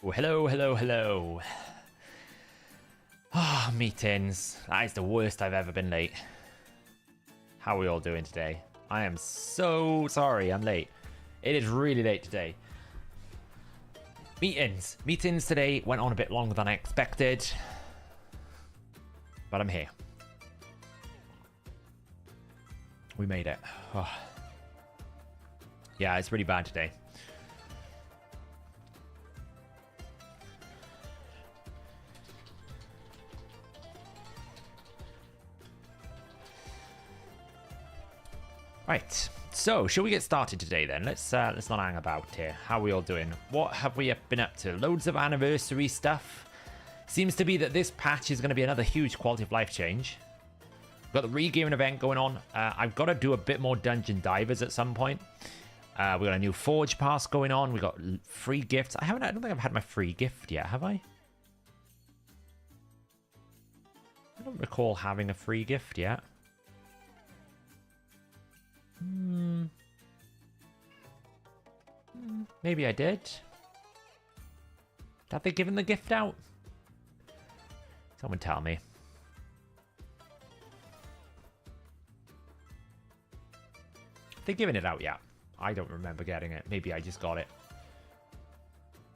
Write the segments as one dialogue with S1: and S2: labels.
S1: Oh, hello, hello, hello. Ah, meetings. That is the worst I've ever been late. How are we all doing today? I am so sorry I'm late. It is really late today. Meetings. Meetings today went on a bit longer than I expected. But I'm here. We made it. Oh. Yeah, it's really bad today. Right, so shall we get started today then? Let's not hang about here. How are we all doing? What have we been up to? Loads of anniversary stuff. Seems to be that this patch is going to be another huge quality of life change. We've got the regearing event going on. I've got to do a bit more dungeon divers at some point. We got a new forge pass going on. We got free gifts. I don't think I've had my free gift yet, have I? I don't recall having a free gift yet. Maybe I did. Have they given the gift out? Someone tell me. Have they given it out yet? I don't remember getting it. Maybe I just got it.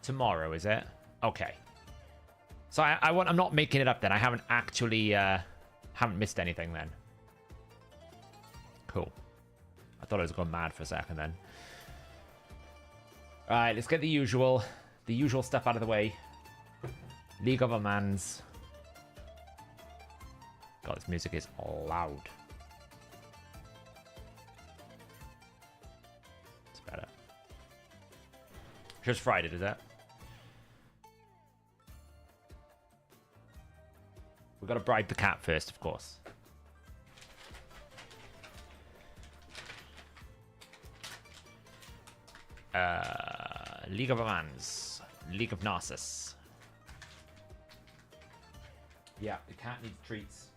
S1: Tomorrow, is it? Okay. So I'm not making it up then. I haven't actually haven't missed anything then. Cool. I thought I was going mad for a second then. Alright, let's get the usual stuff out of the way. League of Amans. God, this music is loud. It's better. Just Friday, is that? We've got to bribe the cat first, of course. League of Amans. League of Narcissus. Yeah, the cat needs treats.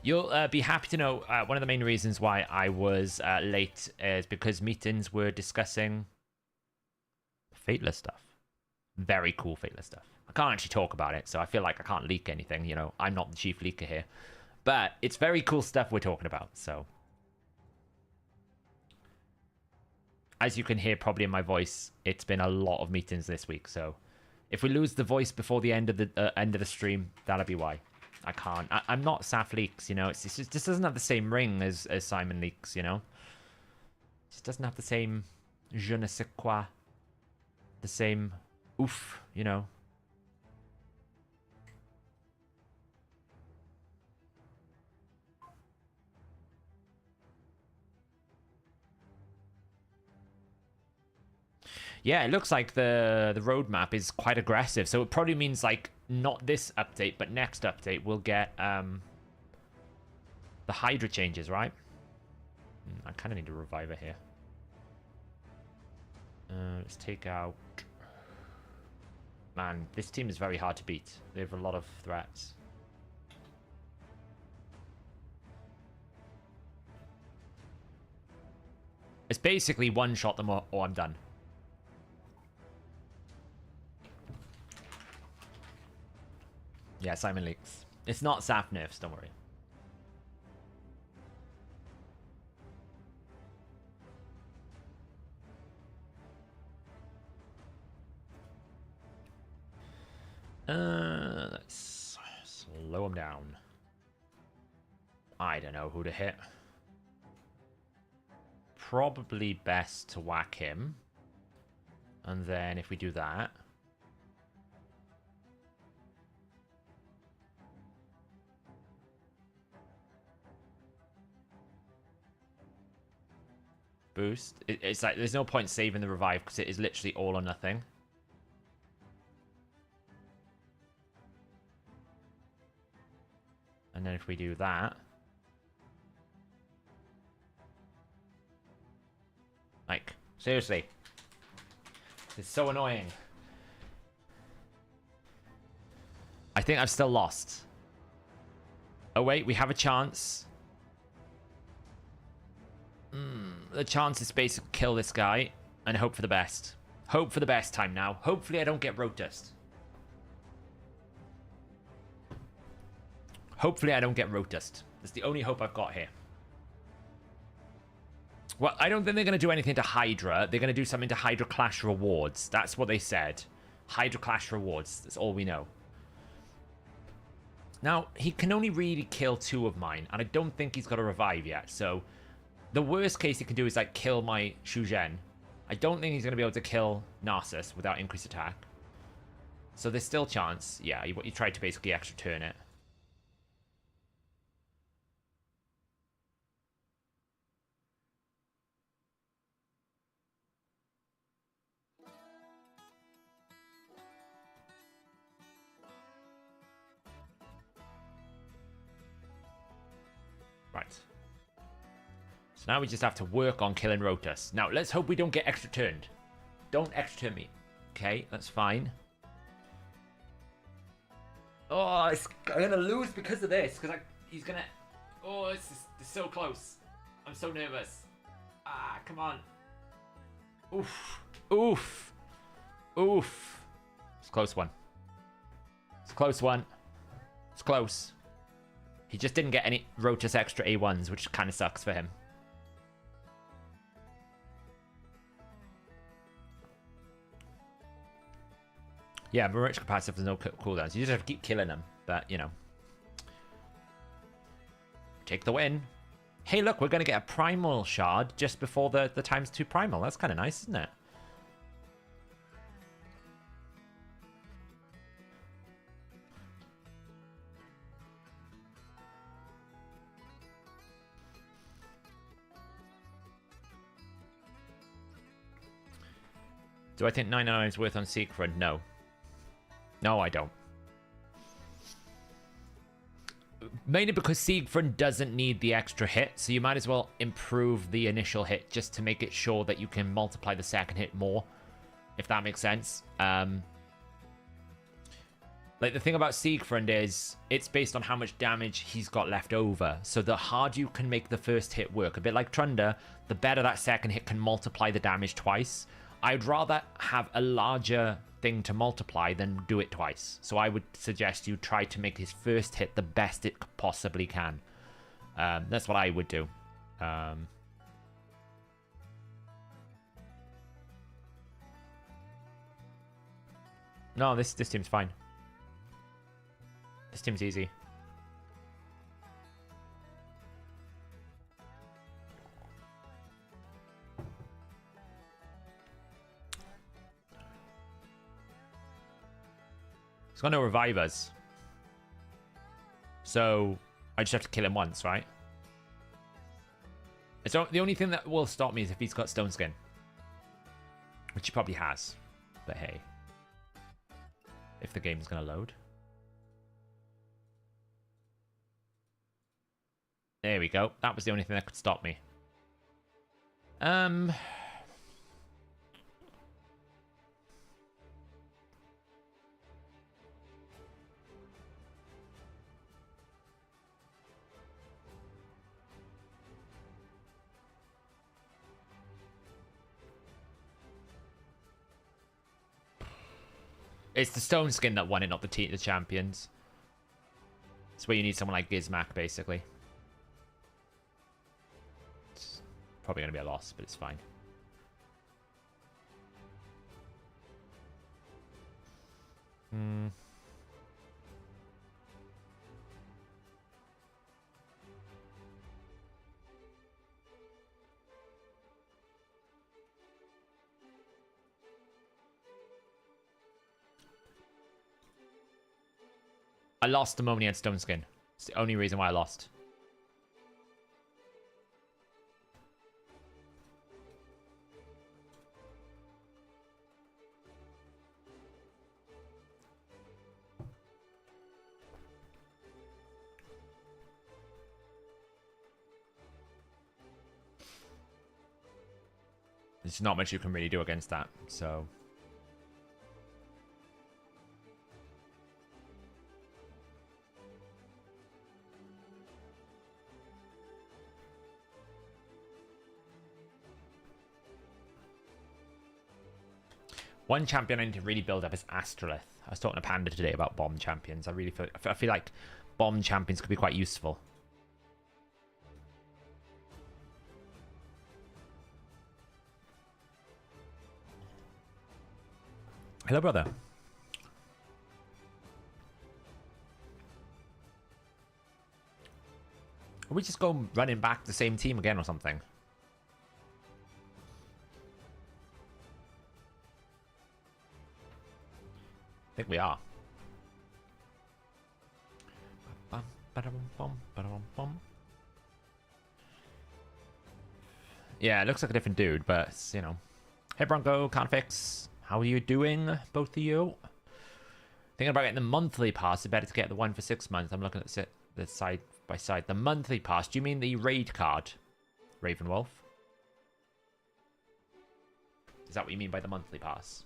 S1: You'll be happy to know one of the main reasons why I was late is because meetings were discussing Fateless stuff. Very cool Fateless stuff. I can't actually talk about it, so I feel like I can't leak anything. You know, I'm not the chief leaker here. But it's very cool stuff we're talking about, so. As you can hear probably in my voice, it's been a lot of meetings this week, so. If we lose the voice before the end of the stream, that'll be why. I can't. I'm not Saf Leaks, you know. It just doesn't have the same ring as Simon Leaks, you know. It just doesn't have the same je ne sais quoi. The same oof, you know. Yeah, it looks like the roadmap is quite aggressive. So it probably means, like, not this update, but next update we'll get the Hydra changes, right? I kind of need a reviver here. Let's take out... Man, this team is very hard to beat. They have a lot of threats. It's basically one-shot them or I'm done. Yeah, Simon Leaks. It's not Saf nerfs, don't worry. Let's slow him down. I don't know who to hit. Probably best to whack him. And then if we do that... Boost. It's like there's no point saving the revive because it is literally all or nothing. And then if we do that... Like, seriously. It's so annoying. I think I've still lost. Oh wait, we have a chance. the chance is basically kill this guy and hope for the best. Hope for the best time now. Hopefully I don't get road dust. Hopefully I don't get road dust. That's the only hope I've got here. Well, I don't think they're going to do anything to Hydra. They're going to do something to Hydra Clash rewards. That's what they said. Hydra Clash rewards. That's all we know. Now, he can only really kill 2 of mine, and I don't think he's got a revive yet. So, the worst case he can do is, like, kill my Shuzhen. I don't think he's going to be able to kill Narcissus without increased attack. So, there's still chance. Yeah, you tried to basically extra turn it. Right. So now we just have to work on killing Rotus. Now, let's hope we don't get extra turned. Don't extra turn me. Okay, that's fine. Oh, I'm going to lose because of this. Because he's going to... Oh, it's so close. I'm so nervous. Ah, come on. Oof. Oof. Oof. It's a close one. It's a close one. It's close. He just didn't get any Rotus extra A1s, which kind of sucks for him. Yeah, Mirage Capacitive, there's no cooldowns. You just have to keep killing them. But, you know. Take the win. Hey, look, we're going to get a Primal Shard just before the ×2 Primal. That's kind of nice, isn't it? Do I think 99 is worth on Siegfried? No. No, I don't. Mainly because Siegfried doesn't need the extra hit, so you might as well improve the initial hit just to make it sure that you can multiply the second hit more, if that makes sense. Like, the thing about Siegfried is it's based on how much damage he's got left over. So the harder you can make the first hit work, a bit like Trunder, the better that second hit can multiply the damage twice. I'd rather have a larger thing to multiply than do it twice. So I would suggest you try to make his first hit the best it possibly can. That's what I would do. No, this team's fine. This team's easy. He's got no revivers. So I just have to kill him once, right? So the only thing that will stop me is if he's got Stone Skin. Which he probably has. But hey. If the game's going to load. There we go. That was the only thing that could stop me. It's the Stone Skin that won it, not the champions. It's where you need someone like Gizmak, basically. It's probably going to be a loss, but it's fine. I lost the moment he had Stone Skin. It's the only reason why I lost. There's not much you can really do against that, so... One champion I need to really build up is Astrolith. I was talking to Panda today about bomb champions. I feel like bomb champions could be quite useful. Hello, brother. Are we just go running back the same team again or something? I think we are. Yeah, it looks like a different dude, but you know. Hey Bronco, Confix. How are you doing, both of you? Thinking about getting the monthly pass. It's better to get the one for 6 months. I'm looking at the side by side. The monthly pass. Do you mean the raid card, Ravenwolf? Is that what you mean by the monthly pass?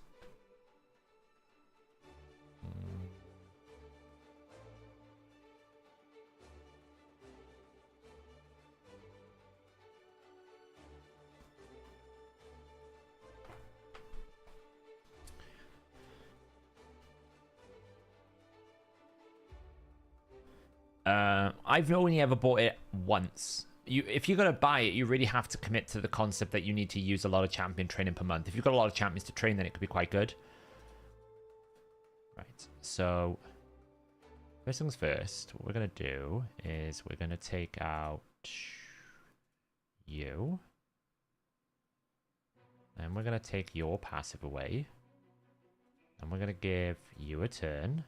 S1: I've only ever bought it once. If you're going to buy it, you really have to commit to the concept that you need to use a lot of champion training per month. If you've got a lot of champions to train, then it could be quite good. Right, so first things first, what we're going to do is we're going to take out you. And we're going to take your passive away. And we're going to give you a turn.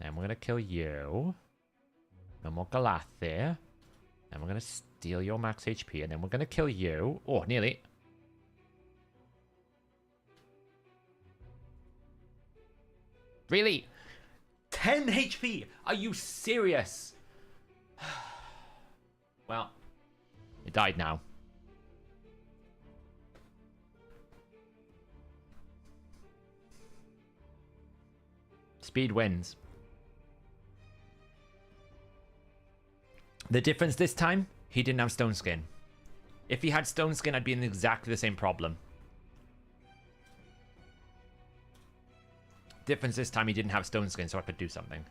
S1: Then we're going to kill you. No more Galath there. Then we're going to steal your max HP. And then we're going to kill you. Oh, nearly. Really? 10 HP? Are you serious? Well, it died now. Speed wins. The difference this time, he didn't have Stone Skin. If he had Stone Skin, I'd be in exactly the same problem. Difference this time, he didn't have Stone Skin, so I could do something.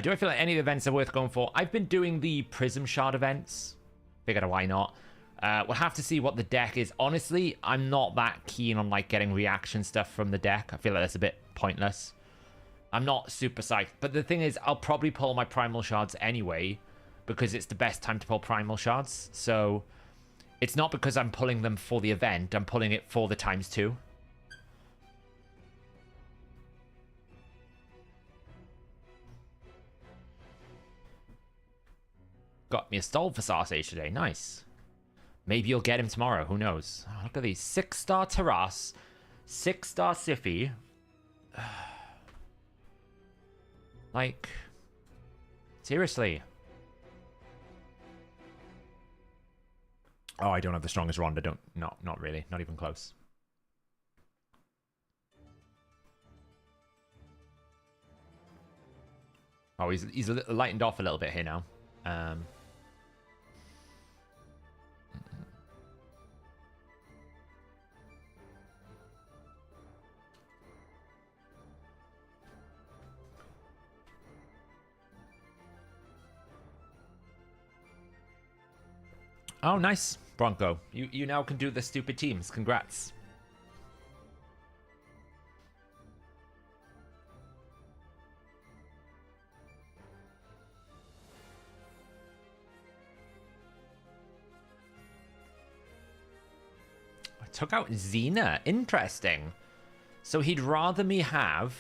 S1: Do I feel like any of the events are worth going for? I've been doing the Prism Shard events. Figured why not. We'll have to see what the deck is. Honestly, I'm not that keen on like getting reaction stuff from the deck. I feel like that's a bit pointless. I'm not super psyched. But the thing is, I'll probably pull my Primal Shards anyway, because it's the best time to pull Primal Shards. So it's not because I'm pulling them for the event. I'm pulling it for the ×2. Got me a stall for Sarsage today. Nice. Maybe you'll get him tomorrow. Who knows? Oh, look at these. 6-star Terras. 6-star Siffy. Like, seriously. Oh, I don't have the strongest Ronda. Not really. Not even close. Oh, he's lightened off a little bit here now. Oh, nice, Bronco. You now can do the stupid teams. Congrats. I took out Xena. Interesting. So he'd rather me have...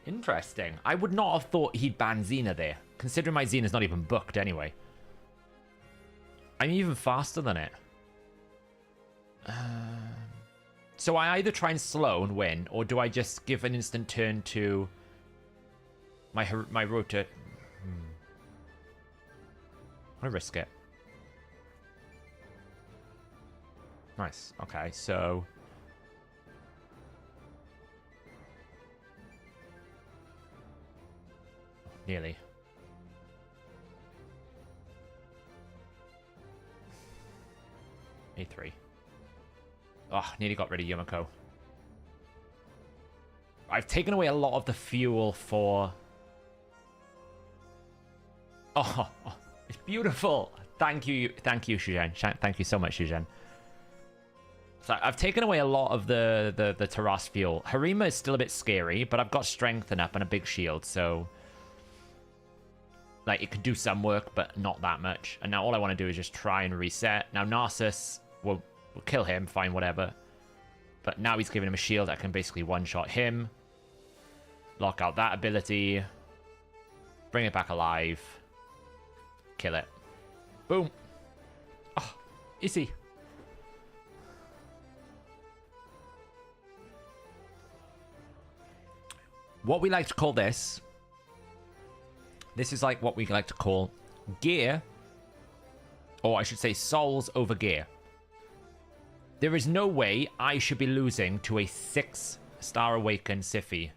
S1: Interesting. I would not have thought he'd ban Xena there, considering my Xena's not even booked anyway. I'm even faster than it. So I either try and slow and win, or do I just give an instant turn to my Rota? I risk it. Nice. Okay, so... Nearly. A3. Oh, nearly got rid of Yumiko. I've taken away a lot of the fuel for... Oh, it's beautiful. Thank you, Shuzhen. Thank you so much, Shuzhen. So I've taken away a lot of the Taras fuel. Harima is still a bit scary, but I've got strength up and a big shield, so... Like, it could do some work, but not that much. And now all I want to do is just try and reset. Now Narcissus, we'll kill him, fine, whatever. But now he's giving him a shield. I can basically one-shot him. Lock out that ability. Bring it back alive. Kill it. Boom. Oh, easy. What we like to call this... This is like what we like to call gear, or I should say souls over gear. There is no way I should be losing to a 6-star awakened Siphi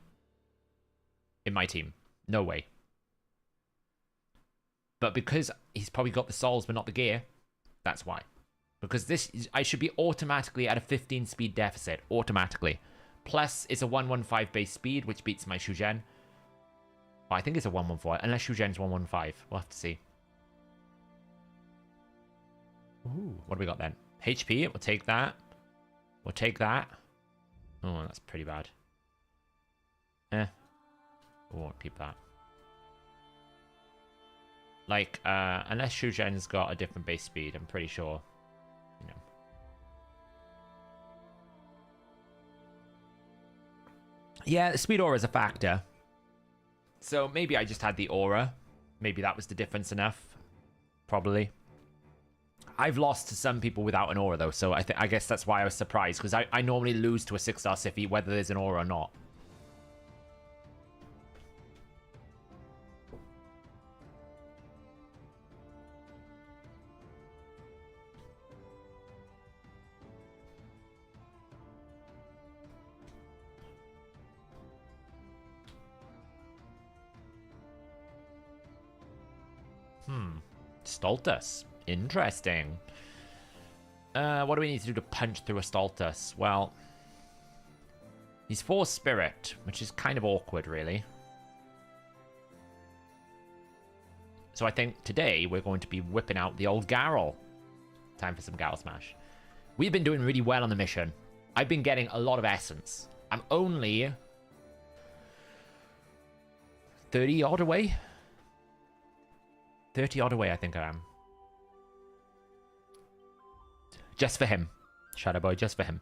S1: in my team. No way. But because he's probably got the souls but not the gear, that's why. Because I should be automatically at a 15 speed deficit, automatically. Plus, it's a 115 base speed, which beats my Shuzhen. Oh, I think it's a 114, unless Shuzhen's 115. We'll have to see. Ooh, what do we got then? HP, we'll take that. We'll take that. Oh, that's pretty bad. We won't keep that. Like, unless Shuzhen's got a different base speed, I'm pretty sure, you know. Yeah, the speed aura is a factor. So maybe I just had the aura. Maybe that was the difference enough. Probably. I've lost to some people without an aura though, so I guess that's why I was surprised, because I normally lose to a 6-star Siphi whether there's an aura or not. Stultus. Interesting. What do we need to do to punch through a Stultus? Well, he's 4 spirit, which is kind of awkward, really. So I think today we're going to be whipping out the old Garl. Time for some Garl Smash. We've been doing really well on the mission. I've been getting a lot of essence. I'm only 30 odd away. 30 odd away, I think I am. Just for him. Shadow Boy, just for him.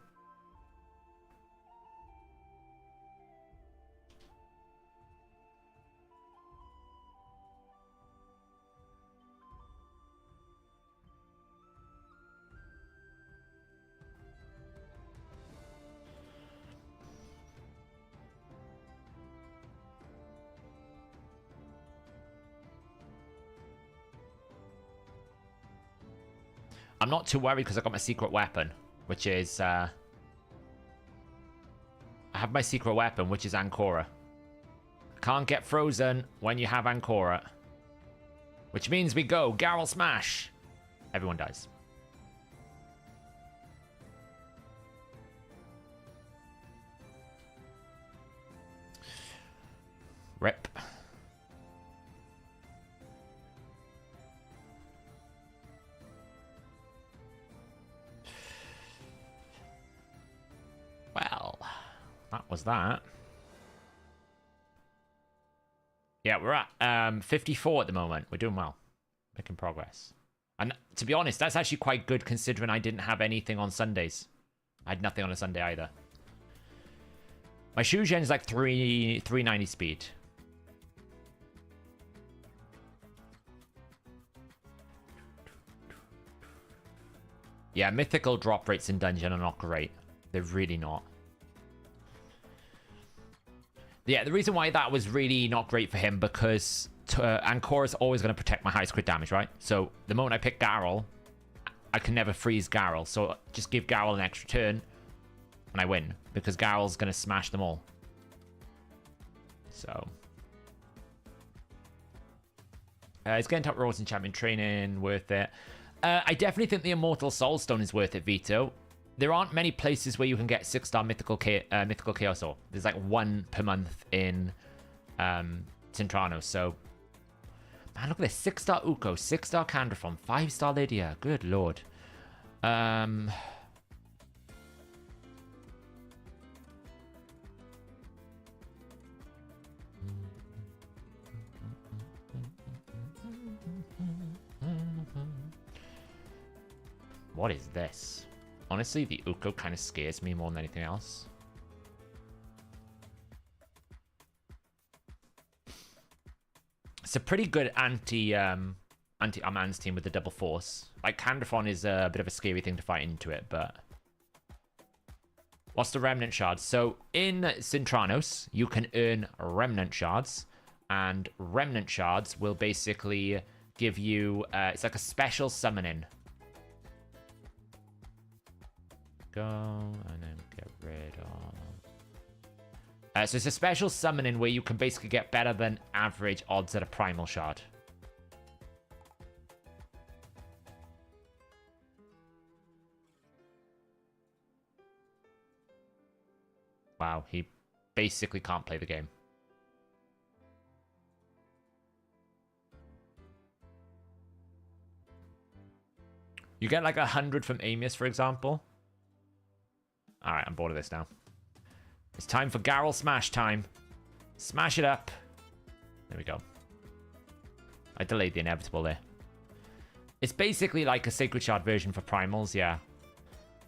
S1: I'm not too worried because I got my secret weapon, which is... I have my secret weapon, which is Ancora. Can't get frozen when you have Ancora. Which means we go Garl Smash. Everyone dies. Rip. Well, that was that. Yeah, we're at 54 at the moment. We're doing well. Making progress. And to be honest, that's actually quite good considering I didn't have anything on Sundays. I had nothing on a Sunday either. My Shuzhen is like 390 speed. Yeah, mythical drop rates in dungeon are not great. They're really not. Yeah, the reason why that was really not great for him, because Ancora is always going to protect my highest crit damage, right? So the moment I pick Garl, I can never freeze Garl. So just give Garl an extra turn, and I win, because Garl's going to smash them all. So... it's getting top rolls in champion training, worth it. I definitely think the Immortal Soulstone is worth it, Vito. there aren't many places where you can get 6-star mythical chaos ore. There's like 1 per month in Centranos. So, man, look at this: 6-star Uko, 6-star Candrafon, 5-star Lydia. Good lord. What is this? Honestly, the Uko kind of scares me more than anything else. It's a pretty good anti-Armand's team with the double force. Like, Candrafon is a bit of a scary thing to fight into it, but... What's the Remnant Shards? So, in Centranos, you can earn Remnant Shards, and Remnant Shards will basically give you... it's like a special summoning. Go, and then get rid of... so it's a special summoning where you can basically get better than average odds at a Primal Shard. Wow, he basically can't play the game. You get like 100 from Amus, for example. Alright, I'm bored of this now. It's time for Garrel Smash time. Smash it up. There we go. I delayed the inevitable there. It's basically like a Sacred Shard version for Primals, yeah.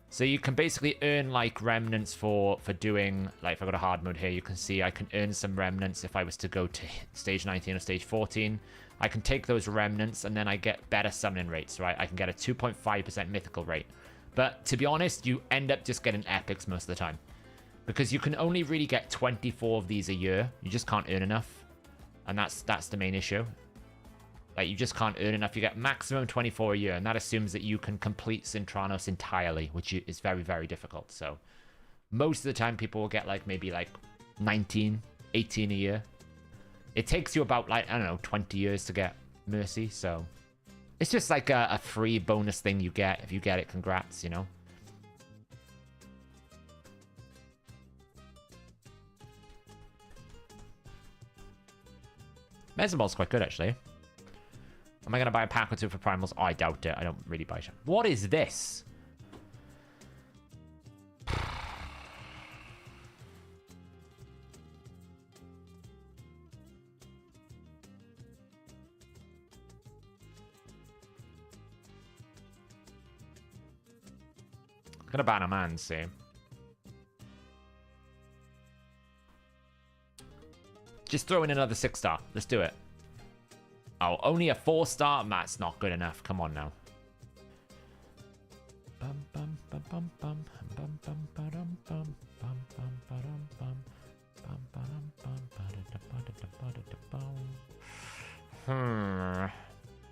S1: So you can basically earn like remnants for doing, like if I go to hard mode here, you can see I can earn some remnants if I was to go to stage 19 or stage 14. I can take those remnants and then I get better summoning rates, right? I can get a 2.5% mythical rate. But to be honest, you end up just getting epics most of the time. Because you can only really get 24 of these a year. You just can't earn enough. And that's the main issue. Like, you just can't earn enough. You get maximum 24 a year. And that assumes that you can complete Centranos entirely, which is very, very difficult. So, most of the time, people will get, like, maybe, like, 19, 18 a year. It takes you about, like, I don't know, 20 years to get Mercy, so... It's just like a free bonus thing you get. If you get it, congrats, you know? Medicine Ball's quite good, actually. Am I going to buy a pack or two for Primals? Oh, I doubt it. I don't really buy shit. What is this? Gonna ban a man, see. Just throw in another 6-star. Let's do it. Oh, only a 4-star? That's not good enough. Come on now.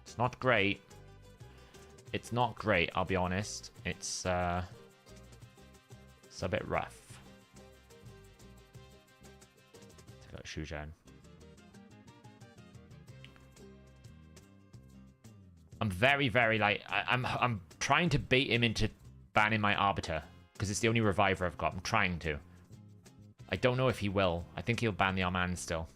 S1: It's not great. It's not great, I'll be honest. It's a bit rough. Take out Shujan. I'm very, very, like, I'm trying to bait him into banning my Arbiter, because it's the only reviver I've got. I'm trying to. I don't know if he will. I think he'll ban the Armand still.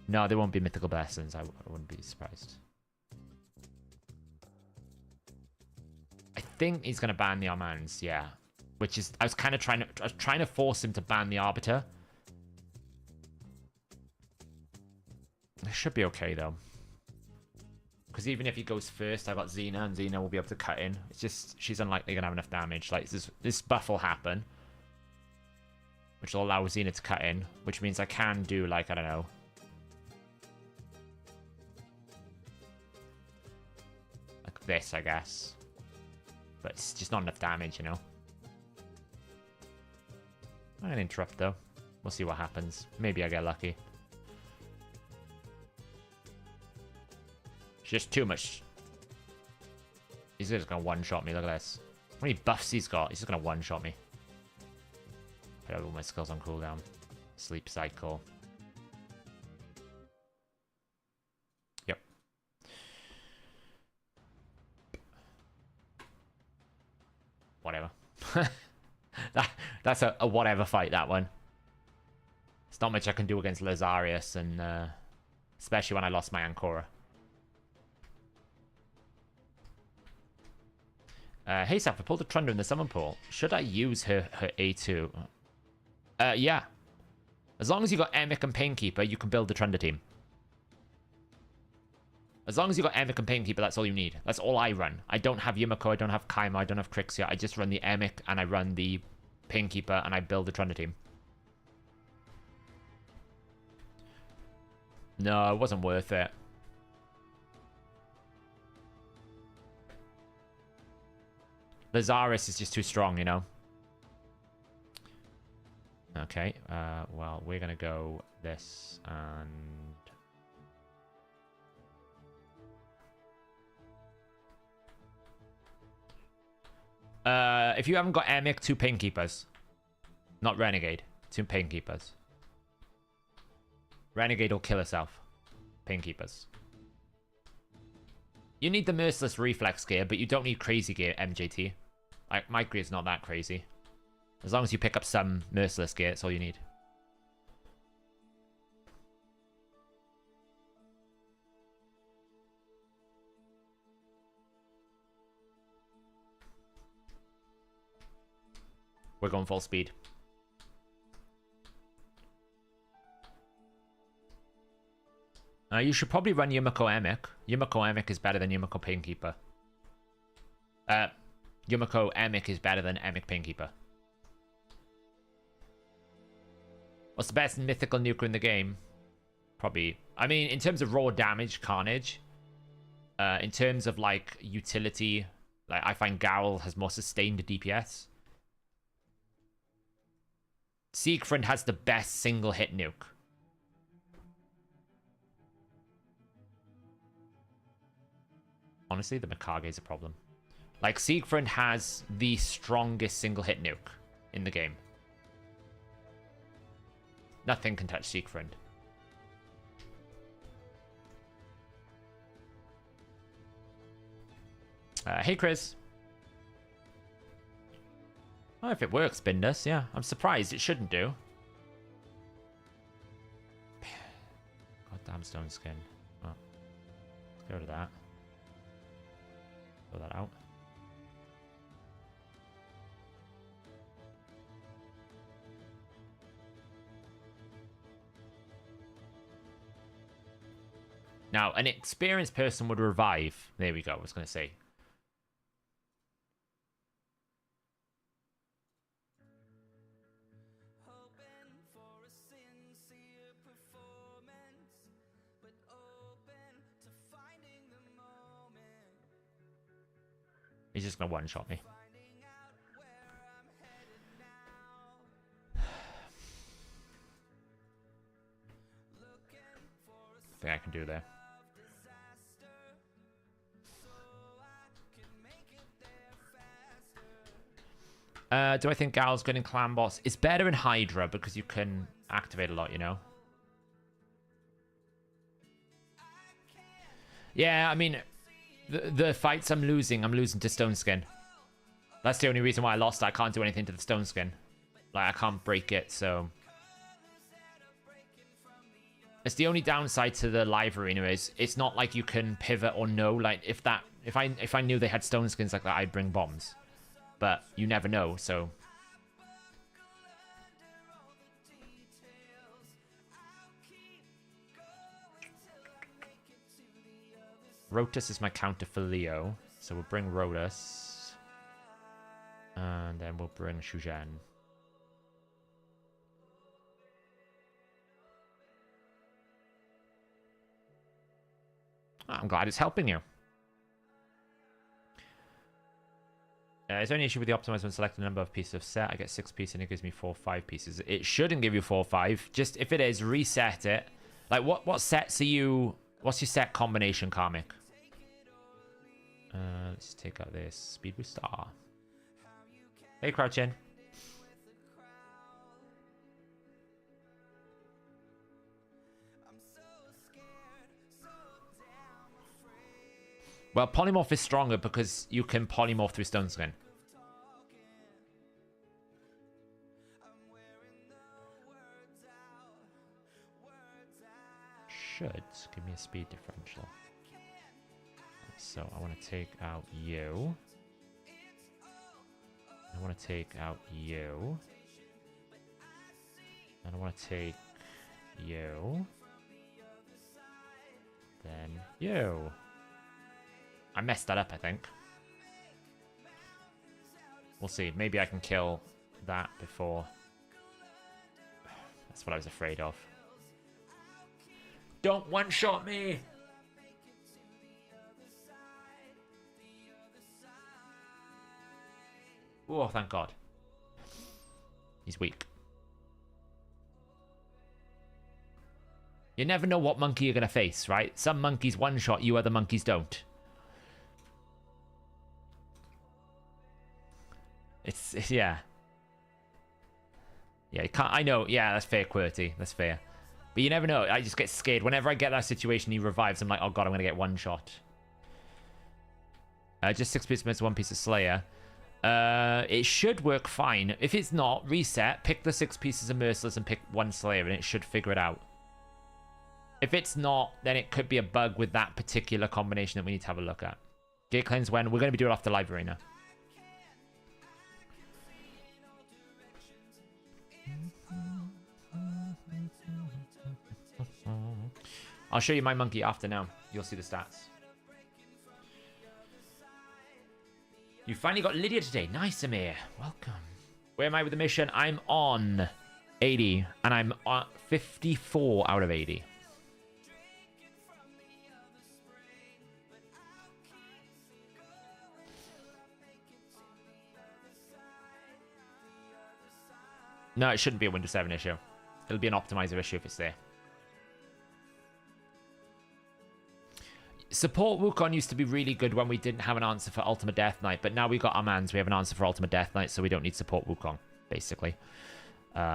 S1: No, there won't be mythical blessings. I wouldn't be surprised. I think he's going to ban the Armands, yeah. Which is, I was trying to force him to ban the Arbiter. It should be okay, though. Because even if he goes first, I've got Xena, and Xena will be able to cut in. It's just, she's unlikely going to have enough damage. Like, this buff will happen. Which will allow Xena to cut in. Which means I can do, like, I don't know. Like this, I guess. But it's just not enough damage, you know? I'm going to interrupt, though. We'll see what happens. Maybe I get lucky. It's just too much. He's just going to one-shot me. Look at this. How many buffs he's got? He's just going to one-shot me. I have all my skills on cooldown. Sleep cycle. Yep. whatever. That's a whatever fight, that one. There's not much I can do against Lazarius, and especially when I lost my Ancora. Hey, Saf, I pulled a Trundle in the summon pool. Should I use her A2? Yeah. As long as you got Emic and Painkeeper, you can build the Trundle team. As long as you got Emic and Painkeeper, that's all you need. That's all I run. I don't have Yumiko, I don't have Kaima, I don't have Crixia. I just run the Emic and I run the Painkeeper and I build the Trundle team. No, it wasn't worth it. Lazarus is just too strong, you know? Okay, well, we're gonna go this and... if you haven't got Emic, 2 Painkeepers. Not Renegade, 2 Painkeepers. Renegade will kill herself. Painkeepers. You need the Merciless Reflex gear, but you don't need crazy gear, MJT. Like, my gear's not that crazy. As long as you pick up some Merciless gear, that's all you need. We're going full speed. You should probably run Yumiko Emic. Yumiko Emic is better than Yumiko Painkeeper. Yumiko Emic is better than Emic Painkeeper. What's the best mythical nuker in the game? Probably... I mean, in terms of raw damage, Carnage. In terms of, like, utility, like, I find Gowl has more sustained DPS. Siegfried has the best single-hit nuke. Honestly, the Mikage is a problem. Like, Siegfried has the strongest single-hit nuke in the game. Nothing can touch Siegfried. Hey, Chris. Oh, if it works, Bindus, yeah. I'm surprised it shouldn't do. Goddamn stone skin. Oh. Let's go to that. Throw that out. Now, an experienced person would revive. There we go, I was going to say. He's just going to one-shot me. I think I can do there. Do I think Gal's good in Clan Boss? It's better in Hydra because you can activate a lot, you know? Yeah, I mean... The fights I'm losing to Stone Skin. That's the only reason why I lost. I can't do anything to the Stone Skin. Like, I can't break it, so... It's the only downside to the live arena is it's not like you can pivot or know. Like, if I knew they had Stone Skins like that, I'd bring bombs. But you never know, so... Rotus is my counter for Leo. So we'll bring Rotus. And then we'll bring Shujan. I'm glad it's helping you. Is there any issue with the optimizer when selecting the number of pieces of set? I get 6 pieces and it gives me 4 or 5 pieces. It shouldn't give you 4 or 5. Just if it is, reset it. Like what sets are you... What's your set combination, Karmic? Let's take out this Speed Boost Star. Hey, Crouchin. Well, Polymorph is stronger because you can polymorph through Stone Skin. should give me a speed differential. So I want to take out you. I want to take out you. And I want to take you. Then you. I messed that up, I think. We'll see. Maybe I can kill that before. That's what I was afraid of. Don't one-shot me! Oh, thank God. He's weak. You never know what monkey you're going to face, right? Some monkeys one-shot you, other monkeys don't. It's yeah. Yeah, you can't, I know. Yeah, that's fair, QWERTY. That's fair. But you never know. I just get scared. Whenever I get that situation, he revives. I'm like, oh God, I'm going to get one shot. Just 6 pieces, 1 piece of Slayer. It should work fine. If it's not, reset, pick the 6 pieces of Merciless and pick 1 Slayer, and it should figure it out. If it's not, then it could be a bug with that particular combination that we need to have a look at. Gate cleanse when? We're going to be doing it off the live arena. I'll show you my monkey after now. You'll see the stats. You finally got Lydia today. Nice, Amir. Welcome. Where am I with the mission? I'm on 80, and I'm on 54 out of 80. No, it shouldn't be a Windows 7 issue. It'll be an optimizer issue if it's there. Support Wukong used to be really good when we didn't have an answer for Ultimate Death Knight, but now we've got our mans. We have an answer for Ultimate Death Knight, so we don't need support Wukong, basically. This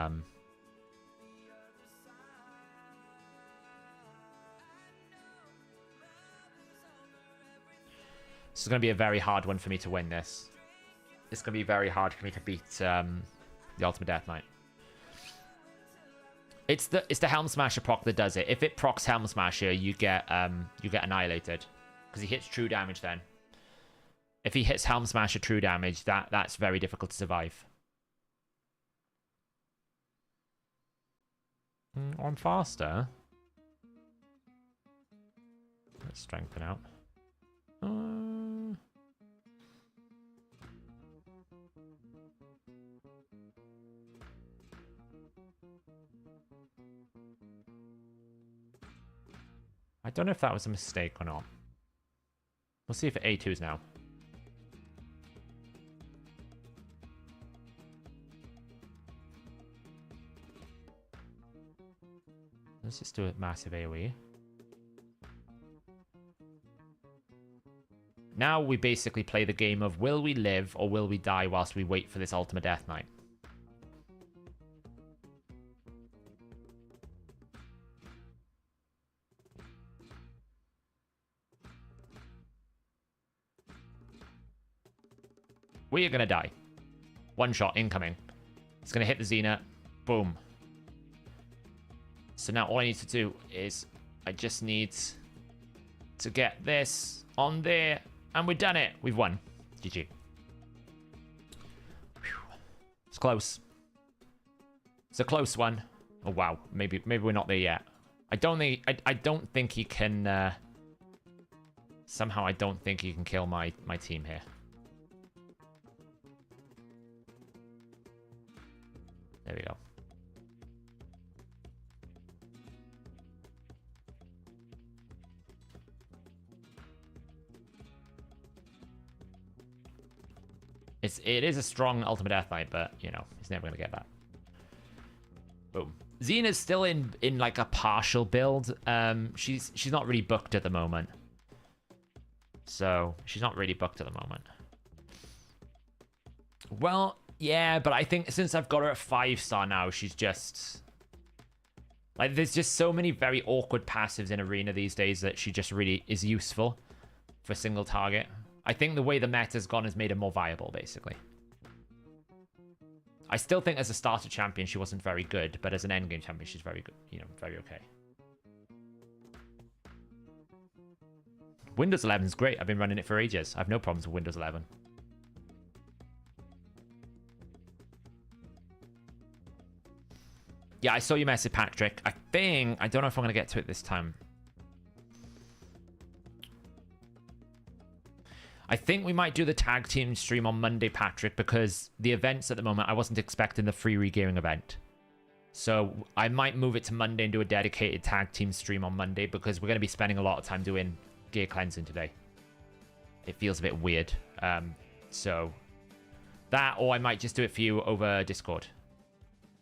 S1: is going to be a very hard one for me to win this. It's going to be very hard for me to beat the Ultimate Death Knight. It's the Helm Smasher proc that does it. If it procs Helm Smasher, you get annihilated because he hits true damage. Then, if he hits Helm Smasher true damage, that's very difficult to survive. I'm faster. Let's strengthen out. I don't know if that was a mistake or not. We'll see if it A2s now. Let's just do a massive AoE. Now we basically play the game of will we live or will we die whilst we wait for this Ultimate Death Knight. We are going to die. One shot incoming. It's going to hit the Zenith. Boom. So now all I need to do is I just need to get this on there. And we've done it. We've won. GG. Whew. It's close. It's a close one. Oh, wow. Maybe we're not there yet. I don't think he can... somehow I don't think he can kill my team here. There we go. It is a strong Ultimate Death Knight, but you know, he's never gonna get that. Boom. Xena's still in like a partial build. She's not really booked at the moment. So she's not really booked at the moment. Well, yeah, but I think since I've got her at 5-star now, she's just... like, there's just so many very awkward passives in Arena these days that she just really is useful for single target. I think the way the meta's gone has made her more viable, basically. I still think as a starter champion, she wasn't very good, but as an endgame champion, she's very good. You know, very okay. Windows 11 is great. I've been running it for ages. I have no problems with Windows 11. Yeah, I saw your message, Patrick. I don't know if I'm going to get to it this time. I think we might do the tag team stream on Monday, Patrick, because the events at the moment, I wasn't expecting the free regearing event. So I might move it to Monday and do a dedicated tag team stream on Monday, because we're going to be spending a lot of time doing gear cleansing today. It feels a bit weird. So that, or I might just do it for you over Discord.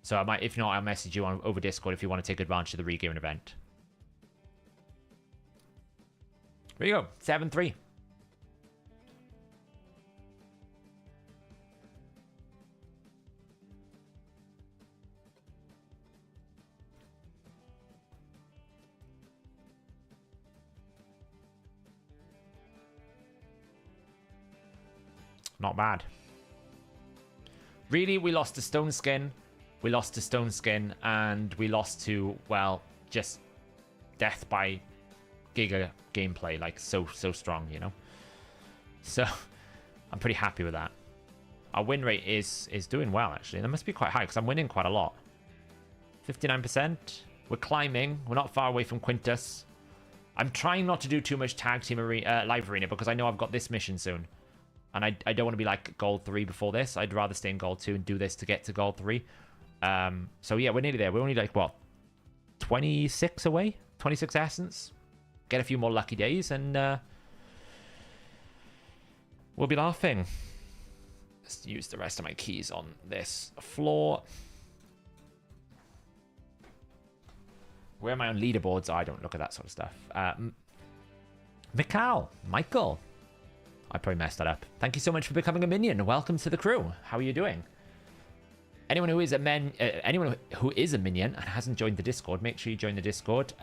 S1: So I might, if not, I'll message you on over Discord if you want to take advantage of the regearing event. There you go, 7-3. Not bad. Really, we lost to Stone Skin. We lost to Stone Skin, and we lost to, well, just death by Giga gameplay. Like, so strong, you know? So, I'm pretty happy with that. Our win rate is doing well, actually. That must be quite high, because I'm winning quite a lot. 59%. We're climbing. We're not far away from Quintus. I'm trying not to do too much tag team live arena, because I know I've got this mission soon. And I don't want to be like gold 3 before this. I'd rather stay in gold 2 and do this to get to gold 3. So yeah, we're nearly there. We're only like, what, 26 away? 26 essence. Get a few more lucky days and we'll be laughing. Let's use the rest of my keys on this floor. Where am I on leaderboards? Oh, I don't look at that sort of stuff. Michael. I probably messed that up. Thank you so much for becoming a minion. Welcome to the crew. How are you doing? Anyone who is a minion and hasn't joined the Discord, make sure you join the Discord.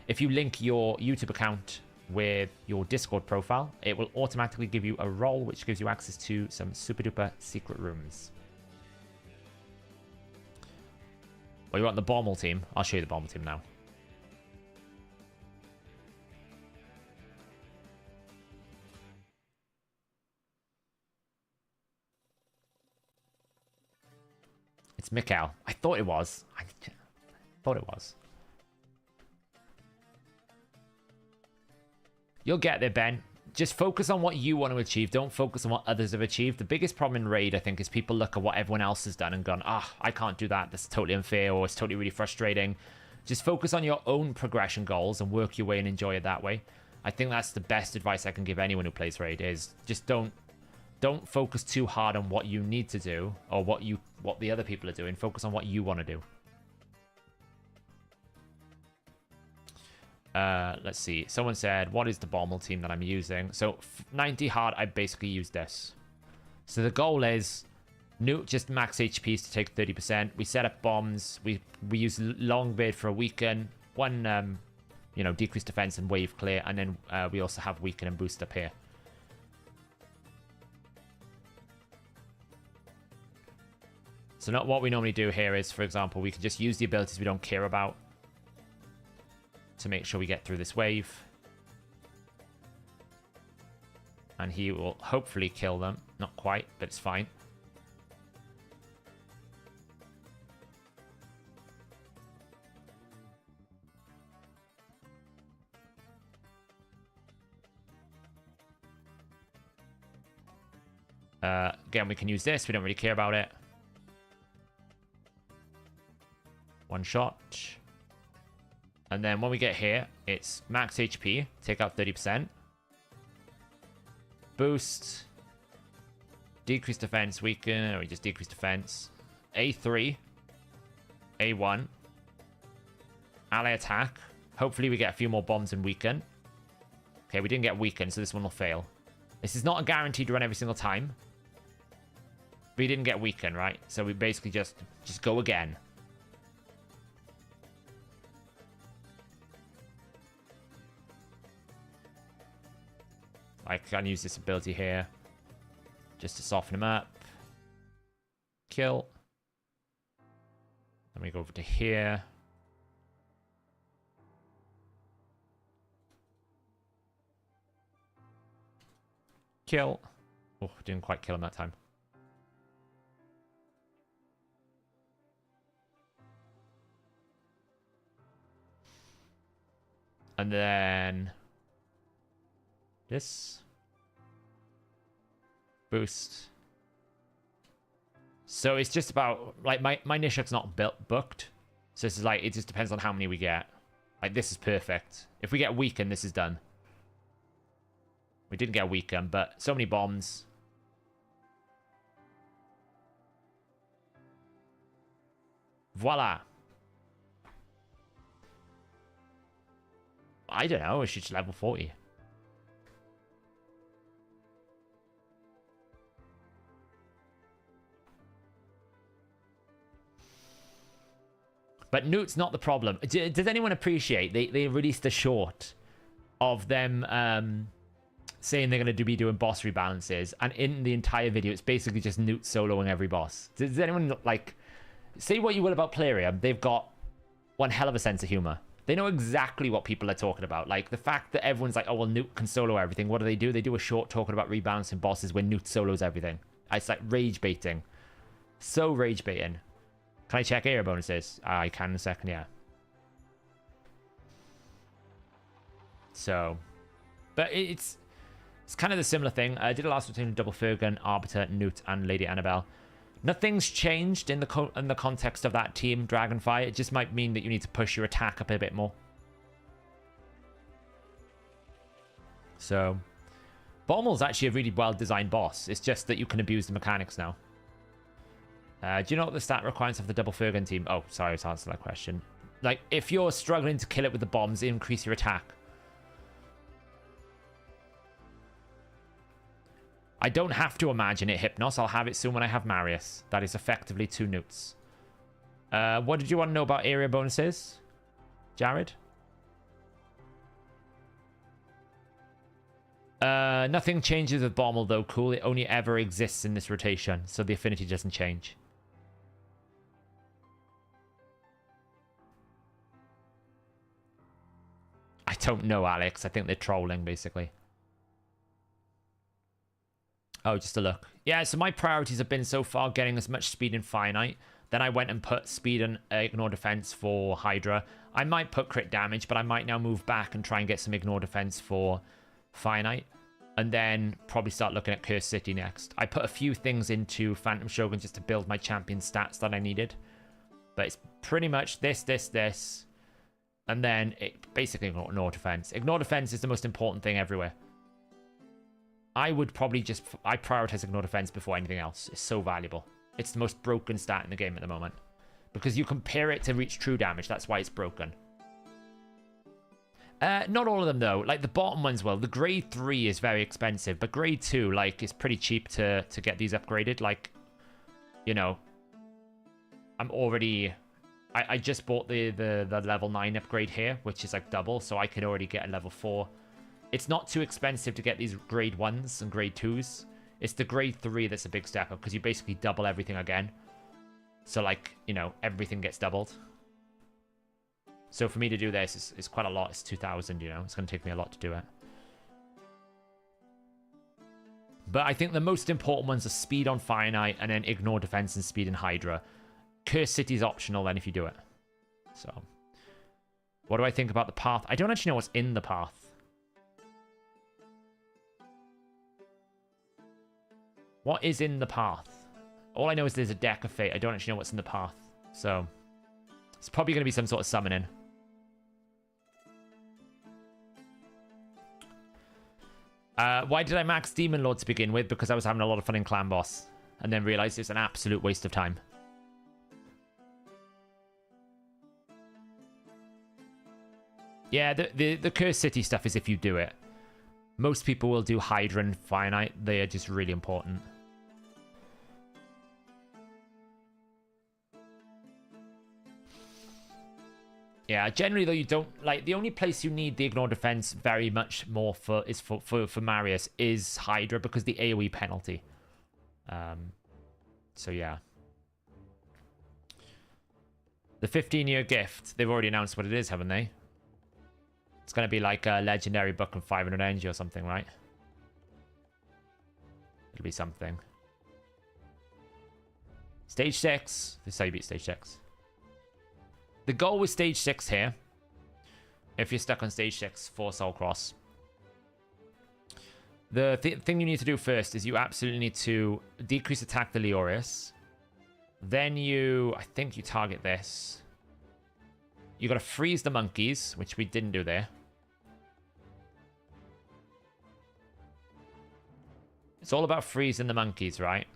S1: If you link your YouTube account with your Discord profile, it will automatically give you a role, which gives you access to some super duper secret rooms. Well, you want the Bommal team? I'll show you the Bommal team now. It's Mikhail. I thought it was. I thought it was. You'll get there, Ben. Just focus on what you want to achieve. Don't focus on what others have achieved. The biggest problem in Raid, I think, is people look at what everyone else has done and gone, I can't do that. That's totally unfair, or it's totally really frustrating. Just focus on your own progression goals and work your way and enjoy it that way. I think that's the best advice I can give anyone who plays Raid, is just don't focus too hard on what you need to do or what the other people are doing. Focus on what you want to do. Let's see. Someone said, what is the Bommal team that I'm using? So 90 hard, I basically use this. So the goal is just max HPs to take 30%. We set up bombs. We use Longbeard for a weaken. One, decreased defense and wave clear. And then we also have weaken and boost up here. So what we normally do here is, for example, we can just use the abilities we don't care about to make sure we get through this wave. And he will hopefully kill them. Not quite, but it's fine. Again, we can use this. We don't really care about it. One shot. And then when we get here, it's max HP. Take out 30%. Boost. Decrease defense, weaken. Or we just decrease defense. A3. A1. Ally attack. Hopefully we get a few more bombs and weaken. Okay, we didn't get weaken, so this one will fail. This is not a guaranteed run every single time. But we didn't get weaken, right? So we basically just go again. I can use this ability here just to soften him up. Kill. Then we go over to here. Kill. Oh, didn't quite kill him that time. And then this boost. So it's just about like my Nishuk's not booked. So this is like it just depends on how many we get. Like this is perfect. If we get weakened, this is done. We didn't get weakened, but so many bombs. Voila. I don't know. We should just level 40. But Newt's not the problem. Does anyone appreciate they released a short of them saying they're going to be doing boss rebalances, and in the entire video it's basically just Newt soloing every boss. Does anyone like say what you will about Plarium? They've got one hell of a sense of humor. They know exactly what people are talking about. Like, the fact that everyone's like, oh, well, Newt can solo everything. What do? They do a short talking about rebalancing bosses when Newt solos everything. It's like rage baiting. So rage baiting. Can I check area bonuses? I can in a second, yeah. So, but it's kind of the similar thing. I did a last between Double Fergan, Arbiter, Newt, and Lady Annabelle. Nothing's changed in the context of that team, Dragonfire. It just might mean that you need to push your attack up a bit more. So, Bommal's actually a really well-designed boss. It's just that you can abuse the mechanics now. Do you know what the stat requirements of the Double Fergan team? Oh, sorry to answer that question. Like, if you're struggling to kill it with the bombs, increase your attack. I don't have to imagine it, Hypnos. I'll have it soon when I have Marius. That is effectively 2 Newts. What did you want to know about area bonuses, Jared? Nothing changes with Bommal, though. Cool. It only ever exists in this rotation, so the affinity doesn't change. I don't know, Alex. I think they're trolling, basically. Oh, just a look. Yeah, so my priorities have been so far getting as much speed in Finite. Then I went and put speed and ignore defense for Hydra. I might put crit damage, but I might now move back and try and get some ignore defense for Finite. And then probably start looking at Cursed City next. I put a few things into Phantom Shogun just to build my champion stats that I needed. But it's pretty much this. And then it basically ignore defense. Ignore defense is the most important thing everywhere. I would probably just... I prioritize ignore defense before anything else. It's so valuable. It's the most broken stat in the game at the moment. Because you compare it to reach true damage. That's why it's broken. Not all of them, though. Like, the bottom ones will. The grade 3 is very expensive. But grade 2, like, is pretty cheap to get these upgraded. Like, you know... I'm already... I just bought the level 9 upgrade here. Which is, like, double. So I can already get a level 4... It's not too expensive to get these grade 1s and grade 2s. It's the grade 3 that's a big step up, because you basically double everything again. So, like, you know, everything gets doubled. So for me to do this, it's quite a lot. It's 2,000, you know. It's going to take me a lot to do it. But I think the most important ones are speed on Finite, and then ignore defense and speed in Hydra. Cursed City is optional then if you do it. So, what do I think about the path? I don't actually know what's in the path. What is in the path? All I know is there's a deck of fate. I don't actually know what's in the path. So, it's probably going to be some sort of summoning. Why did I max Demon Lord to begin with? Because I was having a lot of fun in Clan Boss. And then realized it's an absolute waste of time. Yeah, the Cursed City stuff is if you do it. Most people will do Hydra and Finite. They are just really important. Yeah, generally though you don't like the only place you need the ignore defense very much more for is for Marius is Hydra because the AoE penalty. So yeah. The 15-year gift, they've already announced what it is, haven't they? It's going to be like a legendary book and 500 energy or something, right? It'll be something. Stage 6. This is how you beat stage 6. The goal with stage 6 here, if you're stuck on stage 6 for Soul Cross, the thing you need to do first is you absolutely need to decrease attack the Leorius. Then I think you target this. You got to freeze the monkeys, which we didn't do there. It's all about freezing the monkeys, right?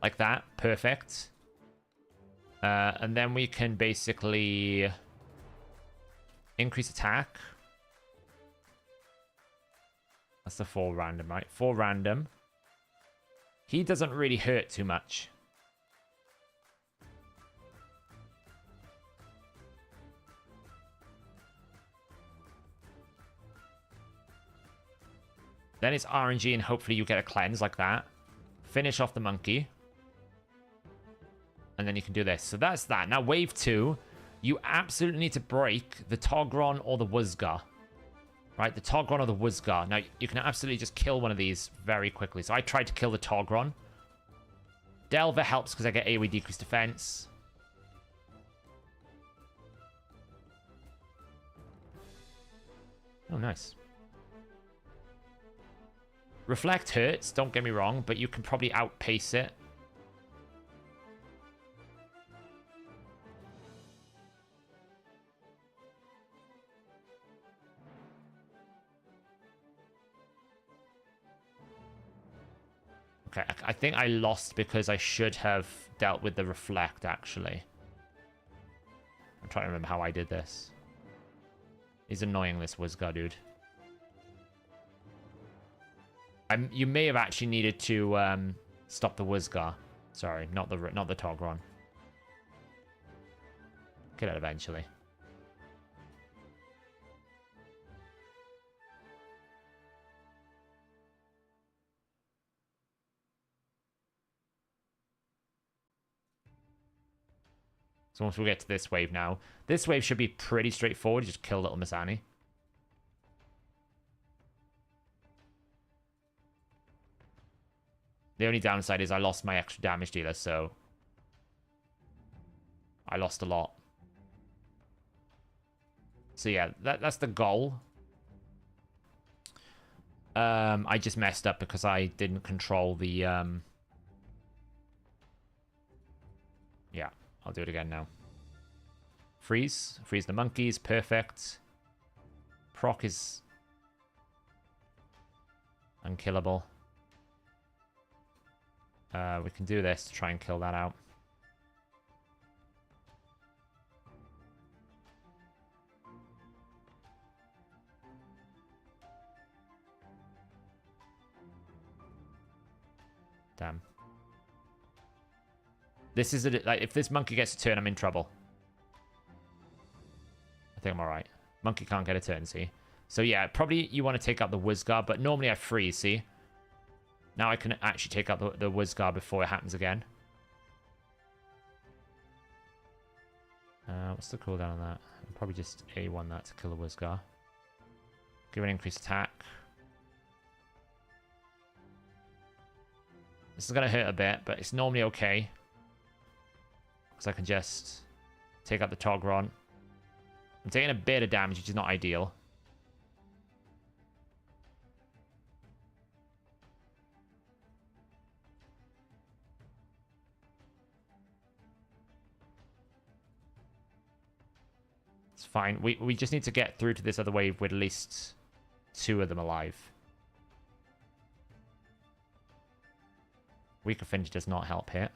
S1: Like that. Perfect. And then we can basically increase attack. That's the 4 random, right? 4 random. He doesn't really hurt too much. Then it's RNG and hopefully you get a cleanse like that. Finish off the monkey. And then you can do this. So that's that. Now wave 2, you absolutely need to break the Togron or the Wuzgar. Right, the Togron or the Wuzgar. Now you can absolutely just kill one of these very quickly. So I tried to kill the Togron. Delver helps because I get AoE decreased defense. Oh, nice. Reflect hurts, don't get me wrong, but you can probably outpace it. Okay, I think I lost because I should have dealt with the reflect, actually. I'm trying to remember how I did this. He's annoying, this Wuzgar dude. You may have actually needed to stop the Wuzgar. Sorry, not the Togron. Kill it eventually. So once we get to this wave now, this wave should be pretty straightforward. You just kill little Miss Annie. The only downside is I lost my extra damage dealer, so I lost a lot. So yeah, that's the goal. I just messed up because I didn't control the... Yeah, I'll do it again now. Freeze. Freeze the monkeys. Perfect. Proc is unkillable. We can do this to try and kill that out. Damn. This is like if this monkey gets a turn, I'm in trouble. I think I'm alright. Monkey can't get a turn, see? So yeah, probably you want to take out the Wuzgar, but normally I freeze, see? Now I can actually take out the Wuzgar before it happens again. What's the cooldown on that? I'll probably just A1 that to kill the Wuzgar. Give an increased attack. This is going to hurt a bit, but it's normally okay. Because I can just take out the Togron. I'm taking a bit of damage, which is not ideal. It's fine. We just need to get through to this other wave with at least 2 of them alive. Weaker Finish does not help here.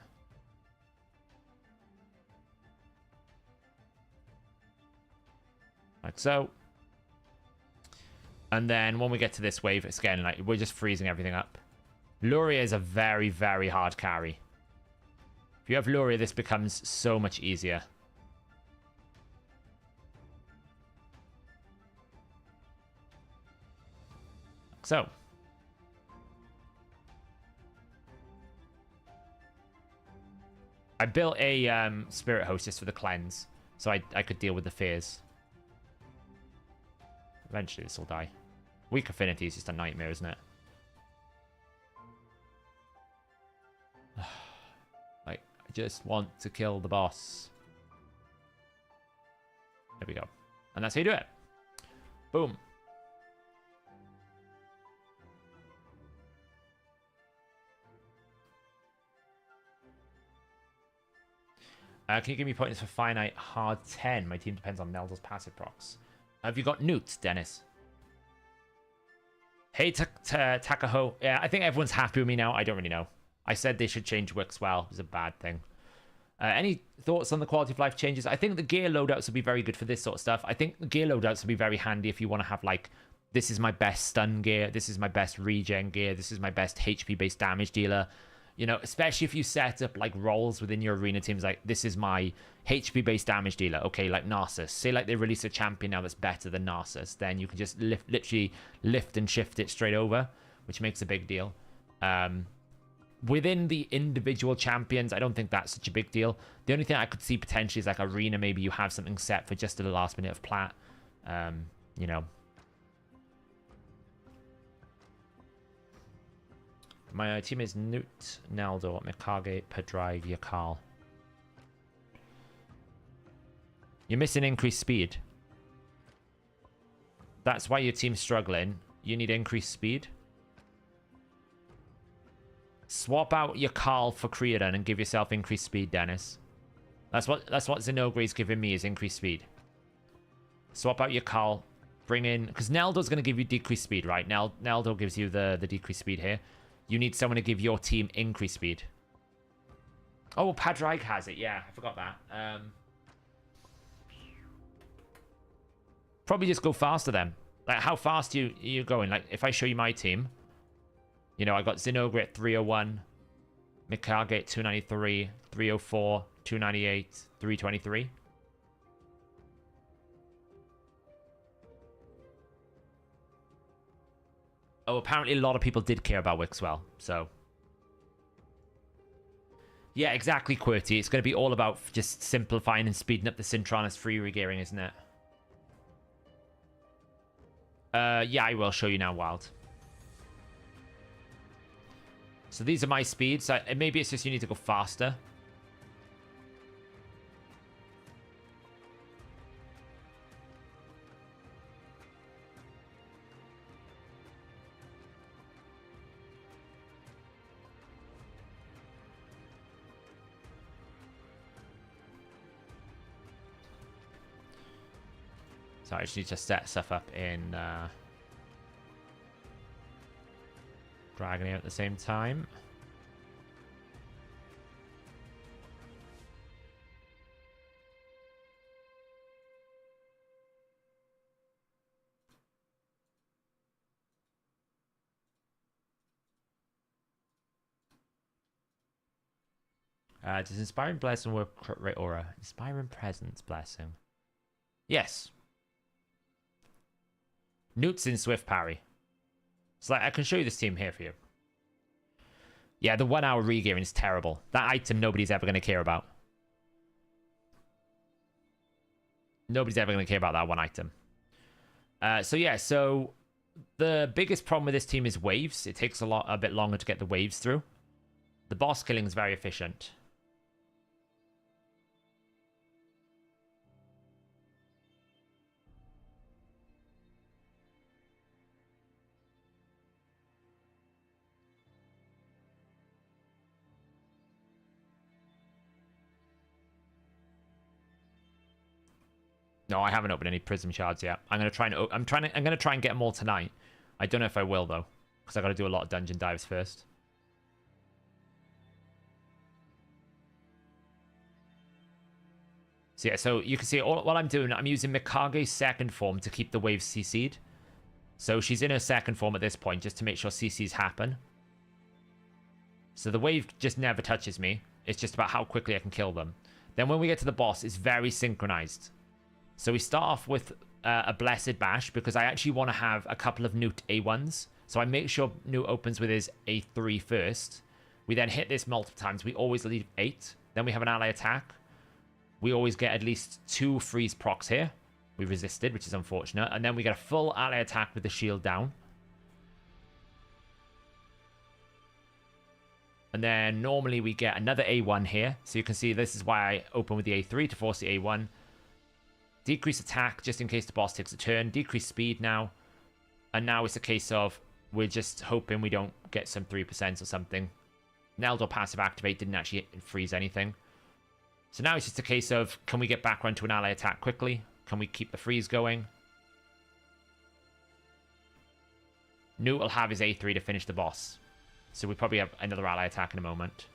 S1: Like so. And then when we get to this wave, it's again, like, we're just freezing everything up. Luria is a very, very hard carry. If you have Luria, this becomes so much easier. So. I built a Spirit Hostess for the cleanse. So I could deal with the fears. Eventually this will die. Weak affinity is just a nightmare, isn't it? Like, I just want to kill the boss. There we go. And that's how you do it. Boom. Can you give me points for finite hard 10? My team depends on Neldo's passive procs. Have you got Newt, Dennis? Hey, Takaho. Yeah, I think everyone's happy with me now. I don't really know. I said they should change Wixwell. It was a bad thing. Any thoughts on the quality of life changes? I think the gear loadouts will be very good for this sort of stuff. I think the gear loadouts will be very handy if you want to have, like, this is my best stun gear. This is my best regen gear. This is my best HP-based damage dealer. You know, especially if you set up, like, roles within your arena teams, like, this is my HP-based damage dealer. Okay, like Narcissus. Say, like, they release a champion now that's better than Narcissus. Then you can just literally lift and shift it straight over, which makes a big deal. Within the individual champions, I don't think that's such a big deal. The only thing I could see potentially is, like, arena. Maybe you have something set for just the last minute of plat. You know. My team is Newt, Naldo, Mikage, Pedrive, Yakal. You're missing increased speed. That's why your team's struggling. You need increased speed. Swap out Yakal for Creedon and give yourself increased speed, Dennis. That's what Zenogre's giving me, is increased speed. Swap out Yakal. Bring in... Because Naldo's going to give you decreased speed, right? Naldo gives you the decreased speed here. You need someone to give your team increased speed. Oh, well, Padraig has it. Yeah, I forgot that. Probably just go faster then. Like, how fast are you going? Like, if I show you my team, you know, I got Zenogre at 301, Mikage at 293, 304, 298, 323. Oh, apparently a lot of people did care about Wixwell, so... Yeah, exactly, QWERTY. It's going to be all about just simplifying and speeding up the Synchronous free regearing, isn't it? Yeah, I will show you now, Wild. So these are my speeds. Maybe it's just you need to go faster. So I just need to set stuff up in Dragon here at the same time. Does Inspiring Blessing work right aura? Inspiring Presence Blessing. Yes. Newt's in Swift Parry. So like, I can show you this team here for you. Yeah, the 1 hour regearing is terrible. That item nobody's ever going to care about. Nobody's ever going to care about that one item. So yeah, so the biggest problem with this team is waves. It takes a bit longer to get the waves through. The boss killing is very efficient. No, I haven't opened any prism shards yet. I'm gonna try and get them all tonight. I don't know if I will though, because I got to do a lot of dungeon dives first. So yeah, so you can see what I'm doing. I'm using Mikage's second form to keep the waves CC'd. So she's in her second form at this point, just to make sure CCs happen. So the wave just never touches me. It's just about how quickly I can kill them. Then when we get to the boss, it's very synchronized. So we start off with a Blessed Bash, because I actually want to have a couple of Newt A1s. So I make sure Newt opens with his A3 first. We then hit this multiple times. We always leave 8. Then we have an ally attack. we always get at least 2 freeze procs here. We resisted, which is unfortunate. And then we get a full ally attack with the shield down. And then normally we get another A1 here. So you can see this is why I open with the A3 to force the A1. Decrease attack just in case the boss takes a turn. Decrease speed now. And now it's a case of we're just hoping we don't get some 3% or something. Neldor passive activate didn't actually freeze anything. So now it's just a case of, can we get back run to an ally attack quickly? Can we keep the freeze going? Newt will have his A3 to finish the boss. So we probably have another ally attack in a moment.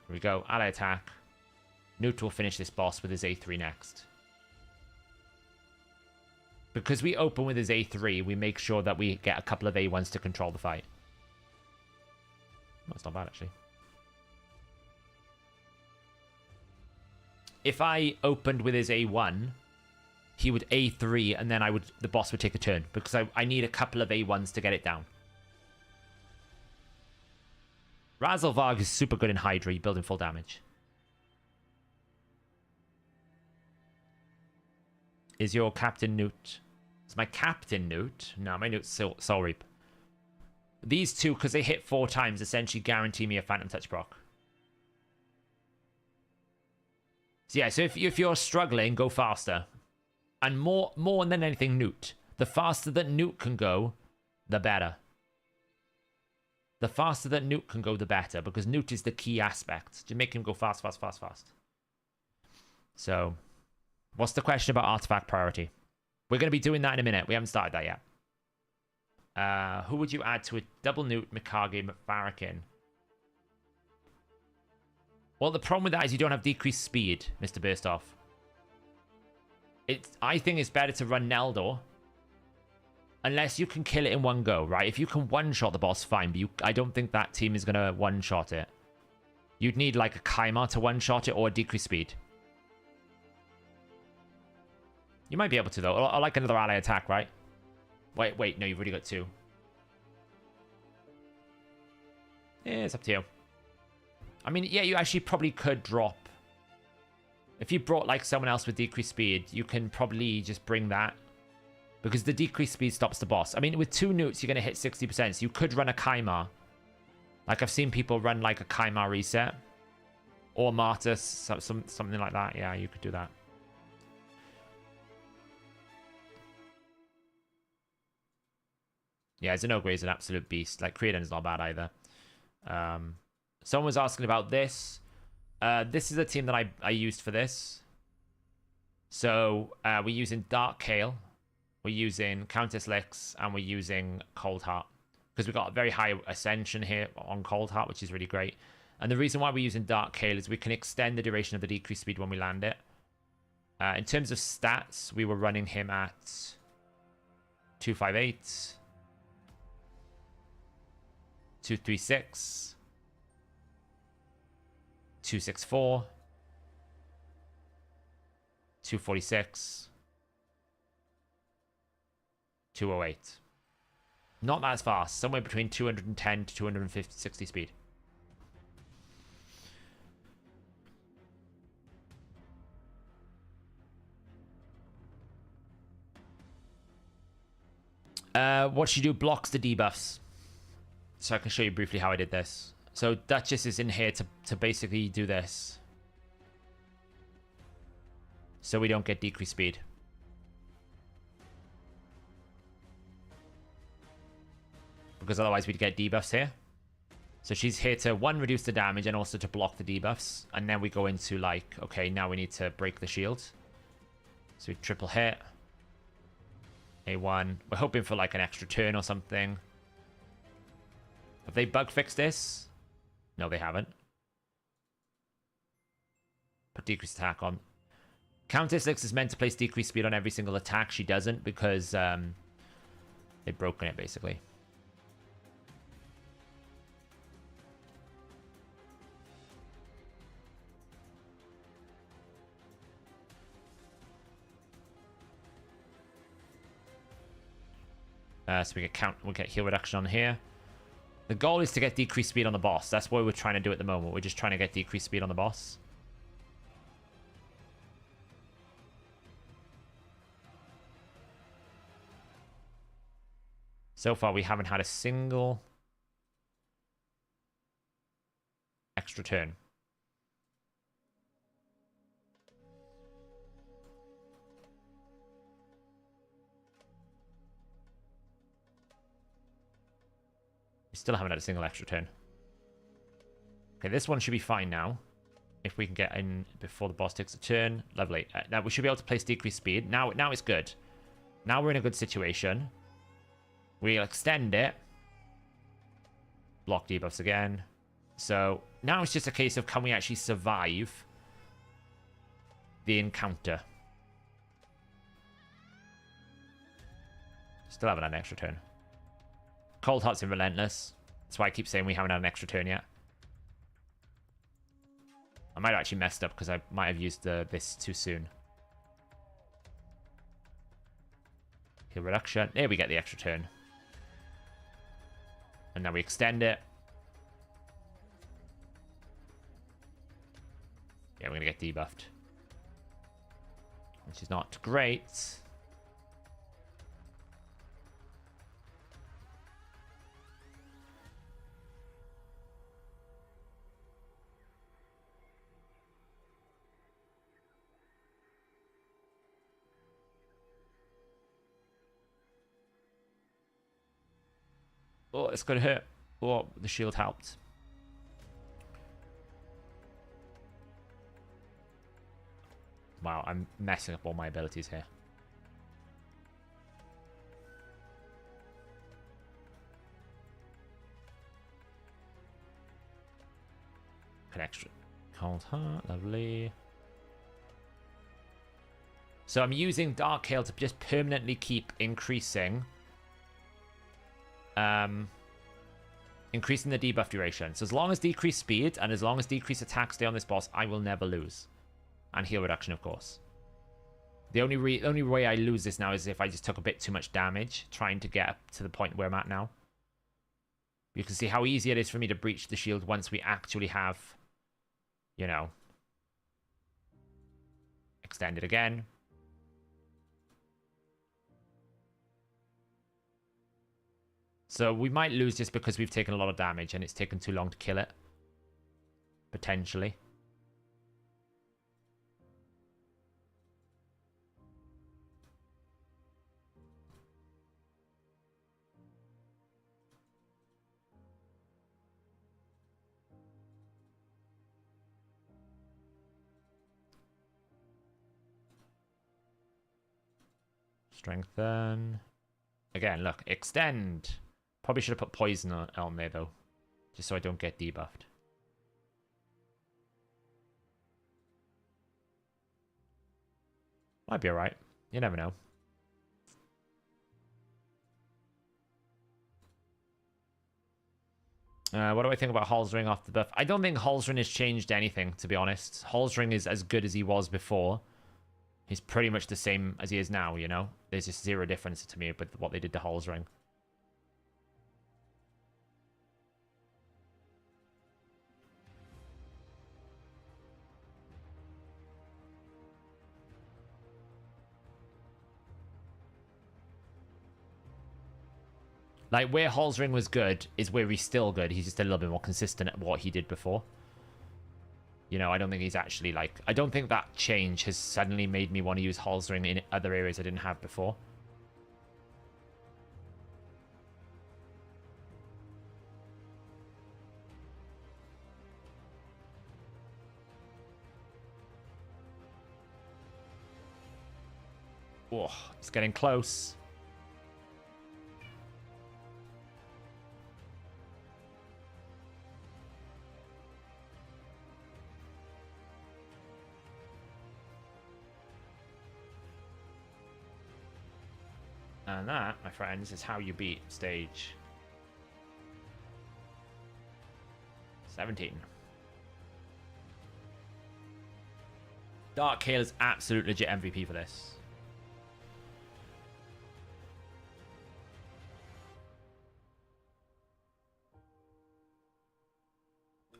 S1: Here we go, ally attack. Newt will finish this boss with his A3 next. Because we open with his A3, we make sure that we get a couple of A1s to control the fight. That's not bad, actually. If I opened with his A1, he would A3, and then the boss would take a turn, because I need a couple of A1s to get it down. Razelvarg is super good in Hydra, you build in full damage. Is your Captain Newt? Is my Captain Newt? No, my Newt's Soul Reap. These two, because they hit 4 times, essentially guarantee me a Phantom Touch proc. So yeah, so if you're struggling, go faster. And more than anything, Newt. The faster that Newt can go, the better. The faster that Newt can go, the better. Because Newt is the key aspect. To make him go fast, fast, fast, fast. So, what's the question about artifact priority? We're going to be doing that in a minute. We haven't started that yet. Who would you add to a double Newt, Mikage, Farrakhan? Well, the problem with that is you don't have decreased speed, Mr. Burstoff. I think it's better to run Neldor. Unless you can kill it in one go, right? If you can one-shot the boss, fine. But I don't think that team is going to one-shot it. You'd need like a Kaimar to one-shot it or a decreased speed. You might be able to, though. Or like another ally attack, right? Wait. No, you've already got 2. Yeah, it's up to you. I mean, yeah, you actually probably could drop. If you brought like someone else with decreased speed, you can probably just bring that. Because the decreased speed stops the boss. I mean, with 2 Newts, you're going to hit 60%. So you could run a Kaimar. Like, I've seen people run like a Kaimar reset. Or Martyrs, something like that. Yeah, you could do that. Yeah, Zenogre is an absolute beast. Like, Creedon's not bad either. Someone was asking about this. This is a team that I used for this. So, we're using Dark Kale. We're using Countess Lix. And we're using Cold Heart. Because we've got a very high ascension here on Cold Heart, which is really great. And the reason why we're using Dark Kale is we can extend the duration of the decreased speed when we land it. In terms of stats, we were running him at 258. 236, 264, 246, 208. Not as fast. Somewhere between 210 to 260 speed. What she do blocks the debuffs. So I can show you briefly how I did this. So Duchess is in here to basically do this. So we don't get decreased speed. Because otherwise we'd get debuffs here. So she's here to, 1, reduce the damage and also to block the debuffs. And then we go into like, okay, now we need to break the shield. So we triple hit. A1. We're hoping for like an extra turn or something. Have they bug fixed this? No, they haven't. Put decreased attack on. Countess Lix is meant to place decreased speed on every single attack. She doesn't because they've broken it, basically. So we get heal reduction on here. The goal is to get decreased speed on the boss. That's what we're trying to do at the moment. We're just trying to get decreased speed on the boss. So far, we haven't had a single extra turn. We still haven't had a single extra turn. Okay, this one should be fine now. If we can get in before the boss takes a turn. Lovely. Now we should be able to place decreased speed. Now it's good. Now we're in a good situation. We'll extend it. Block debuffs again. So now it's just a case of can we actually survive the encounter. Still haven't had an extra turn. Cold Heart's in Relentless. That's why I keep saying we haven't had an extra turn yet. I might have actually messed up because I might have used this too soon. Heal reduction. There we get the extra turn. And now we extend it. Yeah, we're going to get debuffed. Which is not great. Oh, it's going to hurt. Oh, the shield helped. Wow, I'm messing up all my abilities here. An extra cold heart, lovely. So I'm using Dark Hail to just permanently keep increasing increasing the debuff duration. So as long as decreased speed and as long as decreased attack stay on this boss, I will never lose. And heal reduction, of course. The only way I lose this now is if I just took a bit too much damage trying to get up to the point where I'm at now. You can see how easy it is for me to breach the shield once we actually have, you know, extended again. So we might lose just because we've taken a lot of damage and it's taken too long to kill it. Potentially. Strengthen. Again, look, extend. Probably should have put poison on there, though. Just so I don't get debuffed. Might be alright. You never know. What do I think about Halsring off the buff? I don't think Halsring has changed anything, to be honest. Halsring is as good as he was before. He's pretty much the same as he is now, you know? There's just zero difference to me with what they did to Halsring. Like, where Halsring was good is where he's still good. He's just a little bit more consistent at what he did before. You know, I don't think he's actually, like... I don't think that change has suddenly made me want to use Halsring in other areas I didn't have before. Oh, it's getting close. And that, my friends, is how you beat stage 17. Dark Hail is absolute legit MVP for this.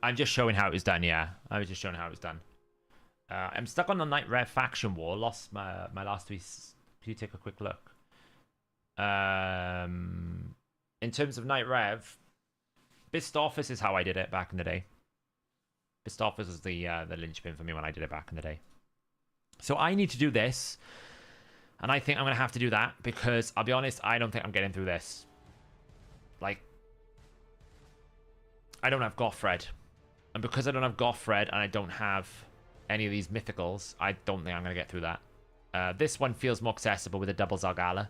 S1: I'm just showing how it was done, yeah. I was just showing how it was done. I'm stuck on the Night Rev faction war. Lost my last tweet. Can you take a quick look? In terms of Night Rev, Bist Office is how I did it back in the day. Bist Office was the linchpin for me when I did it back in the day. So I need to do this. And I think I'm going to have to do that because, I'll be honest, I don't think I'm getting through this. Like, I don't have Gothred. And because I don't have Gothred and I don't have any of these mythicals, I don't think I'm going to get through that. This one feels more accessible with a double Zargala.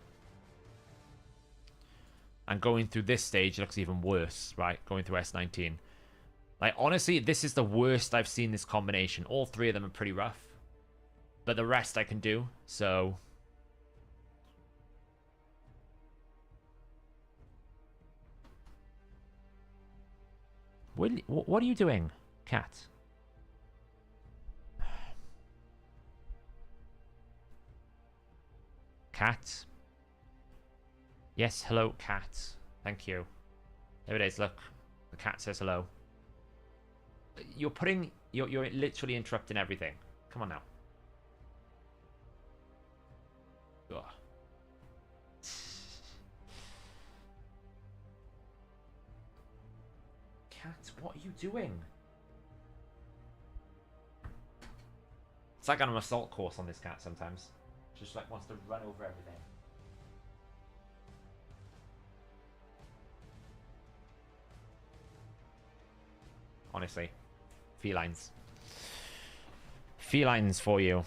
S1: And going through this stage looks even worse, right? Going through S19. Like, honestly, this is the worst I've seen this combination. All three of them are pretty rough. But the rest I can do, so... What are you doing, cat? Cat? Yes, hello, cat. Thank you. There it is, look. The cat says hello. You're literally interrupting everything. Come on now. Ugh. Cat, what are you doing? It's like on an assault course on this cat sometimes. Just like wants to run over everything. Honestly. Felines. Felines for you.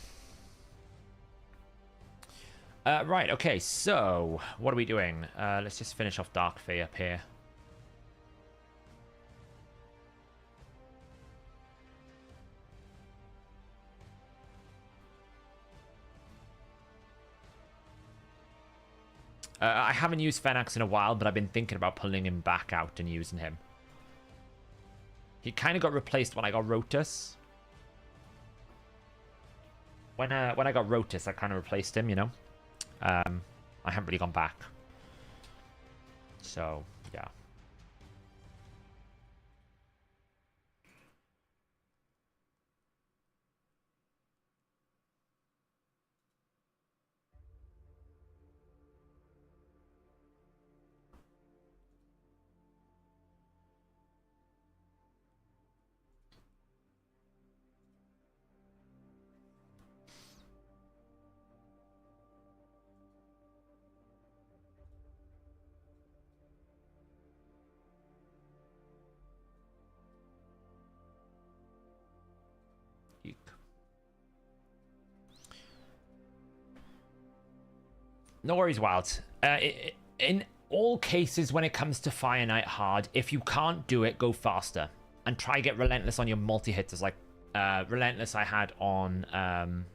S1: Right, okay, so what are we doing? Let's just finish off Dark Fae up here. I haven't used Fenax in a while, but I've been thinking about pulling him back out and using him. He kind of got replaced when I got Rotus. When I got Rotus, I kind of replaced him, you know. I haven't really gone back. So, yeah. No worries, Wild. In all cases, when it comes to Fire Knight hard, if you can't do it, go faster. And try get Relentless on your multi-hitters. Like, Relentless I had on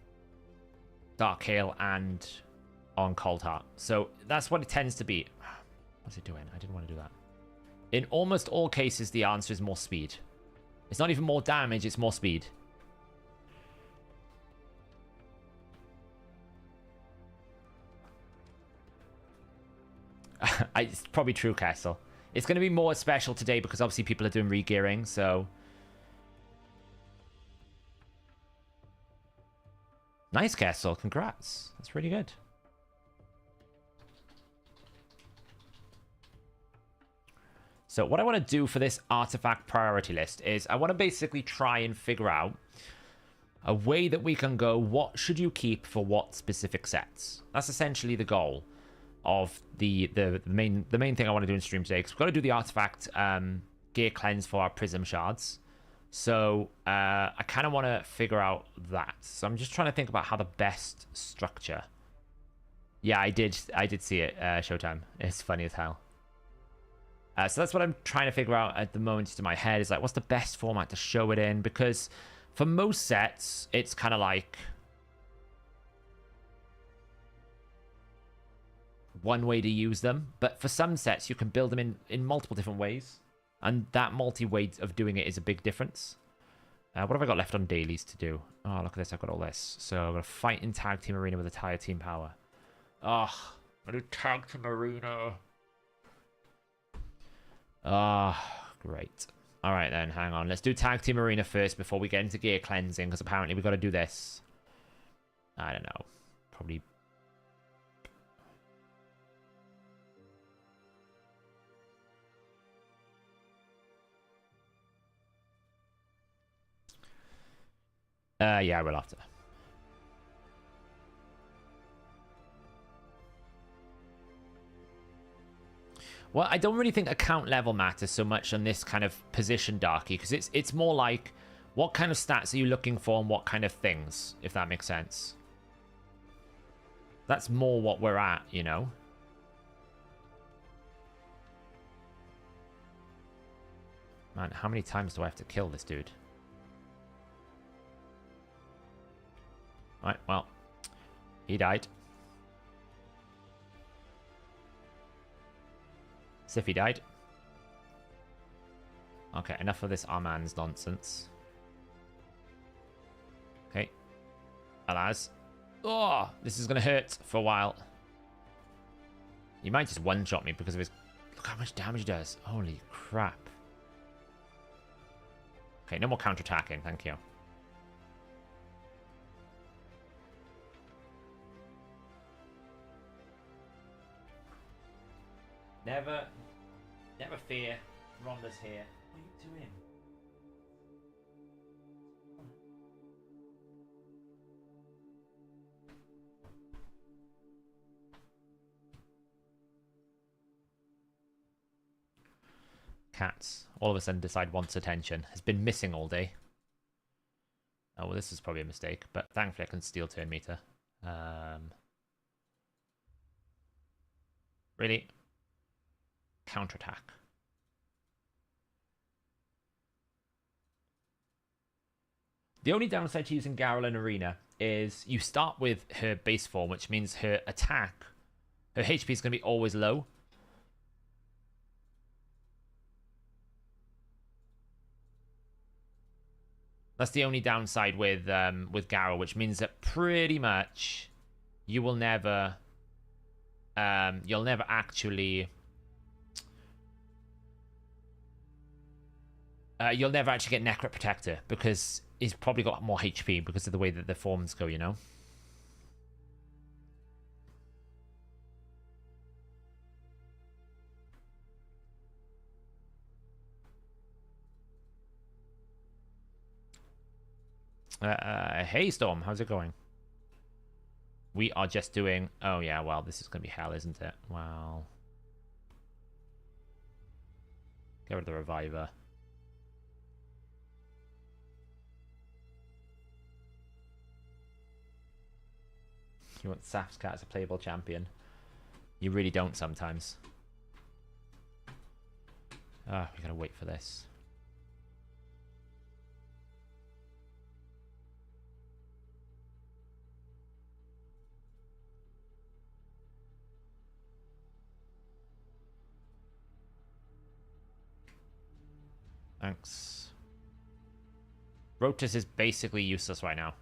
S1: Dark Hail and on Cold Heart. So, that's what it tends to be. What's it doing? I didn't want to do that. In almost all cases, the answer is more speed. It's not even more damage, it's more speed. It's probably true, Castle. It's going to be more special today because obviously people are doing regearing, so... Nice, Castle. Congrats. That's really good. So what I want to do for this artifact priority list is I want to basically try and figure out a way that we can go, what should you keep for what specific sets? That's essentially the goal of the main thing I want to do in stream today, because we've got to do the artifact gear cleanse for our prism shards. So I kind of want to figure out that. So I'm just trying to think about how the best structure. Yeah, I did see it, Showtime. It's funny as hell. So that's what I'm trying to figure out at the moment. Just in my head is like, what's the best format to show it in? Because for most sets, it's kind of like one way to use them, but for some sets you can build them in multiple different ways, and that multi-way of doing it is a big difference. What have I got left on dailies to do? Oh, look at this, I've got all this. So I'm going to fight in tag team arena with a tire team power. Oh, I do tag team arena. Ah, great. All right, then. Hang on. Let's do Tag Team Arena first before we get into gear cleansing, because apparently we've got to do this. I don't know. Probably... yeah, we'll have to. Well, I don't really think account level matters so much on this kind of position, Darky, because it's more like what kind of stats are you looking for and what kind of things, if that makes sense. That's more what we're at, you know? Man, how many times do I have to kill this dude? Right, well, he died. Siffy died. Okay, enough of this Armand's nonsense. Okay. Alas. Oh, this is going to hurt for a while. He might just one-shot me because of his... Look how much damage he does. Holy crap. Okay, no more counter-attacking. Thank you. Never fear. Rhonda's here. What are you doing? Cats. All of a sudden decide wants attention. Has been missing all day. Oh, well, this is probably a mistake, but thankfully I can steal turn meter. Really? Counterattack. The only downside to using Garrel in Arena is you start with her base form, which means her attack, her HP is going to be always low. That's the only downside with Garrel, which means that pretty much you will never, you'll never actually get Necro Protector because he's probably got more HP because of the way that the forms go, you know? Hey, Storm, how's it going? We are just doing... Oh, yeah, well, this is going to be hell, isn't it? Well... Get rid of the Reviver. You want Saf's Cat as a playable champion. You really don't sometimes. Ah, we gotta wait for this. Thanks. Rotus is basically useless right now.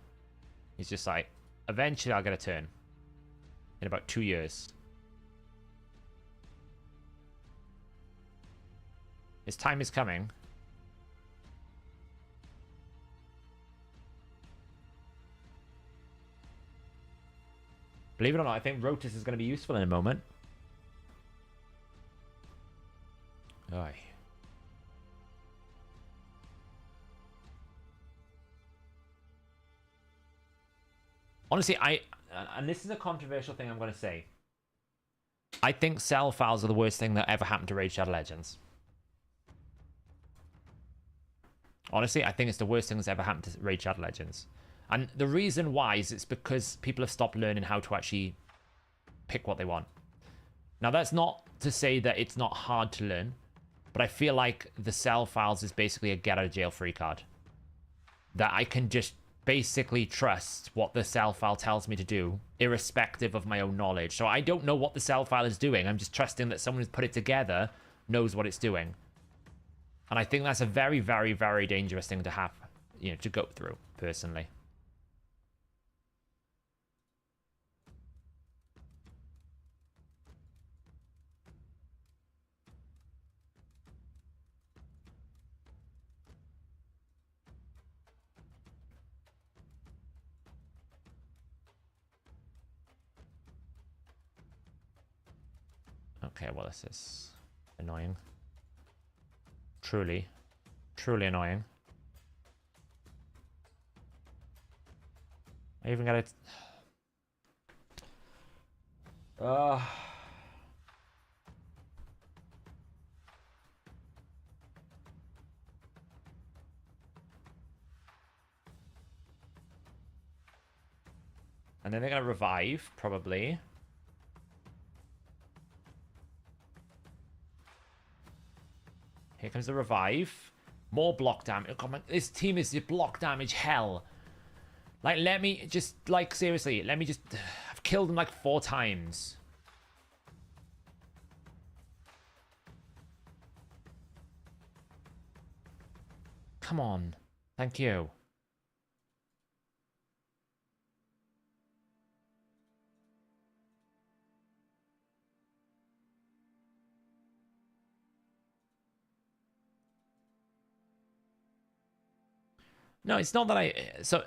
S1: He's just like, eventually I'll get a turn. In about 2 years. His time is coming. Believe it or not, I think Rotus is going to be useful in a moment. Aye. Honestly, and this is a controversial thing I'm going to say. I think cell files are the worst thing that ever happened to Raid Shadow Legends. Honestly, I think it's the worst thing that's ever happened to Raid Shadow Legends. And the reason why is it's because people have stopped learning how to actually pick what they want. Now, that's not to say that it's not hard to learn, but I feel like the cell files is basically a get out of jail free card. That I can just basically trust what the cell file tells me to do, irrespective of my own knowledge. So I don't know what the cell file is doing. I'm just trusting that someone who's put it together knows what it's doing. And I think that's a very, very, very dangerous thing to have, you know, to go through, personally. Okay, well, this is annoying. Truly. Truly annoying. I even got it. And then they're going to revive, probably. Here comes the revive. More block damage. Oh, man, this team is block damage hell. Like, let me just, like, seriously, let me just... I've killed them like 4 times. Come on. Thank you. No, it's not that I. So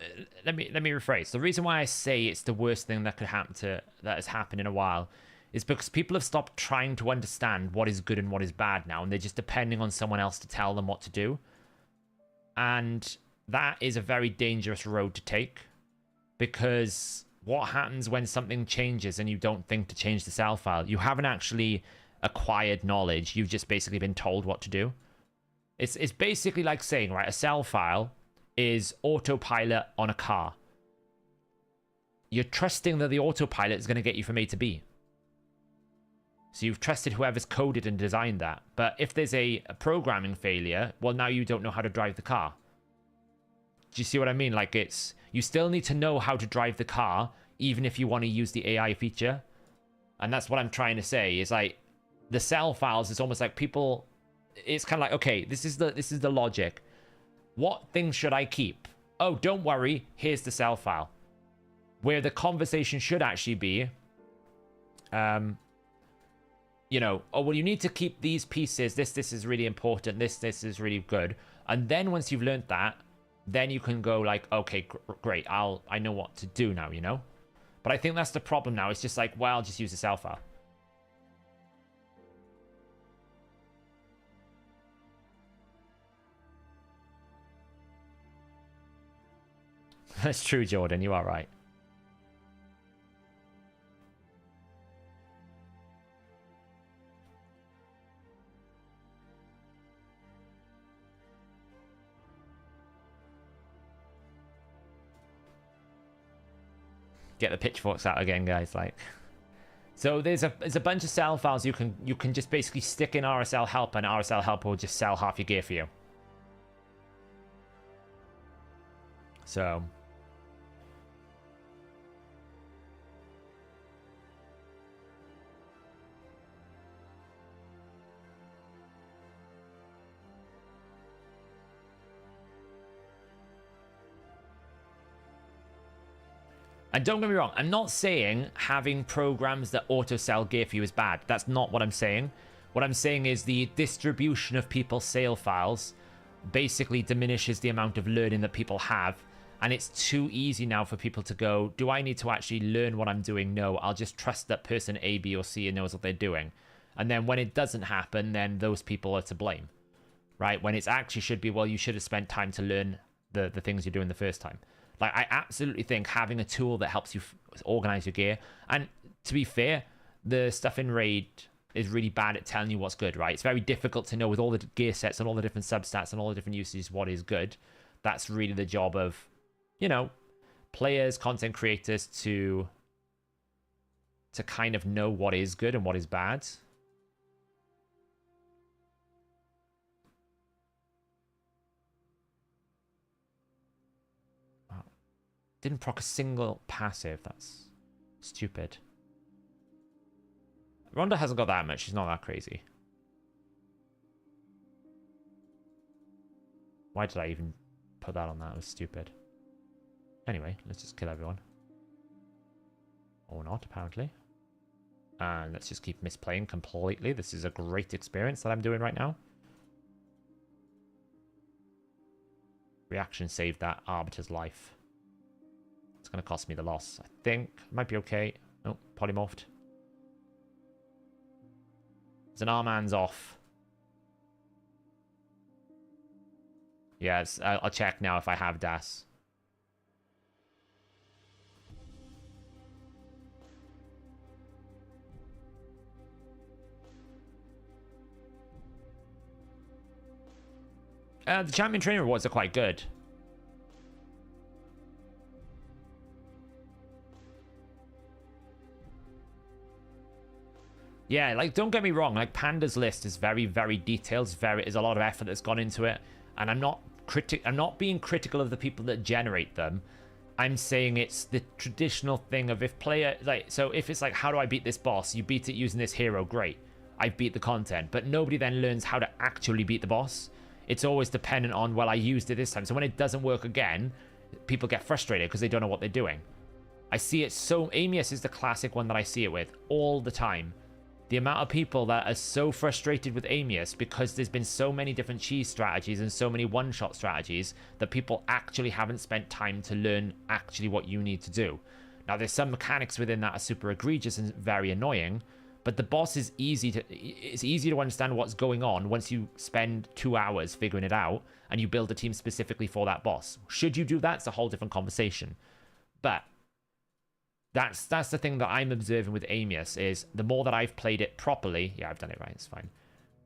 S1: let me rephrase. The reason why I say it's the worst thing that could happen that has happened in a while is because people have stopped trying to understand what is good and what is bad now, and they're just depending on someone else to tell them what to do. And that is a very dangerous road to take, because what happens when something changes and you don't think to change the cell file? You haven't actually acquired knowledge. You've just basically been told what to do. It's basically like saying, right, a cell file is autopilot on a car. You're trusting that the autopilot is going to get you from A to B. So you've trusted whoever's coded and designed that. But if there's a programming failure, well, now you don't know how to drive the car. Do you see what I mean? Like, you still need to know how to drive the car, even if you want to use the AI feature. And that's what I'm trying to say, is like, the cell files is almost like people... It's kind of like, okay, this is the logic. What things should I keep? Oh, don't worry, here's the cell file. Where the conversation should actually be, you know, oh, well, you need to keep these pieces. This is really important. This is really good. And then once you've learned that, then you can go like, okay, great. I know what to do now, you know? But I think that's the problem now. It's just like, well, I'll just use the cell file. That's true, Jordan. You are right. Get the pitchforks out again, guys. Like, so there's a bunch of cell files you can just basically stick in RSL help, and RSL help will just sell half your gear for you. So. And don't get me wrong, I'm not saying having programs that auto-sell gear for you is bad. That's not what I'm saying. What I'm saying is the distribution of people's sale files basically diminishes the amount of learning that people have. And it's too easy now for people to go, do I need to actually learn what I'm doing? No, I'll just trust that person A, B, or C knows what they're doing. And then when it doesn't happen, then those people are to blame. Right? When it actually should be, well, you should have spent time to learn the things you're doing the first time. Like, I absolutely think having a tool that helps you organize your gear, and to be fair, the stuff in Raid is really bad at telling you what's good, right? It's very difficult to know with all the gear sets and all the different substats and all the different usages what is good. That's really the job of, you know, players, content creators to kind of know what is good and what is bad. Didn't proc a single passive. That's stupid. Rhonda hasn't got that much. She's not that crazy. Why did I even put that on that? It was stupid. Anyway, let's just kill everyone. Or not, apparently. And let's just keep misplaying completely. This is a great experience that I'm doing right now. Reaction saved that Arbiter's life. It's going to cost me the loss, I think. Might be okay. Oh, polymorphed. It's an Arman's off. Yes, I'll check now if I have Das. The champion training rewards are quite good. Yeah, like, don't get me wrong, like, Panda's list is very, very detailed. There's a lot of effort that's gone into it, and I'm not being critical of the people that generate them. I'm saying it's the traditional thing of if player, like, so if it's like, how do I beat this boss? You beat it using this hero, great. I beat the content, but nobody then learns how to actually beat the boss. It's always dependent on, well, I used it this time. So when it doesn't work again, people get frustrated because they don't know what they're doing. I see it so, Amius is the classic one that I see it with all the time. The amount of people that are so frustrated with Amius because there's been so many different cheese strategies and so many one-shot strategies that people actually haven't spent time to learn actually what you need to do. Now, there's some mechanics within that are super egregious and very annoying, but the boss is it's easy to understand what's going on once you spend 2 hours figuring it out and you build a team specifically for that boss. Should you do that, it's a whole different conversation. But that's the thing that I'm observing with Amius is the more that I've played it properly, yeah, I've done it right, it's fine.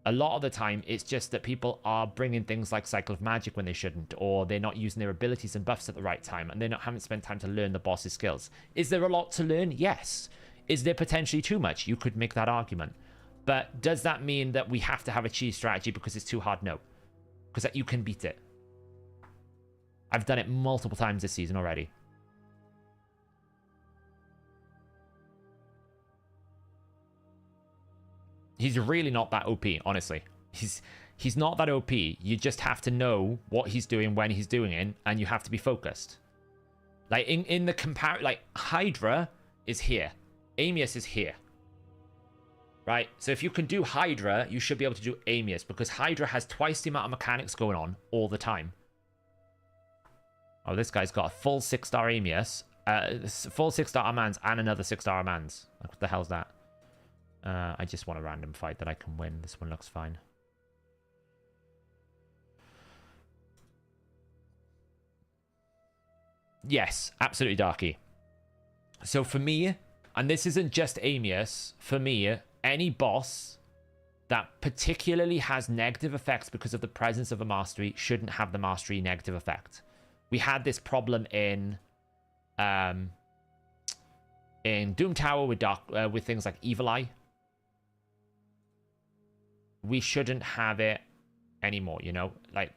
S1: A lot of the time, it's just that people are bringing things like Cycle of Magic when they shouldn't, or they're not using their abilities and buffs at the right time, and haven't spent time to learn the boss's skills. Is there a lot to learn? Yes. Is there potentially too much? You could make that argument. But does that mean that we have to have a cheese strategy because it's too hard? No. Because you can beat it. I've done it multiple times this season already. He's really not that OP, honestly. He's not that OP. You just have to know what he's doing when he's doing it, and you have to be focused. Like in the like Hydra is here. Amius is here. Right? So if you can do Hydra, you should be able to do Amius because Hydra has twice the amount of mechanics going on all the time. Oh, this guy's got a full 6-star Amius, full 6-star Amans, and another 6-star Amans. Like, what the hell's that? I just want a random fight that I can win. This one looks fine. Yes, absolutely, Darky. So for me, and this isn't just Amius, for me, any boss that particularly has negative effects because of the presence of a mastery shouldn't have the mastery negative effect. We had this problem in Doom Tower with things like Evil Eye. We shouldn't have it anymore, you know? Like,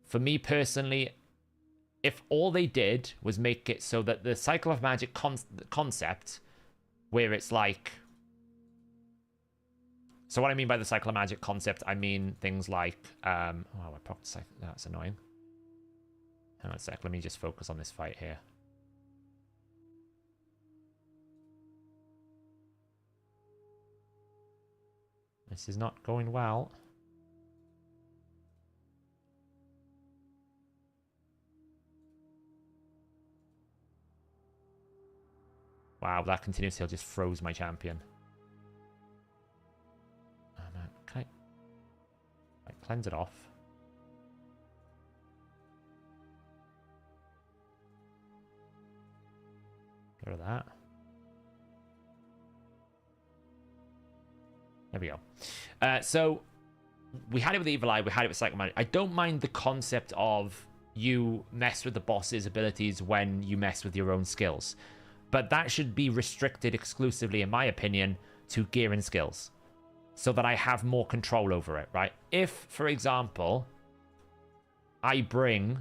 S1: for me personally, if all they did was make it so that the Cycle of Magic concept, where it's like... So what I mean by the Cycle of Magic concept, I mean things like... oh, I propped that's annoying. Hang on a sec, let me just focus on this fight here. This is not going well. Wow, that continuous heal just froze my champion. Oh man, can I cleanse it off? Get rid of that. There we go. So we had it with Evil Eye, we had it with Cycle Magic. I don't mind the concept of you mess with the boss's abilities when you mess with your own skills. But that should be restricted exclusively, in my opinion, to gear and skills. So that I have more control over it, right? If, for example, I bring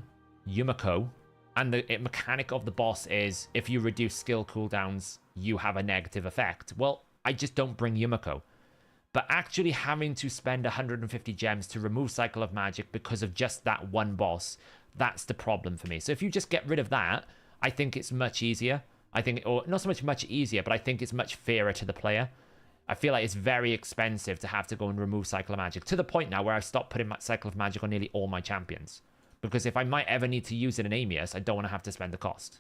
S1: Yumiko, and the mechanic of the boss is if you reduce skill cooldowns, you have a negative effect. Well, I just don't bring Yumiko. But actually having to spend 150 gems to remove Cycle of Magic because of just that one boss, that's the problem for me. So if you just get rid of that, I think it's much easier. I think, or not so much easier, but I think it's much fairer to the player. I feel like it's very expensive to have to go and remove Cycle of Magic, to the point now where I've stopped putting my Cycle of Magic on nearly all my champions. Because if I might ever need to use it in Amius, I don't want to have to spend the cost.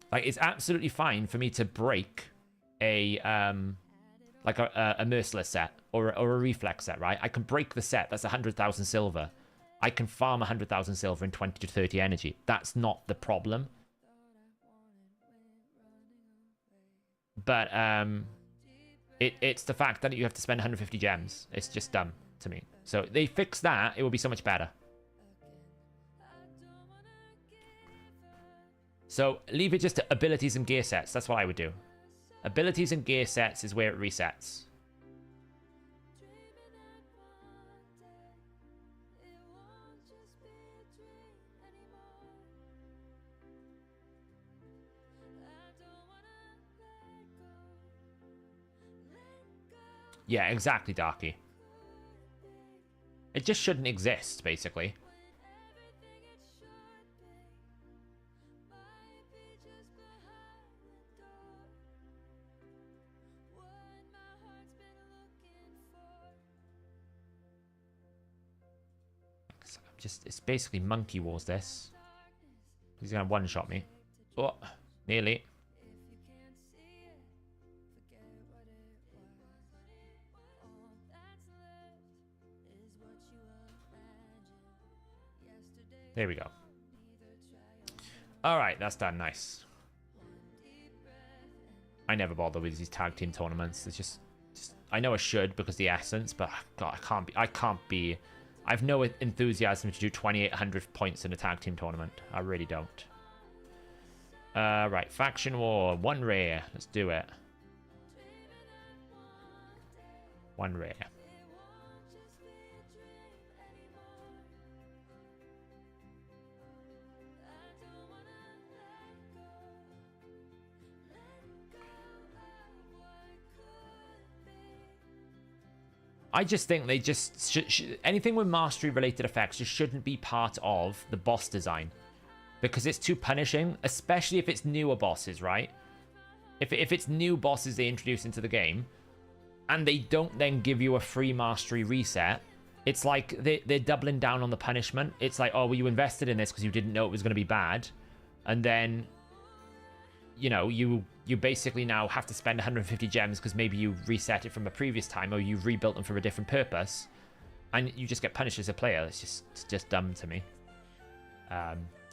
S1: Like, it's absolutely fine for me to break like a merciless set or a reflex set, right? I can break the set. That's 100,000 silver. I can farm 100,000 silver in 20 to 30 energy. That's not the problem. But it's the fact that you have to spend 150 gems. It's just dumb to me. So they fix that, it will be so much better. So leave it just to abilities and gear sets. That's what I would do. Abilities and gear sets is where it resets. Yeah, exactly, Darky. It just shouldn't exist, basically. It's basically Monkey Wars, this. He's gonna one-shot me. Oh, nearly. There we go. Alright, that's done. Nice. I never bother with these tag team tournaments. It's just I know I should because the essence, but God, I can't be I've no enthusiasm to do 2,800 points in a tag team tournament. I really don't. Right, faction war, 1 rare. Let's do it. 1 rare. I just think they just anything with mastery related effects just shouldn't be part of the boss design because it's too punishing, especially if it's newer bosses, right? If it's new bosses they introduce into the game and they don't then give you a free mastery reset, it's like they're doubling down on the punishment. It's like, oh, well, you invested in this because you didn't know it was going to be bad, and then you know, you basically now have to spend 150 gems because maybe you reset it from a previous time or you've rebuilt them for a different purpose, and you just get punished as a player. It's just dumb to me.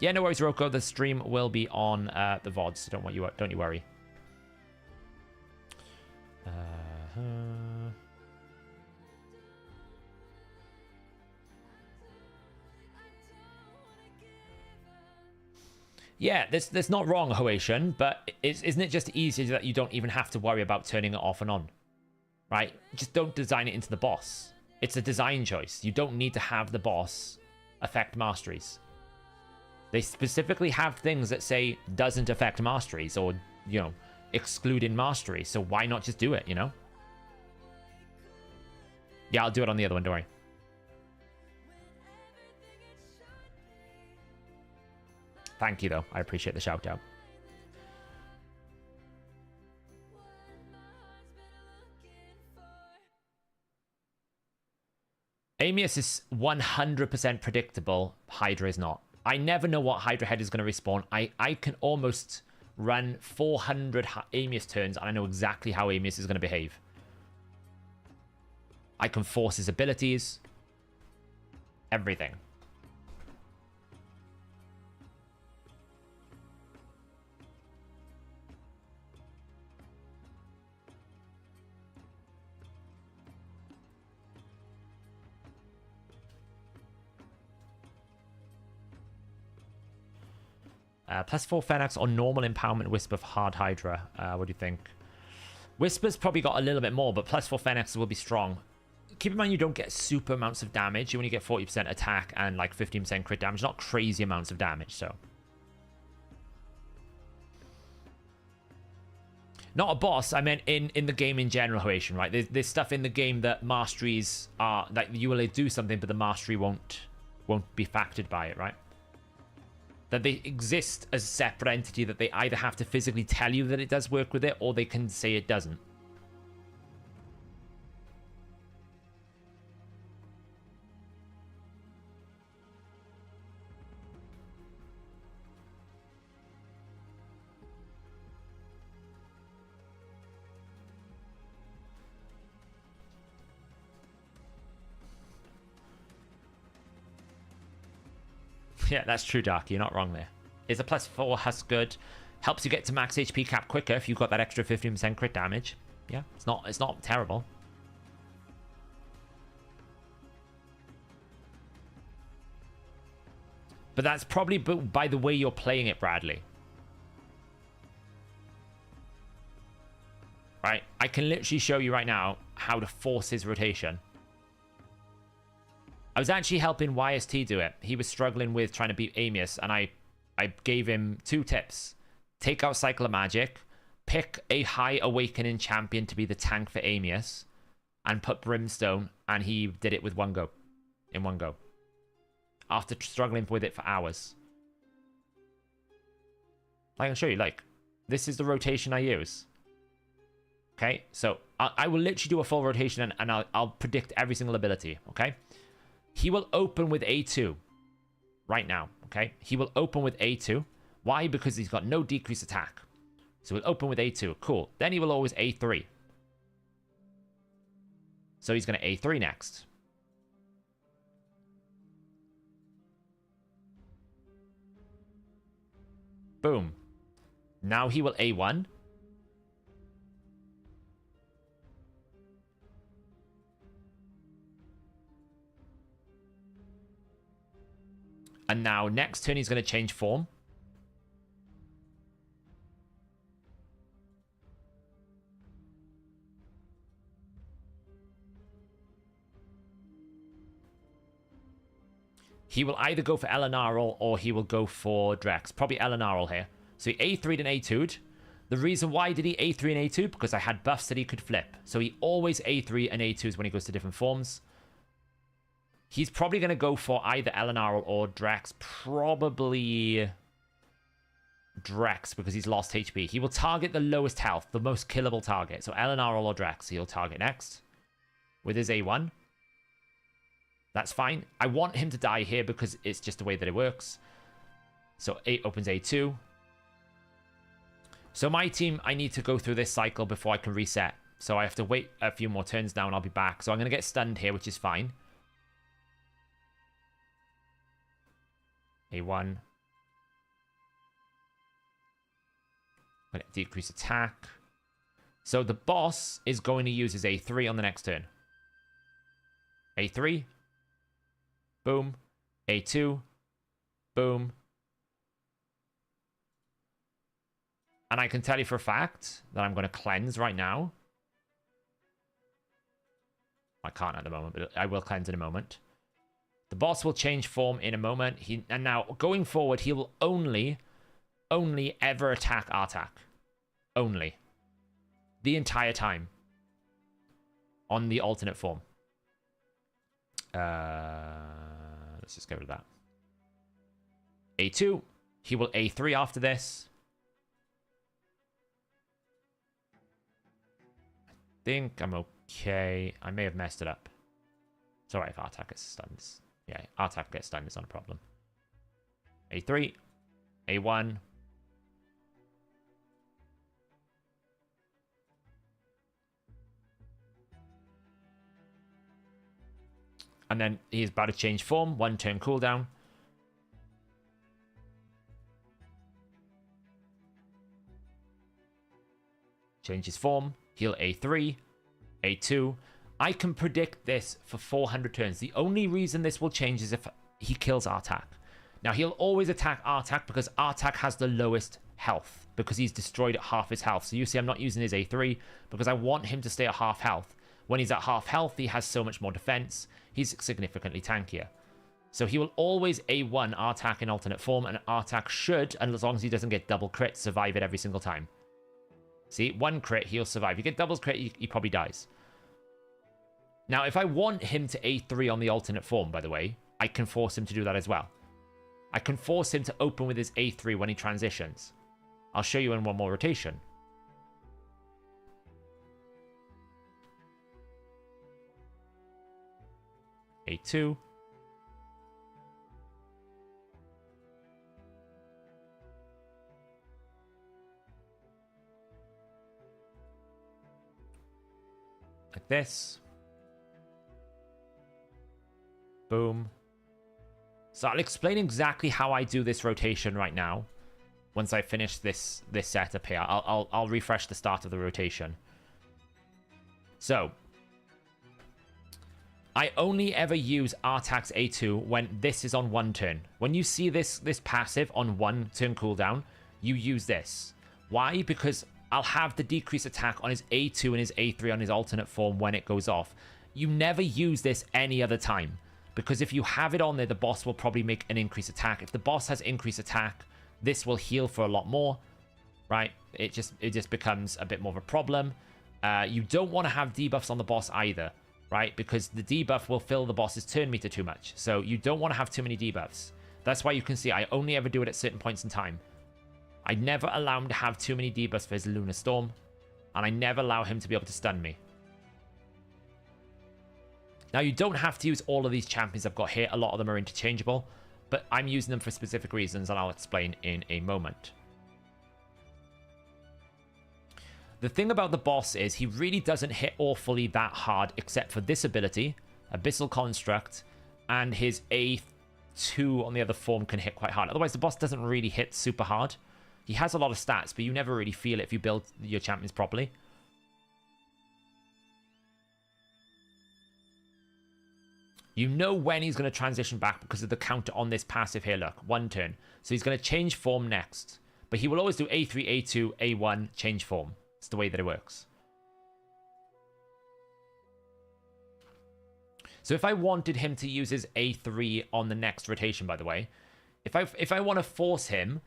S1: Yeah, no worries, Roko. The stream will be on the VOD, so don't you worry. Yeah, that's not wrong, Hoatian, but isn't it just easier that you don't even have to worry about turning it off and on? Right? Just don't design it into the boss. It's a design choice. You don't need to have the boss affect masteries. They specifically have things that say doesn't affect masteries or, you know, excluding mastery. So why not just do it, you know? Yeah, I'll do it on the other one, don't worry. Thank you, though. I appreciate the shout out. Amius is 100% predictable. Hydra is not. I never know what Hydra head is going to respawn. I can almost run 400 Amius turns, and I know exactly how Amius is going to behave. I can force his abilities. Everything. +4 Phoenix or normal empowerment Wisp of Hard Hydra. What do you think? Whisper's probably got a little bit more, but +4 Phoenix will be strong. Keep in mind you don't get super amounts of damage. You only get 40% attack and like 15% crit damage. Not crazy amounts of damage, so. Not a boss, I meant in the game in general, Hoatian, right? There's stuff in the game that masteries are, like you will do something, but the mastery won't be factored by it, right? That they exist as a separate entity that they either have to physically tell you that it does work with it, or they can say it doesn't. Yeah, that's true, Dark. You're not wrong there. Is a +4 Husk good? Helps you get to max HP cap quicker if you've got that extra 15% crit damage. Yeah, it's not terrible. But that's probably by the way you're playing it, Bradley. Right? I can literally show you right now how to force his rotation. I was actually helping YST do it. He was struggling with trying to beat Amus, and I gave him 2 tips. Take out Cycle of Magic, pick a high awakening champion to be the tank for Amus, and put Brimstone, and he did it with one go. In one go. After struggling with it for hours. I can show you, like, this is the rotation I use. Okay, so I will literally do a full rotation, and I'll predict every single ability, okay? He will open with A2 right now, okay? He will open with A2. Why? Because he's got no decreased attack. So he'll open with A2. Cool. Then he will always A3. So he's going to A3 next. Boom. Now he will A1. And now next turn he's going to change form. He will either go for Elenarl or he will go for Drex. Probably Elenarl here. So he A3'd and A2'd. The reason why did he A3 and A2? Because I had buffs that he could flip. So he always A3 and A2s when he goes to different forms. He's probably going to go for either Elenarl or Drex. Probably Drex because he's lost HP. He will target the lowest health, the most killable target. So Elenarl or Drex he'll target next with his A1. That's fine. I want him to die here because it's just the way that it works. So 8 opens A2. So my team, I need to go through this cycle before I can reset. So I have to wait a few more turns down. I'll be back. So I'm going to get stunned here, which is fine. A1. I'm going to decrease attack. So the boss is going to use his A3 on the next turn. A3. Boom. A2. Boom. And I can tell you for a fact that I'm going to cleanse right now. I can't at the moment, but I will cleanse in a moment. The boss will change form in a moment. And now, going forward, he will only ever attack Artak. Only. The entire time. On the alternate form. Let's just get rid of that. A2. He will A3 after this. I think I'm okay. I may have messed it up. It's alright if Artak gets stunned. Yeah, Artak gets stunned. It's not a problem. A3. A1. And then he's about to change form. 1 turn cooldown. Change his form. Heal A3. A2. I can predict this for 400 turns. The only reason this will change is if he kills Artak. Now, he'll always attack Artak because Artak has the lowest health. Because he's destroyed at half his health. So you see I'm not using his A3 because I want him to stay at half health. When he's at half health, he has so much more defense. He's significantly tankier. So he will always A1 Artak in alternate form, and Artak should, and as long as he doesn't get double crit, survive it every single time. See, 1 crit, he'll survive. If you get double crit, he probably dies. Now, if I want him to A3 on the alternate form, by the way, I can force him to do that as well. I can force him to open with his A3 when he transitions. I'll show you in one more rotation. A2. Like this. Boom. So I'll explain exactly how I do this rotation right now. Once I finish this setup here, I'll refresh the start of the rotation. So I only ever use Artax A2 when this is on 1 turn. When you see this passive on 1 turn cooldown, you use this. Why? Because I'll have the decrease attack on his A2 and his A3 on his alternate form when it goes off. You never use this any other time. Because if you have it on there, the boss will probably make an increase attack. If the boss has increase attack, this will heal for a lot more, right? It just becomes a bit more of a problem. You don't want to have debuffs on the boss either, right? Because the debuff will fill the boss's turn meter too much. So you don't want to have too many debuffs. That's why you can see I only ever do it at certain points in time. I never allow him to have too many debuffs for his Lunar Storm. And I never allow him to be able to stun me. Now, you don't have to use all of these champions I've got here. A lot of them are interchangeable. But I'm using them for specific reasons, and I'll explain in a moment. The thing about the boss is he really doesn't hit awfully that hard, except for this ability, Abyssal Construct, and his A2 on the other form can hit quite hard. Otherwise, the boss doesn't really hit super hard. He has a lot of stats, but you never really feel it if you build your champions properly. You know when he's going to transition back because of the counter on this passive here. Look, 1 turn. So he's going to change form next. But he will always do A3, A2, A1, change form. It's the way that it works. So if I wanted him to use his A3 on the next rotation, by the way, if I want to force him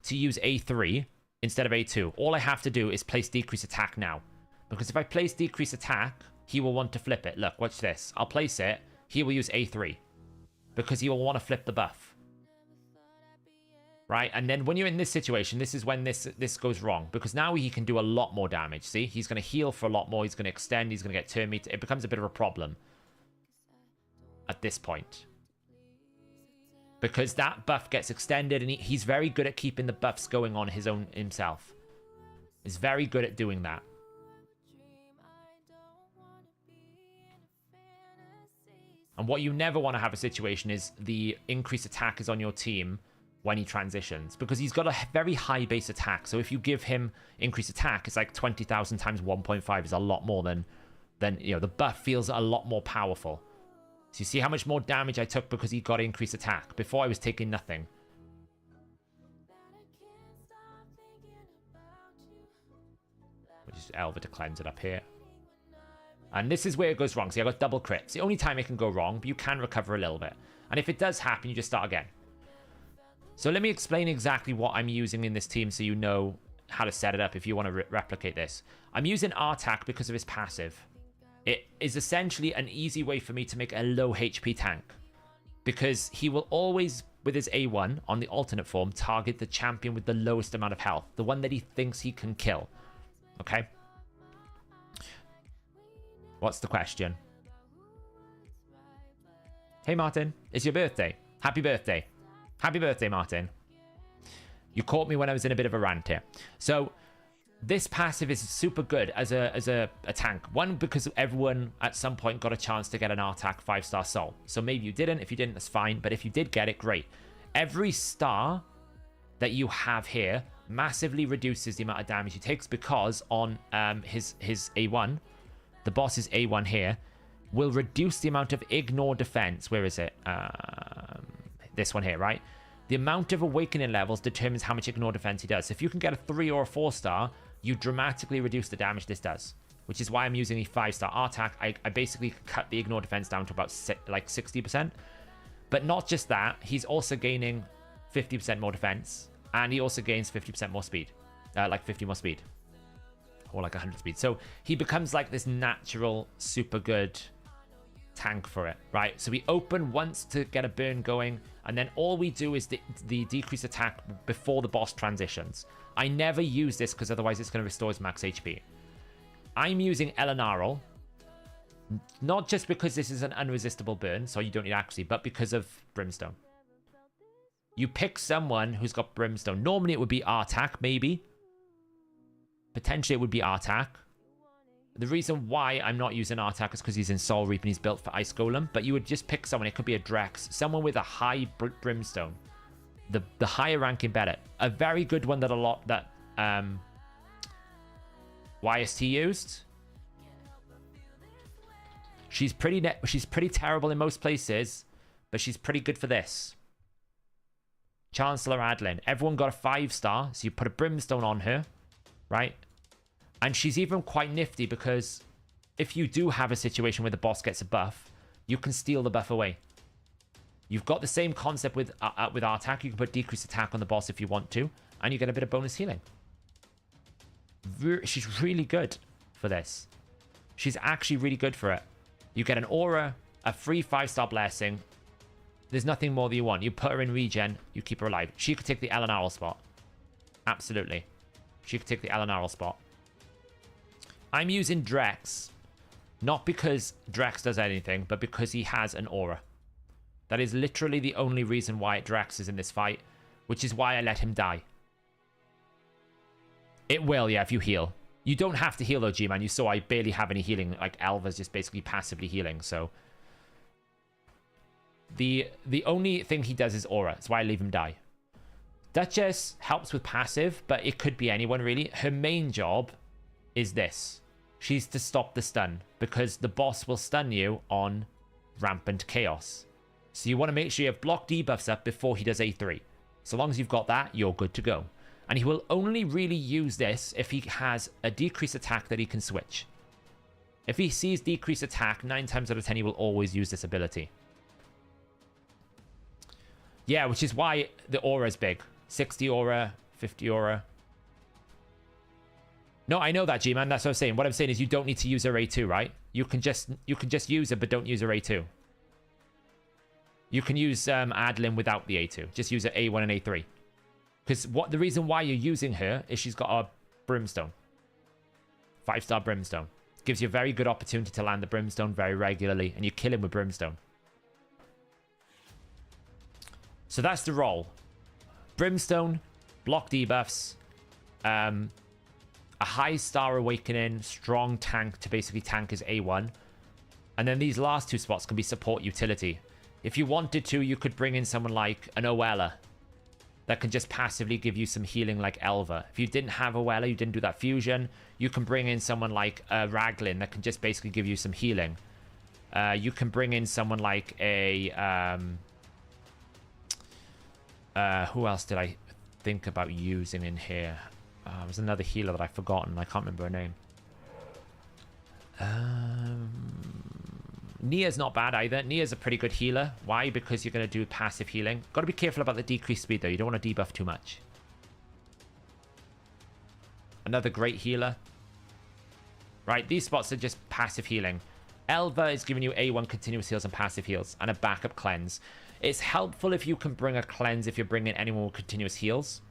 S1: to use A3 instead of A2, all I have to do is place decrease attack now. Because if I place decrease attack, he will want to flip it. Look, watch this. I'll place it. He will use A3 because he will want to flip the buff. Right? And then when you're in this situation, this is when this goes wrong, because now he can do a lot more damage. See? He's going to heal for a lot more. He's going to extend. He's going to get turn meter. It becomes a bit of a problem at this point. Because that buff gets extended, and he's very good at keeping the buffs going on his own himself. He's very good at doing that. And what you never want to have a situation is the increased attack is on your team when he transitions, because he's got a very high base attack. So if you give him increased attack, it's like 20,000 times 1.5 is a lot more than you know, the buff feels a lot more powerful. So you see how much more damage I took because he got increased attack. Before I was taking nothing. We'll just Elva to cleanse it up here. And this is where it goes wrong. See, I got double crits. It's the only time it can go wrong, but you can recover a little bit. And if it does happen, you just start again. So let me explain exactly what I'm using in this team so you know how to set it up if you want to replicate this. I'm using Artac because of his passive. It is essentially an easy way for me to make a low HP tank. Because he will always, with his A1 on the alternate form, target the champion with the lowest amount of health. The one that he thinks he can kill. Okay? What's the question? Hey, Martin. It's your birthday. Happy birthday. Happy birthday, Martin. You caught me when I was in a bit of a rant here. So, this passive is super good as a tank. One, because everyone at some point got a chance to get an Artac 5-star soul. So maybe you didn't. If you didn't, that's fine. But if you did get it, great. Every star that you have here massively reduces the amount of damage he takes, because on his A1... the boss's A1 here will reduce the amount of ignore defense. Where is it? This one here, right? The amount of awakening levels determines how much ignore defense he does. So if you can get a 3 or a 4-star, you dramatically reduce the damage this does. Which is why I'm using a 5-star Artac. I basically cut the ignore defense down to about like 60%. But not just that, he's also gaining 50% more defense. And he also gains 50% more speed. Like 50 more speed. Or like 100 speed. So he becomes like this natural, super good tank for it, right? So we open once to get a burn going, and then all we do is the decrease attack before the boss transitions. I never use this because otherwise it's going to restore his max HP. I'm using Elenarl, not just because this is an unresistible burn, so you don't need accuracy, but because of Brimstone. You pick someone who's got Brimstone. Normally it would be Artac, maybe. Potentially it would be Artac. The reason why I'm not using Artak is because he's in Soul Reap and he's built for Ice Golem. But you would just pick someone. It could be a Drex. Someone with a high Brimstone. The higher ranking better. A very good one that YST used. She's pretty terrible in most places, but she's pretty good for this. Chancellor Adlin. Everyone got a 5-star, so you put a Brimstone on her, right? And she's even quite nifty because if you do have a situation where the boss gets a buff, you can steal the buff away. You've got the same concept with Artak. You can put decreased attack on the boss if you want to, and you get a bit of bonus healing. She's really good for this. She's actually really good for it. You get an aura, a free 5-star blessing. There's nothing more that you want. You put her in regen, you keep her alive. She could take the Elenarl spot. Absolutely. She could take the Elenarl spot. I'm using Drex, not because Drex does anything, but because he has an aura. That is literally the only reason why Drex is in this fight, which is why I let him die. It will, yeah, if you heal. You don't have to heal though, G-Man. You saw I barely have any healing. Like, Alva's just basically passively healing, so... The only thing he does is aura. That's why I leave him die. Duchess helps with passive, but it could be anyone, really. Her main job is this. She's to stop the stun, because the boss will stun you on Rampant Chaos. So you want to make sure you have block debuffs up before he does A3. So long as you've got that, you're good to go. And he will only really use this if he has a decreased attack that he can switch. If he sees decreased attack, 9 times out of 10 he will always use this ability. Yeah, which is why the aura is big. 60 aura, 50 aura. No, I know that, G-Man. That's what I'm saying. What I'm saying is you don't need to use her A2, right? You can just use her, but don't use her A2. You can use Adlin without the A2. Just use her A1 and A3. Because the reason why you're using her is she's got a Brimstone. 5-star Brimstone. Gives you a very good opportunity to land the Brimstone very regularly, and you kill him with Brimstone. So that's the role. Brimstone, block debuffs, a high star awakening, strong tank to basically tank his A1. And then these last 2 spots can be support utility. If you wanted to, you could bring in someone like an Oella that can just passively give you some healing like Elva. If you didn't have Oella, you didn't do that fusion, you can bring in someone like Raglin that can just basically give you some healing. You can bring in someone like a... who else did I think about using in here? There's another healer that I've forgotten. I can't remember her name. Nia's not bad either. Nia's a pretty good healer. Why? Because you're going to do passive healing. Got to be careful about the decreased speed, though. You don't want to debuff too much. Another great healer. Right, these spots are just passive healing. Elva is giving you A1 continuous heals and passive heals, and a backup cleanse. It's helpful if you can bring a cleanse if you're bringing anyone with continuous heals.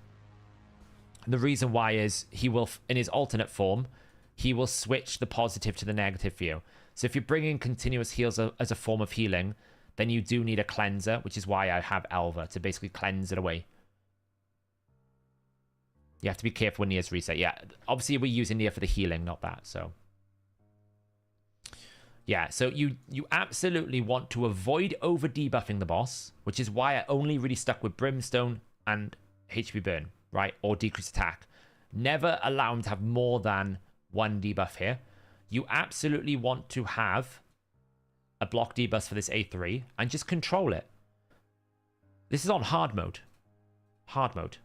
S1: The reason why is he will, in his alternate form, he will switch the positive to the negative for you. So if you're bringing continuous heals as a form of healing, then you do need a cleanser, which is why I have Elva, to basically cleanse it away. You have to be careful when Nia's reset. Yeah, obviously we're using Nia for the healing, not that, so... Yeah, so you absolutely want to avoid over-debuffing the boss, which is why I only really stuck with Brimstone and HP Burn, right? Or Decreased Attack. Never allow him to have more than 1 debuff here. You absolutely want to have a block debuff for this A3 and just control it. This is on hard mode. Hard mode.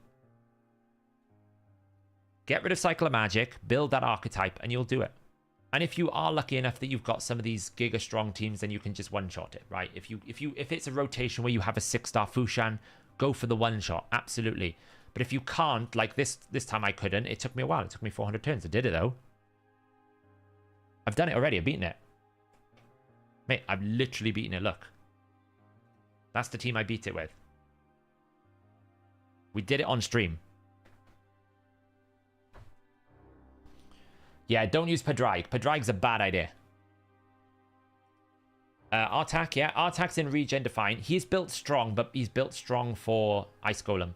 S1: Get rid of Cycle of Magic, build that archetype, and you'll do it. And if you are lucky enough that you've got some of these Giga Strong teams, then you can just one-shot it, right? If it's a rotation where you have a 6-star Fushan, go for the one-shot, absolutely. But if you can't, like this time I couldn't, it took me a while. It took me 400 turns. I did it, though. I've done it already. I've beaten it. Mate, I've literally beaten it. Look. That's the team I beat it with. We did it on stream. Yeah, don't use Padraig. Padraig's a bad idea. Artak, yeah. Artak's in regen define. He's built strong, but he's built strong for Ice Golem.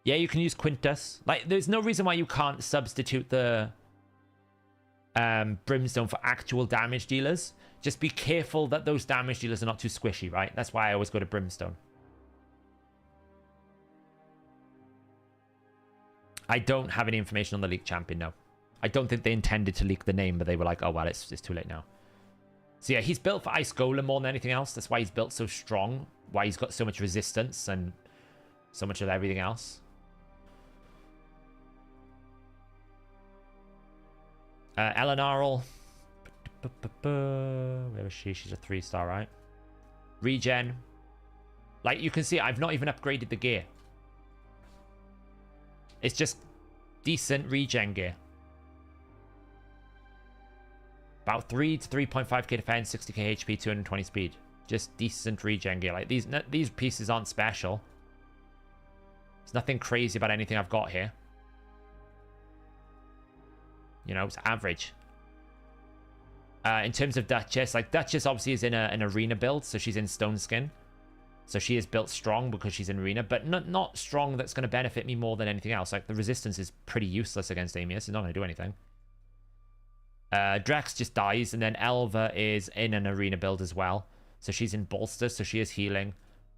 S1: Yeah, you can use Quintus. Like, there's no reason why you can't substitute the Brimstone for actual damage dealers. Just be careful that those damage dealers are not too squishy, right? That's why I always go to Brimstone. I don't have any information on the league champion, no. I don't think they intended to leak the name, but they were like, oh, well, it's too late now. So yeah, he's built for Ice Golem more than anything else. That's why he's built so strong. Why he's got so much resistance and so much of everything else. Eleanarl. Where is she? She's a 3-star, right? Regen. Like, you can see, I've not even upgraded the gear. It's just decent regen gear. About 3 to 3.5k defense, 60k HP, 220 speed. Just decent regen gear. Like, these pieces aren't special. There's nothing crazy about anything I've got here. You know, it's average. In terms of Duchess, like, Duchess obviously is in an arena build, so she's in Stone Skin. So she is built strong because she's in arena, but not strong that's going to benefit me more than anything else. Like, the resistance is pretty useless against Amius. It's not going to do anything. Drex just dies, and then Elva is in an arena build as well. So she's in Bolster, so she is healing.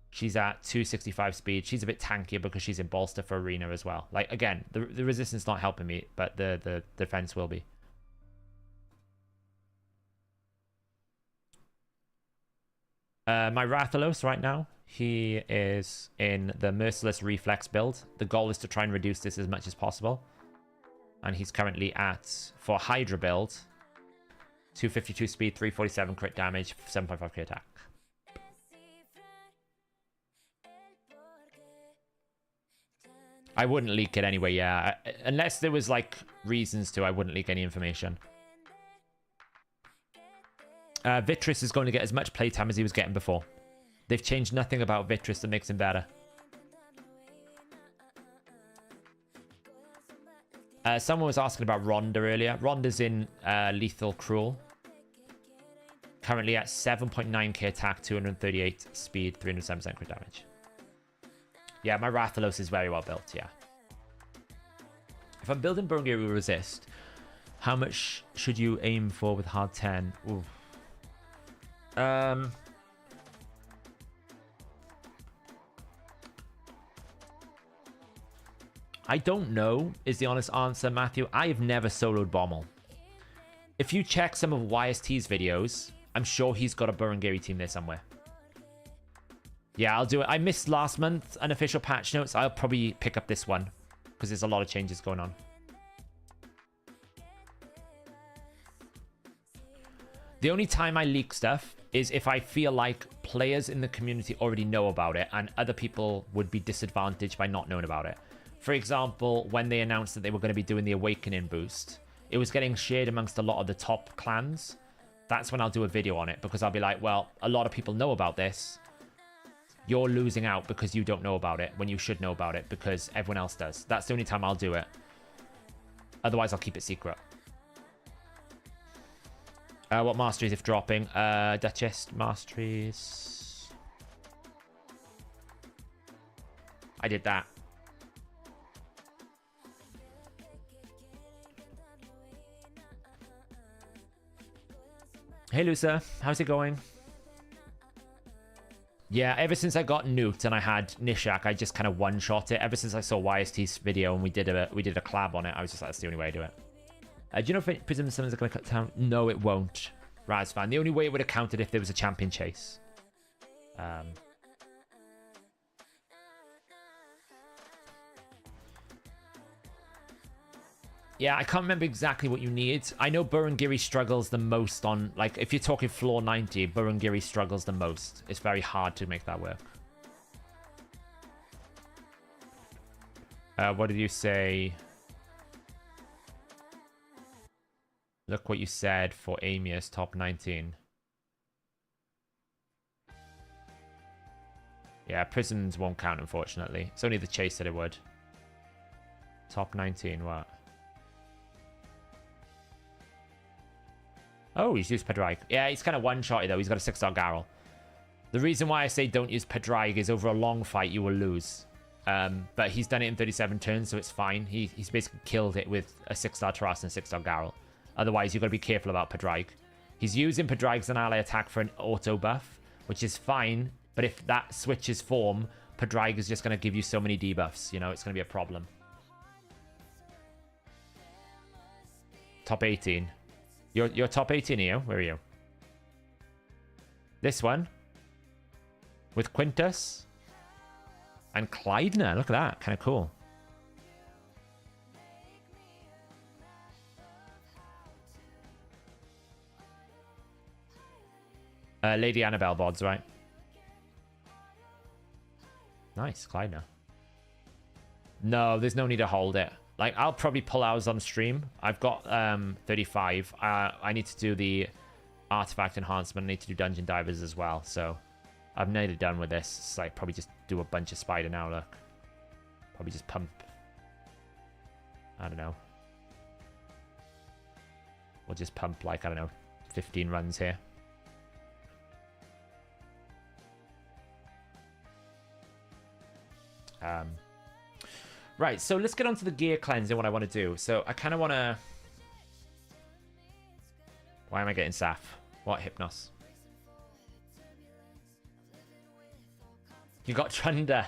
S1: She's at 265 speed. She's a bit tankier because she's in Bolster for arena as well. Like, again, the resistance not helping me, but the defense will be. My Rathalos right now, he is in the Merciless Reflex build. The goal is to try and reduce this as much as possible. And he's currently at, for Hydra build, 252 speed, 347 crit damage, 7.5k attack. I wouldn't leak it anyway, yeah. Unless there was, like, reasons to, I wouldn't leak any information. Vitris is going to get as much playtime as he was getting before. They've changed nothing about Vitris that makes him better. Someone was asking about Rhonda earlier. Rhonda's in Lethal Cruel. Currently at 7.9k attack, 238 speed, 307% crit damage. Yeah, my Rathalos is very well built, yeah. If I'm building Burungiri Resist, how much should you aim for with hard 10? Ooh. I don't know, is the honest answer, Matthew. I have never soloed Bommal. If you check some of YST's videos, I'm sure he's got a Burungiri team there somewhere. Yeah, I'll do it. I missed last month unofficial patch notes. I'll probably pick up this one because there's a lot of changes going on. The only time I leak stuff is if I feel like players in the community already know about it and other people would be disadvantaged by not knowing about it. For example, when they announced that they were going to be doing the Awakening boost, it was getting shared amongst a lot of the top clans. That's when I'll do a video on it because I'll be like, well, a lot of people know about this. You're losing out because you don't know about it when you should know about it because everyone else does. That's the only time I'll do it. Otherwise, I'll keep it secret. What masteries if dropping? Duchess masteries. I did that. Hey, Lusa. How's it going? Yeah, ever since I got Newt and I had Nishak, I just kind of one-shot it. Ever since I saw YST's video and we did a collab on it, I was just like, that's the only way I do it. Do you know if Prism Summons are going to cut down? No, it won't. Razvan. The only way it would have counted if there was a champion chase. Yeah, I can't remember exactly what you need. I know Burungiri struggles the most on, like, if you're talking floor 90, Burungiri struggles the most. It's very hard to make that work. What did you say? Look what you said for Amius top 19. Yeah, prisons won't count, unfortunately. It's only the chase that it would. Top 19, what? Oh, he's used Pedraig. Yeah, he's kind of one-shotty, though. He's got a 6-star Garrel. The reason why I say don't use Pedraig is over a long fight, you will lose. But he's done it in 37 turns, so it's fine. He's basically killed it with a 6-star Taras and a 6-star Garrel. Otherwise, you've got to be careful about Pedreig. He's using Pedreig's an ally attack for an auto buff, which is fine. But if that switches form, Pedreig is just going to give you so many debuffs. You know, it's going to be a problem. Top 18. You're top 18 here. Where are you? This one. With Quintus. And Kleidner. Look at that. Kind of cool. Lady Annabelle bods, right? Nice, Kleidner. No, there's no need to hold it. Like, I'll probably pull ours on stream. I've got 35. I need to do the artifact enhancement. I need to do dungeon divers as well. So I'm nearly done with this. It's like probably just do a bunch of spider now, look. Probably just pump. I don't know. We'll just pump like, I don't know, 15 runs here. Right, so let's get on to the gear cleansing, what I want to do. So I kind of want to... Why am I getting Saf? What, Hypnos? You got Trunder.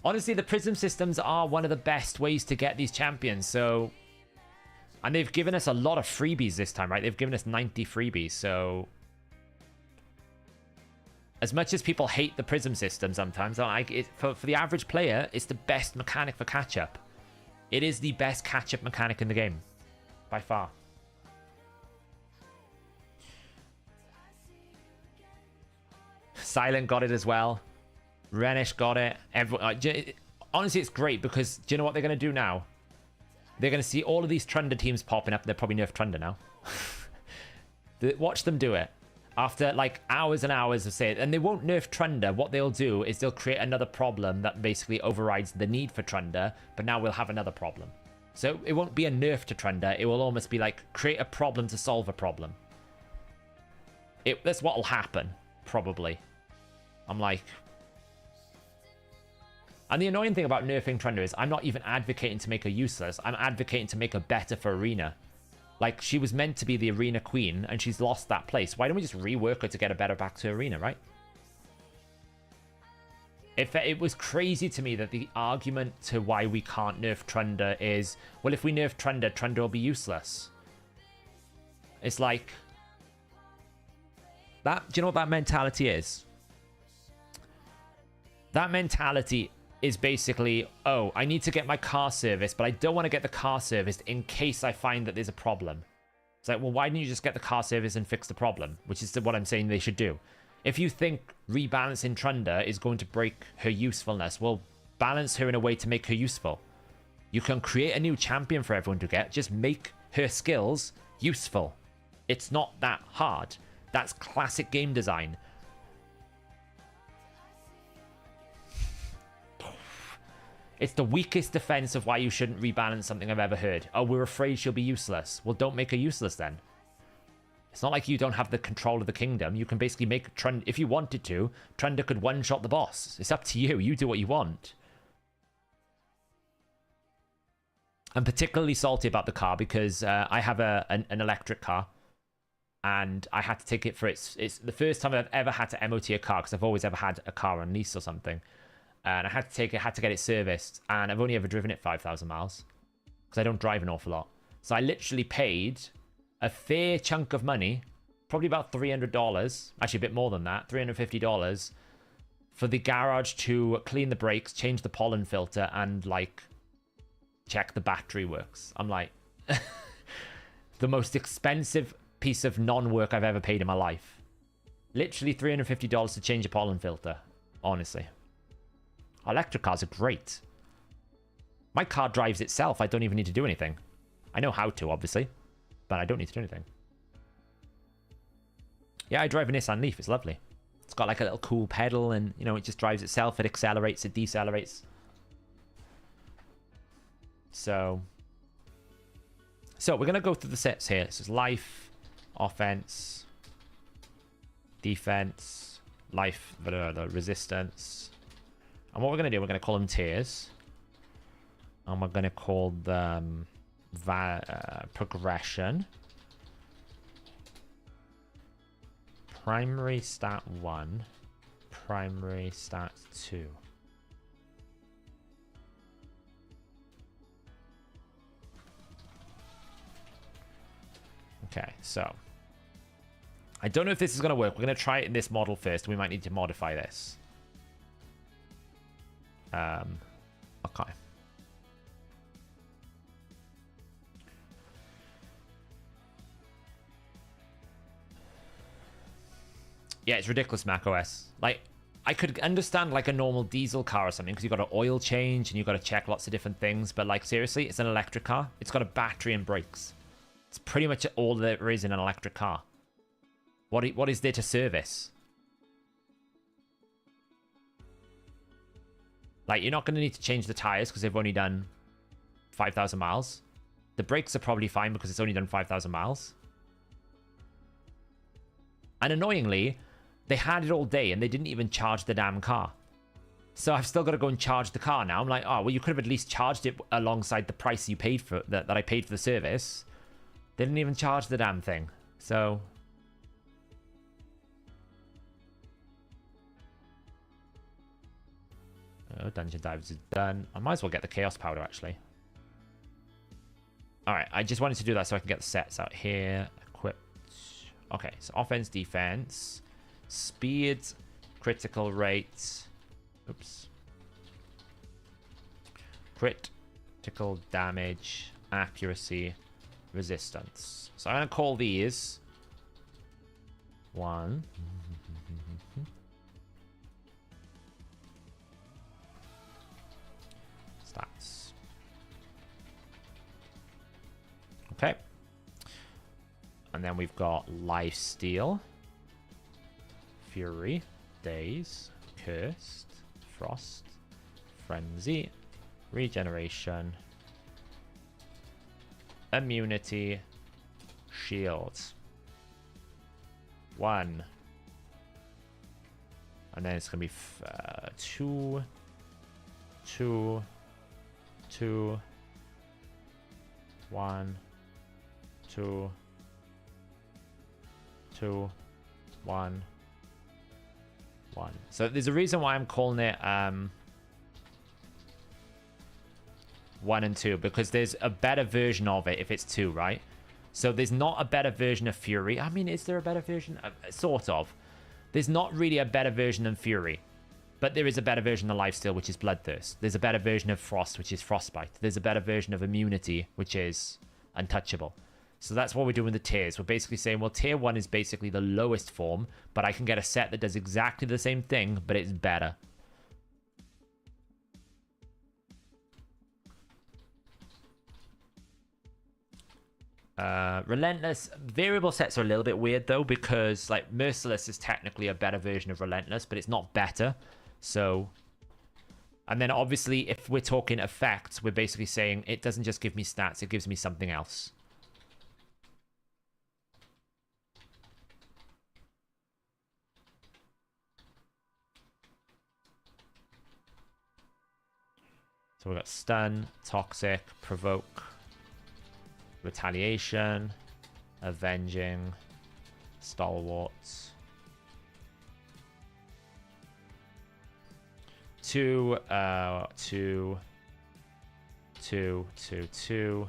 S1: Honestly, the Prism systems are one of the best ways to get these champions, so... And they've given us a lot of freebies this time, right? They've given us 90 freebies, so... As much as people hate the Prism system sometimes, for the average player, it's the best mechanic for catch-up. It is the best catch-up mechanic in the game. By far. Silent got it as well. Renish got it. Honestly, it's great because do you know what they're going to do now? They're going to see all of these Trunder teams popping up. They're probably nerf Trunder now. Watch them do it. After like hours and hours of saying, and they won't nerf Trunder. What they'll do is they'll create another problem that basically overrides the need for Trunder, but now we'll have another problem. So it won't be a nerf to Trunder. It will almost be like create a problem to solve a problem. That's what'll happen, probably. I'm like... And the annoying thing about nerfing Trunder is I'm not even advocating to make her useless. I'm advocating to make her better for Arena. Like, she was meant to be the Arena Queen, and she's lost that place. Why don't we just rework her to get her better back to Arena, right? It was crazy to me that the argument to why we can't nerf Trunder is, well, if we nerf Trunder, Trunder will be useless. It's like... Do you know what that mentality is? That mentality is basically, oh, I need to get my car serviced, but I don't want to get the car serviced in case I find that there's a problem. It's like, well, why didn't you just get the car serviced and fix the problem? Which is what I'm saying they should do. If you think rebalancing Trunder is going to break her usefulness, well, balance her in a way to make her useful. You can create a new champion for everyone to get. Just make her skills useful. It's not that hard. That's classic game design. It's the weakest defense of why you shouldn't rebalance something I've ever heard. Oh, we're afraid she'll be useless. Well, don't make her useless then. It's not like you don't have the control of the kingdom. You can basically make Trunder, if you wanted to, Trunder could one-shot the boss. It's up to you. You do what you want. I'm particularly salty about the car because I have an electric car. And I had to take it for it's the first time I've ever had to MOT a car because I've always ever had a car on lease or something. And I had to get it serviced, and I've only ever driven it 5,000 miles because I don't drive an awful lot. So I literally paid a fair chunk of money, probably about $300, actually a bit more than that, $350 for the garage to clean the brakes, change the pollen filter, and like check the battery works. I'm like, the most expensive piece of non-work I've ever paid in my life. Literally $350 to change a pollen filter, honestly. Electric cars are great. My car drives itself. I don't even need to do anything. I know how to, obviously, but I don't need to do anything. Yeah, I drive a Nissan Leaf. It's lovely. It's got like a little cool pedal and, you know, it just drives itself. It accelerates, it decelerates. So we're going to go through the sets here. This is life, offense, defense, life, resistance. And what we're going to do, we're going to call them tiers. And we're going to call them progression. Primary stat 1. Primary stat 2. Okay, so I don't know if this is going to work. We're going to try it in this model first. We might need to modify this. Okay. Yeah, it's ridiculous, macOS. Like, I could understand like a normal diesel car or something because you've got an oil change and you've got to check lots of different things. But like, seriously, it's an electric car. It's got a battery and brakes. It's pretty much all there is in an electric car. What is there to service? Like, you're not going to need to change the tires because they've only done 5,000 miles. The brakes are probably fine because it's only done 5,000 miles. And annoyingly, they had it all day and they didn't even charge the damn car. So I've still got to go and charge the car now. I'm like, oh, well, you could have at least charged it alongside the price you paid for that I paid for the service. They didn't even charge the damn thing. So oh, Dungeon Divers is done. I might as well get the Chaos Powder, actually. Alright, I just wanted to do that so I can get the sets out here. Equipped. Okay, so offense, defense. Speed, critical rate. Oops. Critical damage, accuracy, resistance. So I'm going to call these 1. Stats. Okay. And then we've got Lifesteal, Fury, Daze, Cursed, Frost, Frenzy, Regeneration, Immunity, Shield. 1. And then it's going to be 2, 2, 2, 1, 2, 2, 1, 1. So there's a reason why I'm calling it 1 and 2, because there's a better version of it if it's 2, right? So there's not a better version of Fury. I mean, is there a better version? Sort of. There's not really a better version than Fury. But there is a better version of Lifesteal, which is Bloodthirst. There's a better version of Frost, which is Frostbite. There's a better version of Immunity, which is Untouchable. So that's what we're doing with the tiers. We're basically saying, well, tier 1 is basically the lowest form, but I can get a set that does exactly the same thing, but it's better. Relentless. Variable sets are a little bit weird, though, because, like, Merciless is technically a better version of Relentless, but it's not better. So... And then, obviously, if we're talking effects, we're basically saying it doesn't just give me stats, it gives me something else. So we've got Stun, Toxic, Provoke, Retaliation, Avenging, Stalwarts. 2, 2, 2, 2, 2.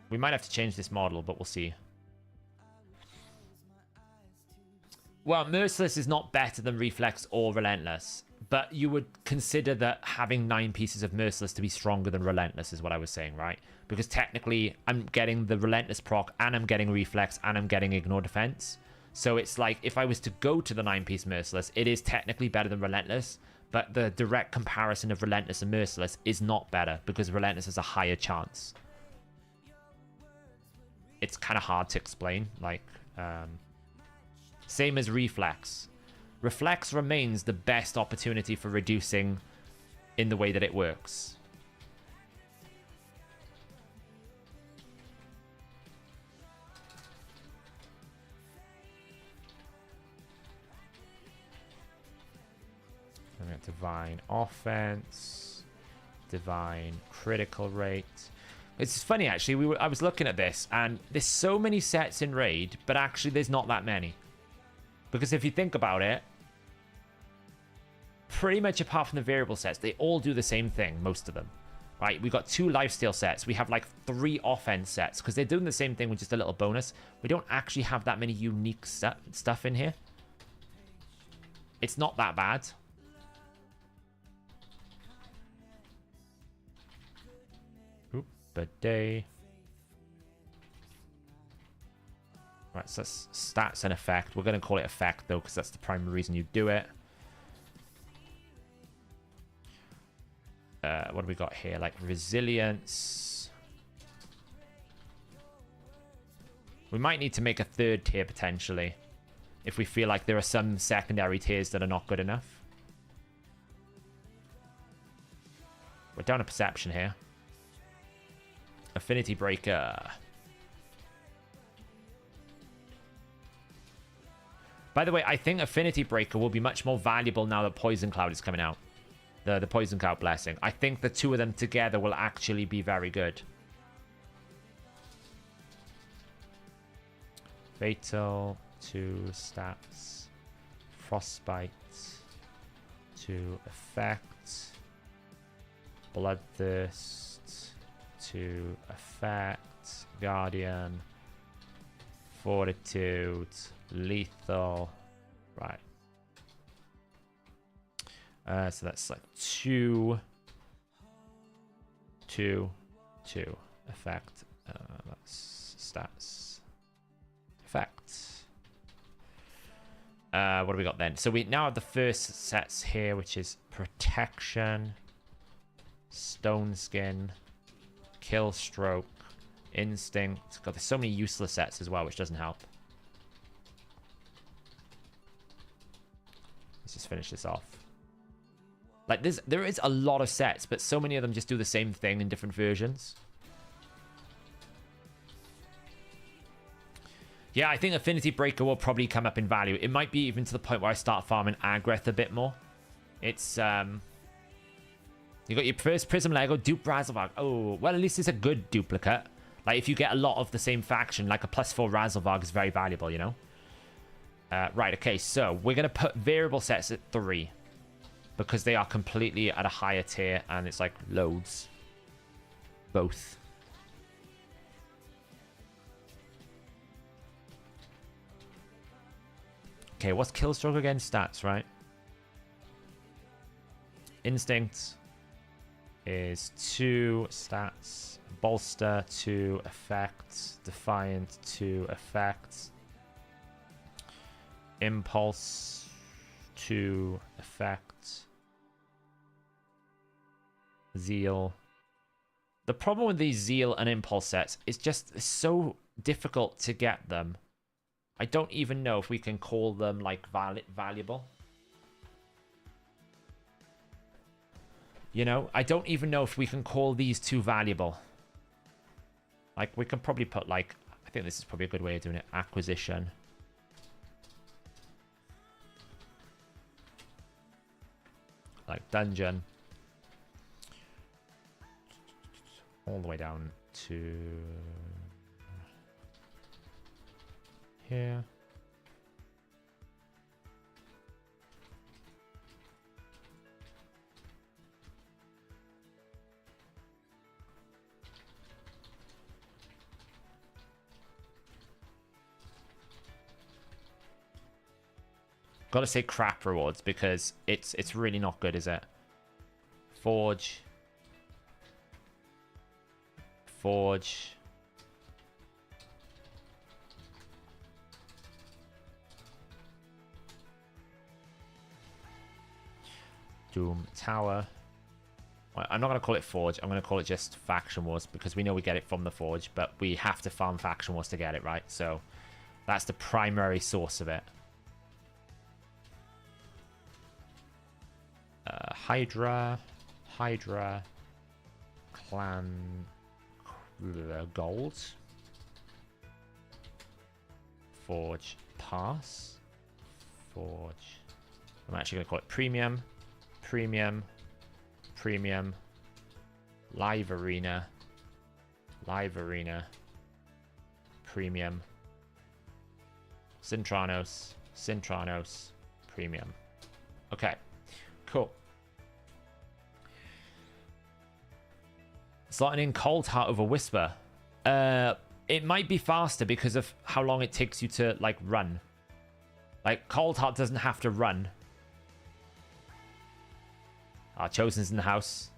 S1: We might have to change this model, but we'll see. Well, Merciless is not better than Reflex or Relentless, but you would consider that having 9 pieces of Merciless to be stronger than Relentless is what I was saying, right? Because technically, I'm getting the Relentless proc, and I'm getting Reflex, and I'm getting Ignore Defense. So it's like, if I was to go to the 9-piece Merciless, it is technically better than Relentless, but the direct comparison of Relentless and Merciless is not better, because Relentless has a higher chance. It's kind of hard to explain, like... Same as Reflex. Reflex remains the best opportunity for reducing in the way that it works. Divine offense. Divine critical rate. It's funny, actually. I was looking at this, and there's so many sets in Raid, but actually there's not that many. Because if you think about it, pretty much apart from the variable sets, they all do the same thing, most of them. Right, we got 2 lifesteal sets. We have like 3 offense sets, because they're doing the same thing with just a little bonus. We don't actually have that many unique stuff in here. It's not that bad. Day. Right, so that's stats and effect. We're going to call it effect, though, because that's the primary reason you do it. What do we got here? Like resilience. We might need to make a 3rd tier, potentially, if we feel like there are some secondary tiers that are not good enough. We're down a perception here. Affinity Breaker. By the way, I think Affinity Breaker will be much more valuable now that Poison Cloud is coming out. The Poison Cloud Blessing. I think the 2 of them together will actually be very good. Fatal, 2 stats. Frostbite, 2 effect. Bloodthirst. To effect, Guardian, Fortitude, Lethal, right. So that's like 2, effect, that's stats, effect. What do we got then? So we now have the first sets here, which is Protection, Stone Skin, Kill Stroke, Instinct. God, there's so many useless sets as well, which doesn't help. Let's just finish this off. Like, there is a lot of sets, but so many of them just do the same thing in different versions. Yeah, I think Affinity Breaker will probably come up in value. It might be even to the point where I start farming Agreth a bit more. It's, you got your first Prism Lego, dupe Razzlevarg. Oh, well, at least it's a good duplicate. Like, if you get a lot of the same faction, like a +4 Razzlevarg is very valuable, you know? Right, okay, so we're going to put variable sets at 3. Because they are completely at a higher tier, and it's like loads. Both. Okay, what's Killstroke again? Stats, right? Instinct is 2 stats. Bolster, 2 effects. Defiant, 2 effects. Impulse, 2 effects. Zeal. The problem with these Zeal and Impulse sets is just it's so difficult to get them. I don't even know if we can call them, like, valuable. You know, I don't even know if we can call these 2 valuable. Like, we can probably put, like, I think this is probably a good way of doing it. Acquisition. Like, dungeon. All the way down to here. Gotta say crap rewards because it's really not good, is it? Forge. Forge. Doom Tower. Well, I'm not going to call it Forge. I'm going to call it just Faction Wars because we know we get it from the Forge, but we have to farm Faction Wars to get it, right? So that's the primary source of it. Hydra. Clan Gold. Forge Pass. Forge. I'm actually going to call it Premium. Premium. Premium. Live Arena. Live Arena. Premium. Cintranos. Cintranos. Premium. Okay. Cool. Slotting in Cold Heart over Whisper. It might be faster because of how long it takes you to, like, run. Like, Cold Heart doesn't have to run. Our Chosen's in the house.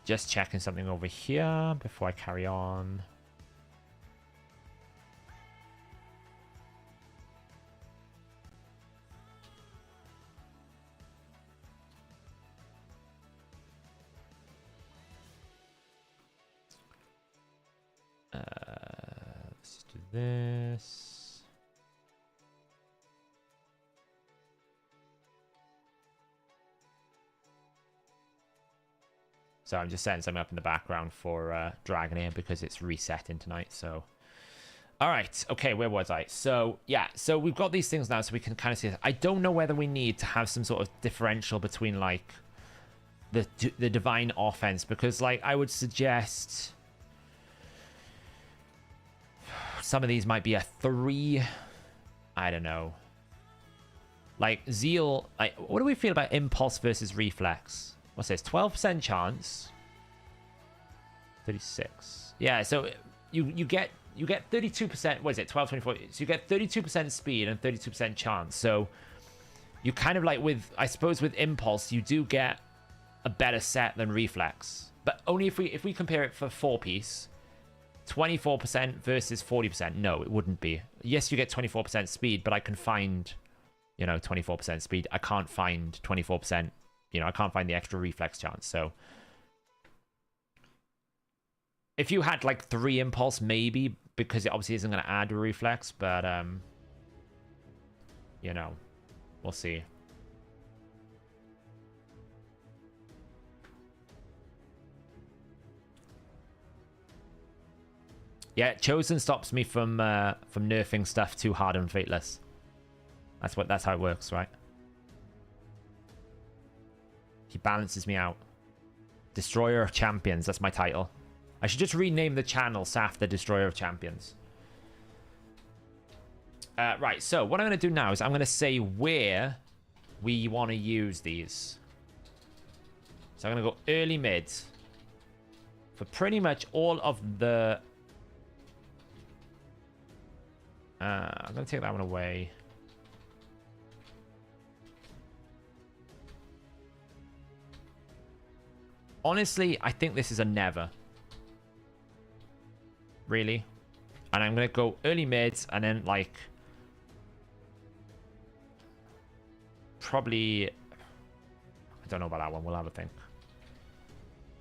S1: Just checking something over here before I carry on. Let's do this. So I'm just setting something up in the background for Dragon here because it's resetting tonight. So, all right, okay, where was I? So yeah, so we've got these things now, so we can kind of see this. I don't know whether we need to have some sort of differential between like the divine offense, because like I would suggest some of these might be a 3. I don't know. Like Zeal, like what do we feel about impulse versus reflex? What's this? 12% chance. 36. Yeah, so you get 32%. What is it? 12, 24. So you get 32% speed and 32% chance. So you kind of like with, I suppose with impulse, you do get a better set than reflex. But only if we compare it for 4-piece, 24% versus 40%. No, it wouldn't be. Yes, you get 24% speed, but I can find, 24% speed. I can't find 24%. I can't find the extra reflex chance. So if you had like 3 impulse, maybe, because it obviously isn't going to add a reflex, but we'll see. Yeah, Chosen stops me from nerfing stuff too hard and Fateless. That's how it works, right? He balances me out. Destroyer of Champions. That's my title. I should just rename the channel Saf the Destroyer of Champions. Right, so what I'm going to do now is I'm going to say where we want to use these. So I'm going to go early mid for pretty much all of the... I'm going to take that one away. Honestly, I think this is a never. Really. And I'm going to go early mids and then, like... Probably... I don't know about that one. We'll have a think.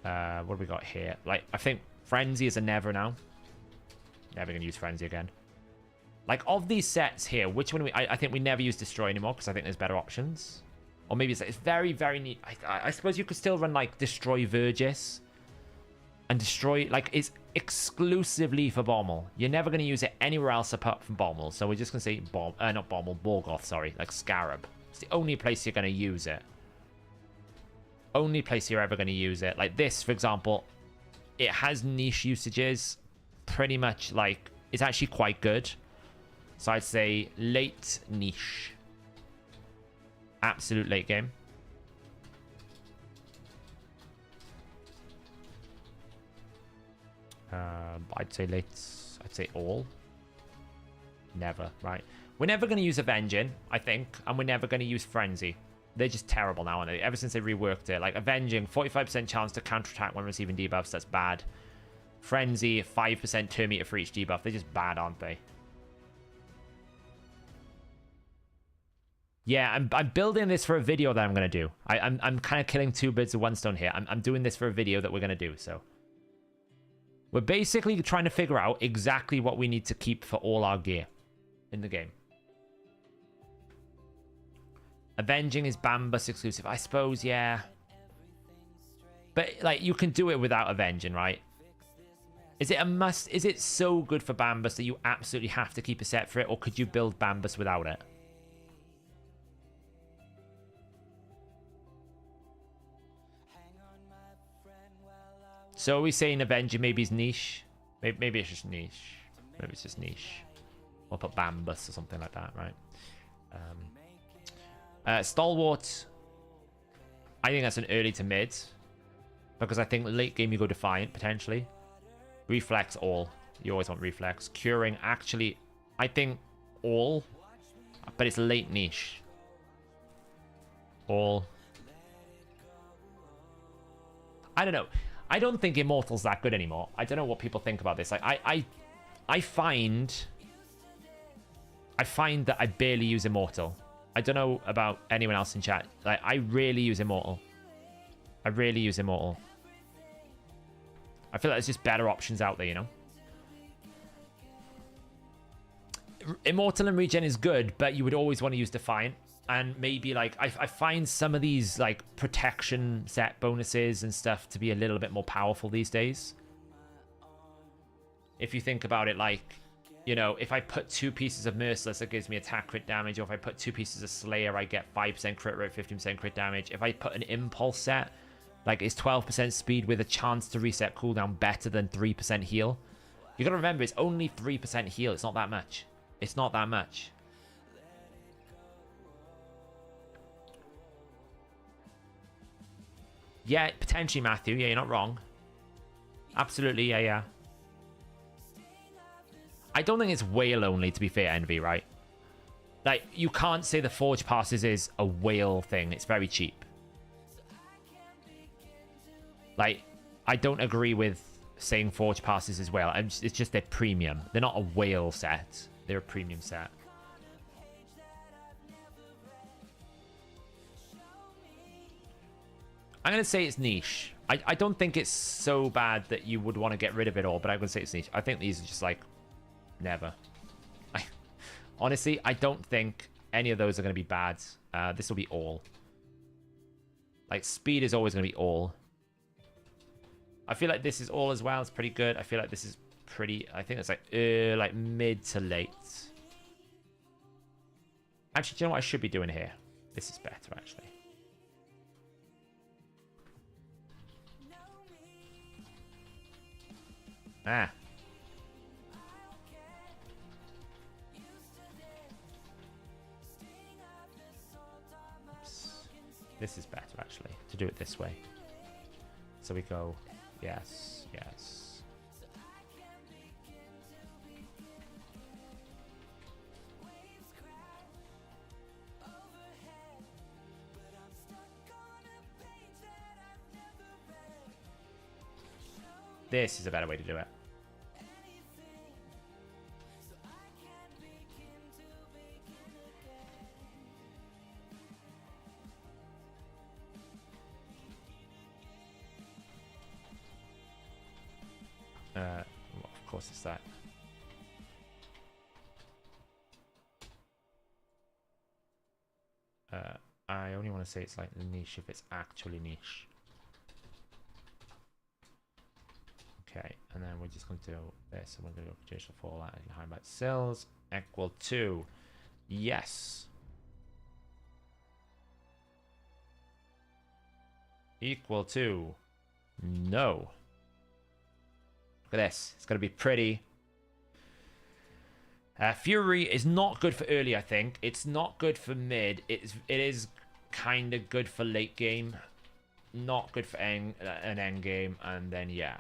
S1: What have we got here? Like, I think Frenzy is a never now. Never going to use Frenzy again. Like, of these sets here, which one I think we never use Destroy anymore because I think there's better options. Or maybe it's very, very neat. I suppose you could still run, like, Destroy Vergis. And Destroy, like, it's exclusively for Bommal. You're never going to use it anywhere else apart from Bommal. So we're just going to say, not Bommal, Morgoth, sorry. Like, Scarab. It's the only place you're going to use it. Only place you're ever going to use it. Like, this, for example, it has niche usages. Pretty much, like, it's actually quite good. So I'd say late niche. Absolute late game. I'd say late. I'd say all. Never, right? We're never going to use Avenging, I think. And we're never going to use Frenzy. They're just terrible now, aren't they? Ever since they reworked it. Like, Avenging, 45% chance to counterattack when receiving debuffs. That's bad. Frenzy, 5% turn meter for each debuff. They're just bad, aren't they? Yeah, I'm building this for a video that I'm going to do. I'm kind of killing 2 birds with 1 stone here. I'm doing this for a video that we're going to do, so. We're basically trying to figure out exactly what we need to keep for all our gear in the game. Avenging is Bambus exclusive. I suppose, yeah. But, like, you can do it without Avenging, right? Is it a must? Is it so good for Bambus that you absolutely have to keep a set for it? Or could you build Bambus without it? So are we saying Avenger maybe is niche? Maybe it's just niche. Maybe it's just niche. We'll put Bambus or something like that, right? Stalwart. I think that's an early to mid. Because I think late game you go Defiant, potentially. Reflex, all. You always want Reflex. Curing, actually, I think all. But it's late niche. All. I don't know. I don't think Immortal's that good anymore. I don't know what people think about this. Like, I find that I barely use Immortal. I don't know about anyone else in chat. Like, I rarely use Immortal. I rarely use Immortal. I feel like there's just better options out there, you know? Immortal and Regen is good, but you would always want to use Defiant. And maybe, like, I find some of these, like, protection set bonuses and stuff to be a little bit more powerful these days. If you think about it, like, you know, if I put 2 pieces of Merciless, it gives me attack crit damage. Or if I put 2 pieces of Slayer, I get 5% crit rate, 15% crit damage. If I put an Impulse set, like, it's 12% speed with a chance to reset cooldown better than 3% heal. You gotta remember, it's only 3% heal. It's not that much. It's not that much. Yeah, potentially, Matthew. Yeah, you're not wrong. Absolutely, yeah. I don't think it's whale only, to be fair, Envy, right? Like, you can't say the Forge Passes is a whale thing. It's very cheap. Like, I don't agree with saying Forge Passes is whale. It's just they're premium. They're not a whale set. They're a premium set. I'm going to say it's niche. I don't think it's so bad that you would want to get rid of it all, but I'm going to say it's niche. I think these are just like, never. Honestly, I don't think any of those are going to be bad. This will be all. Like, speed is always going to be all. I feel like this is all as well. It's pretty good. I feel like this is pretty... I think it's like mid to late. Actually, do you know what I should be doing here? This is better, actually. Ah. Oops. This is better, actually, to do it this way. So we go, yes, yes. This is a better way to do it. Well, of course it's that. I only want to say it's like niche if it's actually niche. Okay, and then we're just going to do this, and we're going to go Judicial Fallout and Highlight Cells equal to yes. Equal to no. Look at this. It's going to be pretty. Fury is not good for early, I think. It's not good for mid. It is kind of good for late game. Not good for an end game. And then, yeah.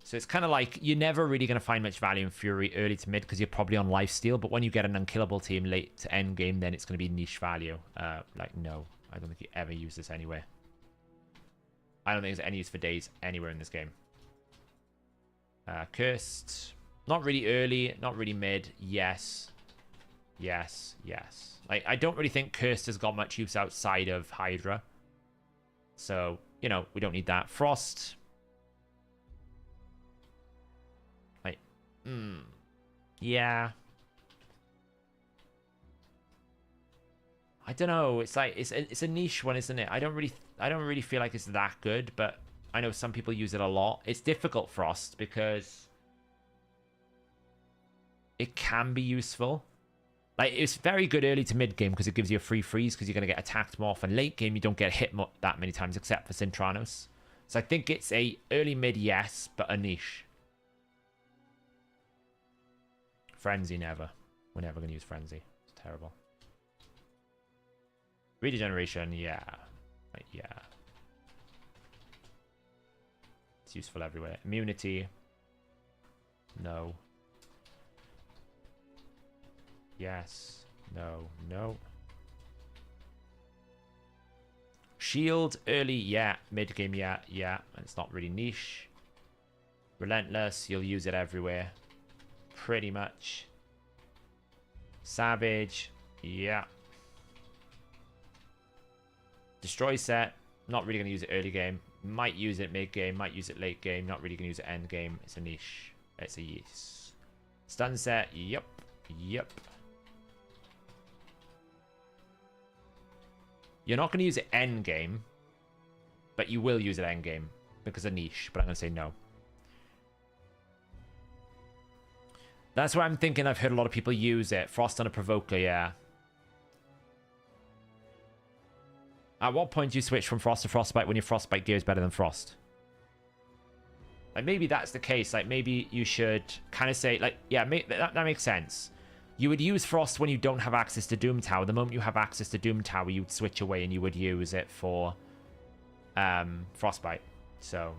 S1: So it's kind of like you're never really going to find much value in Fury early to mid because you're probably on lifesteal. But when you get an unkillable team late to end game, then it's going to be niche value. Like, no. I don't think you ever use this anywhere. I don't think there's any use for days anywhere in this game. Cursed. Not really early, not really mid. Yes. Yes, yes. Like, I don't really think Cursed has got much use outside of Hydra. So, you know, we don't need that. Frost. Yeah. I don't know. It's like it's a niche one, isn't it? I don't really feel like it's that good, but I know some people use it a lot. It's difficult, Frost, because it can be useful. Like, it's very good early to mid game because it gives you a free freeze because you're going to get attacked more often. Late game, you don't get hit that many times except for Cintranos. So I think it's a early mid, yes, but a niche. Frenzy, never. We're never going to use Frenzy. It's terrible. Regeneration, yeah. Yeah. It's useful everywhere. Immunity. No. Yes. No. No. Shield, early, yeah. Mid game, yeah. Yeah. And it's not really niche. Relentless, you'll use it everywhere. Pretty much. Savage, yeah. Destroy set, not really going to use it early game. Might use it mid game, might use it late game. Not really going to use it end game. It's a niche. It's a yes. Stun set, yep. Yep. You're not going to use it end game, but you will use it end game because of niche, but I'm going to say no. That's why I'm thinking I've heard a lot of people use it. Frost on a Provoker, yeah. At what point do you switch from Frost to Frostbite when your Frostbite gear is better than Frost? Like, maybe that's the case. Like, maybe you should kind of say, like, yeah, that makes sense. You would use Frost when you don't have access to Doom Tower. The moment you have access to Doom Tower, you would switch away and you would use it for Frostbite. So,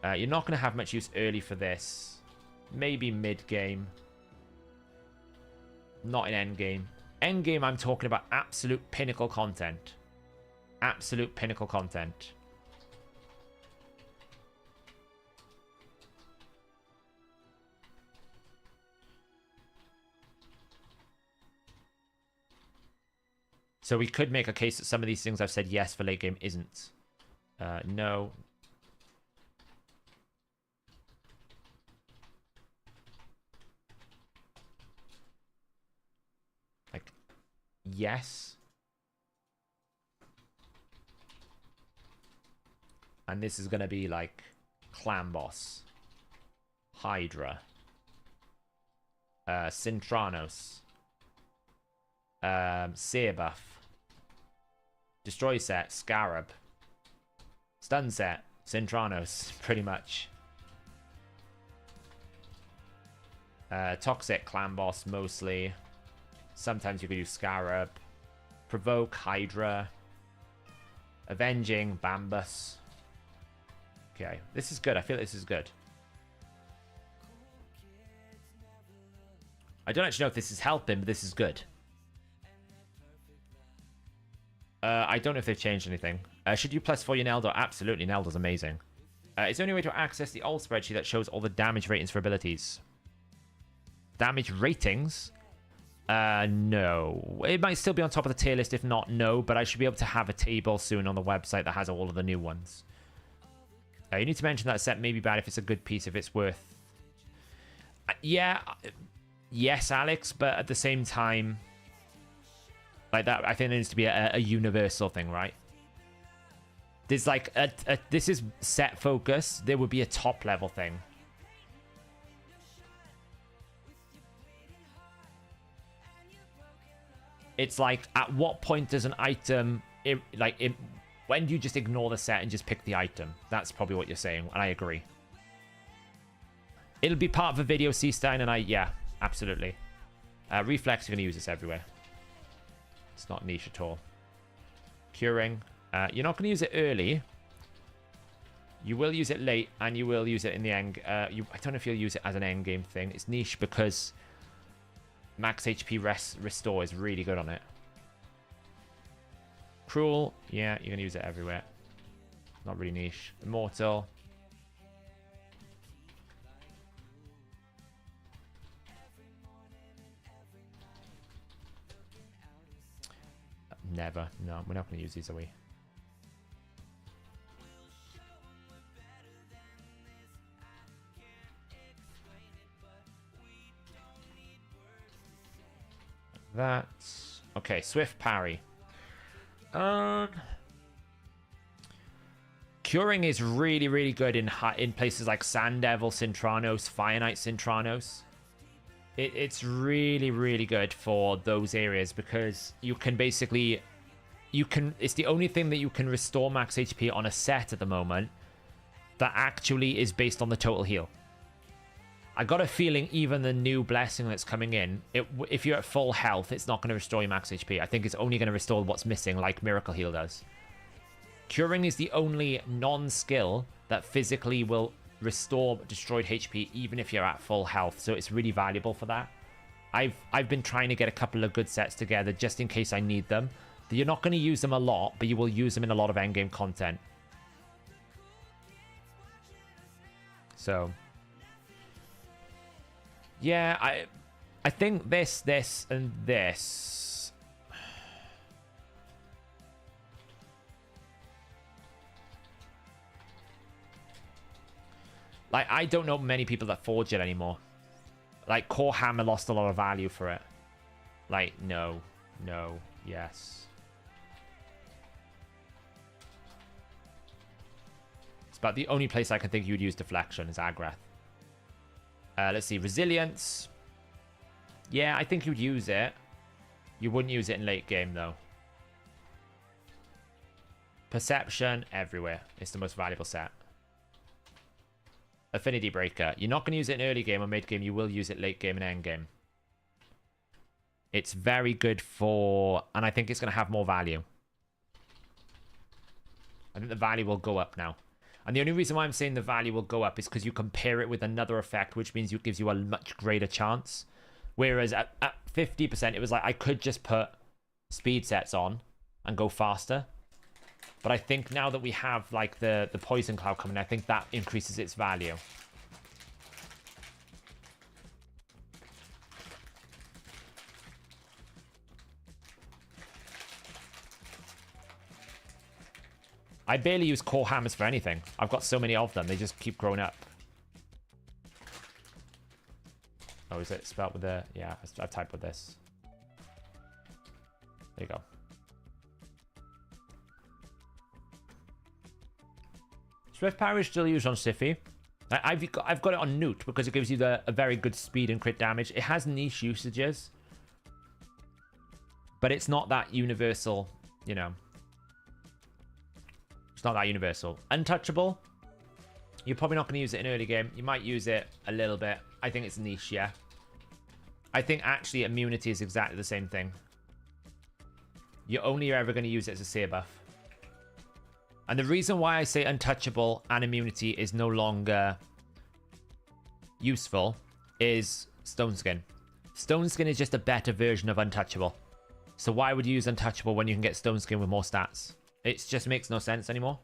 S1: you're not going to have much use early for this. Maybe mid-game. Not in endgame. Endgame, I'm talking about absolute pinnacle content. Absolute pinnacle content. So we could make a case that some of these things I've said yes for late game isn't. No. Like, yes. And this is going to be like Clan Boss, Hydra, Cintranos, Sear Buff, Destroy Set, Scarab, Stun Set, Cintranos, pretty much. Toxic, Clan Boss, mostly. Sometimes you could use Scarab. Provoke, Hydra. Avenging, Bambus. Okay, this is good. I feel this is good. I don't actually know if this is helping, but this is good. I don't know if they've changed anything. Should you +4 your Neldo? Absolutely, Neldo's amazing. Is there any way to access the old spreadsheet that shows all the damage ratings for abilities? Damage ratings? No. It might still be on top of the tier list. If not, no. But I should be able to have a table soon on the website that has all of the new ones. You need to mention that set may be bad if it's a good piece, if it's worth... yeah. Yes, Alex, but at the same time... like that, I think there needs to be a universal thing, right? There's like this is set focus. There would be a top level thing. It's like, at what point does an item when do you just ignore the set and just pick the item? That's probably what you're saying, and I agree. It'll be part of a video, C-Stein, and yeah, absolutely. Reflex, you're gonna use this everywhere. It's not niche at all. Curing. You're not going to use it early. You will use it late, and you will use it in the end. I don't know if you'll use it as an end game thing. It's niche because max HP restore is really good on it. Cruel. Yeah, you're going to use it everywhere. Not really niche. Immortal. Never. No, we're not going to use these, are we? That's okay. Swift parry. Curing is really, really good in places like Sand Devil Cintranos, Fire Knight Cintranos. It's really, really good for those areas because you can basically, it's the only thing that you can restore max HP on a set at the moment that actually is based on the total heal. I got a feeling even the new blessing that's coming in, if you're at full health, it's not going to restore your max HP. I think it's only going to restore what's missing like Miracle Heal does. Curing is the only non-skill that physically will restore destroyed HP even if you're at full health, so it's really valuable for that. I've been trying to get a couple of good sets together just in case I need them. You're not going to use them a lot, but you will use them in a lot of endgame content. So yeah, I think this, and this. Like, I don't know many people that forge it anymore. Like, Core Hammer lost a lot of value for it. Like, no, yes. It's about the only place I can think you would use Deflection is Agrath. Let's see, Resilience. Yeah, I think you'd use it. You wouldn't use it in late game, though. Perception, everywhere. It's the most valuable set. Affinity Breaker. You're not going to use it in early game or mid game. You will use it late game and end game. It's very good for... And I think it's going to have more value. I think the value will go up now. And the only reason why I'm saying the value will go up is because you compare it with another effect, which means it gives you a much greater chance. Whereas at 50%, it was like I could just put speed sets on and go faster. But I think now that we have like the Poison Cloud coming, I think that increases its value. I barely use core hammers for anything. I've got so many of them. They just keep growing up. Oh, is it spelled with the... Yeah, I've typed with this. There you go. Swift Power is still used on Siffy. I've got it on Newt because it gives you a very good speed and crit damage. It has niche usages. But it's not that universal, you know. It's not that universal. Untouchable. You're probably not going to use it in early game. You might use it a little bit. I think it's niche, yeah. I think actually immunity is exactly the same thing. You're only ever going to use it as a seer buff. And the reason why I say untouchable and immunity is no longer useful is Stone Skin. Stone Skin is just a better version of untouchable. So why would you use untouchable when you can get Stone Skin with more stats? It just makes no sense anymore.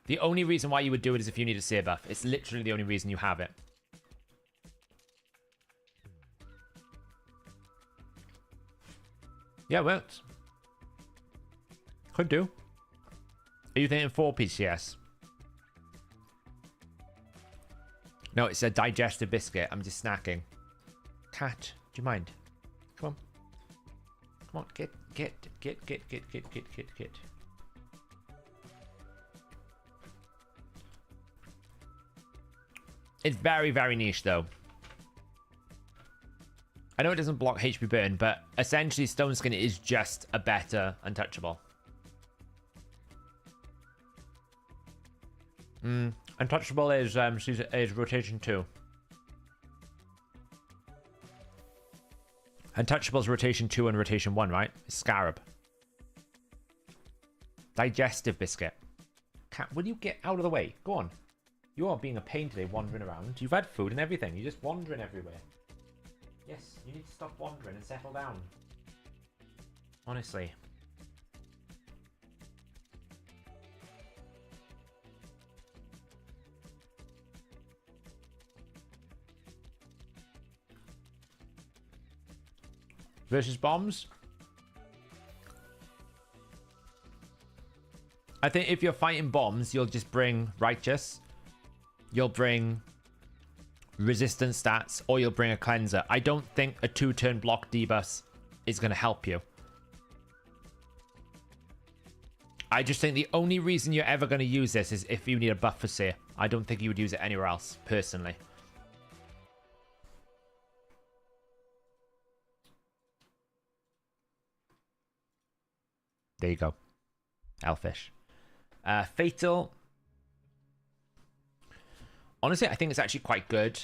S1: The only reason why you would do it is if you need a seer buff. It's literally the only reason you have it. Yeah, it works. Could do. Are you thinking 4 PCS? No, it's a digestive biscuit. I'm just snacking. Cat, do you mind? Come on. Come on, get. It's very, very niche, though. I know it doesn't block HP burn, but essentially Stone Skin is just a better untouchable. Untouchable is rotation 2. Untouchable is rotation 2 and rotation 1, right? It's Scarab. Digestive biscuit. Cat, will you get out of the way? Go on. You are being a pain today, wandering around. You've had food and everything. You're just wandering everywhere. Yes, you need to stop wandering and settle down. Honestly. Versus bombs. I think if you're fighting bombs, you'll just bring Righteous. You'll bring resistance stats, or you'll bring a cleanser. I don't think a 2-turn block debuff is going to help you. I just think the only reason you're ever going to use this is if you need a buff for Seer. I don't think you would use it anywhere else, personally. There you go. Elfish. Fatal. Honestly, I think it's actually quite good.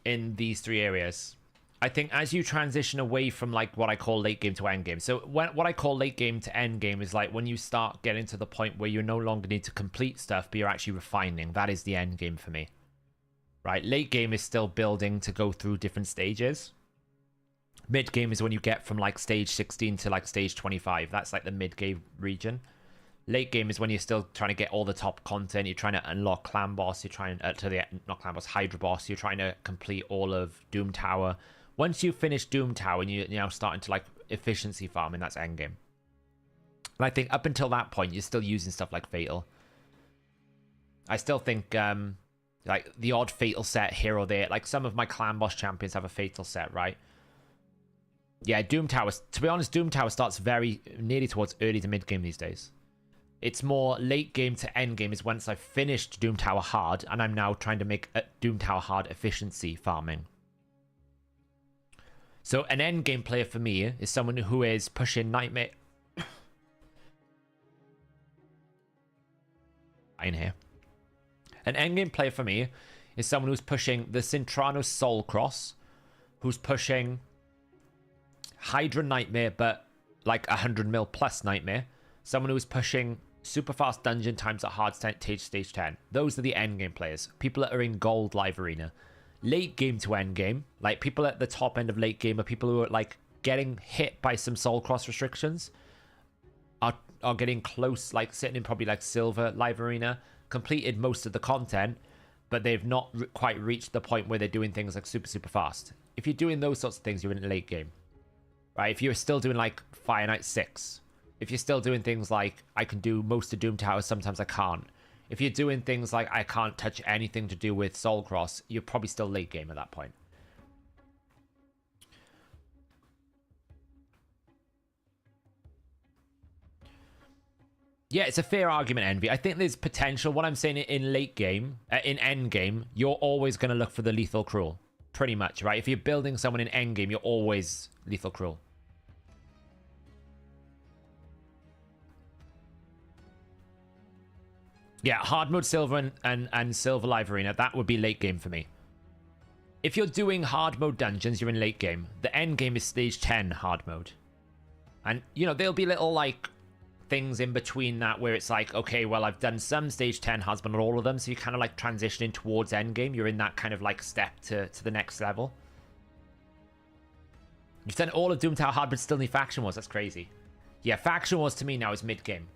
S1: In these 3 areas. I think as you transition away from like what I call late game to end game. So what I call late game to end game is like when you start getting to the point where you no longer need to complete stuff, but you're actually refining. That is the end game for me. Right? Late game is still building to go through different stages. Mid game is when you get from like stage 16 to like stage 25. That's like the mid game region. Late game is when you're still trying to get all the top content. You're trying to unlock clan boss. You're trying to not clan boss, Hydra boss. You're trying to complete all of Doom Tower. Once you finish Doom Tower and you're now starting to like efficiency farming, that's end game. And I think up until that point, you're still using stuff like Fatal. I still think like the odd Fatal set here or there. Like some of my clan boss champions have a Fatal set, right? Yeah, Doom Tower. To be honest, Doom Tower starts very nearly towards early to mid game these days. It's more late game to end game is once I've finished Doom Tower hard and I'm now trying to make a Doom Tower hard efficiency farming. So an end game player for me is someone who is pushing Nightmare. In here. An end game player for me is someone who's pushing the Cintrano Soul Cross, who's pushing Hydra Nightmare, but like 100 mil plus Nightmare. Someone who's pushing super fast dungeon times at hard stage 10. Those are the end game players. People that are in gold live arena. Late game to end game, like people at the top end of late game are people who are like getting hit by some soul cross restrictions, are getting close, like sitting in probably like silver live arena, completed most of the content, but they've not quite reached the point where they're doing things like super fast. If you're doing those sorts of things, you're in late game, right? If you're still doing like Fire Knight 6, if you're still doing things like I can do most of Doom Tower, sometimes I can't. If you're doing things like I can't touch anything to do with Soul Cross, you're probably still late game at that point. Yeah, it's a fair argument, Envy. I think there's potential. What I'm saying in late game, in end game, you're always going to look for the lethal cruel. Pretty much, right? If you're building someone in end game, you're always lethal cruel. Yeah, hard mode silver and silver live arena, that would be late game for me. If you're doing hard mode dungeons, you're in late game. The end game is stage 10 hard mode. And, you know, there'll be little, like, things in between that where it's like, okay, well, I've done some stage 10 hards, but not all of them. So you're kind of, like, transitioning towards end game. You're in that kind of, like, step to the next level. You've done all of Doom Tower hard, but still need Faction Wars. That's crazy. Yeah, Faction Wars to me now is mid game.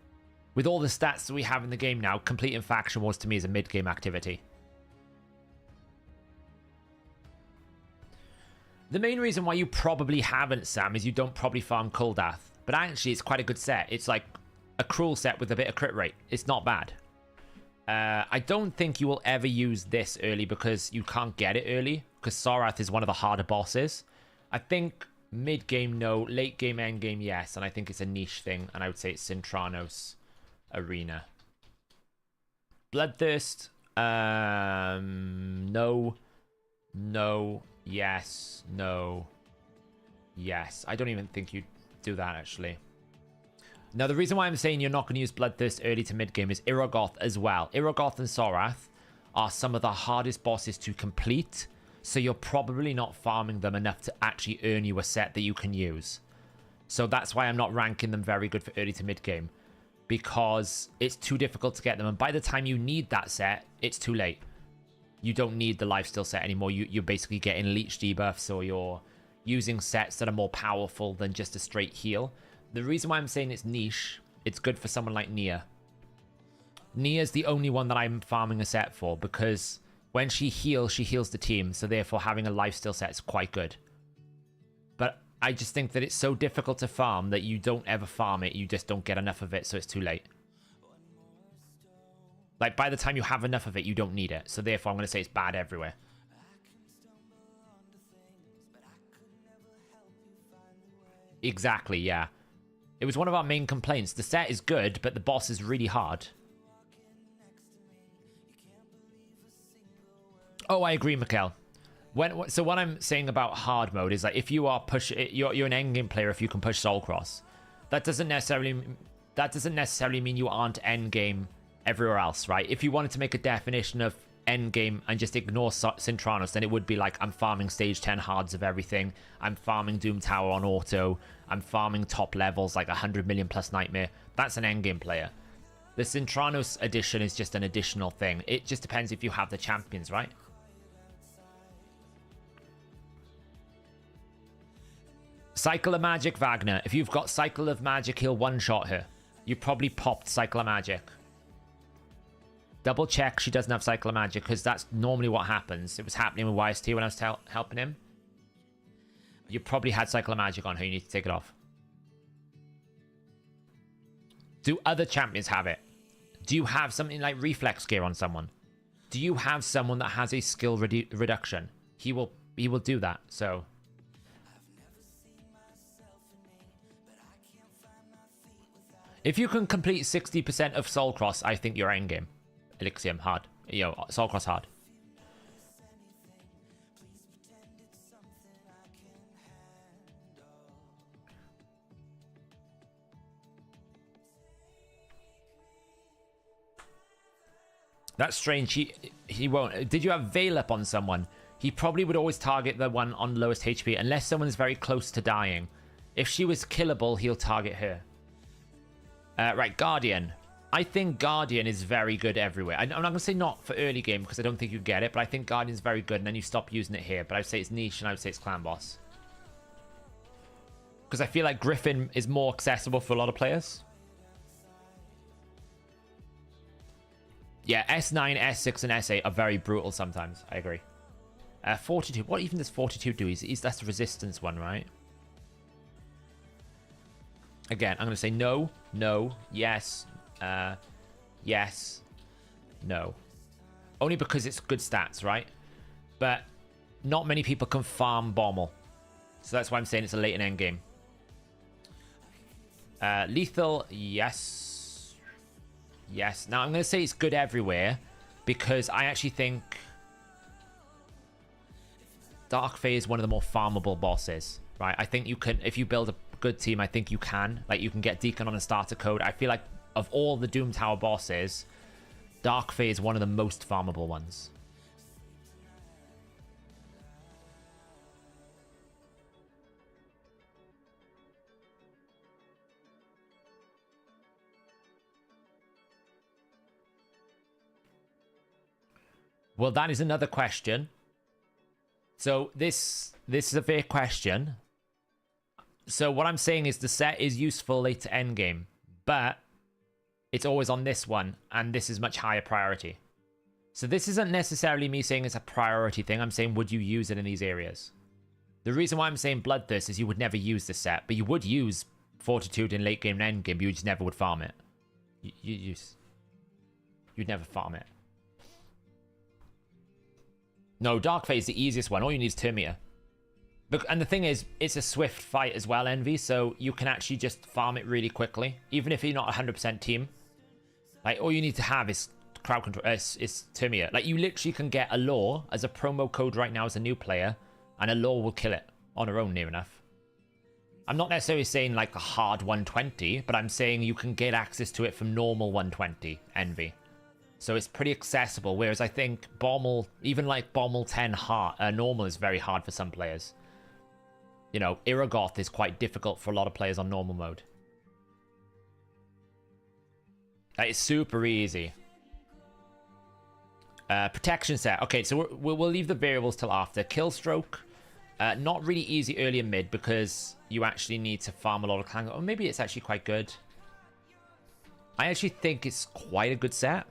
S1: With all the stats that we have in the game now, completing Faction Wars to me is a mid-game activity. The main reason why you probably haven't, Sam, is you don't probably farm Kuldath. But actually, it's quite a good set. It's like a cruel set with a bit of crit rate. It's not bad. I don't think you will ever use this early because you can't get it early. Because Sorath is one of the harder bosses. I think mid-game, no. Late-game, end-game, yes. And I think it's a niche thing. And I would say it's Cintranos Arena. Bloodthirst, no, yes, no, yes. I don't even think you'd do that, actually. Now, the reason why I'm saying you're not going to use Bloodthirst early to mid-game is Irogoth as well. Irogoth and Sorath are some of the hardest bosses to complete, so you're probably not farming them enough to actually earn you a set that you can use. So that's why I'm not ranking them very good for early to mid-game. Because it's too difficult to get them. And by the time you need that set, it's too late. You don't need the lifesteal set anymore. You're basically getting leech debuffs, or you're using sets that are more powerful than just a straight heal. The reason why I'm saying it's niche, it's good for someone like Nia. Nia's the only one that I'm farming a set for, because when she heals the team. So therefore having a lifesteal set is quite good. But I just think that it's so difficult to farm that you don't ever farm it. You just don't get enough of it, so it's too late. Like, by the time you have enough of it, you don't need it. So therefore, I'm going to say it's bad everywhere. Exactly, yeah. It was one of our main complaints. The set is good, but the boss is really hard. Oh, I agree, Mikkel. So what I'm saying about hard mode is like if you are you're an endgame player if you can push Soul Cross. That doesn't necessarily mean you aren't endgame everywhere else, right? If you wanted to make a definition of endgame and just ignore Cintranos, then it would be like I'm farming stage 10 hards of everything. I'm farming Doom Tower on auto. I'm farming top levels like 100 million plus Nightmare. That's an endgame player. The Cintranos edition is just an additional thing. It just depends if you have the champions, right? Cycle of Magic, Wagner. If you've got Cycle of Magic, he'll one-shot her. You probably popped Cycle of Magic. Double check she doesn't have Cycle of Magic, because that's normally what happens. It was happening with YST when I was helping him. You probably had Cycle of Magic on her. You need to take it off. Do other champions have it? Do you have something like Reflex Gear on someone? Do you have someone that has a skill reduction? He will do that, so... If you can complete 60% of Soul Cross, I think you're endgame. Elixium, hard. Yo, Soul Cross, hard. That's strange. He won't. Did you have Veil up on someone? He probably would always target the one on lowest HP, unless someone's very close to dying. If she was killable, he'll target her. Right, Guardian. I think Guardian is very good everywhere. I'm not going to say not for early game because I don't think you get it, but I think Guardian's very good and then you stop using it here. But I would say it's niche and I would say it's Clan Boss. Because I feel like Griffin is more accessible for a lot of players. Yeah, S9, S6, and S8 are very brutal sometimes. I agree. 42. What even does 42 do? That's the resistance one, right? Again, I'm going to say no, no, yes, yes, no. Only because it's good stats, right? But not many people can farm Bommal. So that's why I'm saying it's a late and end game. Lethal, yes. Yes. Now, I'm going to say it's good everywhere because I actually think Dark Fae is one of the more farmable bosses, right? I think you can, if you build a good team, I think you can. Like, you can get Deacon on a starter code. I feel like of all the Doom Tower bosses, Dark Fae is one of the most farmable ones. Well, that is another question. So this is a fair question. So what I'm saying is the set is useful late to endgame, but it's always on this one, and this is much higher priority. So this isn't necessarily me saying it's a priority thing. I'm saying, would you use it in these areas? The reason why I'm saying Bloodthirst is you would never use this set, but you would use Fortitude in late game and end game, but you just never would farm it. You'd never farm it. No, Dark Fae is the easiest one. All you need is Termita. And the thing is, it's a swift fight as well, Envy, so you can actually just farm it really quickly, even if you're not 100% team. Like, all you need to have is crowd control, is Termita. Like, you literally can get a Allure as a promo code right now as a new player, and Allure will kill it on her own near enough. I'm not necessarily saying, like, a hard 120, but I'm saying you can get access to it from normal 120, Envy. So it's pretty accessible, whereas I think Bommal, even like Bommal 10 normal is very hard for some players. You know, Iragoth is quite difficult for a lot of players on normal mode. It's super easy. Protection set. Okay, so we'll leave the variables till after. Killstroke. Not really easy early and mid because you actually need to farm a lot of clan. Or maybe it's actually quite good. I actually think it's quite a good set.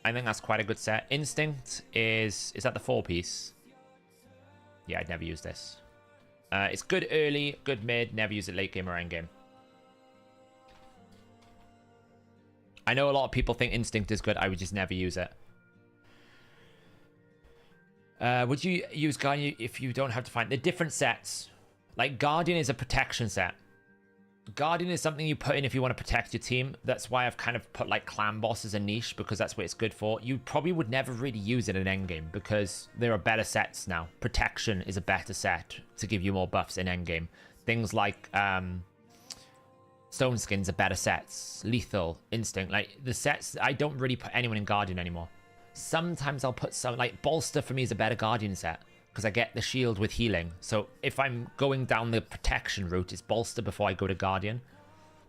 S1: I think that's quite a good set. Instinct is that the 4-piece? Yeah, I'd never use this. It's good early, good mid, never use it late game or end game. I know a lot of people think Instinct is good. I would just never use it. Would you use Guardian if you don't have to find the different sets? Like Guardian is a protection set. Guardian is something you put in if you want to protect your team. That's why I've kind of put like clan boss as a niche, because that's what it's good for. You probably would never really use it in endgame because there are better sets now. Protection is a better set to give you more buffs in endgame. Things like Stone Skins are better sets. Lethal, Instinct, like the sets. I don't really put anyone in Guardian anymore. Sometimes I'll put some, like Bolster for me is a better Guardian set because I get the shield with healing. So if I'm going down the protection route, it's Bolster before I go to Guardian.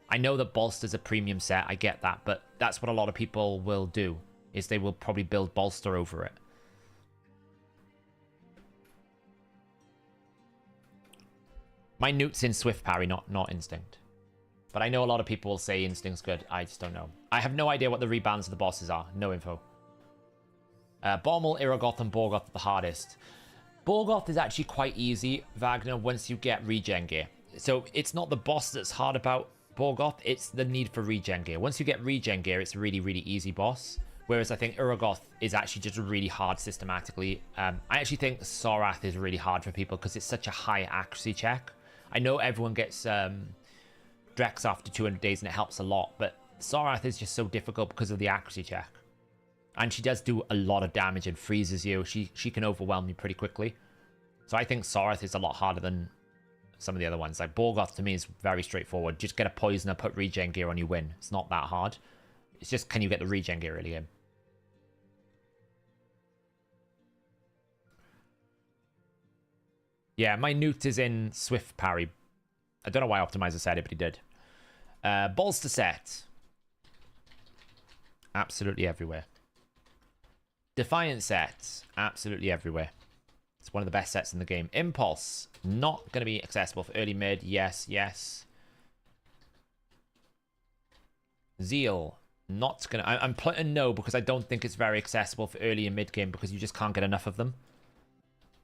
S1: I know that Bolster's a premium set, I get that, but that's what a lot of people will do, is they will probably build Bolster over it. My Newt's in Swift Parry, not Instinct. But I know a lot of people will say Instinct's good. I just don't know. I have no idea what the rebounds of the bosses are. No info. Bommal, Iragoth, and Borgoth are the hardest. Borgoth is actually quite easy, Wagner, once you get regen gear. So it's not the boss that's hard about Borgoth, it's the need for regen gear. Once you get regen gear, it's a really, really easy boss. Whereas I think Iragoth is actually just really hard systematically. I actually think Sorath is really hard for people because it's such a high accuracy check. I know everyone gets Drex after 200 days and it helps a lot, but Sorath is just so difficult because of the accuracy check. And she does do a lot of damage and freezes you. She can overwhelm you pretty quickly. So I think Sorath is a lot harder than some of the other ones. Like Borgoth to me is very straightforward. Just get a poisoner, put regen gear on, you win. It's not that hard. It's just, can you get the regen gear early game? Yeah, my Newt is in Swift Parry. I don't know why Optimizer said it, but he did. Bolster set. Absolutely everywhere. Defiant set. Absolutely everywhere. It's one of the best sets in the game. Impulse. Not going to be accessible for early mid. Yes, yes. Zeal. Not going to... I'm putting no because I don't think it's very accessible for early and mid game because you just can't get enough of them.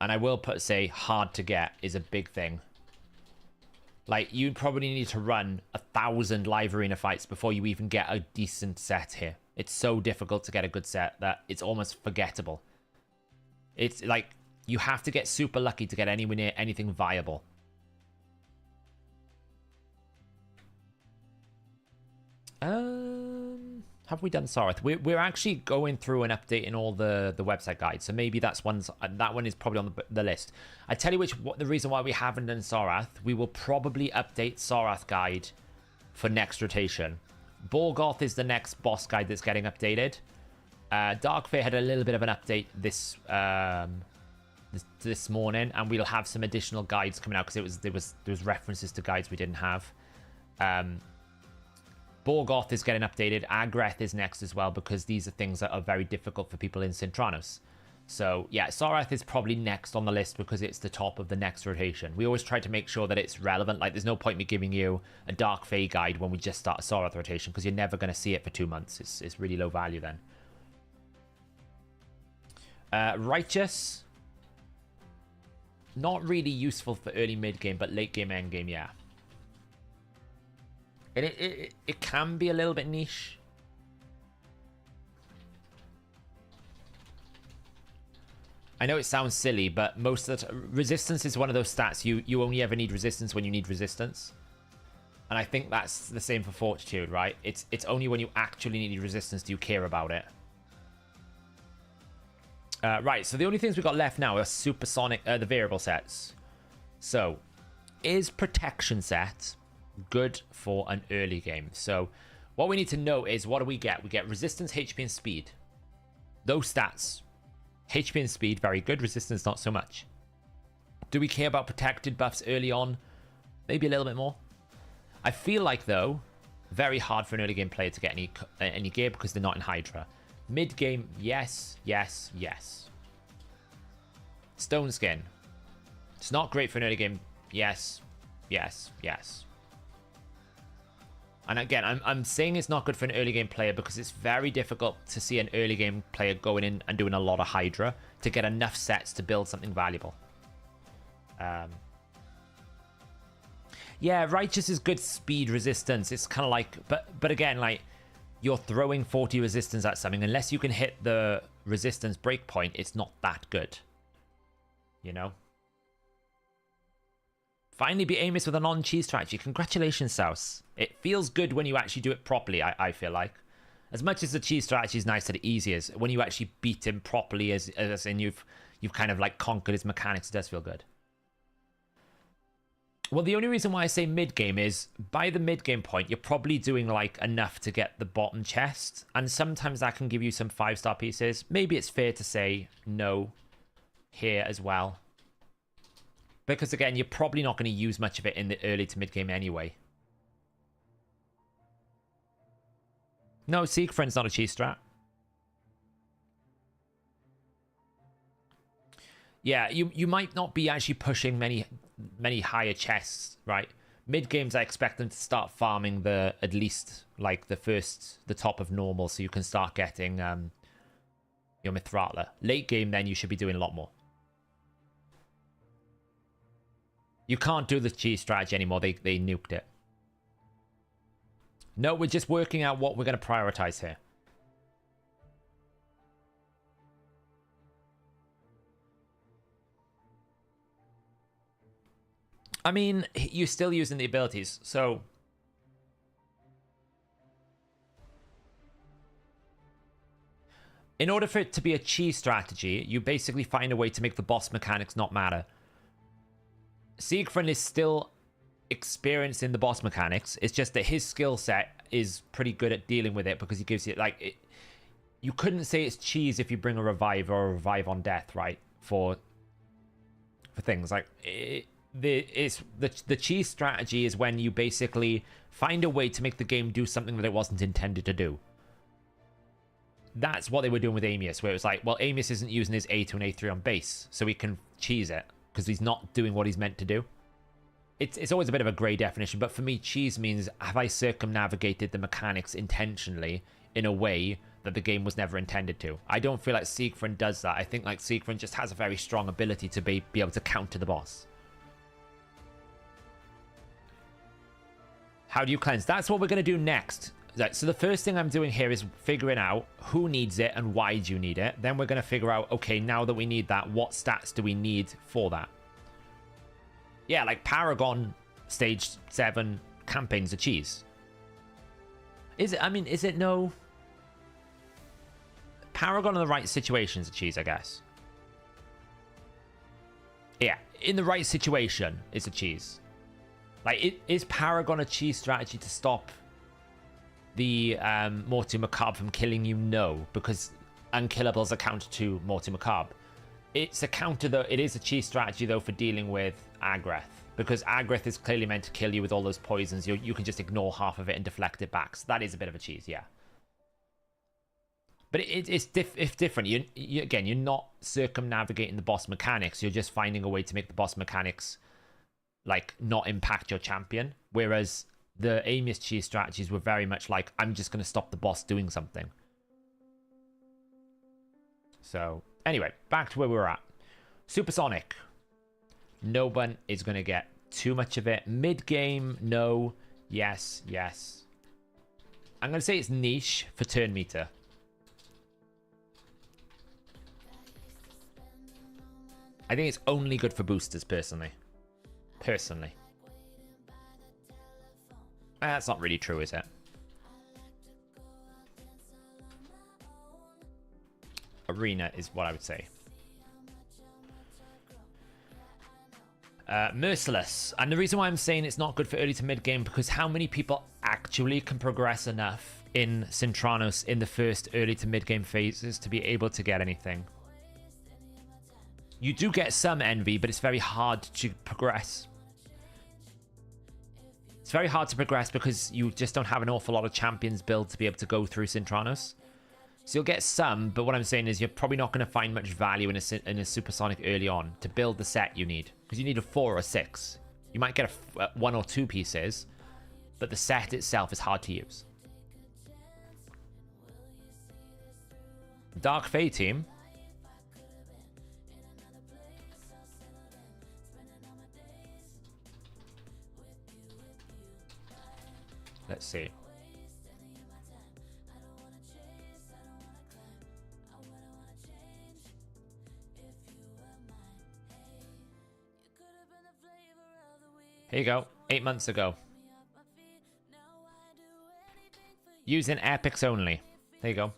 S1: And I will put, say, hard to get is a big thing. Like, you probably need to run 1,000 live arena fights before you even get a decent set here. It's so difficult to get a good set that it's almost forgettable. It's like, you have to get super lucky to get anywhere near anything viable. Have we done Sorath? We're actually going through and updating all the website guides, so maybe that one is probably on the list. I tell you the reason why we haven't done Sorath. We will probably update Sorath guide for next rotation. Borgoth is the next boss guide that's getting updated. Darkfire had a little bit of an update this morning, and we'll have some additional guides coming out because there was references to guides we didn't have. Borgoth is getting updated. Agreth is next as well because these are things that are very difficult for people in Cintranos. So yeah, Sorath is probably next on the list because it's the top of the next rotation. We always try to make sure that it's relevant. Like, there's no point me giving you a Dark Fae guide when we just start a Sorath rotation because you're never going to see it for 2 months. It's really low value then. Righteous. Not really useful for early mid game, but late game, end game, yeah. And it can be a little bit niche. I know it sounds silly, but most of the resistance is one of those stats you only ever need resistance when you need resistance. And I think that's the same for Fortitude, right? It's only when you actually need resistance do you care about it. Right, so the only things we've got left now are supersonic, the variable sets. So, is protection set good for an early game? So, what we need to know is, what do we get? We get resistance, HP, and speed. Those stats. HP and speed, very good. Resistance, not so much. Do we care about protected buffs early on? Maybe a little bit more. I feel like, though, very hard for an early game player to get any gear because they're not in Hydra. Mid game, yes, yes, yes. Stone Skin. It's not great for an early game. Yes, yes, yes. And again, I'm saying it's not good for an early game player because it's very difficult to see an early game player going in and doing a lot of Hydra to get enough sets to build something valuable. Yeah, Righteous is good speed resistance. It's kind of like, but again, like, you're throwing 40 resistance at something. Unless you can hit the resistance breakpoint, it's not that good. You know? Finally beat Amus with a non-cheese strategy. Congratulations, Souse. It feels good when you actually do it properly, I feel like. As much as the cheese strategy is nice and easy, as when you actually beat him properly, as in you've kind of like conquered his mechanics, it does feel good. Well, the only reason why I say mid-game is, by the mid-game point, you're probably doing like enough to get the bottom chest, and sometimes that can give you some 5-star pieces. Maybe it's fair to say no here as well. Because again, you're probably not going to use much of it in the early to mid-game anyway. No, Siegfried's not a cheese strat. Yeah, you might not be actually pushing many higher chests, right? Mid games, I expect them to start farming at least like the top of normal, so you can start getting your Mithratla. Late game, then you should be doing a lot more. You can't do the cheese strategy anymore. They nuked it. No, we're just working out what we're going to prioritize here. I mean, you're still using the abilities, so... In order for it to be a cheese strategy, you basically find a way to make the boss mechanics not matter. Siegfried is still experienced in the boss mechanics. It's just that his skill set is pretty good at dealing with it, because he gives you, like... you couldn't say it's cheese if you bring a revive or a revive on death, right? For things like... The cheese strategy is when you basically find a way to make the game do something that it wasn't intended to do. That's what they were doing with Amus, where it was like, well, Amus isn't using his A2 and A3 on base, so we can cheese it, because he's not doing what he's meant to do. It's always a bit of a grey definition, but for me, cheese means, have I circumnavigated the mechanics intentionally in a way that the game was never intended to? I don't feel like Siegfried does that. I think like Siegfried just has a very strong ability to be able to counter the boss. How do you cleanse? That's what we're going to do next. So the first thing I'm doing here is figuring out who needs it and why do you need it. Then we're going to figure out, okay, now that we need that, what stats do we need for that? Yeah, like Paragon Stage 7 campaign's a cheese. Is it? I mean, is it no... Paragon in the right situation's a cheese, I guess. Yeah, in the right situation, it's a cheese. Like, is Paragon a cheese strategy to stop the Morty Macabre from killing you? No, because Unkillables are counter to Morty Macabre. It's a counter, though. It is a cheese strategy, though, for dealing with Agreth, because Agreth is clearly meant to kill you with all those poisons. You can just ignore half of it and deflect it back. So that is a bit of a cheese, yeah. But it's different. Again, you're not circumnavigating the boss mechanics. You're just finding a way to make the boss mechanics like not impact your champion, whereas the Amos cheese strategies were very much like, I'm just going to stop the boss doing something. So anyway, back to where we were at. Supersonic. No one is going to get too much of it. Mid game, no. Yes, yes. I'm going to say it's niche for turn meter. I think it's only good for boosters, personally. That's not really true, is it? Arena is what I would say. Merciless. And the reason why I'm saying it's not good for early to mid game, because how many people actually can progress enough in Cintranos in the first early to mid game phases to be able to get anything? You do get some envy, but it's very hard to progress. It's very hard to progress because you just don't have an awful lot of champions build to be able to go through Cintranos. So you'll get some, but what I'm saying is you're probably not going to find much value in a Supersonic early on to build the set you need. Because you need a 4 or 6. You might get a 1 or 2 pieces, but the set itself is hard to use. Dark Fae team. Let's see. There you go. 8 months ago. Using epics only. There you go.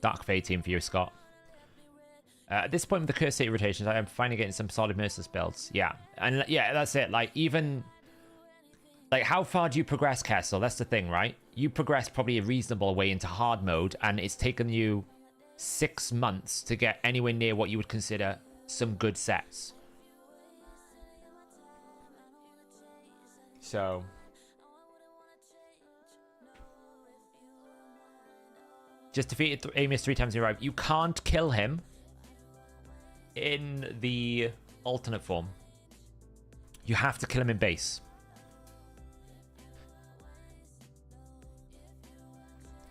S1: Dark Fade team for you, Scott. At this point with the Curse State rotations, I am finally getting some solid Merciless builds. Yeah. And yeah, that's it. Like, even... Like, how far do you progress, Kessel? That's the thing, right? You progress probably a reasonable way into hard mode, and it's taken you 6 months to get anywhere near what you would consider some good sets. So... Just defeated Amus 3 times in a row. You can't kill him in the alternate form. You have to kill him in base.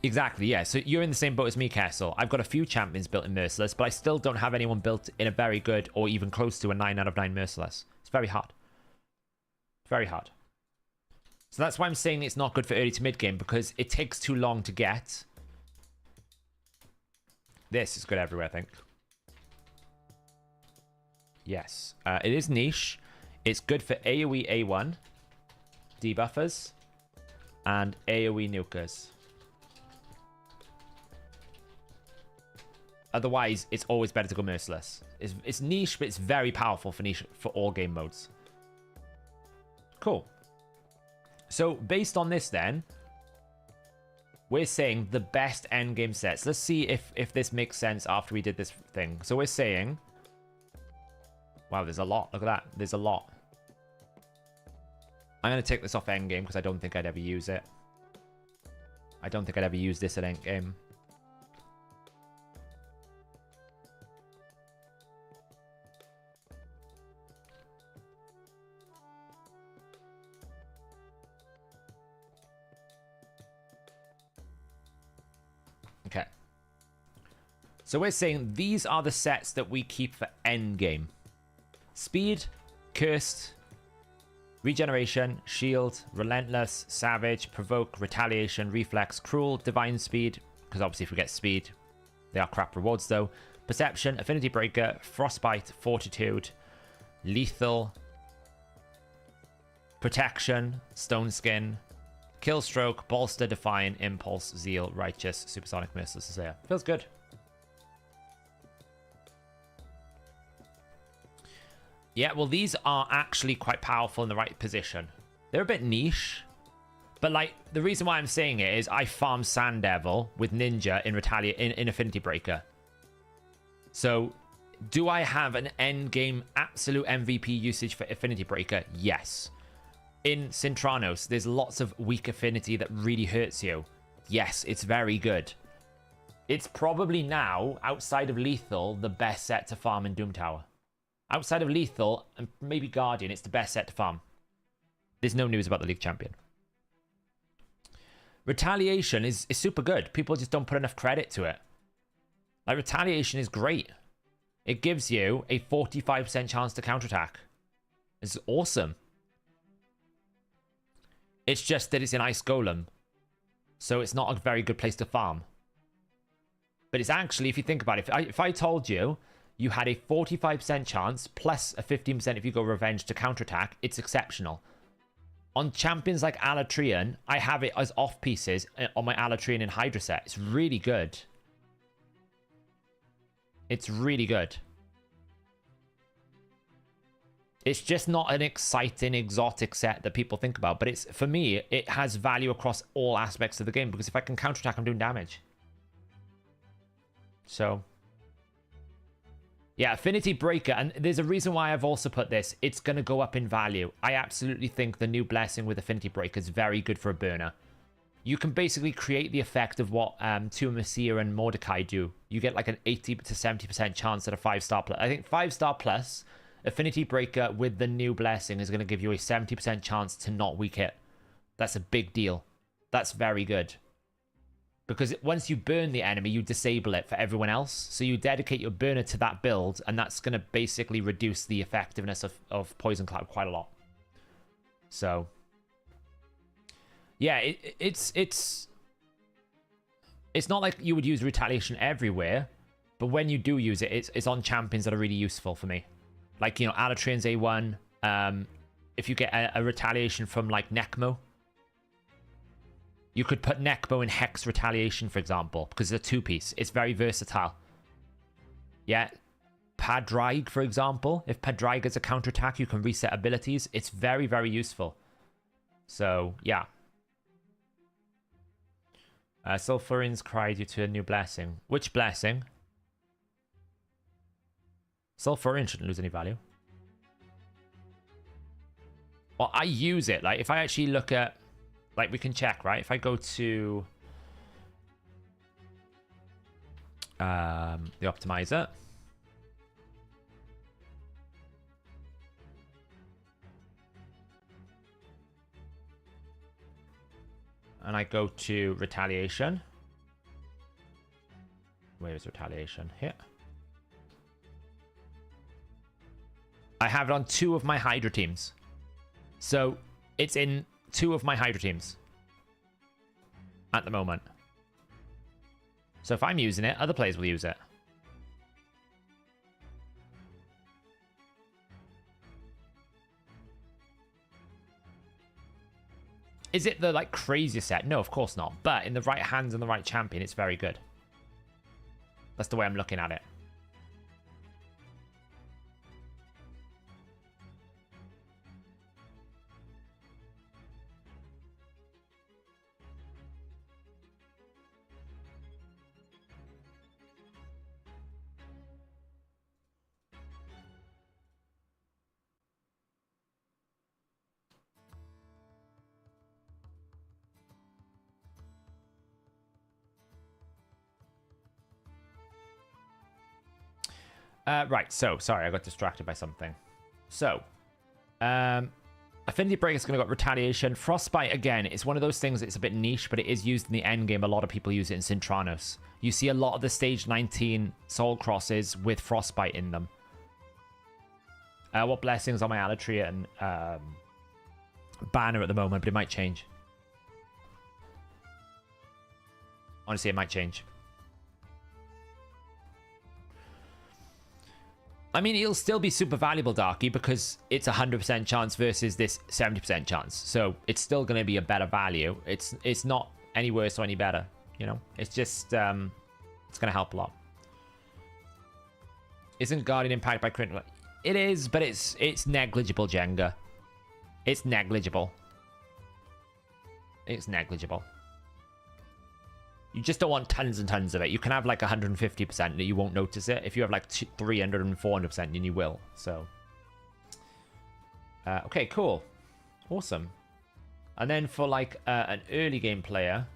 S1: Exactly, yeah. So you're in the same boat as me, Kessel. I've got a few champions built in Merciless, but I still don't have anyone built in a very good or even close to a 9 out of 9 Merciless. It's very hard. Very hard. So that's why I'm saying it's not good for early to mid game, because it takes too long to get. This is good everywhere, I think. Yes. It is niche. It's good for AoE A1 debuffers and AoE nukers. Otherwise, it's always better to go Merciless. It's niche, but it's very powerful for niche for all game modes. Cool. So, based on this then, we're saying the best endgame sets. Let's see if this makes sense after we did this thing. So we're saying... Wow, there's a lot. Look at that. There's a lot. I'm going to take this off endgame because I don't think I'd ever use it. I don't think I'd ever use this at endgame. Okay. So we're saying these are the sets that we keep for endgame. Speed, Cursed, Regeneration, Shield, Relentless, Savage, Provoke, Retaliation, Reflex, Cruel, Divine Speed, because obviously if we get Speed, they are crap rewards though. Perception, Affinity Breaker, Frostbite, Fortitude, Lethal, Protection, Stone Skin, Killstroke, Bolster, Defiant, Impulse, Zeal, Righteous, Supersonic, Merciless, Slayer. Feels good. Yeah, well, these are actually quite powerful in the right position. They're a bit niche, but like the reason why I'm saying it is I farm Sand Devil with Ninja in Affinity Breaker. So, do I have an end game absolute MVP usage for Affinity Breaker? Yes. In Cintranos, there's lots of weak affinity that really hurts you. Yes, it's very good. It's probably now, outside of Lethal, the best set to farm in Doom Tower. Outside of Lethal, and maybe Guardian, it's the best set to farm. There's no news about the League Champion. Retaliation is super good. People just don't put enough credit to it. Like, Retaliation is great. It gives you a 45% chance to counterattack. It's awesome. It's just that it's an Ice Golem. So it's not a very good place to farm. But it's actually, if you think about it, if I told you you had a 45% chance plus a 15% if you go Revenge to counterattack, it's exceptional. On champions like Alatrian, I have it as off pieces on my Alatrian and Hydra set. It's really good. It's really good. It's just not an exciting, exotic set that people think about. But it's, for me, it has value across all aspects of the game. Because if I can counterattack, I'm doing damage. So, yeah, Affinity Breaker. And there's a reason why I've also put this. It's going to go up in value. I absolutely think the new Blessing with Affinity Breaker is very good for a burner. You can basically create the effect of what Tua Messiah and Mordecai do. You get like an 80 to 70% chance at a 5-star plus. I think 5-star plus... Affinity Breaker with the new Blessing is going to give you a 70% chance to not weak hit. That's a big deal. That's very good. Because once you burn the enemy, you disable it for everyone else. So you dedicate your burner to that build, and that's going to basically reduce the effectiveness of Poison Cloud quite a lot. So, yeah, it's not like you would use Retaliation everywhere, but when you do use it, it's on champions that are really useful for me. Like, you know, Alatrian's A1, if you get a retaliation from like Necmo. You could put Necmo in Hex Retaliation, for example, because it's a 2-piece. It's very versatile. Yeah. Padraig, for example. If Padraig has a counterattack, you can reset abilities. It's very, very useful. So, yeah. Sulfurins cried you to a new blessing. Which blessing? Sulfurin shouldn't lose any value. Well, I use it. Like, if I actually look at... Like, we can check, right? If I go to... the optimizer... And I go to retaliation. Where is retaliation? Here. I have it on 2 of my Hydra teams. So it's in 2 of my Hydra teams at the moment. So if I'm using it, other players will use it. Is it the like craziest set? No, of course not. But in the right hands and the right champion, it's very good. That's the way I'm looking at it. Right, so, sorry, I got distracted by something. So, Affinity Break is going to got Retaliation. Frostbite, again, it's one of those things that's a bit niche, but it is used in the end game. A lot of people use it in Cintranos. You see a lot of the Stage 19 Soul Crosses with Frostbite in them. What blessings on my Alatrian banner at the moment, but it might change. Honestly, it might change. I mean, it'll still be super valuable, Darky, because it's 100% chance versus this 70% chance. So it's still going to be a better value. It's not any worse or any better, you know? It's just, it's going to help a lot. Isn't Guardian impacted by critical? It is, but it's negligible, Jenga. It's negligible. It's negligible. You just don't want tons and tons of it. You can have like 150% that you won't notice it. If you have like 300 and 400%, then you will. So, okay, cool. Awesome. And then for like an early game player,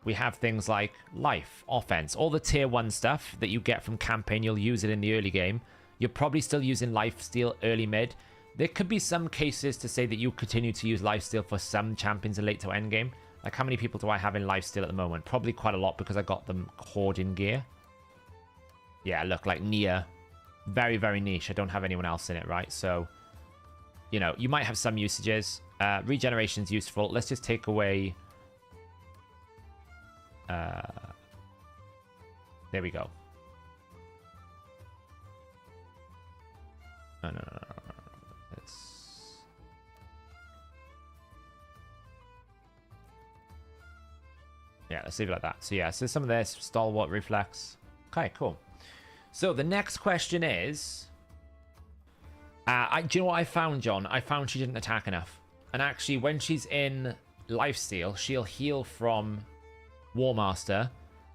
S1: we have things like life, offense, all the tier 1 stuff that you get from campaign. You'll use it in the early game. You're probably still using lifesteal early mid. There could be some cases to say that you continue to use lifesteal for some champions in late to end game. Like, how many people do I have in lifesteal at the moment? Probably quite a lot because I got them hoarding gear. Yeah, look, like Nia. Very, very niche. I don't have anyone else in it, right? So, you know, you might have some usages. Regeneration's useful. Let's just take away... there we go. No. Yeah, let's leave it like that. So yeah, so some of this, stalwart reflex. Okay, cool. So the next question is... do you know what I found, John? I found she didn't attack enough. And actually, when she's in lifesteal, she'll heal from Warmaster,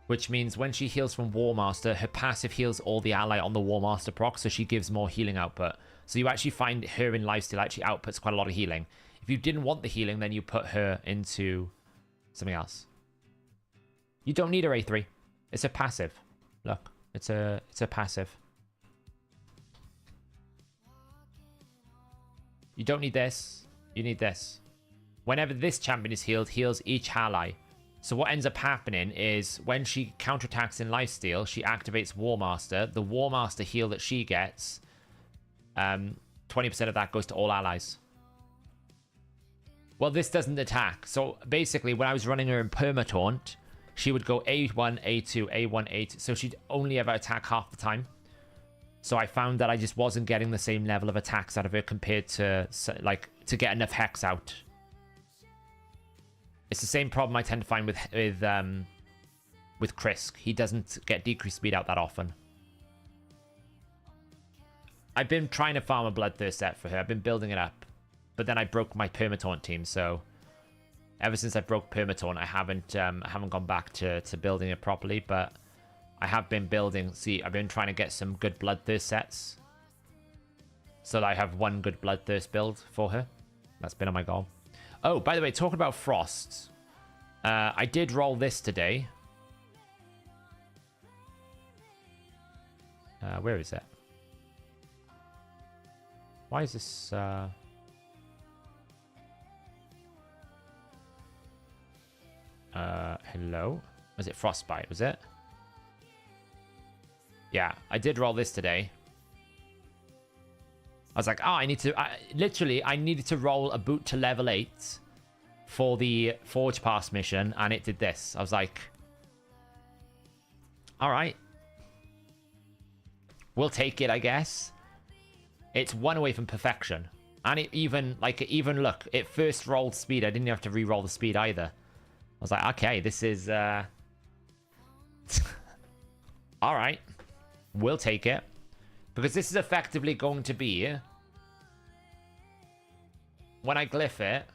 S1: which means when she heals from Warmaster, her passive heals all the ally on the Warmaster proc, so she gives more healing output. So you actually find her in lifesteal actually outputs quite a lot of healing. If you didn't want the healing, then you put her into something else. You don't need her A3. It's a passive. Look, it's a passive. You don't need this. You need this. Whenever this champion is healed, heals each ally. So what ends up happening is when she counterattacks in lifesteal, she activates Warmaster. The Warmaster heal that she gets, 20% of that goes to all allies. Well, this doesn't attack. So basically, when I was running her in Permataunt, she would go A1, A2, A1, A2. So she'd only ever attack half the time. So I found that I just wasn't getting the same level of attacks out of her compared to, like, to get enough hex out. It's the same problem I tend to find with Krisk. He doesn't get decreased speed out that often. I've been trying to farm a Bloodthirst set for her. I've been building it up. But then I broke my Permataunt team, so ever since I broke Permataunt, I haven't gone back to building it properly, but I have been building. See, I've been trying to get some good Bloodthirst sets so that I have one good Bloodthirst build for her. That's been on my goal. Oh, by the way, talking about Frost, I did roll this today. Where is it? Why is this... hello? Was it Frostbite, was it? Yeah, I did roll this today. I was like, oh, I need to... literally, I needed to roll a boot to level 8 for the Forge Pass mission, and it did this. I was like... Alright. We'll take it, I guess. It's one away from perfection. And it even, look, it first rolled speed. I didn't have to re-roll the speed either. I was like, okay, this is... Alright. We'll take it. Because this is effectively going to be... When I glyph it...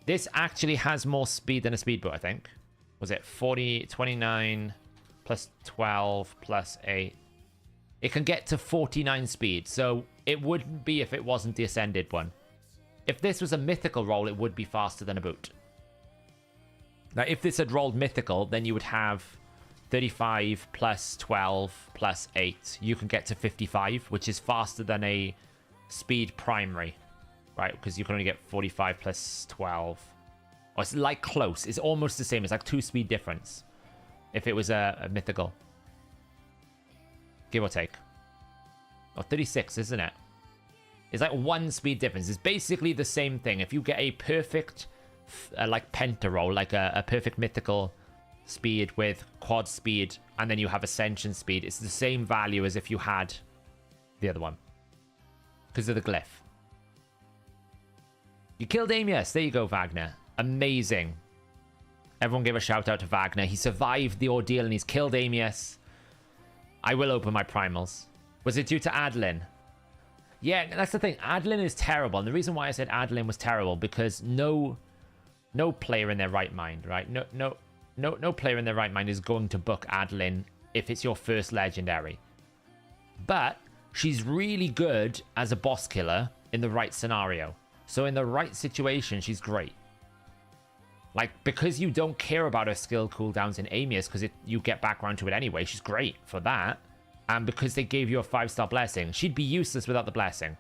S1: This actually has more speed than a speed boot, I think. Was it 40, 29, plus 12, plus 8? It can get to 49 speed, so it wouldn't be if it wasn't the Ascended one. If this was a mythical roll, it would be faster than a boot. Now, if this had rolled mythical, then you would have 35 plus 12 plus 8. You can get to 55, which is faster than a speed primary, right? Because you can only get 45 plus 12. Oh, it's like close. It's almost the same. It's like 2 speed difference if it was a mythical. Give or take. Oh, 36, isn't it? It's like 1 speed difference. It's basically the same thing. If you get a perfect, like, penta roll, like a perfect mythical speed with quad speed, and then you have ascension speed, it's the same value as if you had the other one. Because of the glyph. You killed Amius. There you go, Wagner. Amazing. Everyone give a shout out to Wagner. He survived the ordeal and he's killed Amius. I will open my primals. Was it due to Adeline? Yeah, that's the thing. Adeline is terrible. And the reason why I said Adeline was terrible, because no player in their right mind, right? No player in their right mind is going to book Adeline if it's your first legendary. But she's really good as a boss killer in the right scenario. So in the right situation, she's great. Like, because you don't care about her skill cooldowns in Amius, because you get back around to it anyway, she's great for that. And because they gave you a 5-star blessing, she'd be useless without the blessing.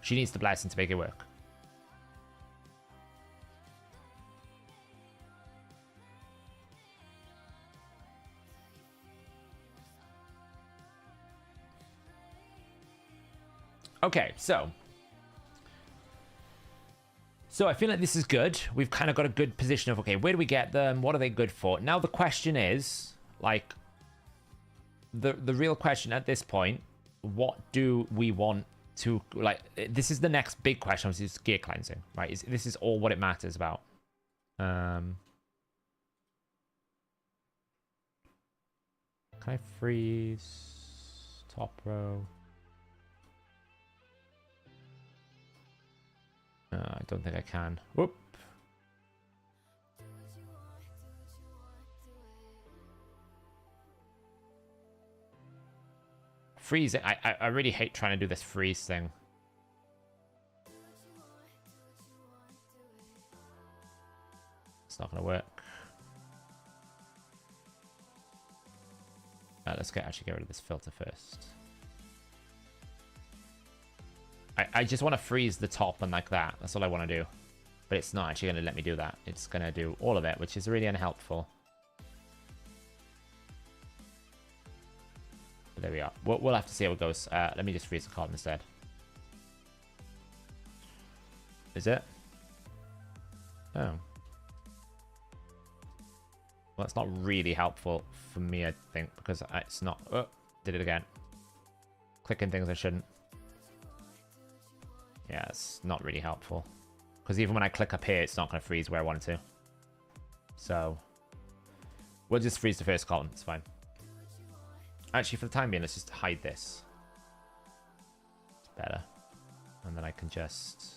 S1: She needs the blessing to make it work. Okay, so I feel like this is good. We've kind of got a good position of, okay, where do we get them? What are they good for? Now the question is, like, the real question at this point, what do we want to, like, this is the next big question, which is gear cleansing, right? This is all what it matters about. Can I freeze top row? I don't think I can. Whoop. Freeze it. I really hate trying to do this freeze thing. It's not going to work. Let's actually get rid of this filter first. I just want to freeze the top and like that. That's all I want to do. But it's not actually going to let me do that. It's going to do all of it, which is really unhelpful. But there we are. We'll have to see how it goes. Let me just freeze the card instead. Is it? Oh. Well, that's not really helpful for me, I think, because it's not... Oh, Did it again. Clicking things I shouldn't. Yeah, it's not really helpful. Because even when I click up here, it's not going to freeze where I want it to. So, we'll just freeze the first column. It's fine. Actually, for the time being, let's just hide this. It's better. And then I can just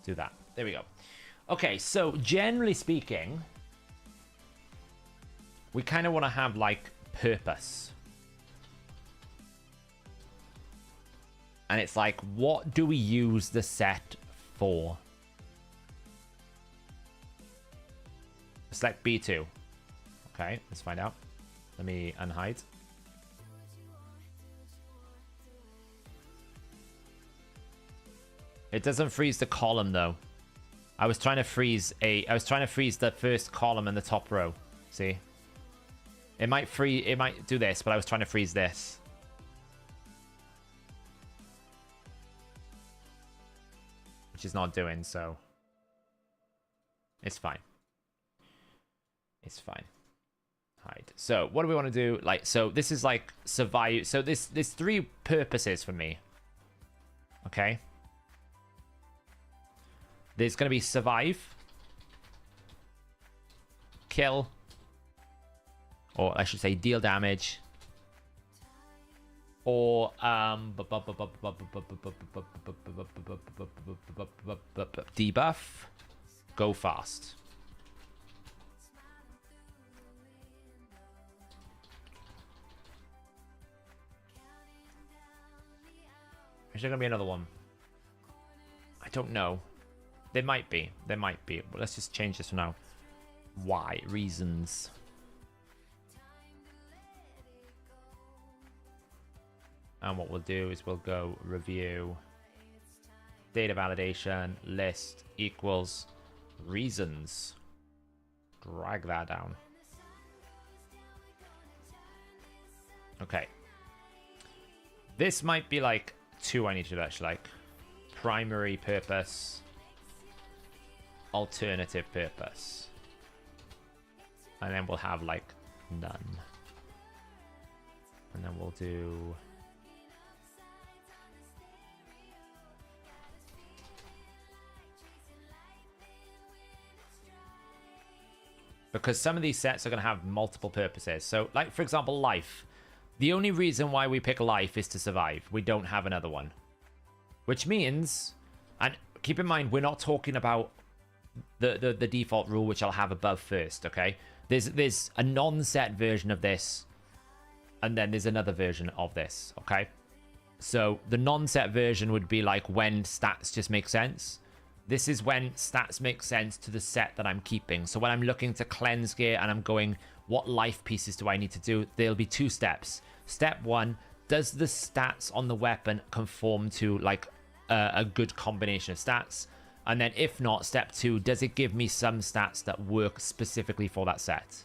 S1: do that. There we go. Okay, so generally speaking, we kind of want to have, like, purpose. And it's like, what do we use the set for? Select B2. Okay, let's find out. Let me unhide. It doesn't freeze the column though. I was trying to freeze the first column in the top row. See? It might do this, but I was trying to freeze this. Which is not doing, so it's fine. It's fine. Hide. So what do we want to do? Like, so this is like survive. So there's 3 purposes for me. Okay. There's going to be survive, kill, or I should say deal damage, or debuff, go fast. Is there going to be another one? I don't know. There might be. There might be. But let's just change this for now. Why? Reasons. And what we'll do is we'll go review. Data validation. List equals reasons. Drag that down. Okay. This might be like 2 I need to do actually. Like primary purpose. Alternative purpose. And then we'll have like none. And then we'll do because some of these sets are going to have multiple purposes. So like for example life. The only reason why we pick life is to survive. We don't have another one. Which means, and keep in mind we're not talking about the default rule, which I'll have above first, okay? There's a non-set version of this, and then there's another version of this, okay? So the non-set version would be like when stats just make sense. This is when stats make sense to the set that I'm keeping. So when I'm looking to cleanse gear and I'm going, what life pieces do I need to do? There'll be 2 steps. Step 1, does the stats on the weapon conform to like a good combination of stats? And then if not, step 2, does it give me some stats that work specifically for that set?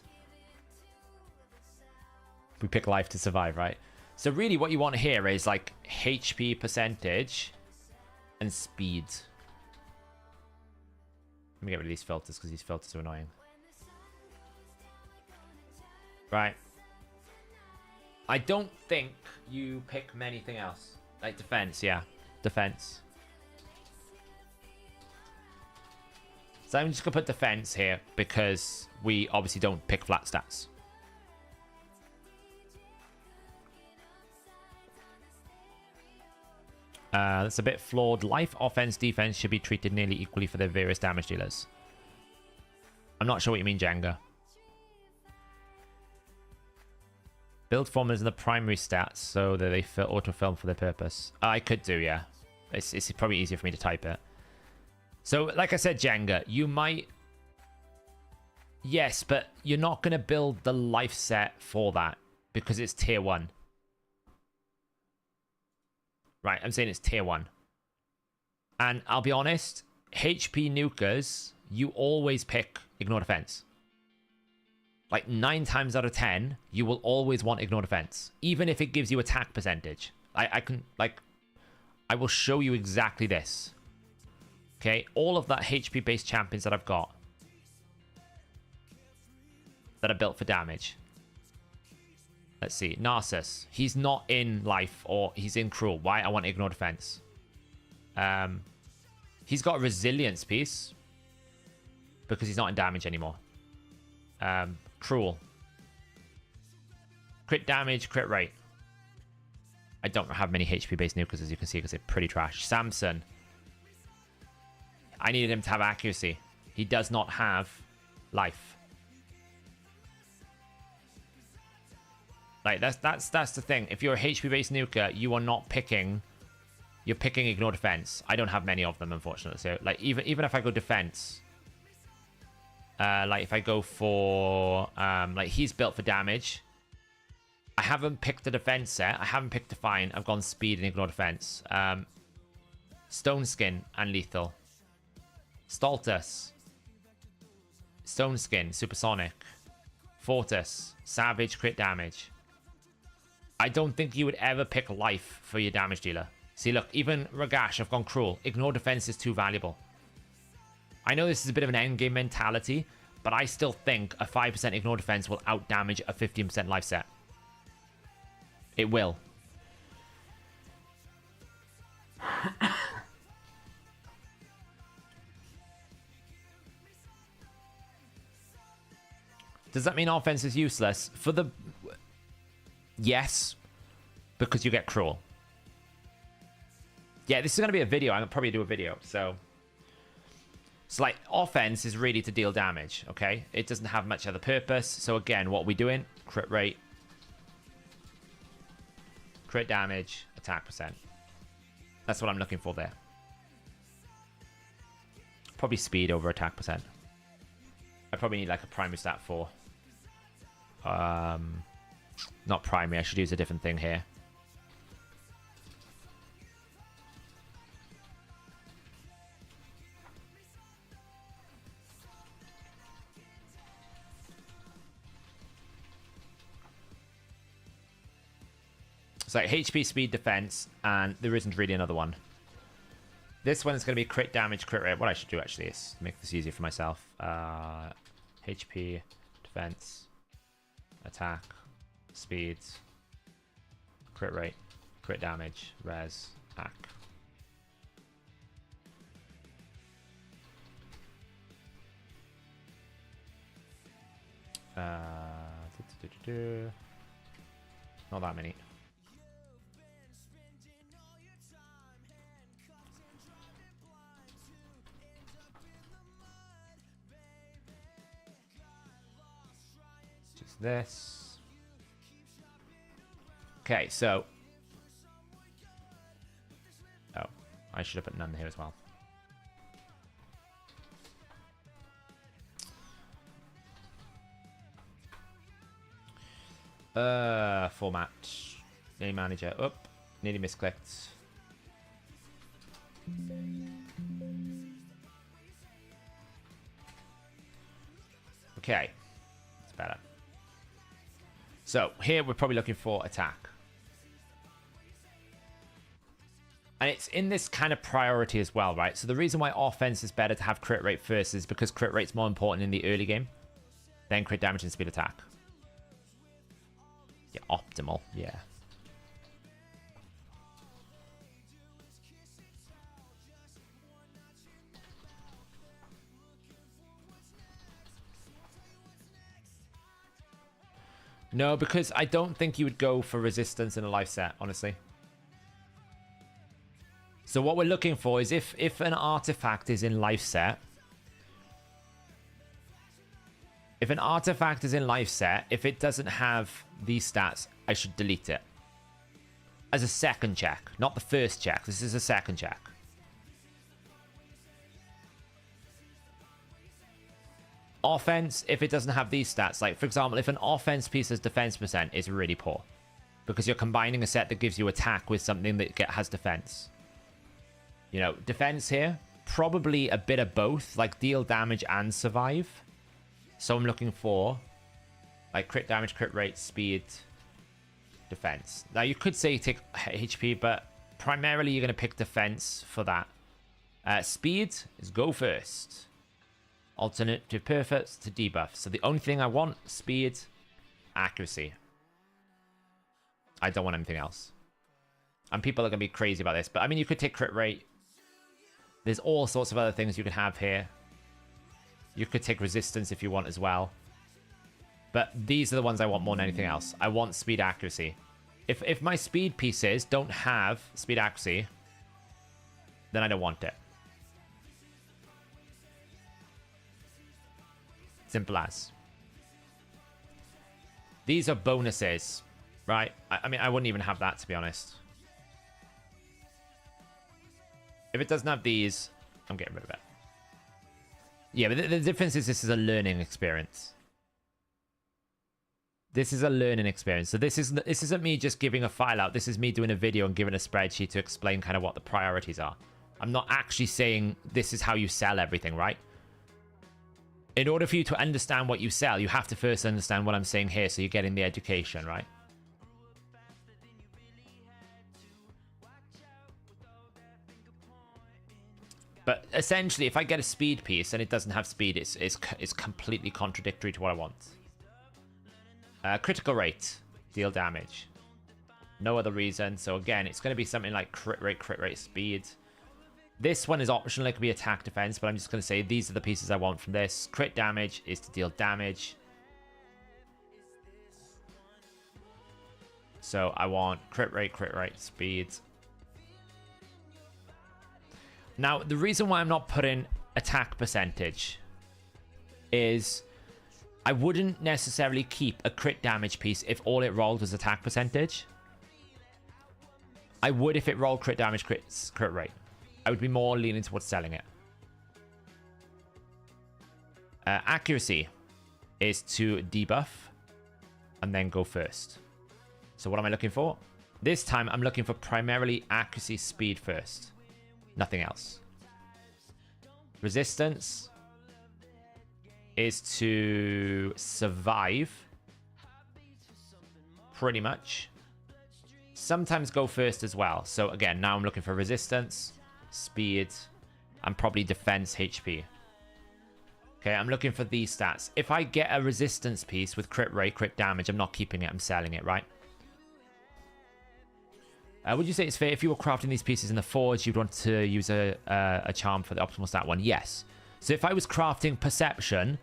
S1: We pick life to survive, right? So really what you want here is like HP percentage and speed. Let me get rid of these filters because these filters are annoying. Right. I don't think you pick anything else. Like defense, yeah. Defense. So I'm just going to put defense here because we obviously don't pick flat stats. That's a bit flawed. Life, offense, defense should be treated nearly equally for their various damage dealers. I'm not sure what you mean, Jenga. Build formulas in the primary stats so that they autofill for their purpose. I could do, yeah. It's probably easier for me to type it. So, like I said, Jenga, you might... Yes, but you're not going to build the life set for that because it's tier 1. Right, I'm saying it's tier 1. And I'll be honest, HP nukers, you always pick ignore defense. Like 9 times out of 10, you will always want ignore defense. Even if it gives you attack percentage. I will show you exactly this. Okay, all of that HP based champions that I've got that are built for damage. Let's see. Narcissus. He's not in life or he's in cruel. Why? I want ignore defense. He's got a resilience piece because he's not in damage anymore. Cruel. Crit damage, crit rate. I don't have many HP based nukers, as you can see, because they're pretty trash. Samson. I needed him to have accuracy. He does not have life. Like that's the thing. If you're a HP based nuker, you are not picking. You're picking ignore defense. I don't have many of them, unfortunately. So like even if I go defense, like if I go for like he's built for damage. I haven't picked a defense set. I haven't picked Define. I've gone speed and ignore defense. Stone Skin and lethal. Stultus. Stone Skin, supersonic. Fortis, savage, crit damage. I don't think you would ever pick life for your damage dealer. See, look, even Ragash, I've gone cruel. Ignore defense is too valuable. I know this is a bit of an endgame mentality, but I still think a 5% ignore defense will outdamage a 15% life set. It will. Does that mean offense is useless? For the... Yes. Because you get cruel. Yeah, this is going to be a video. I'm going to probably do a video. So, like, offense is really to deal damage, okay? It doesn't have much other purpose. So, again, what are we doing? Crit rate. Crit damage. Attack percent. That's what I'm looking for there. Probably speed over attack percent. I probably need, like, a primary stat 4. Not primary. I should use a different thing here. So HP, speed, defense, and there isn't really another one. This one is going to be crit damage, crit rate. What I should do actually is make this easier for myself. HP, defense, attack, speed, crit rate, crit damage, res, hack. Not that many. Just this. Okay, so... Oh, I should have put none here as well. Format. Name manager. Up. Nearly misclicked. Okay. It's better. So, here we're probably looking for attack. And it's in this kind of priority as well, right? So the reason why offense is better to have crit rate first is because crit rate's more important in the early game. Then crit damage and speed attack. Yeah, optimal. Yeah. No, because I don't think you would go for resistance in a life set, honestly. So what we're looking for is if an artifact is in life set, if an artifact is in life set, if it doesn't have these stats, I should delete it. As a second check, not the first check. This is a second check. Offense, if it doesn't have these stats, like for example, if an offense piece has defense percent, is really poor. Because you're combining a set that gives you attack with something that has defense. You know, defense here, probably a bit of both, like deal damage and survive. So I'm looking for like crit damage, crit rate, speed, defense. Now you could say take HP, but primarily you're going to pick defense for that. Speed is go first. Alternative perfects to debuff. So the only thing I want, speed, accuracy. I don't want anything else. And people are going to be crazy about this. But, I mean, you could take crit rate. There's all sorts of other things you could have here. You could take resistance if you want as well. But these are the ones I want more than anything else. I want speed accuracy. If my speed pieces don't have speed accuracy, then I don't want it. Simple as. These are bonuses, right? I mean, I wouldn't even have that, to be honest. If it doesn't have these, I'm getting rid of it. Yeah, but the difference is this is a learning experience. This is a learning experience. So this isn't me just giving a file out. This is me doing a video and giving a spreadsheet to explain kind of what the priorities are. I'm not actually saying this is how you sell everything, right? In order for you to understand what you sell, you have to first understand what I'm saying here, so you're getting the education, right? But essentially, if I get a speed piece and it doesn't have speed, it's completely contradictory to what I want. Critical rate, deal damage. No other reason. So again, it's going to be something like crit rate, speed. This one is optional. It could be attack, defense, but I'm just going to say these are the pieces I want from this. Crit damage is to deal damage. So I want crit rate, speed. Now, the reason why I'm not putting attack percentage is I wouldn't necessarily keep a crit damage piece if all it rolled was attack percentage. I would if it rolled crit damage, crit rate. I would be more leaning towards selling it. Accuracy is to debuff and then go first. So what am I looking for? This time I'm looking for primarily accuracy, speed first. Nothing else. Resistance is to survive. Pretty much. Sometimes go first as well. So again, now I'm looking for resistance, speed, and probably defense HP. Okay, I'm looking for these stats. If I get a resistance piece with crit rate, crit damage, I'm not keeping it, I'm selling it, right? Would you say it's fair if you were crafting these pieces in the forge, you'd want to use a charm for the optimal stat one? Yes. So if I was crafting perception,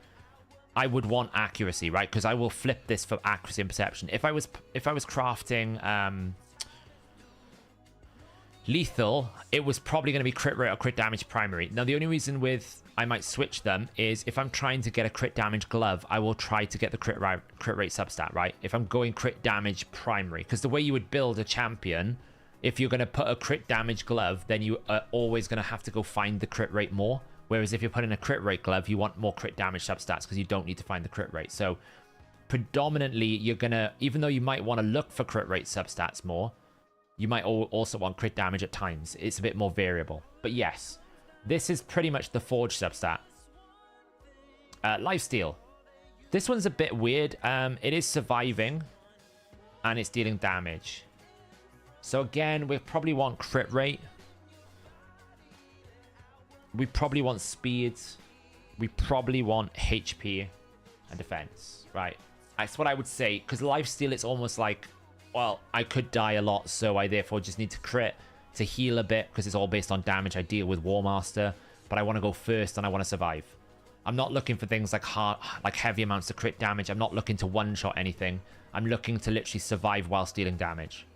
S1: I would want accuracy, right? Because I will flip this for accuracy and perception. If I was crafting lethal, it was probably going to be crit rate or crit damage primary. Now the only reason with I might switch them is if I'm trying to get a crit damage glove, I will try to get the crit rate substat, right? If I'm going crit damage primary, because the way you would build a champion, if you're going to put a crit damage glove, then you are always going to have to go find the crit rate more. Whereas if you're putting a crit rate glove, you want more crit damage substats because you don't need to find the crit rate. So predominantly, you're going to, even though you might want to look for crit rate substats more, you might also want crit damage at times. It's a bit more variable. But yes, this is pretty much the forge substat. Lifesteal. This one's a bit weird. It is surviving and it's dealing damage. So again, we probably want crit rate. We probably want speed. We probably want HP and defense, right? That's what I would say. Because lifesteal, it's almost like, well, I could die a lot, so I therefore just need to crit to heal a bit because it's all based on damage I deal with War Master. But I want to go first and I want to survive. I'm not looking for things like heavy amounts of crit damage. I'm not looking to one-shot anything. I'm looking to literally survive whilst dealing damage.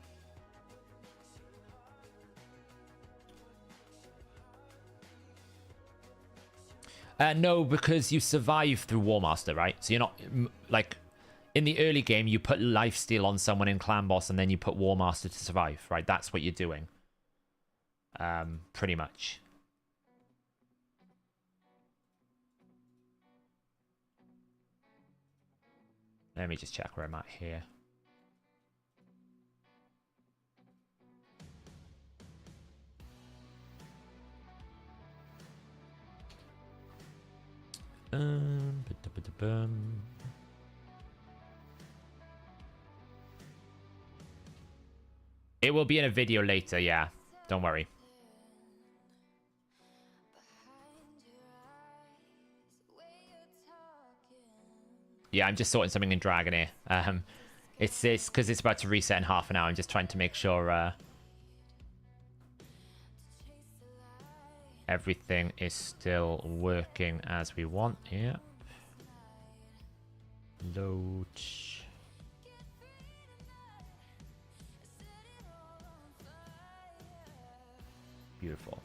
S1: No, because you survive through War Master, right? So you're not, like, in the early game, you put lifesteal on someone in Clan Boss, and then you put War Master to survive, right? That's what you're doing. Pretty much. Let me just check where I'm at here. It will be in a video later, yeah. Don't worry. Yeah, I'm just sorting something in Dragon here. It's because it's about to reset in half an hour. I'm just trying to make sure everything is still working as we want. Yeah. Load. Beautiful.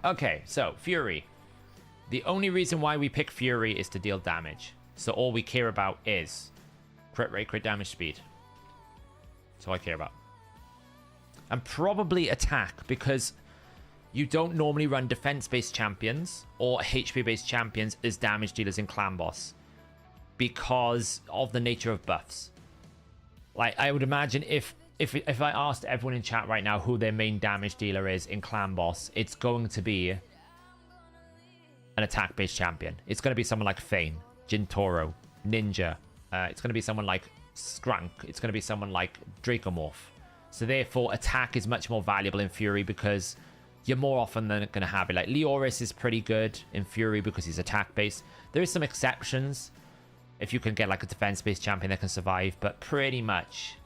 S1: Okay, so Fury. The only reason why we pick Fury is to deal damage. So all we care about is crit rate, crit damage, speed. That's all I care about. And probably attack, because you don't normally run defense-based champions or HP-based champions as damage dealers in Clan Boss because of the nature of buffs. Like, I would imagine if I asked everyone in chat right now who their main damage dealer is in Clan Boss, it's going to be an attack-based champion. It's going to be someone like Fane, Jintoro, Ninja. It's going to be someone like Skrunk. It's going to be someone like Dracomorph. So therefore, attack is much more valuable in Fury because you're more often than going to have it. Like Leoris is pretty good in Fury because he's attack-based. There is some exceptions if you can get like a defense-based champion that can survive, but pretty much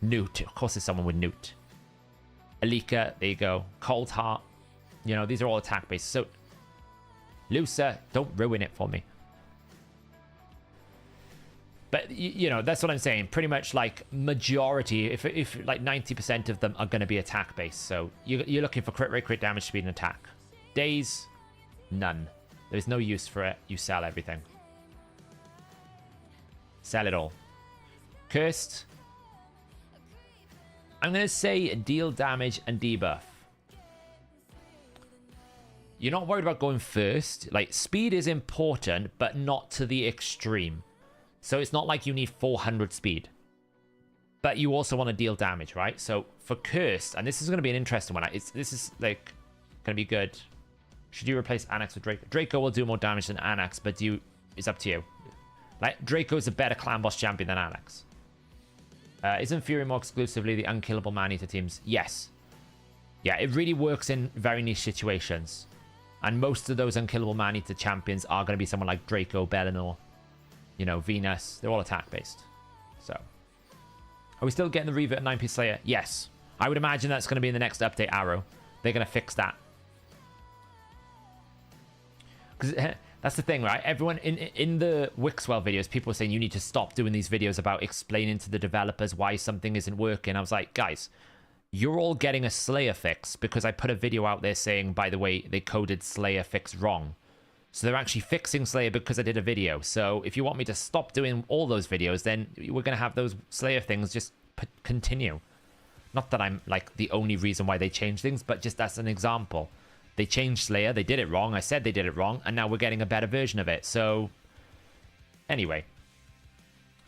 S1: Newt. Of course, there's someone with Newt. Alika, there you go. Cold Heart. You know, these are all attack-based. So, Lusa, don't ruin it for me. But, you know, that's what I'm saying. Pretty much, like, majority, if like 90% of them are going to be attack-based. So, you're looking for crit rate, crit damage, speed, and attack. Days, none. There's no use for it. You sell everything. Sell it all. Cursed. I'm going to say deal damage and debuff. You're not worried about going first. Like, speed is important, but not to the extreme. So it's not like you need 400 speed. But you also want to deal damage, right? So for Cursed, and this is going to be an interesting one. This is, like, going to be good. Should you replace Anax with Draco? Draco will do more damage than Anax, but it's up to you. Like, Draco is a better Clan Boss champion than Anax. Isn't Fury more exclusively the unkillable man-eater teams? Yes. Yeah, it really works in very niche situations. And most of those unkillable man-eater champions are going to be someone like Draco, Bellinor, you know, Venus. They're all attack-based. So, are we still getting the revert 9-piece Slayer? Yes. I would imagine that's going to be in the next update, Arrow. They're going to fix that. Because that's the thing, right? Everyone in the Wixwell videos, people were saying you need to stop doing these videos about explaining to the developers why something isn't working. I was like, guys, you're all getting a Slayer fix because I put a video out there saying, by the way, they coded Slayer fix wrong. So they're actually fixing Slayer because I did a video. So if you want me to stop doing all those videos, then we're going to have those Slayer things just continue. Not that I'm like the only reason why they change things, but just that's an example. They changed Slayer, they did it wrong, I said they did it wrong, and now we're getting a better version of it. So, anyway.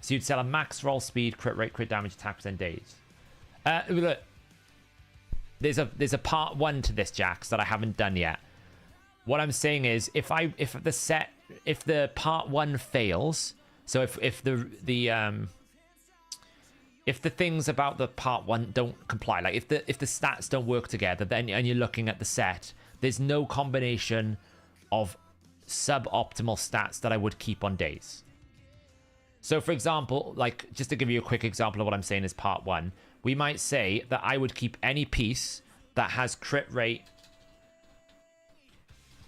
S1: So you'd sell a max roll speed, crit rate, crit damage, attack percent days. Look, there's a part 1 to this, Jax, that I haven't done yet. What I'm saying is, if the part 1 fails, so if the things about the part 1 don't comply, like if the stats don't work together, then and you're looking at the set, there's no combination of suboptimal stats that I would keep on days. So for example, like just to give you a quick example of what I'm saying is part 1, we might say that I would keep any piece that has crit rate.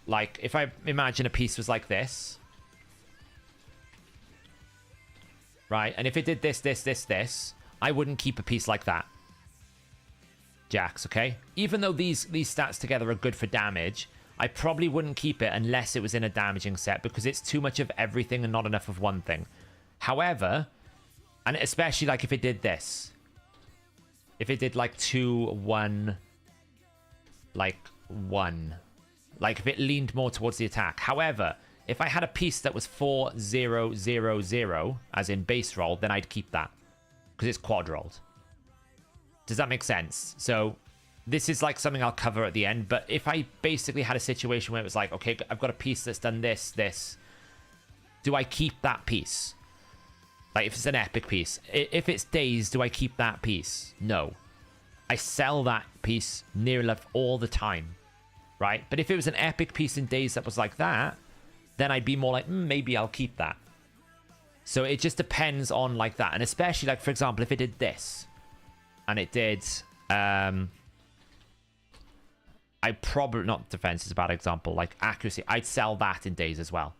S1: Like if I imagine a piece was like this, right? And if it did this, I wouldn't keep a piece like that. Jax, okay? Even though these stats together are good for damage, I probably wouldn't keep it unless it was in a damaging set because it's too much of everything and not enough of one thing. However, and especially like if it did this. If it did like 2, 1, like 1. Like if it leaned more towards the attack. However, if I had a piece that was 4, 0, 0, 0, as in base roll, then I'd keep that. Because it's quad rolled. Does that make sense? So this is like something I'll cover at the end. But if I basically had a situation where it was like, okay, I've got a piece that's done this. Do I keep that piece? Like if it's an epic piece. If it's days, do I keep that piece? No. I sell that piece near enough all the time. Right? But if it was an epic piece in days that was like that, then I'd be more like, maybe I'll keep that. So it just depends on like that. And especially like, for example, if it did this and it did, I probably, not defense is a bad example, like accuracy, I'd sell that in days as well.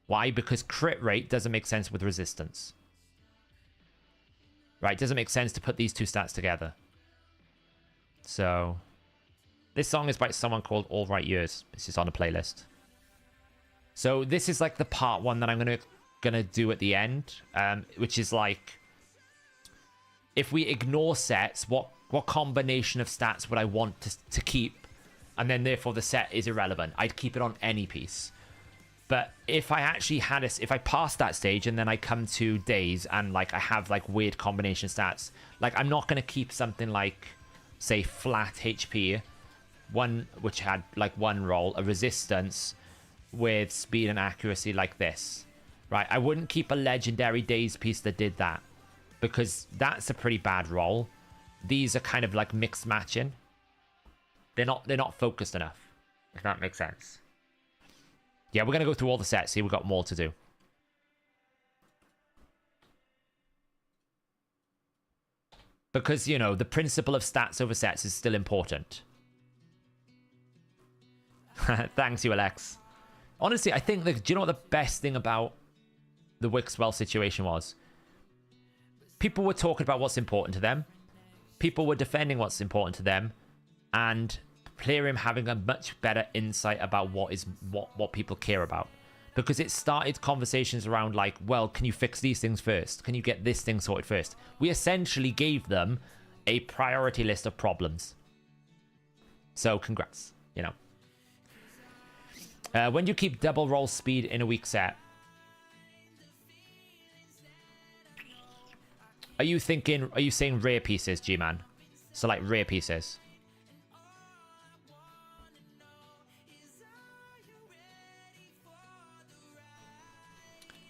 S1: Why? Because crit rate doesn't make sense with resistance. Right? It doesn't make sense to put these two stats together. So this song is by someone called All Right Years. This is on a playlist. So this is like the part one that I'm gonna do at the end, which is like, if we ignore sets, what combination of stats would I want to keep, and then therefore the set is irrelevant. I'd keep it on any piece. But if I actually had if I pass that stage and then I come to days and like I have like weird combination stats, like I'm not gonna keep something like, say, flat HP, one which had like one roll, a resistance with speed and accuracy like this. Right, I wouldn't keep a legendary days piece that did that, because that's a pretty bad roll. These are kind of like mixed matching. They're not focused enough, if that makes sense. Yeah, we're gonna go through all the sets here. We've got more to do. Because, you know, the principle of stats over sets is still important. Thanks, you, Alex. Honestly, I think do you know what the best thing about the Wixwell situation was? People were talking about what's important to them. People were defending what's important to them, and Plarium having a much better insight about what people care about, because it started conversations around like, well, can you fix these things first? Can you get this thing sorted first? We essentially gave them a priority list of problems. So congrats, you know. When you keep double roll speed in a weak set, are you saying rare pieces, G-Man? So like rare pieces.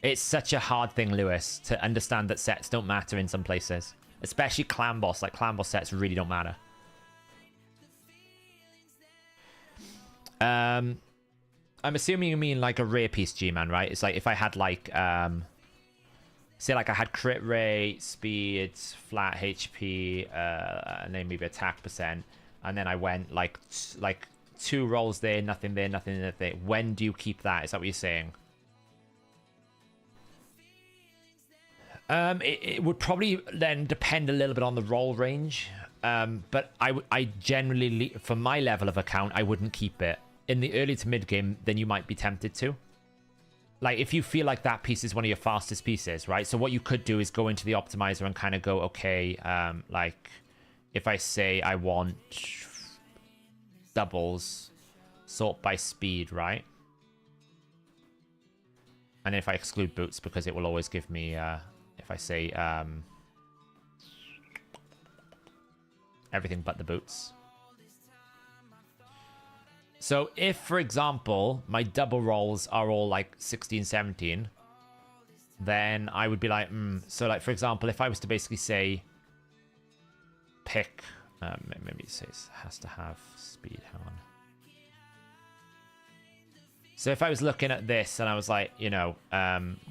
S1: It's such a hard thing, Lewis, to understand that sets don't matter in some places. Especially clan boss. Like, clan boss sets really don't matter. I'm assuming you mean like a rare piece, G-Man, right? It's like if I had like, say like I had crit rate, speed, flat HP, and then maybe attack percent, and then I went like 2 rolls there, nothing there, nothing there. When do you keep that? Is that what you're saying? It would probably then depend a little bit on the roll range. But I generally, for my level of account, I wouldn't keep it. In the early to mid game, then you might be tempted to. Like, if you feel like that piece is one of your fastest pieces, right? So what you could do is go into the optimizer and kind of go, okay, like, if I say I want doubles, sort by speed, right? And if I exclude boots, because it will always give me, if I say everything but the boots. So if, for example, my double rolls are all like 16, 17, then I would be like, so like, for example, if I was to basically say, pick, maybe it says has to have speed, hang on. So if I was looking at this and I was like, you know,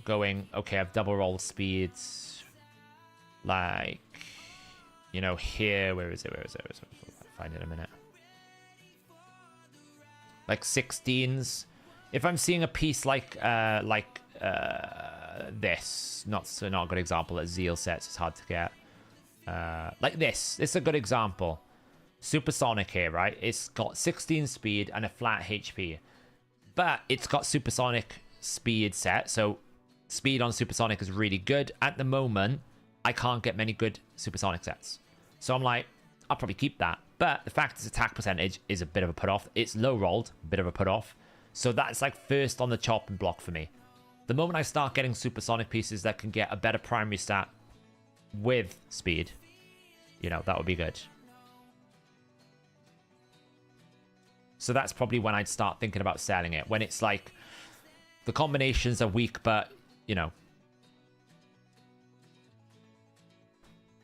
S1: going, okay, I've double roll speeds, like, you know, here, where is it? I'll find it in a minute. Like 16s. If I'm seeing a piece like this, not a good example. At Zeal sets, it's hard to get. Like this. This is a good example. Supersonic here, right? It's got 16 speed and a flat HP. But it's got supersonic speed set, so speed on supersonic is really good. At the moment, I can't get many good supersonic sets. So I'm like, I'll probably keep that. But the fact its attack percentage is a bit of a put-off. It's low-rolled, bit of a put-off. So that's like first on the chopping block for me. The moment I start getting supersonic pieces that can get a better primary stat with speed, you know, that would be good. So that's probably when I'd start thinking about selling it. When it's like, the combinations are weak, but, you know.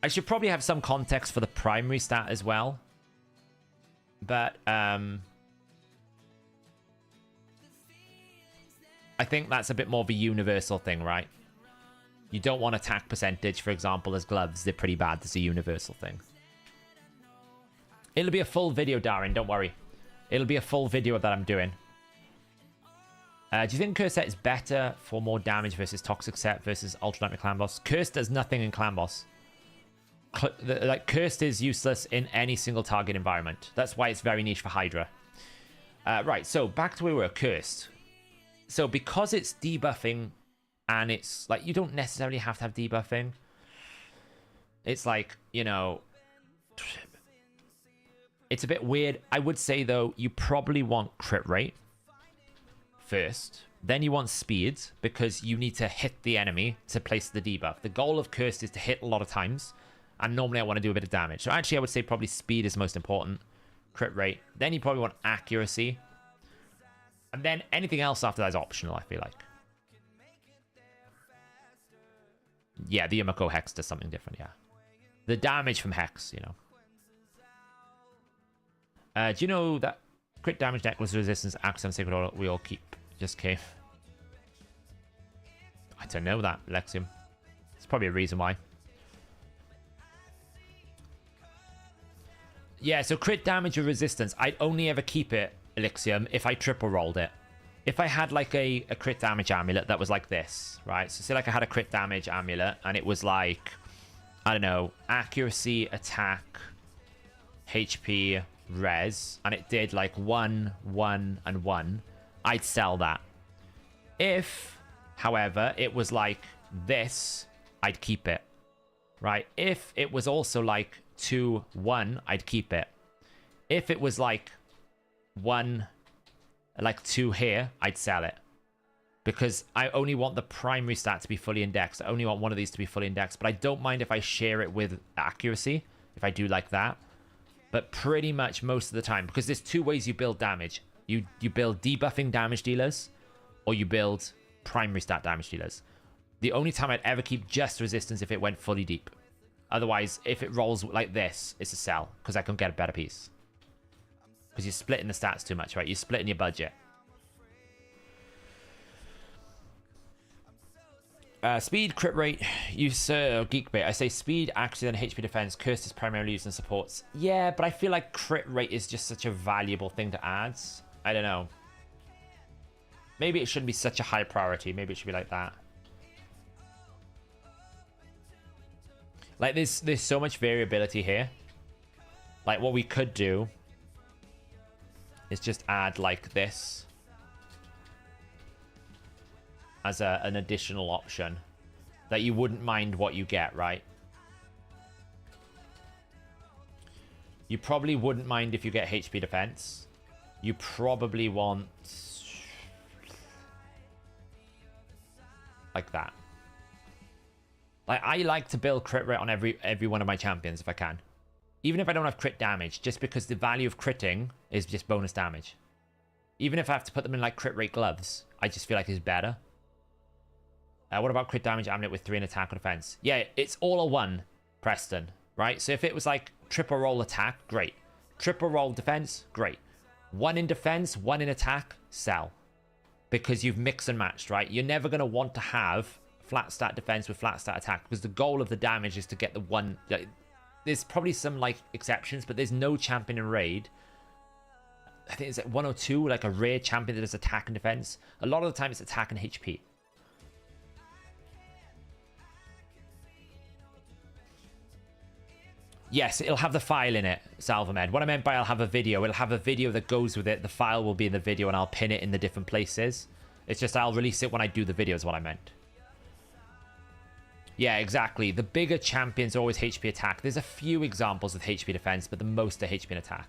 S1: I should probably have some context for the primary stat as well. But, I think that's a bit more of a universal thing, right? You don't want attack percentage, for example, as gloves. They're pretty bad. That's a universal thing. It'll be a full video, Darren. Don't worry. It'll be a full video that I'm doing. Do you think Curse set is better for more damage versus Toxic set versus Ultra Nightmare Clan Boss? Curse does nothing in Clan Boss. Like, Cursed is useless in any single target environment. That's why it's very niche for Hydra. Right, so back to where we were. Cursed. So because it's debuffing, and it's like, you don't necessarily have to have debuffing. It's like, you know, it's a bit weird. I would say, though, you probably want crit rate first. Then you want speed, because you need to hit the enemy to place the debuff. The goal of Cursed is to hit a lot of times. And normally I want to do a bit of damage. So actually I would say probably speed is most important. Crit rate. Then you probably want accuracy. And then anything else after that is optional, I feel like. Yeah, the Yumiko Hex does something different, yeah. The damage from Hex, you know. Do you know that crit damage necklace resistance acts on Sacred Order we all keep? Just came. I don't know that, Lexium. There's probably a reason why. Yeah, so crit damage or resistance, I'd only ever keep it, Elixium, if I triple rolled it. If I had like a crit damage amulet that was like this, right? So say like I had a crit damage amulet and it was like, I don't know, accuracy, attack, HP, res, and it did like 1, 1, and 1, I'd sell that. If, however, it was like this, I'd keep it, right? If it was also like 2, 1, I'd keep it. If it was like 1, like 2 here, I'd sell it. Because I only want the primary stat to be fully indexed. I only want one of these to be fully indexed. But I don't mind if I share it with accuracy, if I do like that. But pretty much most of the time, because there's 2 ways you build damage. You build debuffing damage dealers, or you build primary stat damage dealers. The only time I'd ever keep just resistance if it went fully deep. Otherwise, if it rolls like this, it's a sell, because I can get a better piece. Because you're splitting the stats too much, right? You're splitting your budget. Speed, crit rate, geek bait. I say speed, accuracy, and HP defense. Curse is primarily used in supports. Yeah, but I feel like crit rate is just such a valuable thing to add. I don't know. Maybe it shouldn't be such a high priority. Maybe it should be like that. Like, there's so much variability here. Like, what we could do is just add, like, this as an additional option that you wouldn't mind what you get, right? You probably wouldn't mind if you get HP defense. You probably want like that. Like, I like to build crit rate on every one of my champions if I can. Even if I don't have crit damage, just because the value of critting is just bonus damage. Even if I have to put them in like crit rate gloves, I just feel like it's better. What about crit damage amulet with 3 in attack or defense? Yeah, it's all a 1, Preston, right? So if it was like triple roll attack, great. Triple roll defense, great. 1 in defense, 1 in attack, sell. Because you've mixed and matched, right? You're never going to want to have flat stat defense with flat stat attack, because the goal of the damage is to get the 1. Like, there's probably some like exceptions, but there's no champion in raid. I think it's like 102, like a rare champion that does attack and defense. A lot of the time it's attack and HP. Yes, it'll have the file in it, Salvamed. What I meant by I'll have a video, it'll have a video that goes with it. The file will be in the video and I'll pin it in the different places. It's just I'll release it when I do the video is what I meant. Yeah, exactly. The bigger champions are always HP attack. There's a few examples with HP defense, but the most are HP and attack.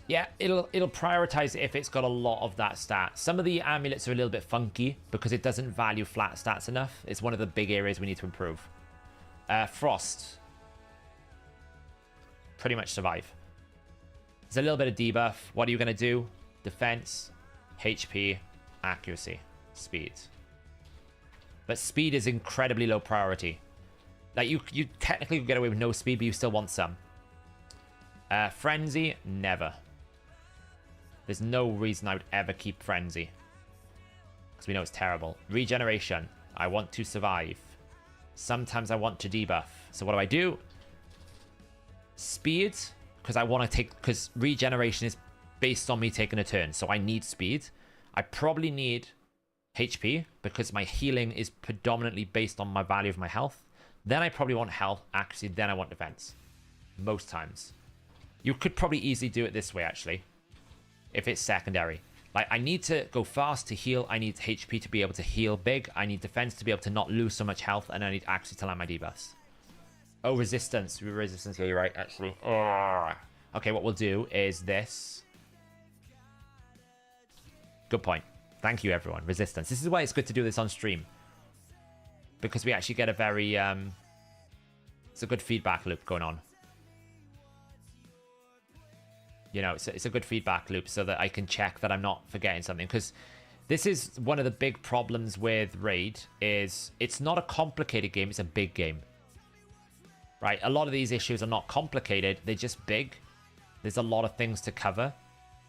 S1: Yeah, it'll prioritize it if it's got a lot of that stat. Some of the amulets are a little bit funky because it doesn't value flat stats enough. It's one of the big areas we need to improve. Frost. Pretty much survive. There's a little bit of debuff. What are you going to do? Defense, HP, accuracy, speed. But speed is incredibly low priority. Like, you technically get away with no speed, but you still want some. Frenzy, never. There's no reason I would ever keep Frenzy. because we know it's terrible. Regeneration. I want to survive. Sometimes I want to debuff. So what do? Speed, because I want to take... Because regeneration is based on me taking a turn, so I need speed. I probably need HP, because my healing is predominantly based on my value of my health. Then I probably want health, accuracy, then I want defense. Most times. You could probably easily do it this way, actually. If it's secondary. Like, I need to go fast to heal. I need HP to be able to heal big. I need defense to be able to not lose so much health. And I need accuracy to land my debuffs. Oh, resistance. Resistance, yeah, you're right, actually. Oh. Okay, what we'll do is this. Good point. Thank you, everyone. Resistance. This is why it's good to do this on stream. Because we actually get a very... it's a good feedback loop going on. You know, it's a good feedback loop so that I can check that I'm not forgetting something. Because this is one of the big problems with Raid is it's not a complicated game, it's a big game. Right? A lot of these issues are not complicated, they're just big. There's a lot of things to cover.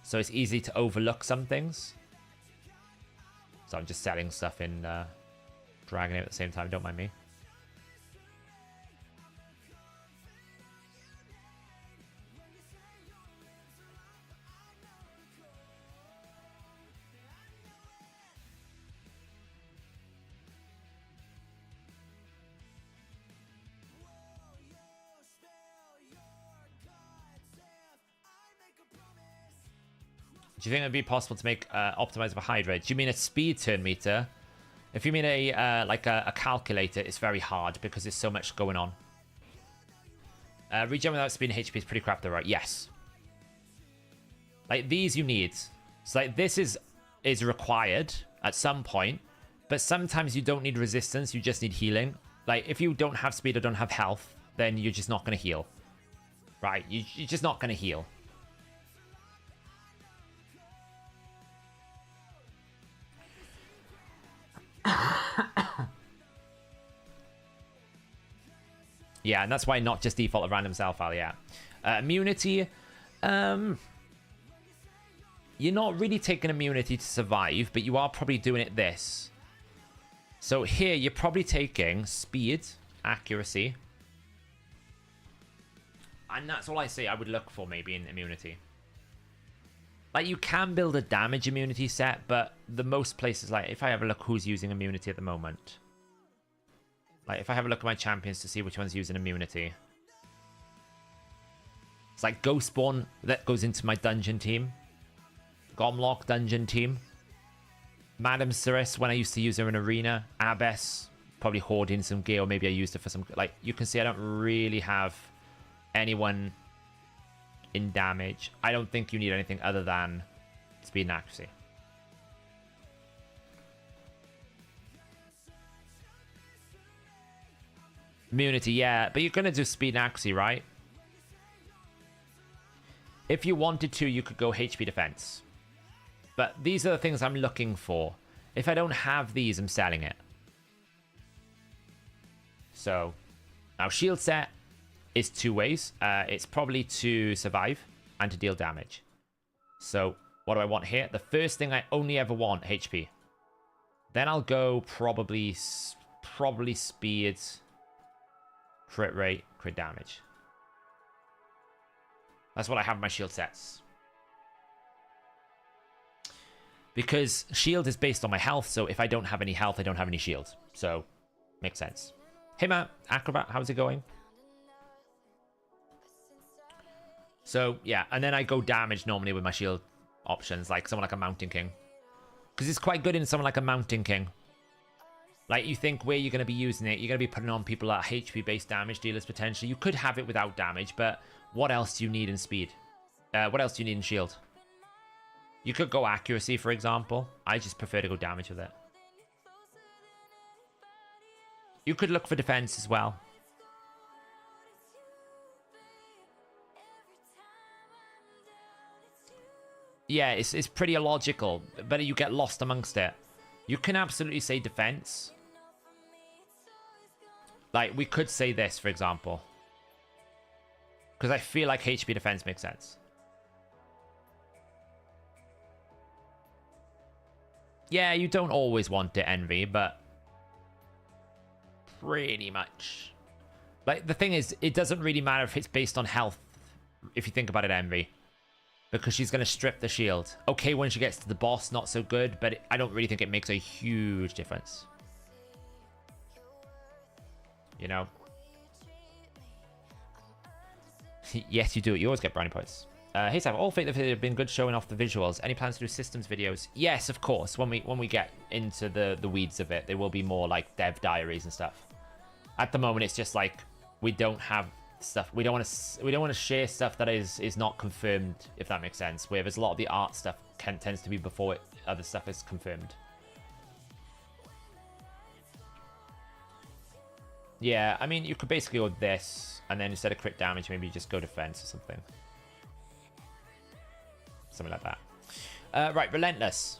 S1: So it's easy to overlook some things. So I'm just selling stuff in Dragon at the same time, don't mind me. Do you think it would be possible to make optimize for Hydra? Do you mean a speed turn meter? If you mean a like a calculator, it's very hard because there's so much going on. Regen without speed and HP is pretty crap though, right? Yes. Like these you need. So like this is required at some point, but sometimes you don't need resistance, you just need healing. Like if you don't have speed or don't have health, then you're just not going to heal. Right? You're just not going to heal. Yeah, and that's why not just default a random self-file, yeah. Immunity. You're not really taking immunity to survive, but you are probably doing it this. So here, you're probably taking speed, accuracy. And that's all I say I would look for maybe in immunity. Like, you can build a damage immunity set, but the most places, like, if I have a look who's using immunity at the moment. Like, if I have a look at my champions to see which one's using immunity. It's like Ghostborn, that goes into my dungeon team. Gomlock dungeon team. Madame Ceres, when I used to use her in Arena. Abbess, probably hoarding some gear, or maybe I used it for some... Like, you can see I don't really have anyone in damage. I don't think you need anything other than speed and accuracy. Immunity, yeah, but you're gonna do speed and accuracy, right? If you wanted to, you could go HP defense. But these are the things I'm looking for. If I don't have these, I'm selling it. So, now shield set is two ways. It's probably to survive and to deal damage. So, what do I want here? The first thing I only ever want, HP. Then I'll go probably speed, crit rate, crit damage. That's what I have in my shield sets. Because shield is based on my health, so if I don't have any health, I don't have any shield. So, makes sense. Hey Matt, Acrobat, how's it going? So, yeah, and then I go damage normally with my shield options, like someone like a Mountain King. Because it's quite good in someone like a Mountain King. Like, you think where you're going to be using it, you're going to be putting on people that are HP-based damage dealers, potentially. You could have it without damage, but what else do you need in speed? What else do you need in shield? You could go accuracy, for example. I just prefer to go damage with it. You could look for defense as well. Yeah, it's pretty illogical, but you get lost amongst it. You can absolutely say defense. Like, we could say this, for example. Because I feel like HP defense makes sense. Yeah, you don't always want it, Envy, but pretty much. Like, the thing is, it doesn't really matter if it's based on health, if you think about it, Envy. Because she's going to strip the shield. Okay, when she gets to the boss, not so good, but I don't really think it makes a huge difference. You know? Yes, you do. You always get brownie points. Hey Sam, all think they've been good showing off the visuals. Any plans to do systems videos? Yes, of course. When we get into the weeds of it, there will be more like dev diaries and stuff. At the moment, it's just like we don't have stuff. We don't want to share stuff that is not confirmed, if that makes sense. Whereas a lot of the art stuff tends to be before other stuff is confirmed. Yeah, I mean, you could basically go this, and then instead of crit damage, maybe you just go defense or something. Something like that. Right, Relentless.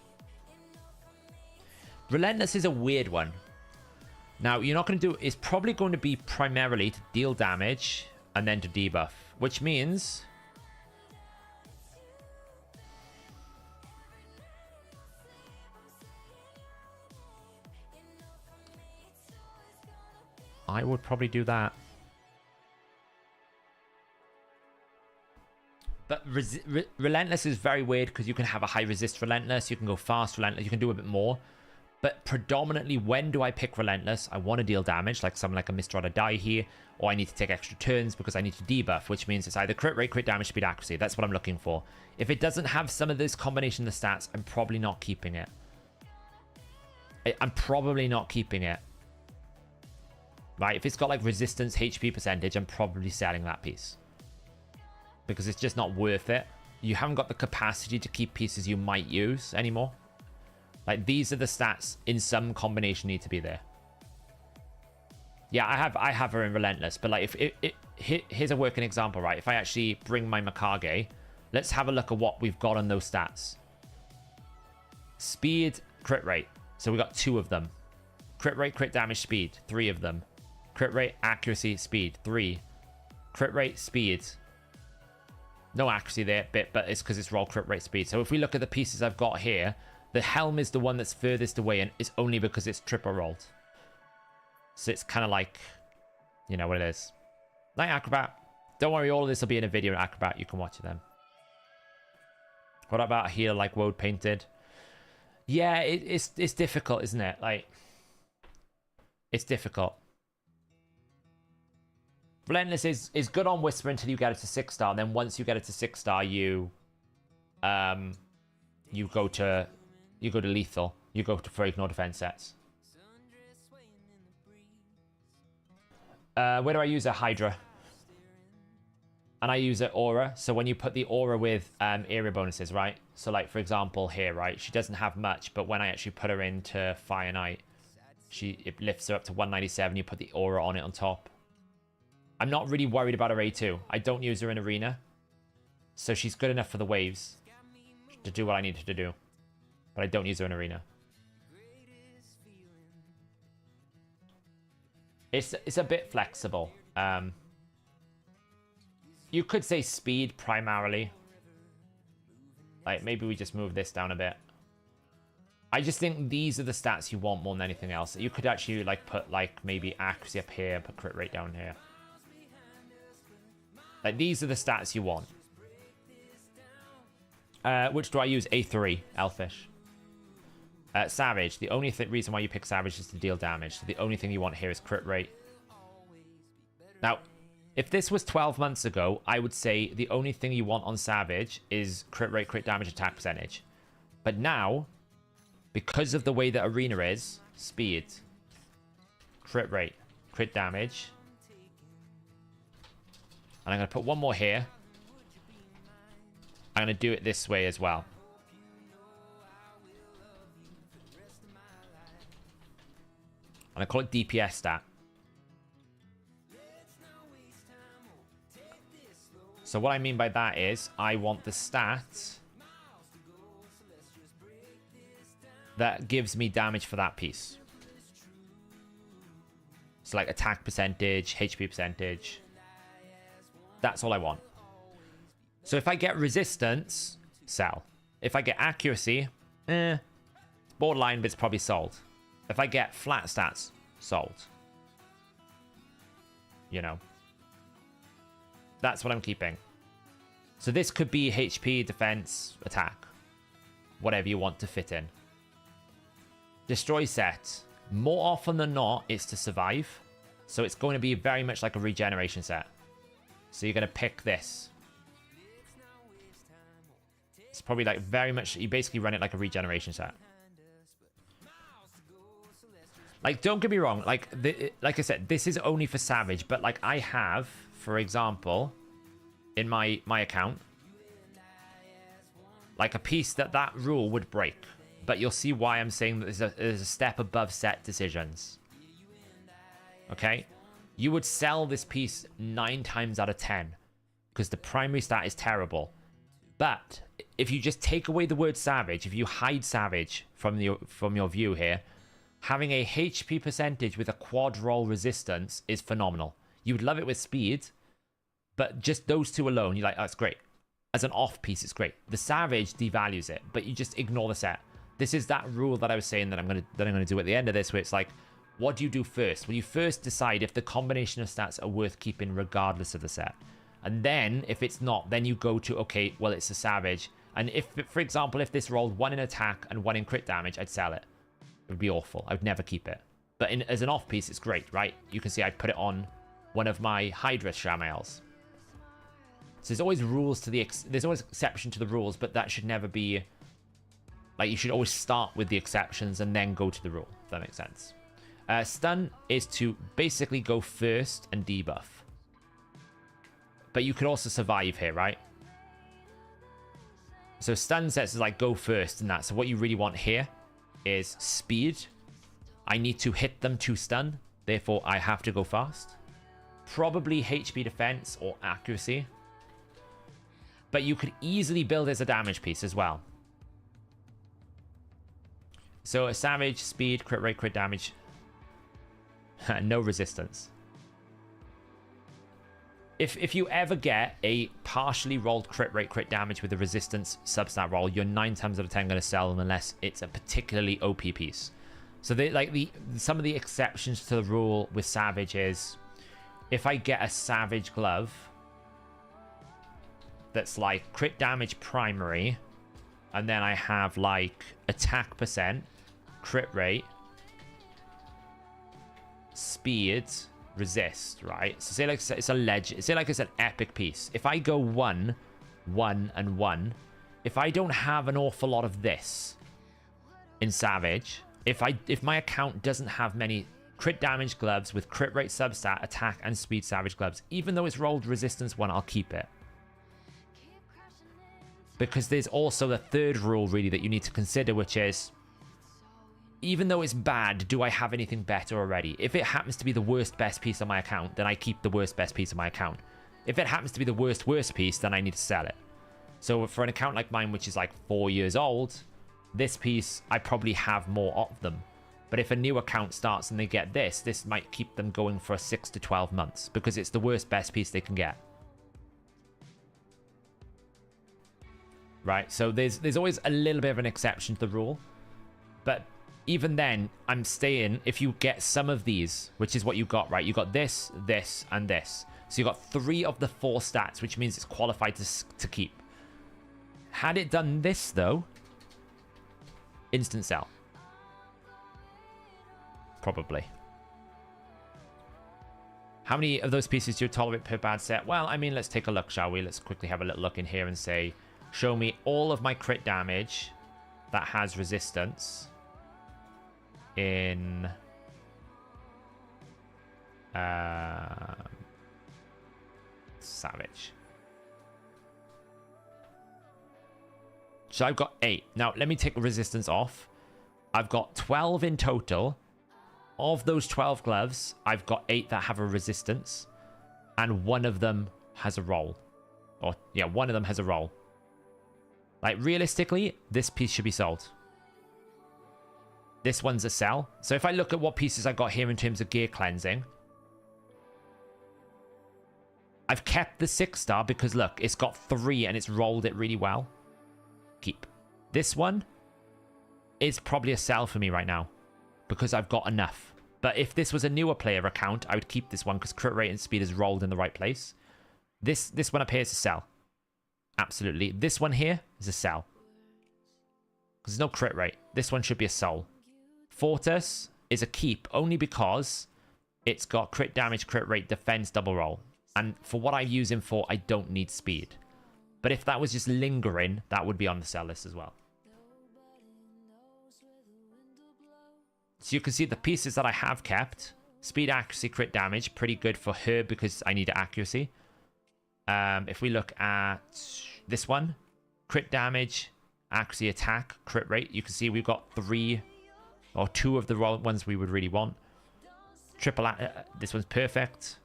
S1: Relentless is a weird one. Now, you're not going to do... It's probably going to be primarily to deal damage and then to debuff, which means... I would probably do that. But Relentless is very weird because you can have a high resist Relentless, you can go fast Relentless, you can do a bit more. But predominantly, when do I pick Relentless? I want to deal damage, like something like a Mr. Otter die here, or I need to take extra turns because I need to debuff, which means it's either crit rate, crit damage, speed, accuracy. That's what I'm looking for. If it doesn't have some of this combination of the stats, I'm probably not keeping it. I'm probably not keeping it. Right, if it's got like resistance, HP percentage, I'm probably selling that piece. Because it's just not worth it. You haven't got the capacity to keep pieces you might use anymore. Like, these are the stats in some combination need to be there. Yeah, I have her in Relentless, but like, here's a working example, right? If I actually bring my Mikage, let's have a look at what we've got on those stats. Speed, crit rate. So we got 2 of them. Crit rate, crit damage, speed. 3 of them. Crit rate, accuracy, speed. 3. Crit rate, speed. No accuracy there, but it's because it's raw crit rate speed. So if we look at the pieces I've got here, the helm is the one that's furthest away, and it's only because it's triple rolled. So it's kind of like, you know what it is. Like Acrobat. Don't worry, all of this will be in a video in Acrobat. You can watch it then. What about here, like Woad Painted? Yeah, it's difficult, isn't it? Like, it's difficult. Relentless is good on Whisper until you get it to 6-star. And then once you get it to 6-star, you go to lethal. You go to for ignore defense sets. Where do I use a Hydra? And I use an aura. So when you put the aura with area bonuses, right? So like, for example, here, right? She doesn't have much, but when I actually put her into Fire Knight, it lifts her up to 197. You put the aura on it on top. I'm not really worried about her A2. I don't use her in Arena. So she's good enough for the waves to do what I need her to do. But I don't use her in Arena. It's a bit flexible. You could say speed primarily. Like, maybe we just move this down a bit. I just think these are the stats you want more than anything else. You could actually like put like maybe accuracy up here, put crit rate down here. Like, these are the stats you want. Which do I use? A3, Elfish. Savage. The only reason why you pick Savage is to deal damage. So the only thing you want here is crit rate. Now, if this was 12 months ago, I would say the only thing you want on Savage is crit rate, crit damage, attack percentage. But now, because of the way that Arena is, speed, crit rate, crit damage. And I'm going to put one more here. I'm going to do it this way as well. And I call it DPS stat. So what I mean by that is I want the stat that gives me damage for that piece. So like attack percentage, HP percentage. That's all I want. So if I get resistance, sell. If I get accuracy, borderline, but it's probably sold. If I get flat stats, sold. You know. That's what I'm keeping. So this could be HP, defense, attack. Whatever you want to fit in. Destroy set. More often than not, it's to survive. So it's going to be very much like a regeneration set. So you're going to pick this. It's probably like very much... You basically run it like a regeneration set. Like, don't get me wrong. Like I said, this is only for Savage. But like I have, for example, in my account, like a piece that rule would break. But you'll see why I'm saying that there's a step above set decisions. Okay? You would sell this piece 9 times out of 10. Because the primary stat is terrible. But if you just take away the word Savage, if you hide Savage from your view here, having a HP percentage with a quad roll resistance is phenomenal. You would love it with speed, but just those two alone, you're like, oh, it's great. As an off piece, it's great. The Savage devalues it, but you just ignore the set. This is that rule that I was saying that I'm gonna do at the end of this, where it's like, what do you do first? Well, you first decide if the combination of stats are worth keeping regardless of the set. And then, if it's not, then you go to, okay, well, it's a Savage. And if, for example, if this rolled 1 in attack and 1 in crit damage, I'd sell it. It would be awful. I would never keep it. But as an off piece, it's great, right? You can see I put it on one of my Hydra Shamaels. So there's always rules to there's always exception to the rules, but that should never be... Like, you should always start with the exceptions and then go to the rule, if that makes sense. Stun is to basically go first and debuff. But you could also survive here, right? So stun sets is like go first and that. So what you really want here is speed. I need to hit them to stun. Therefore, I have to go fast. Probably HP defense or accuracy. But you could easily build as a damage piece as well. So a Savage, speed, crit rate, crit damage. No resistance. If you ever get a partially rolled crit rate, crit damage with a resistance substat roll, you're 9 times out of 10 going to sell them unless it's a particularly OP piece. So some of the exceptions to the rule with Savage is, if I get a Savage glove that's like crit damage primary, and then I have like attack percent, crit rate, speed, resist, right? So say like it's a legend, say like it's an epic piece. If I go 1, 1, and 1, if I don't have an awful lot of this in Savage, if my account doesn't have many crit damage gloves with crit rate substat, attack, and speed Savage gloves, even though it's rolled resistance 1, I'll keep it. Because there's also the third rule really that you need to consider, which is, even though it's bad, do I have anything better already? If it happens to be the worst best piece on my account, then I keep the worst best piece on my account. If it happens to be the worst piece, then I need to sell it. So for an account like mine, which is like 4 years old, this piece, I probably have more of them. But if a new account starts and they get this might keep them going for 6 to 12 months, because it's the worst best piece they can get. Right, so there's always a little bit of an exception to the rule. But even then, I'm staying, if you get some of these, which is what you got, right? You got this, this, and this. So you got 3 of the 4 stats, which means it's qualified to keep. Had it done this, though, instant sell. Probably. How many of those pieces do you tolerate per bad set? Well, I mean, let's take a look, shall we? Let's quickly have a little look in here and say, show me all of my crit damage that has resistance in Savage. So I've got 8. Now, let me take resistance off. I've got 12 in total. Of those 12 gloves, I've got 8 that have a resistance. And 1 of them has a roll. Or, yeah, 1 of them has a roll. Like, realistically, this piece should be sold. This one's a sell. So if I look at what pieces I got here in terms of gear cleansing, I've kept the 6-star because, look, it's got 3 and it's rolled it really well. Keep. This one, is probably a sell for me right now because I've got enough. But if this was a newer player account, I would keep this one because crit rate and speed is rolled in the right place. This one up here is a sell. Absolutely. This one here is a sell. Because there's no crit rate. This one should be a soul. Fortis is a keep only because it's got crit damage, crit rate, defense, double roll. And for what I use him for, I don't need speed. But if that was just lingering, that would be on the sell list as well. So you can see the pieces that I have kept. Speed, accuracy, crit damage. Pretty good for her because I need accuracy. If we look at this one. Crit damage, accuracy, attack, crit rate. You can see we've got 3 or 2 of the ones we would really want. Triple, this one's perfect.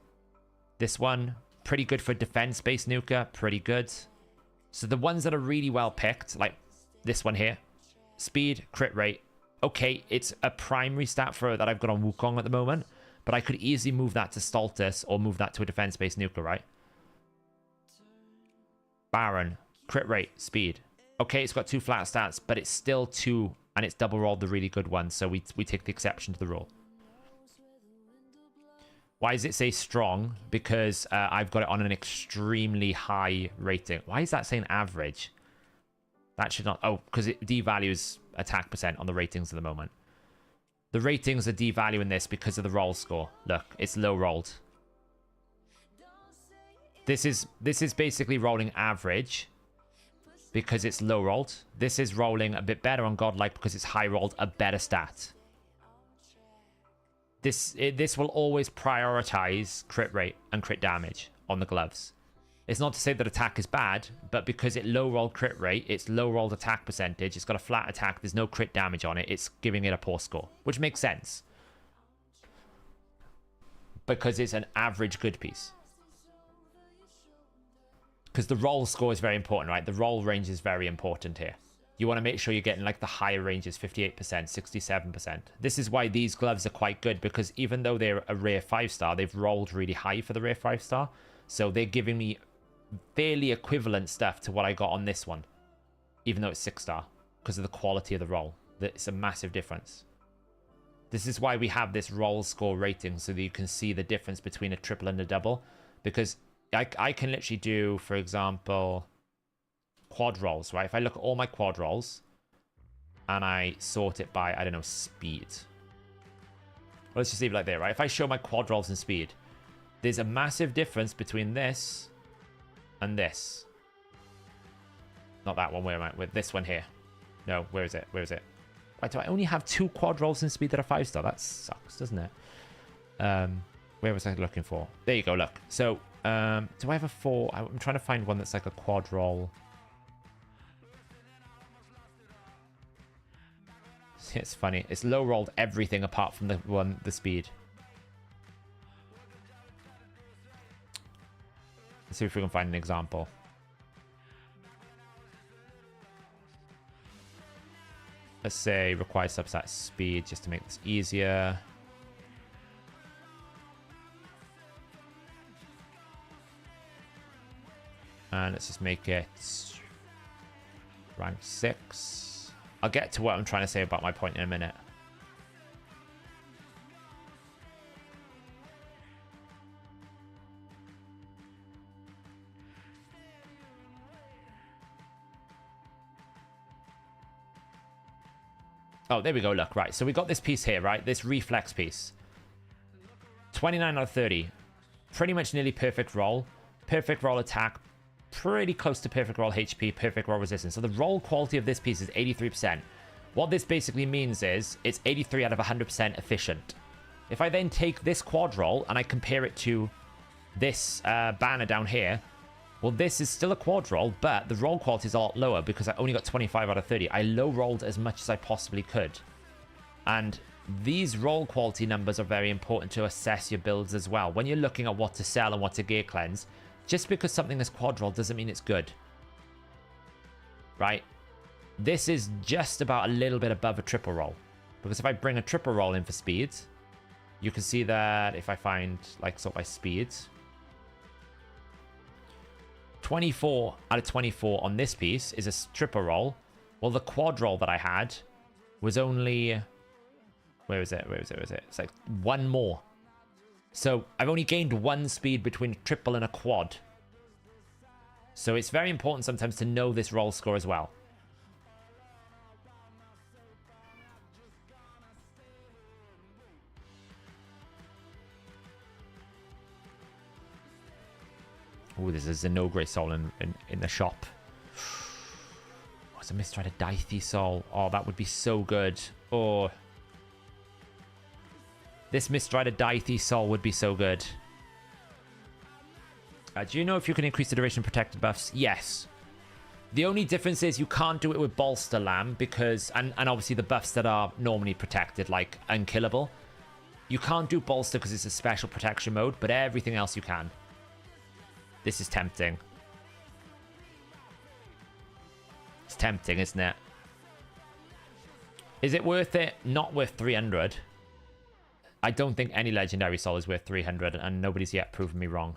S1: This one, pretty good for defense-based nuker. Pretty good. So the ones that are really well picked, like this one here. Speed, crit rate. Okay, it's a primary stat for that I've got on Wukong at the moment, but I could easily move that to Stultus or move that to a defense-based nuker, right? Baron, crit rate, speed. Okay, it's got 2 flat stats, but it's still 2, and it's double rolled the really good ones, so we take the exception to the rule. Why does it say strong? Because I've got it on an extremely high rating. Why is that saying average? That should not... Oh, because it devalues attack percent on the ratings at the moment. The ratings are devaluing this because of the roll score. Look, it's low rolled. This is basically rolling average because it's low rolled. This is rolling a bit better on Godlike because it's high rolled, a better stat. This will always prioritize crit rate and crit damage on the gloves. It's not to say that attack is bad, but because it low rolled crit rate, it's low rolled attack percentage, it's got a flat attack, there's no crit damage on it, it's giving it a poor score, which makes sense. Because it's an average good piece. Because the roll score is very important, right? The roll range is very important here. You want to make sure you're getting like the higher ranges, 58%, 67%. This is why these gloves are quite good, because even though they're a rare 5-star, they've rolled really high for the rare 5-star. So they're giving me fairly equivalent stuff to what I got on this one, even though it's 6-star, because of the quality of the roll. It's a massive difference. This is why we have this roll score rating, so that you can see the difference between a triple and a double, because I can literally do, for example, quad rolls, right? If I look at all my quad rolls and I sort it by, I don't know, speed. Well, let's just leave it like that, right? If I show my quad rolls and speed, there's a massive difference between this and this. Not that one, where am I? With this one here. No, where is it? Where is it? Why do I only have 2 quad rolls in speed that are 5-star? That sucks, doesn't it? Where was I looking for? There you go, look. So, do I have a 4? I'm trying to find one that's like a quad roll. It's funny. It's low rolled everything apart from the speed. Let's see if we can find an example. Let's say requires subset speed just to make this easier. And let's just make it rank 6. I'll get to what I'm trying to say about my point in a minute. Oh, there we go. Look, right. So we got this piece here, right? This reflex piece. 29 out of 30. Pretty much nearly perfect roll. Perfect roll attack. Pretty close to perfect roll HP, perfect roll resistance. So the roll quality of this piece is 83%. What this basically means is it's 83 out of 100% efficient. If I then take this quad roll and I compare it to this banner down here, well, this is still a quad roll, but the roll quality is a lot lower because I only got 25 out of 30. I low rolled as much as I possibly could. And these roll quality numbers are very important to assess your builds as well. When you're looking at what to sell and what to gear cleanse, just because something is quad roll doesn't mean it's good. Right? This is just about a little bit above a triple roll. Because if I bring a triple roll in for speed, you can see that if I find, like, sort by speed, 24 out of 24 on this piece is a triple roll. Well, the quad roll that I had was only... Where is it? Where is it? Where is it? It's like one more. So I've only gained one speed between a triple and a quad. So it's very important sometimes to know this roll score as well. Oh, there's a Xenogray soul in the shop. Oh, it's a Mistrided Dithy soul. Oh, that would be so good. Oh. This Mistrided Dithy soul would be so good. Do you know if you can increase the duration of protected buffs? Yes. The only difference is you can't do it with Bolster Lamb because... And obviously the buffs that are normally protected, like Unkillable. You can't do Bolster because it's a special protection mode, but everything else you can. This is tempting. It's tempting, isn't it? Is it worth it? Not worth 300. I don't think any Legendary Soul is worth 300, and nobody's yet proven me wrong.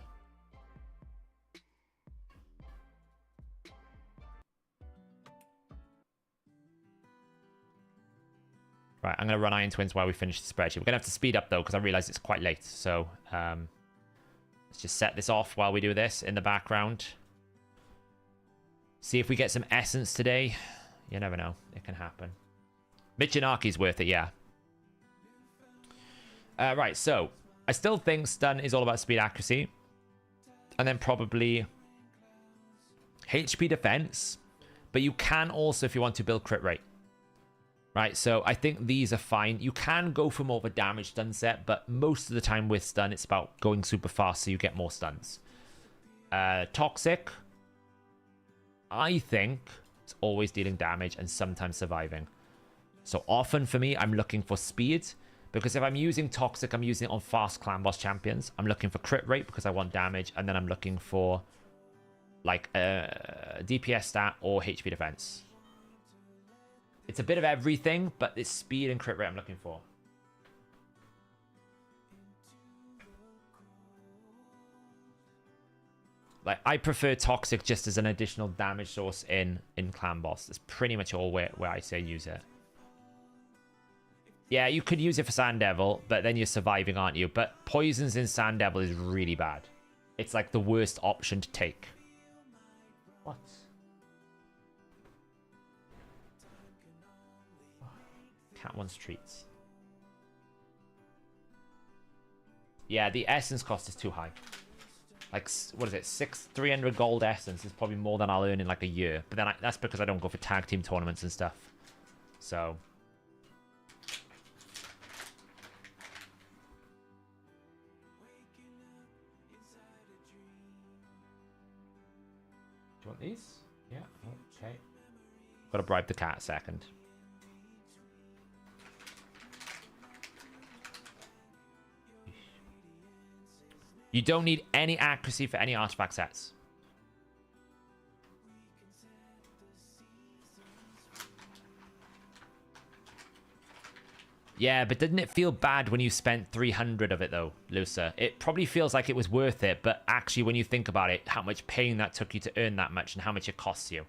S1: Right, I'm going to run Iron Twins while we finish the spreadsheet. We're going to have to speed up, though, because I realize it's quite late. So, let's just set this off while we do this in the background. See if we get some essence today. You never know. It can happen. Michinarki's worth it, yeah. Right, so I still think stun is all about speed accuracy. And then probably HP defense. But you can also, if you want to, build crit rate. Right, so I think these are fine. You can go for more of a damage stun set, but most of the time with stun, it's about going super fast so you get more stuns. Toxic, I think it's always dealing damage and sometimes surviving. So often for me, I'm looking for speed, because if I'm using Toxic, I'm using it on fast clan boss champions. I'm looking for crit rate because I want damage, and then I'm looking for like DPS stat or HP defense. It's a bit of everything, but it's speed and crit rate I'm looking for. Like, I prefer Toxic just as an additional damage source in Clan Boss. That's pretty much all where I say use it. Yeah, you could use it for Sand Devil, but then you're surviving, aren't you? But poisons in Sand Devil is really bad. It's like the worst option to take. What? Cat wants treats. Yeah, the essence cost is too high. Like, what is it? 300 gold essence is probably more than I'll earn in like a year. But then that's because I don't go for tag team tournaments and stuff. So. Do you want these? Yeah, okay. Gotta bribe the cat a second. You don't need any accuracy for any artifact sets. Yeah, but didn't it feel bad when you spent 300 of it, though, Lusa? It probably feels like it was worth it, but actually, when you think about it, how much pain that took you to earn that much and how much it costs you.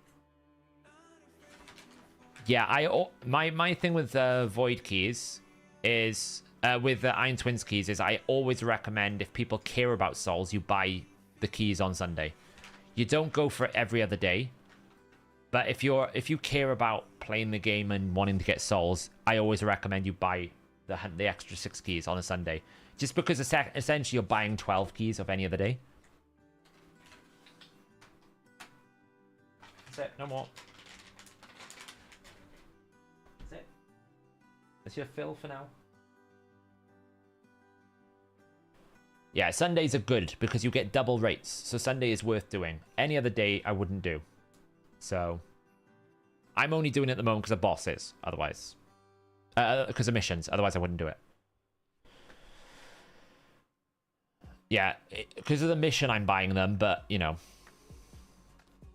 S1: Yeah, my thing with Void Keys is... with the Iron Twins keys is I always recommend if people care about souls, you buy the keys on Sunday. You don't go for it every other day. But if you care about playing the game and wanting to get souls, I always recommend you buy the extra 6 keys on a Sunday. Just because essentially you're buying 12 keys of any other day. That's it, no more. That's it. That's your fill for now. Yeah, Sundays are good because you get double rates. So Sunday is worth doing. Any other day, I wouldn't do. So, I'm only doing it at the moment because of bosses. Otherwise, because of missions. Otherwise, I wouldn't do it. Yeah, because of the mission, I'm buying them. But, you know,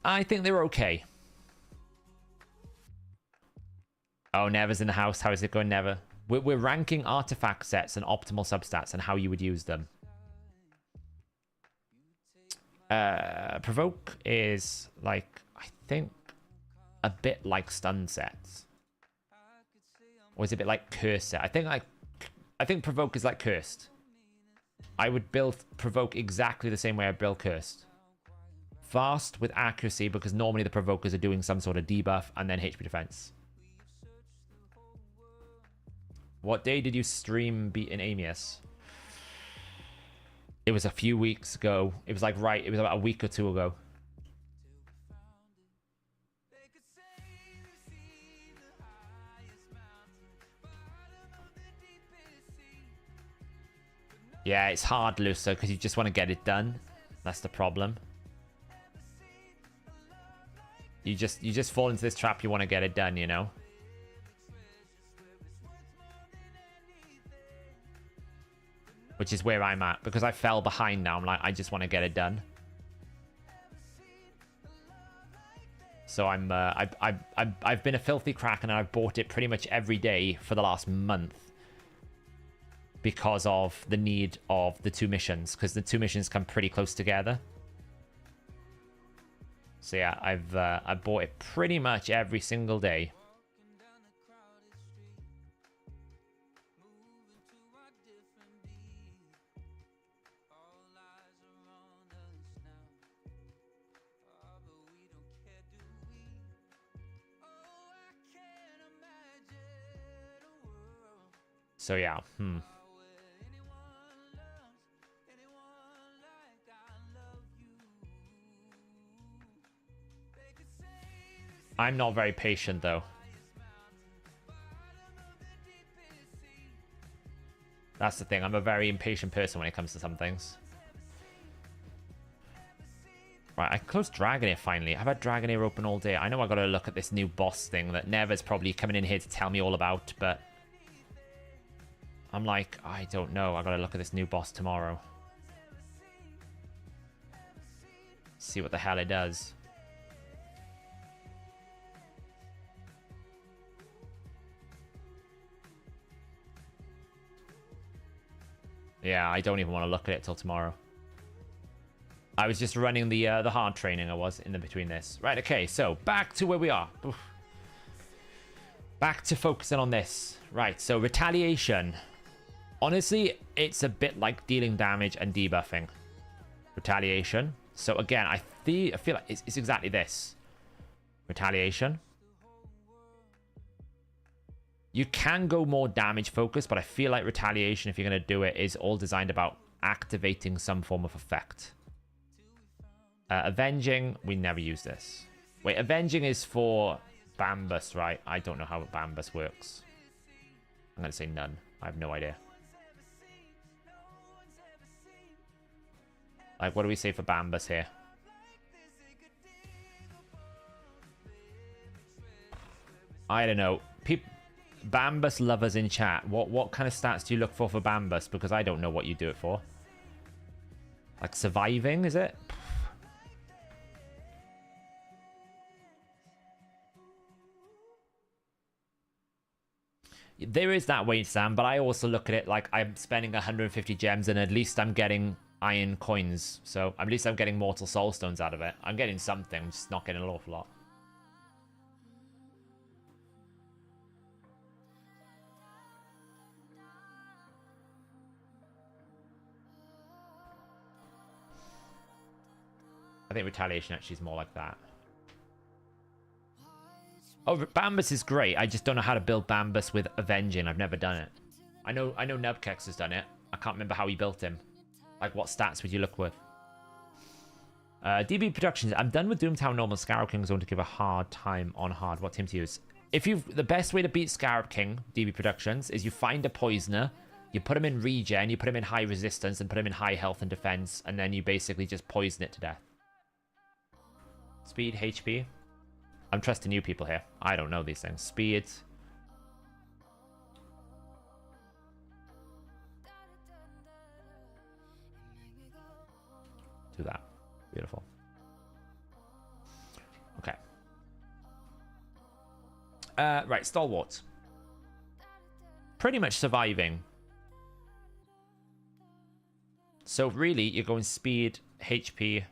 S1: I think they're okay. Oh, Never's in the house. How is it going, Never? We're ranking artifact sets and optimal substats and how you would use them. Provoke is like, I think, a bit like stun sets. Or is it a bit like Cursor? I think Provoke is like Cursed. I would build Provoke exactly the same way I build Cursed. Fast with accuracy, because normally the Provokers are doing some sort of debuff, and then HP defense. What day did you stream beating Amius? It was a few weeks ago. It was like it was about a week or two ago. Yeah, it's hard, Lusa, because you just want to get it done. That's the problem. You just fall into this trap, you want to get it done, you know? Which is where I'm at, because I fell behind now. I'm like, I just want to get it done. So I've been a filthy crack, and I've bought it pretty much every day for the last month. Because of the need of the 2 missions, because the 2 missions come pretty close together. So yeah, I bought it pretty much every single day. So yeah, I'm not very patient, though. That's the thing. I'm a very impatient person when it comes to some things. Right, I closed Dragonair finally. I've had Dragonair open all day. I know I gotta look at this new boss thing that Never's probably coming in here to tell me all about, but I'm like, I don't know. I gotta look at this new boss tomorrow. See what the hell it does. Yeah, I don't even want to look at it till tomorrow. I was just running the hard training. I was in the between this. Right, okay, so back to where we are. Oof. Back to focusing on this. Right, so retaliation. Honestly, it's a bit like dealing damage and debuffing. Retaliation. So again, I feel like it's exactly this. Retaliation. You can go more damage focused, but I feel like retaliation, if you're going to do it, is all designed about activating some form of effect. Avenging, we never use this. Wait, avenging is for Bambus, right? I don't know how Bambus works. I'm going to say none. I have no idea. Like, what do we say for Bambus here? I don't know. Bambus lovers in chat. What kind of stats do you look for Bambus? Because I don't know what you do it for. Like surviving, is it? There is that way, Sam, but I also look at it like I'm spending 150 gems and at least I'm getting iron coins. So at least I'm getting mortal soul stones out of it. I'm getting something, I'm just not getting an awful lot. I think retaliation actually is more like that. Oh, Bambus is great. I just don't know how to build Bambus with avenging. I've never done it. I know Nubkex has done it. I can't remember how he built him. Like, what stats would you look with? DB Productions. I'm done with Doomtown Normal. Scarab King is going to give a hard time on hard. What team to use? The best way to beat Scarab King, DB Productions, is you find a poisoner, you put him in regen, you put him in high resistance, and put him in high health and defense, and then you basically just poison it to death. Speed, HP. I'm trusting you people here. I don't know these things. Speed. Do that. Beautiful. Okay. Right, Stalwart. Pretty much surviving. So really, you're going speed, HP,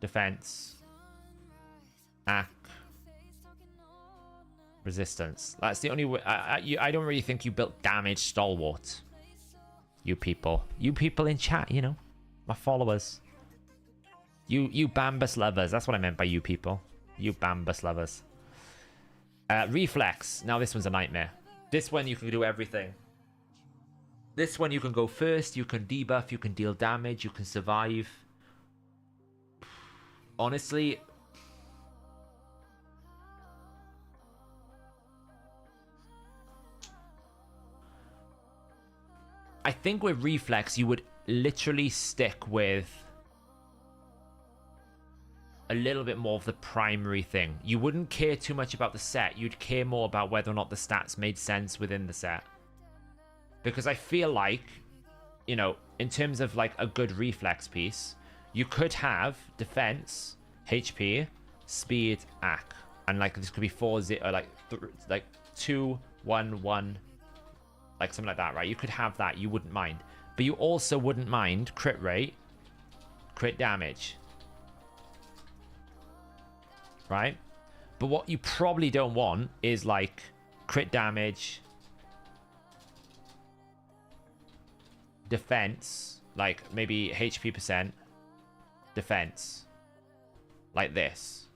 S1: defense, AC. Resistance. That's the only way. I don't really think you built damage stalwart. You people. You people in chat, you know. My followers. You Bambus lovers. That's what I meant by you people. You Bambus lovers. Reflex. Now this one's a nightmare. This one you can do everything. This one you can go first. You can debuff. You can deal damage. You can survive. Honestly... I think with Reflex, you would literally stick with a little bit more of the primary thing. You wouldn't care too much about the set. You'd care more about whether or not the stats made sense within the set. Because I feel like, you know, in terms of like a good Reflex piece, you could have defense, HP, speed, AC. And like this could be 4, 0, like 2, 1, 1. Like something like that, right? You could have that, you wouldn't mind. But you also wouldn't mind crit rate, crit damage. Right? But what you probably don't want is like crit damage, defense, like maybe HP percent, defense. Like this.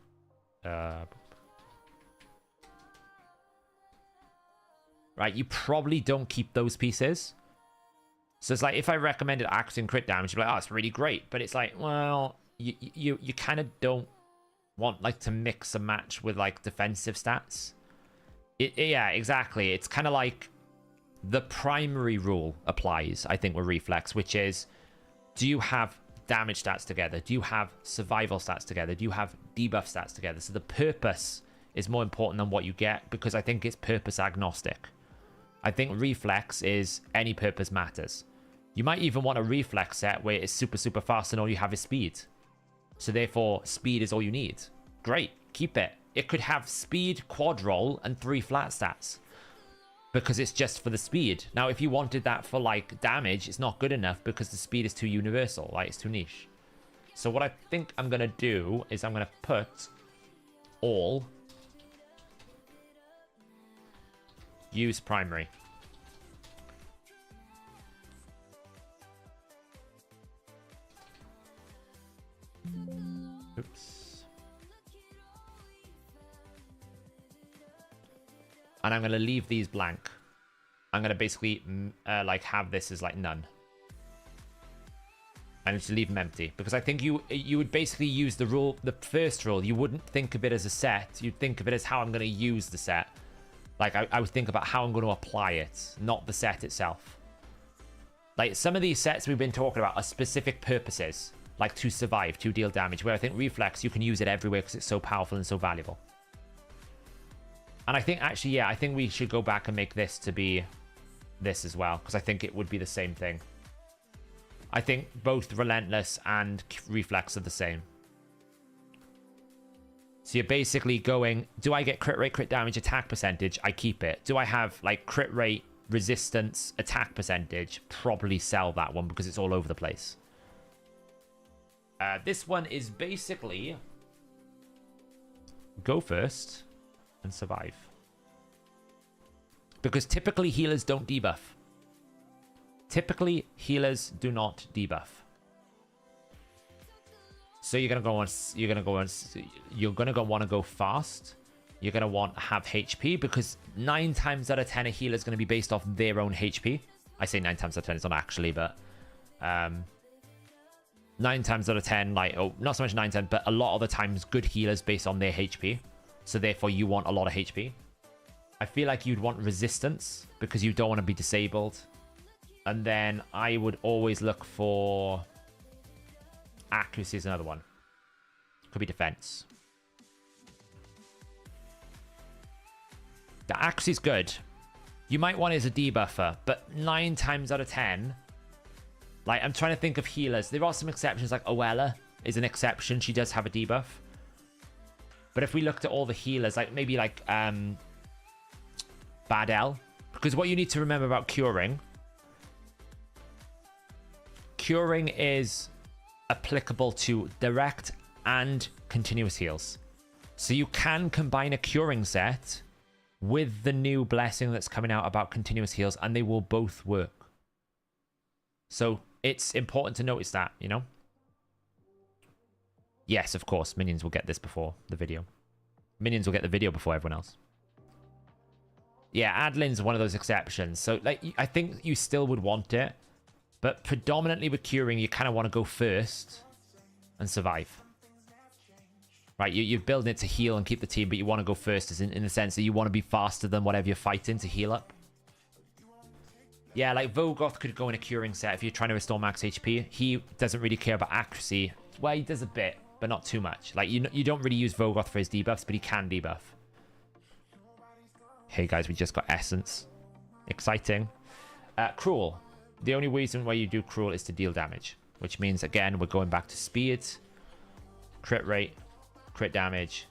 S1: Right, you probably don't keep those pieces. So it's like, if I recommended accuracy and crit damage, you'd be like, oh, it's really great. But it's like, well, you kind of don't want, like, to mix and match with, like, defensive stats. Yeah, exactly. It's kind of like the primary rule applies, I think, with Reflex, which is, do you have damage stats together? Do you have survival stats together? Do you have debuff stats together? So the purpose is more important than what you get, because I think it's purpose agnostic. I think Reflex is any purpose matters. You might even want a Reflex set where it's super, super fast and all you have is speed. So therefore, speed is all you need. Great, keep it. It could have speed, quad roll, and 3 flat stats. Because it's just for the speed. Now, if you wanted that for, like, damage, it's not good enough because the speed is too universal. Like, it's too niche. So what I think I'm going to do is I'm going to put all... use primary. Oops. And I'm going to leave these blank. I'm going to basically like have this as like none. And just leave them empty, because I think you would basically use the rule, the first rule. You wouldn't think of it as a set. You'd think of it as how I'm going to use the set. Like, I would think about how I'm going to apply it, not the set itself. Like, some of these sets we've been talking about are specific purposes, like to survive, to deal damage, where I think Reflex, you can use it everywhere because it's so powerful and so valuable. And I think, actually, yeah, I think we should go back and make this to be this as well, because I think it would be the same thing. I think both Relentless and Reflex are the same. So you're basically going, do I get crit rate, crit damage, attack percentage? I keep it. Do I have like crit rate, resistance, attack percentage? Probably sell that one because it's all over the place. This one is basically go first and survive. Because typically healers don't debuff. Typically healers do not debuff. So you're gonna want to go fast. You're gonna want to have HP, because 9 times out of 10 a healer is gonna be based off their own HP. I say 9 times out of 10, it's not actually, but 9 times out of 10, like, oh, not so much 9 times, but a lot of the times good healers based on their HP. So therefore you want a lot of HP. I feel like you'd want resistance because you don't want to be disabled. And then I would always look for accuracy is another one. Could be defense. The accuracy is good. You might want it as a debuffer, but 9 times out of 10, like, I'm trying to think of healers. There are some exceptions, like Oella is an exception. She does have a debuff. But if we looked at all the healers, like maybe like Badel, because what you need to remember about curing is applicable to direct and continuous heals. So you can combine a curing set with the new blessing that's coming out about continuous heals, and they will both work. So it's important to notice that, you know? Yes, of course, minions will get this before the video. Minions will get the video before everyone else. Yeah, Adlin's one of those exceptions. So, like, I think you still would want it. But predominantly with curing, you kind of want to go first and survive. Right, you're building it to heal and keep the team, but you want to go first as in the sense that you want to be faster than whatever you're fighting to heal up. Yeah, like Vogoth could go in a curing set if you're trying to restore max HP. He doesn't really care about accuracy. Well, he does a bit, but not too much. Like, you don't really use Vogoth for his debuffs, but he can debuff. Hey guys, we just got Essence. Exciting. Cruel. The only reason why you do Cruel is to deal damage, which means, again, we're going back to speed, crit rate, crit damage,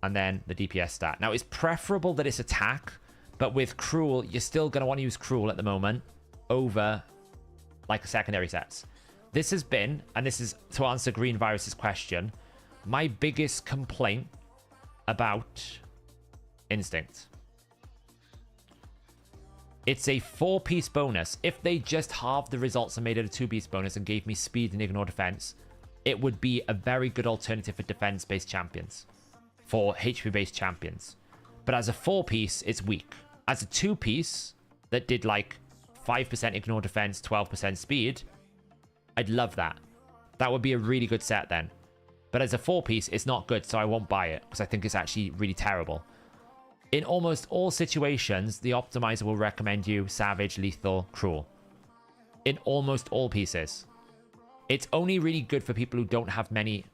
S1: and then the DPS stat. Now, it's preferable that it's attack, but with Cruel, you're still going to want to use Cruel at the moment over, like, secondary sets. This has been, and this is to answer Green Virus's question, my biggest complaint about Instinct. It's a 4-piece bonus. If they just halved the results and made it a 2-piece bonus and gave me speed and ignore defense, it would be a very good alternative for defense-based champions, for HP-based champions. But as a 4-piece, it's weak. As a 2-piece that did like 5% ignore defense, 12% speed, I'd love that. That would be a really good set then. But as a 4-piece, it's not good, so I won't buy it because I think it's actually really terrible. In almost all situations, the optimizer will recommend you Savage, Lethal, Cruel. In almost all pieces. It's only really good for people who don't have many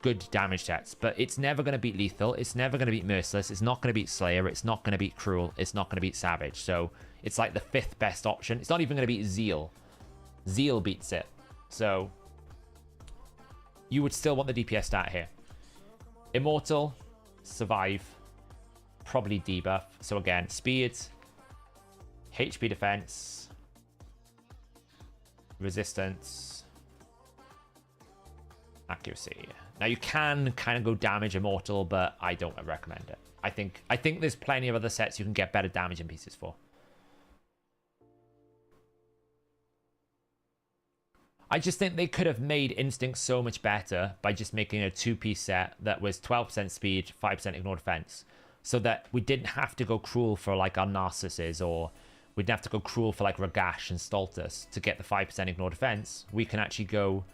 S1: good damage sets, but it's never going to beat Lethal, it's never going to beat Merciless, it's not going to beat Slayer, it's not going to beat Cruel, it's not going to beat Savage. So it's like the 5th best option. It's not even going to beat Zeal. Zeal beats it. So you would still want the DPS stat here. Immortal, Survive, probably debuff. So again, speed, HP defense, resistance, accuracy. Now you can kind of go damage immortal, but I don't recommend it. I think there's plenty of other sets you can get better damage in pieces for. I just think they could have made Instinct so much better by just making a 2-piece set that was 12% speed, 5% ignore defense. So that we didn't have to go Cruel for like our Narcissus, or we didn't have to go Cruel for like Ragash and Stultus to get the 5% ignore defense. We can actually go,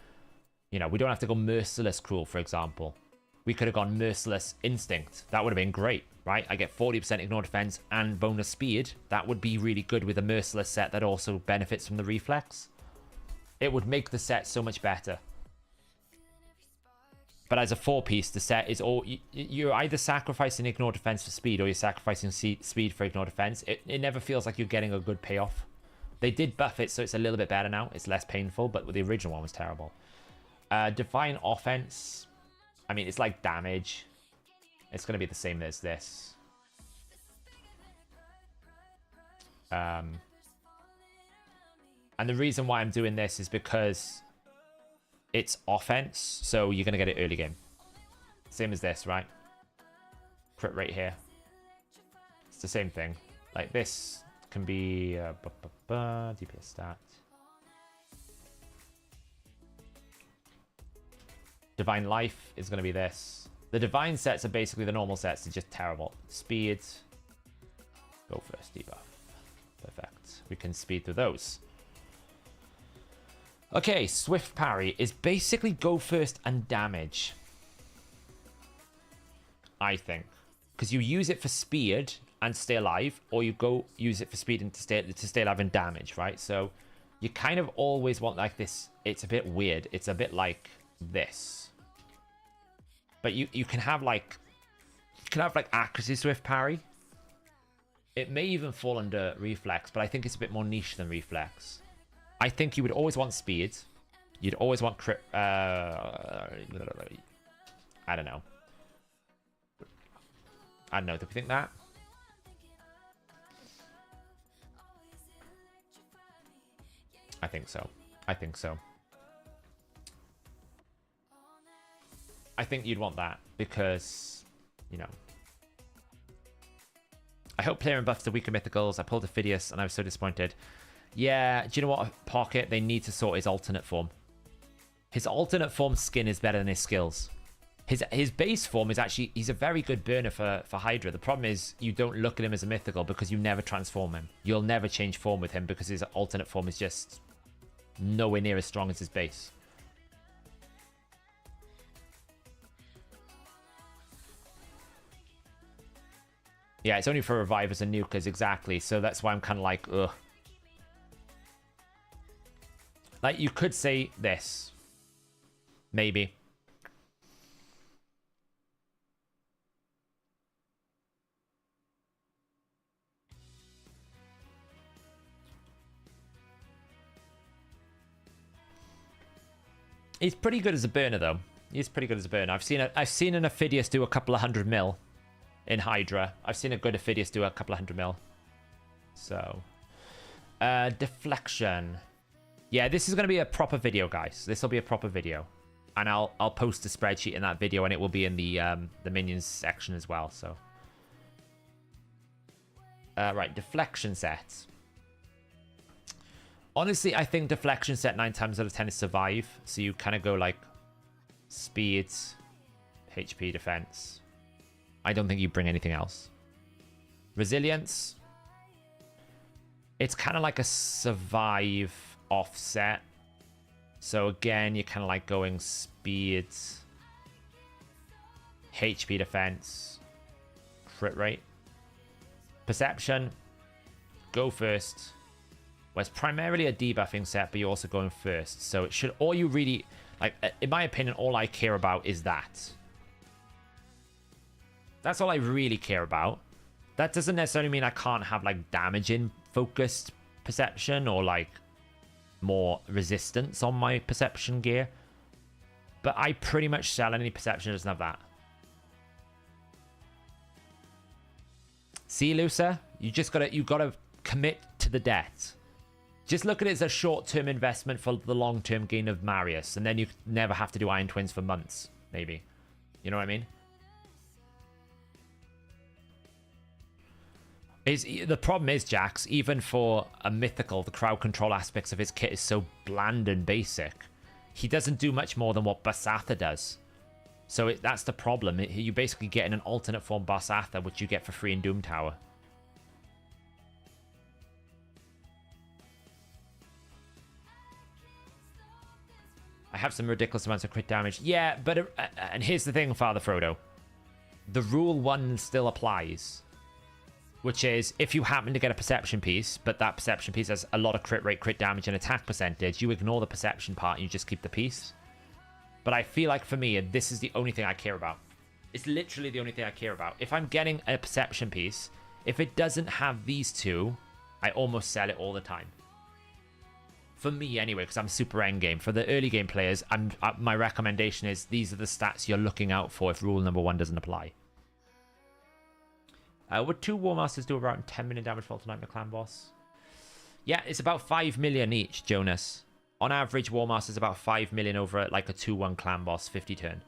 S1: you know, we don't have to go Merciless Cruel, for example. We could have gone Merciless Instinct. That would have been great, right? I get 40% ignore defense and bonus speed. That would be really good with a Merciless set that also benefits from the reflex. It would make the set so much better. But as a 4-piece, the set is all... You're either sacrificing ignore defense for speed, or you're sacrificing speed for ignore defense. It never feels like you're getting a good payoff. They did buff it, so it's a little bit better now. It's less painful, but the original one was terrible. Divine Offense. I mean, it's like damage. It's going to be the same as this. And the reason why I'm doing this is because... it's offense, so you're going to get it early game. Same as this, right? Crit rate here. It's the same thing. Like this can be DPS stat. Divine Life is going to be this. The Divine sets are basically the normal sets. They're just terrible. Speed. Go first, debuff. Perfect. We can speed through those. Okay, Swift Parry is basically go first and damage. I think. Because you use it for speed and stay alive, or you go use it for speed and to stay alive and damage, right? So you kind of always want like this. It's a bit weird. It's a bit like this. But you can have like accuracy Swift Parry. It may even fall under reflex, but I think it's a bit more niche than reflex. I think you would always want speed. You'd always want crit. I don't know. I don't know. Do we think that? I think so. I think so. I think you'd want that because, you know, I hope player and buffs the weaker mythicals. I pulled a Phidias and I was so disappointed. Yeah, do you know what, Pocket? They need to sort his alternate form. His alternate form skin is better than his skills. His base form is actually, he's a very good burner for Hydra. The problem is you don't look at him as a mythical because you never transform him. You'll never change form with him because his alternate form is just nowhere near as strong as his base. Yeah, it's only for revivers and nukers, exactly. So that's why I'm kind of like, ugh. Like, you could say this. Maybe. He's pretty good as a burner, though. He's pretty good as a burner. I've seen an Ophidius do a couple of 100 mil in Hydra. I've seen a good Ophidius do a couple of 100 mil. So, deflection. Yeah, this is going to be a proper video, guys. This will be a proper video, and I'll post a spreadsheet in that video, and it will be in the minions section as well. So, right, deflection set. Honestly, I think deflection set 9 times out of 10 is survive. So you kind of go like speed, HP, defense. I don't think you bring anything else. Resilience. It's kind of like a survive offset. So again, you're kind of like going speed, HP, defense, crit rate. Perception. Go first. Well, it's primarily a debuffing set, but you're also going first. So it should, all you really, like, in my opinion, all I care about is that. That's all I really care about. That doesn't necessarily mean I can't have, like, damaging focused perception or, like, more resistance on my perception gear. But I pretty much sell any perception that doesn't have that. See, Lucer? You gotta commit to the debt. Just look at it as a short-term investment for the long-term gain of Marius, and then you never have to do Iron Twins for months, maybe. You know what I mean? The problem is, Jax, even for a mythical, the crowd control aspects of his kit is so bland and basic. He doesn't do much more than what Basatha does. So that's the problem. You basically get in an alternate form Basatha, which you get for free in Doom Tower. I have some ridiculous amounts of crit damage. Yeah, but... and here's the thing, Father Frodo. The rule 1 still applies. Which is, if you happen to get a perception piece, but that perception piece has a lot of crit rate, crit damage, and attack percentage, you ignore the perception part and you just keep the piece. But I feel like, for me, this is the only thing I care about. It's literally the only thing I care about. If I'm getting a perception piece, if it doesn't have these two, I almost sell it all the time. For me, anyway, because I'm super endgame. For the early game players, my recommendation is these are the stats you're looking out for if rule number 1 doesn't apply. Would 2 War Masters do around 10 million damage for Ultimate Nightmare Clan boss? Yeah, it's about 5 million each, Jonas. On average, War Masters about 5 million over like a 2-1 clan boss, 50 turn.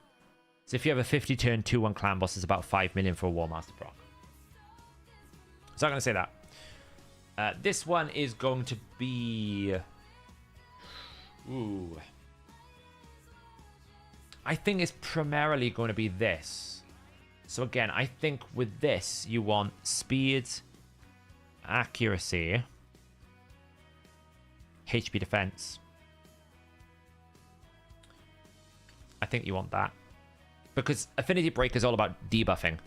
S1: So if you have a 50 turn 2-1 clan boss, it's about 5 million for a War Master proc. So I'm going to say that. This one is going to be... Ooh. I think it's primarily going to be this. So again, I think with this, you want speed, accuracy, HP defense. I think you want that. Because Affinity Break is all about debuffing.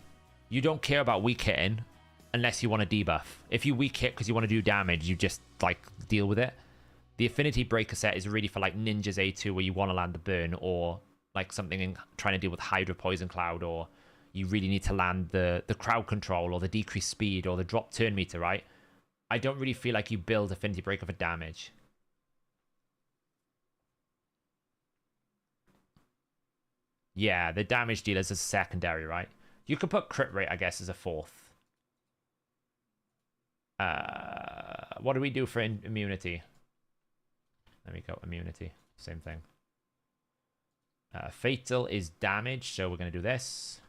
S1: You don't care about weak hitting unless you want to debuff. If you weak hit because you want to do damage, you just, like, deal with it. The Affinity Breaker set is really for, like, Ninja's A2 where you want to land the burn, or, like, something in trying to deal with Hydra Poison Cloud, or you really need to land the crowd control, or the decreased speed, or the drop turn meter, right? I don't really feel like you build Affinity Breaker for damage. Yeah, the damage dealers is secondary, right? You could put crit rate, I guess, as a fourth. What do we do for immunity? There we go, immunity. Same thing. Fatal is damage, so we're going to do this.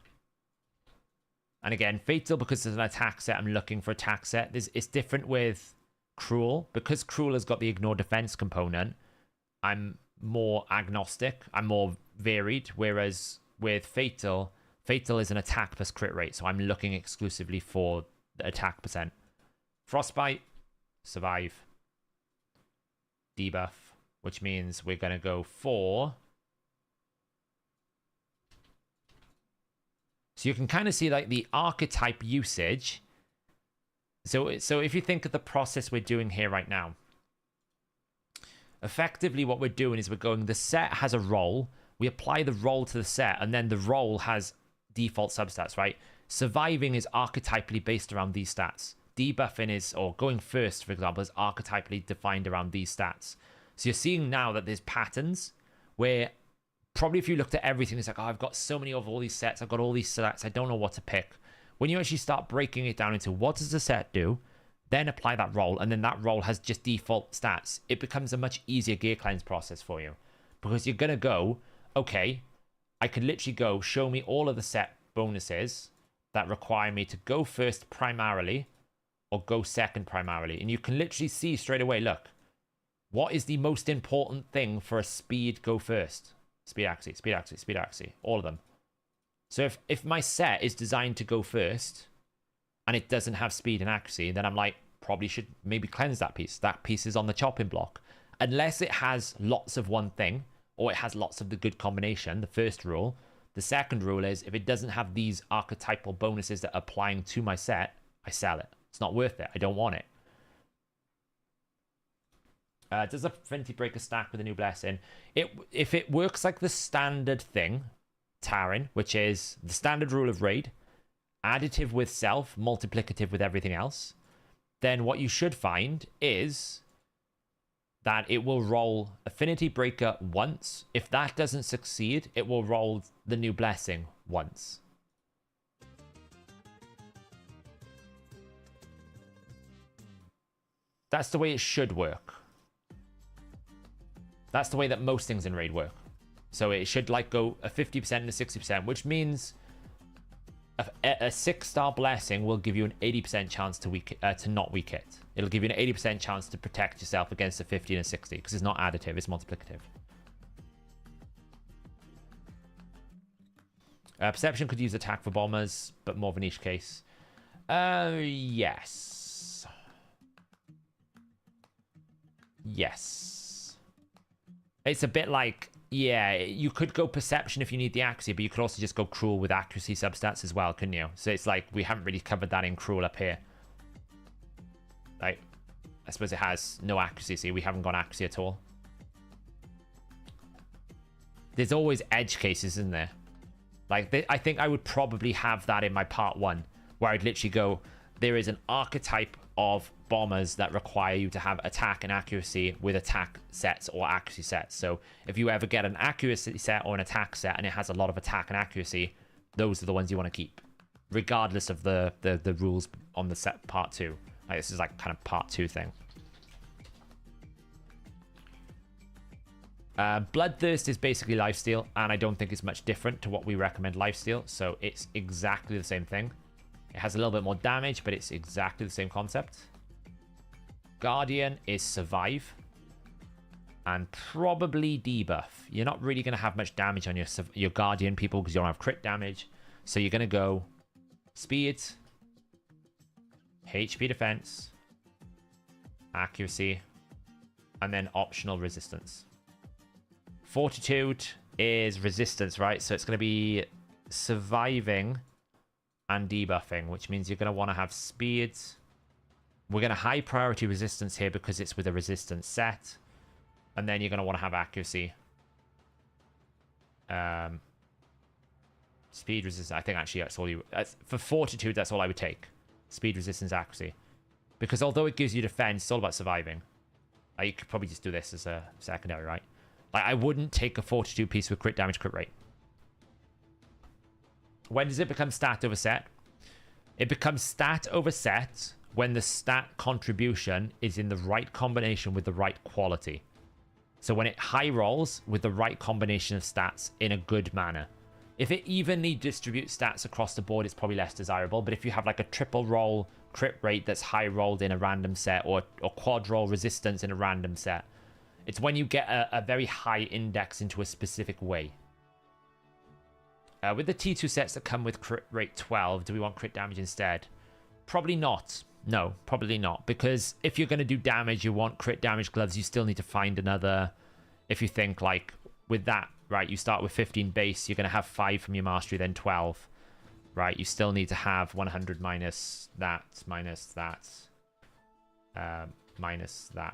S1: And again, Fatal, because there's an attack set, I'm looking for attack set. It's different with Cruel. Because Cruel has got the ignore defense component, I'm more agnostic. I'm more varied. Whereas with Fatal is an attack plus crit rate. So I'm looking exclusively for the attack percent. Frostbite, survive. Debuff, which means we're going to go for... So you can kind of see like the archetype usage. So if you think of the process we're doing here right now, effectively what we're doing is we're going, the set has a role, we apply the role to the set, and then the role has default substats, right? Surviving is archetypally based around these stats. Debuffing is, or going first, for example, is archetypally defined around these stats. So you're seeing now that there's patterns where probably if you looked at everything, it's like, oh, I've got so many of all these sets, I've got all these stats, I don't know what to pick. When you actually start breaking it down into what does the set do, then apply that role, and then that role has just default stats, it becomes a much easier gear cleanse process for you. Because you're going to go, okay, I could literally go, show me all of the set bonuses that require me to go first primarily, or go second primarily. And you can literally see straight away, look, what is the most important thing for a speed go first? Speed accuracy, speed accuracy, speed accuracy, all of them. So if my set is designed to go first and it doesn't have speed and accuracy, then I'm like, probably should maybe cleanse that piece. That piece is on the chopping block. Unless it has lots of one thing or it has lots of the good combination, the first rule. The second rule is if it doesn't have these archetypal bonuses that are applying to my set, I sell it. It's not worth it. I don't want it. Does a Affinity Breaker stack with a new blessing? If it works like the standard thing, Tarin, which is the standard rule of raid, additive with self, multiplicative with everything else, then what you should find is that it will roll Affinity Breaker once. If that doesn't succeed, it will roll the new blessing once. That's the way it should work. That's the way that most things in raid work. So it should like go a 50% and a 60%, which means a 6-star blessing will give you an 80% chance to not weak it. It'll give you an 80% chance to protect yourself against a 50 and a 60 because it's not additive, it's multiplicative. Perception could use attack for bombers, but more of a niche case. Yes. Yes. It's a bit like, yeah, you could go perception if you need the accuracy, but you could also just go cruel with accuracy substats as well, couldn't you? So it's like, we haven't really covered that in cruel up here. Like, I suppose it has no accuracy, see, we haven't gone accuracy at all. There's always edge cases, isn't there? Like, I think I would probably have that in my part 1, where I'd literally go, there is an archetype of bombers that require you to have attack and accuracy with attack sets or accuracy sets. So if you ever get an accuracy set or an attack set and it has a lot of attack and accuracy, those are the ones you want to keep, regardless of the rules on the set part 2. Like, this is like kind of part 2 thing. Bloodthirst is basically lifesteal, and I don't think it's much different to what we recommend lifesteal. So it's exactly the same thing. It has a little bit more damage, but it's exactly the same concept. Guardian is survive. And probably debuff. You're not really going to have much damage on your Guardian people because you don't have crit damage. So you're going to go speed, HP defense, accuracy, and then optional resistance. Fortitude is resistance, right? So it's going to be surviving and debuffing, which means you're going to want to have speed. We're going to high priority resistance here because it's with a resistance set. And then you're going to want to have accuracy. Speed resistance. I think actually that's all you... for fortitude, that's all I would take. Speed resistance, accuracy. Because although it gives you defense, it's all about surviving. You could probably just do this as a secondary, right? Like, I wouldn't take a fortitude piece with crit damage, crit rate. When does it become stat over set? It becomes stat over set when the stat contribution is in the right combination with the right quality. So when it high rolls with the right combination of stats in a good manner. If it evenly distributes stats across the board, it's probably less desirable. But if you have like a triple roll crit rate that's high rolled in a random set, or quad roll resistance in a random set, it's when you get a very high index into a specific way. With the T2 sets that come with crit rate 12, do we want crit damage instead? Probably not. No, probably not. Because if you're going to do damage, you want crit damage gloves, you still need to find another. If you think like with that, right, you start with 15 base, you're going to have 5 from your mastery, then 12. Right, you still need to have 100 minus that, minus that,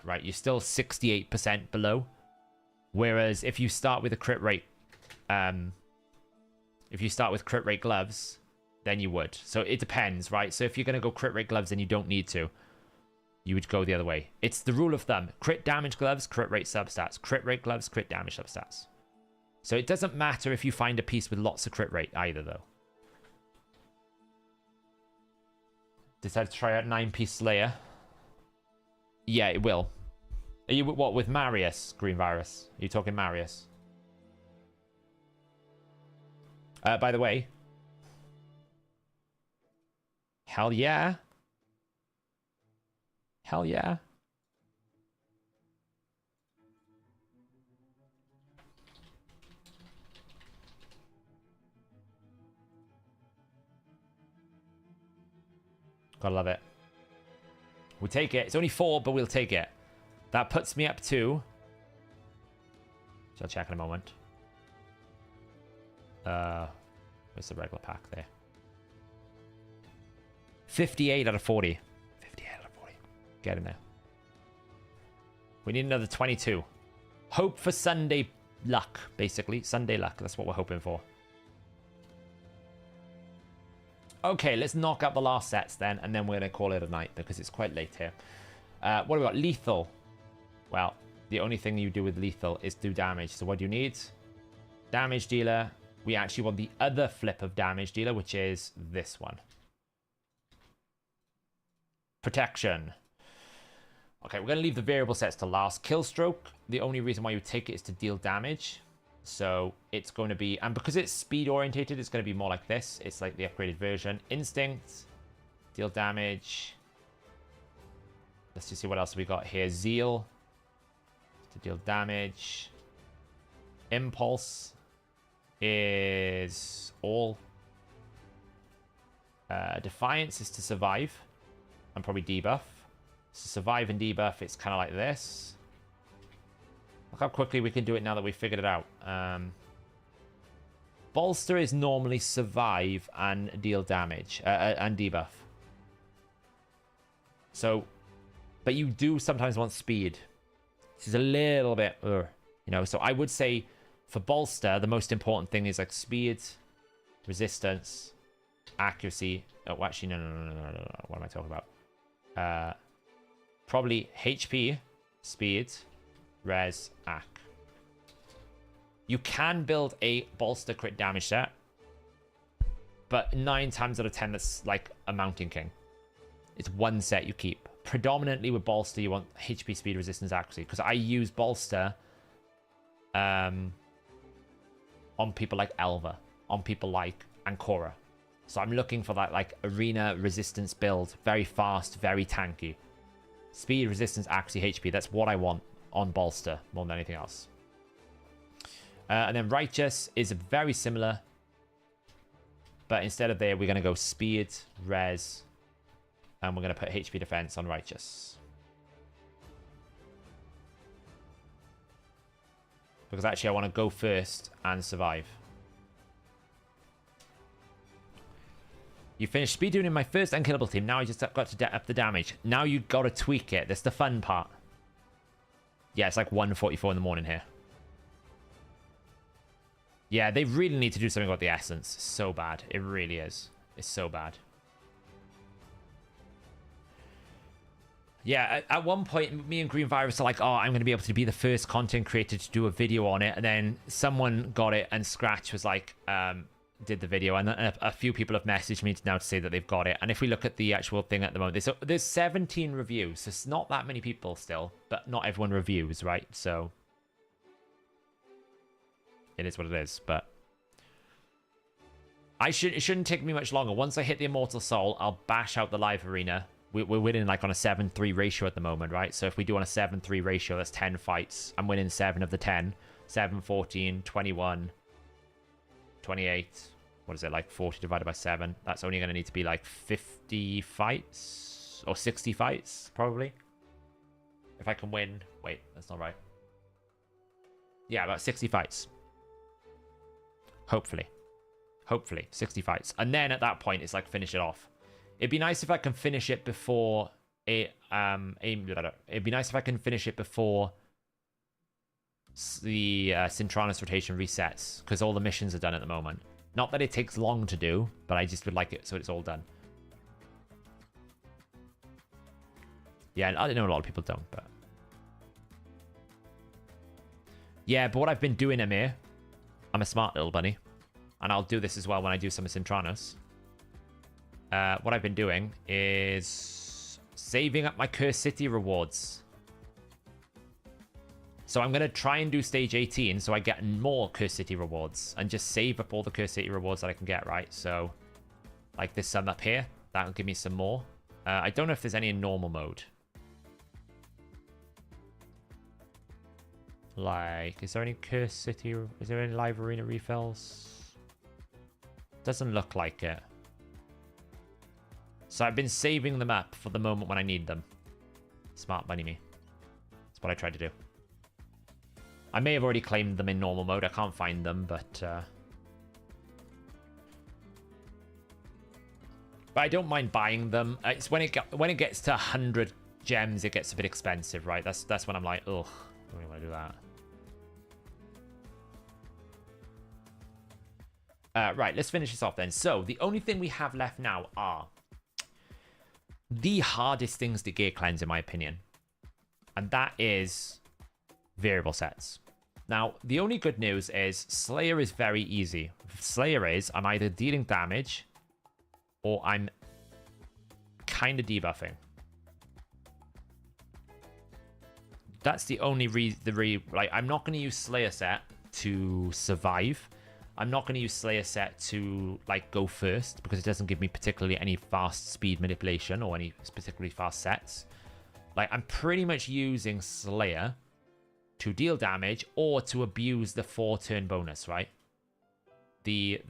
S1: right? You're still 68% below. Whereas if you start with a crit rate, if you start with crit rate gloves, then you would. So it depends, right? So if you're going to go crit rate gloves and you don't need to, you would go the other way. It's the rule of thumb. Crit damage gloves, crit rate substats. Crit rate gloves, crit damage substats. So it doesn't matter if you find a piece with lots of crit rate either, though. Decided to try out 9-piece Slayer. Yeah, it will. Are you, what, with Marius, Green Virus? Are you talking Marius? By the way. Hell yeah. Hell yeah. Gotta love it. We'll take it. It's only 4, but we'll take it. That puts me up to... I'll check in a moment. Where's the regular pack there? 58 out of 40. 58 out of 40. Get in there. We need another 22. Hope for Sunday luck, basically. Sunday luck. That's what we're hoping for. Okay, let's knock out the last sets then, and then we're going to call it a night because it's quite late here. What do we got? Lethal. Well, the only thing you do with lethal is do damage. So what do you need? Damage dealer. We actually want the other flip of damage dealer, which is this one. Protection. Okay, we're going to leave the variable sets to last. Kill stroke. The only reason why you take it is to deal damage. So it's going to be, and because it's speed orientated, it's going to be more like this. It's like the upgraded version. Instinct. Deal damage. Let's just see what else we got here. Zeal. To deal damage. Impulse is all. Defiance is to survive and probably debuff. So survive and debuff, it's kind of like this. Look how quickly we can do it now that we've figured it out. Bolster is normally survive and deal damage and debuff. So, but you do sometimes want speed. This is a little bit, you know. So I would say for bolster, the most important thing is like speed, resistance, accuracy. Oh, actually, no. What am I talking about? Probably HP, speed, res, ac. You can build a bolster crit damage set, but 9 times out of 10, that's like a Mountain King. It's one set you keep. Predominantly with bolster, you want HP, speed, resistance, accuracy, because I use bolster on people like Elva, on people like Ancora. So I'm looking for that like arena resistance build, very fast, very tanky. Speed, resistance, accuracy, HP. That's what I want on bolster more than anything else. And then righteous is very similar, but instead of there, we're going to go speed, res, and we're going to put HP defense on righteous. Because actually I want to go first and survive. You finished speedrunning in my first unkillable team. Now I just got to up the damage. Now you got to tweak it. That's the fun part. Yeah, it's like 1:44 in the morning here. Yeah, they really need to do something about the essence. It's so bad. It really is. It's so bad. Yeah, at one point, me and Green Virus are like, oh, I'm going to be able to be the first content creator to do a video on it. And then someone got it and Scratch was like, did the video. And a few people have messaged me now to say that they've got it. And if we look at the actual thing at the moment, there's 17 reviews. So it's not that many people still, but not everyone reviews, right? So it is what it is. But It shouldn't take me much longer. Once I hit the Immortal Soul, I'll bash out the live arena. We're winning like on a 7-3 ratio at the moment, right? So if we do on a 7-3 ratio, that's 10 fights. I'm winning 7 of the 10. 7, 14, 21, 28. What is it, like 40 divided by 7? That's only going to need to be like 50 fights or 60 fights, probably. If I can win. Wait, that's not right. Yeah, about 60 fights. Hopefully. Hopefully, 60 fights. And then at that point, it's like finish it off. It'd be nice if I can finish it before it'd be nice if I can finish it before the Synchronous rotation resets, because all the missions are done at the moment. Not that it takes long to do, but I just would like it so it's all done. Yeah, I know a lot of people don't, but... Yeah, but what I've been doing, Amir, I'm a smart little bunny, and I'll do this as well when I do some Synchronous. What I've been doing is saving up my Cursed City rewards. So I'm going to try and do stage 18 so I get more Cursed City rewards and just save up all the Cursed City rewards that I can get, right? So, like this sum up here, that'll give me some more. I don't know if there's any in normal mode. Like, is there any Cursed City? Is there any live arena refills? Doesn't look like it. So I've been saving them up for the moment when I need them. Smart bunny me. That's what I tried to do. I may have already claimed them in normal mode. I can't find them, but I don't mind buying them. It's when it gets to 100 gems, it gets a bit expensive, right? That's when I'm like, ugh, I don't want to do that. Right, let's finish this off then. So the only thing we have left now are the hardest things to gear cleanse, in my opinion, and that is variable sets. Now, the only good news is Slayer is very easy. Slayer is, I'm either dealing damage or I'm kind of debuffing. That's the only like, I'm not going to use Slayer set to survive. I'm not going to use Slayer set to like go first because it doesn't give me particularly any fast speed manipulation or any particularly fast sets. Like, I'm pretty much using Slayer to deal damage or to abuse the 4-turn bonus, right? The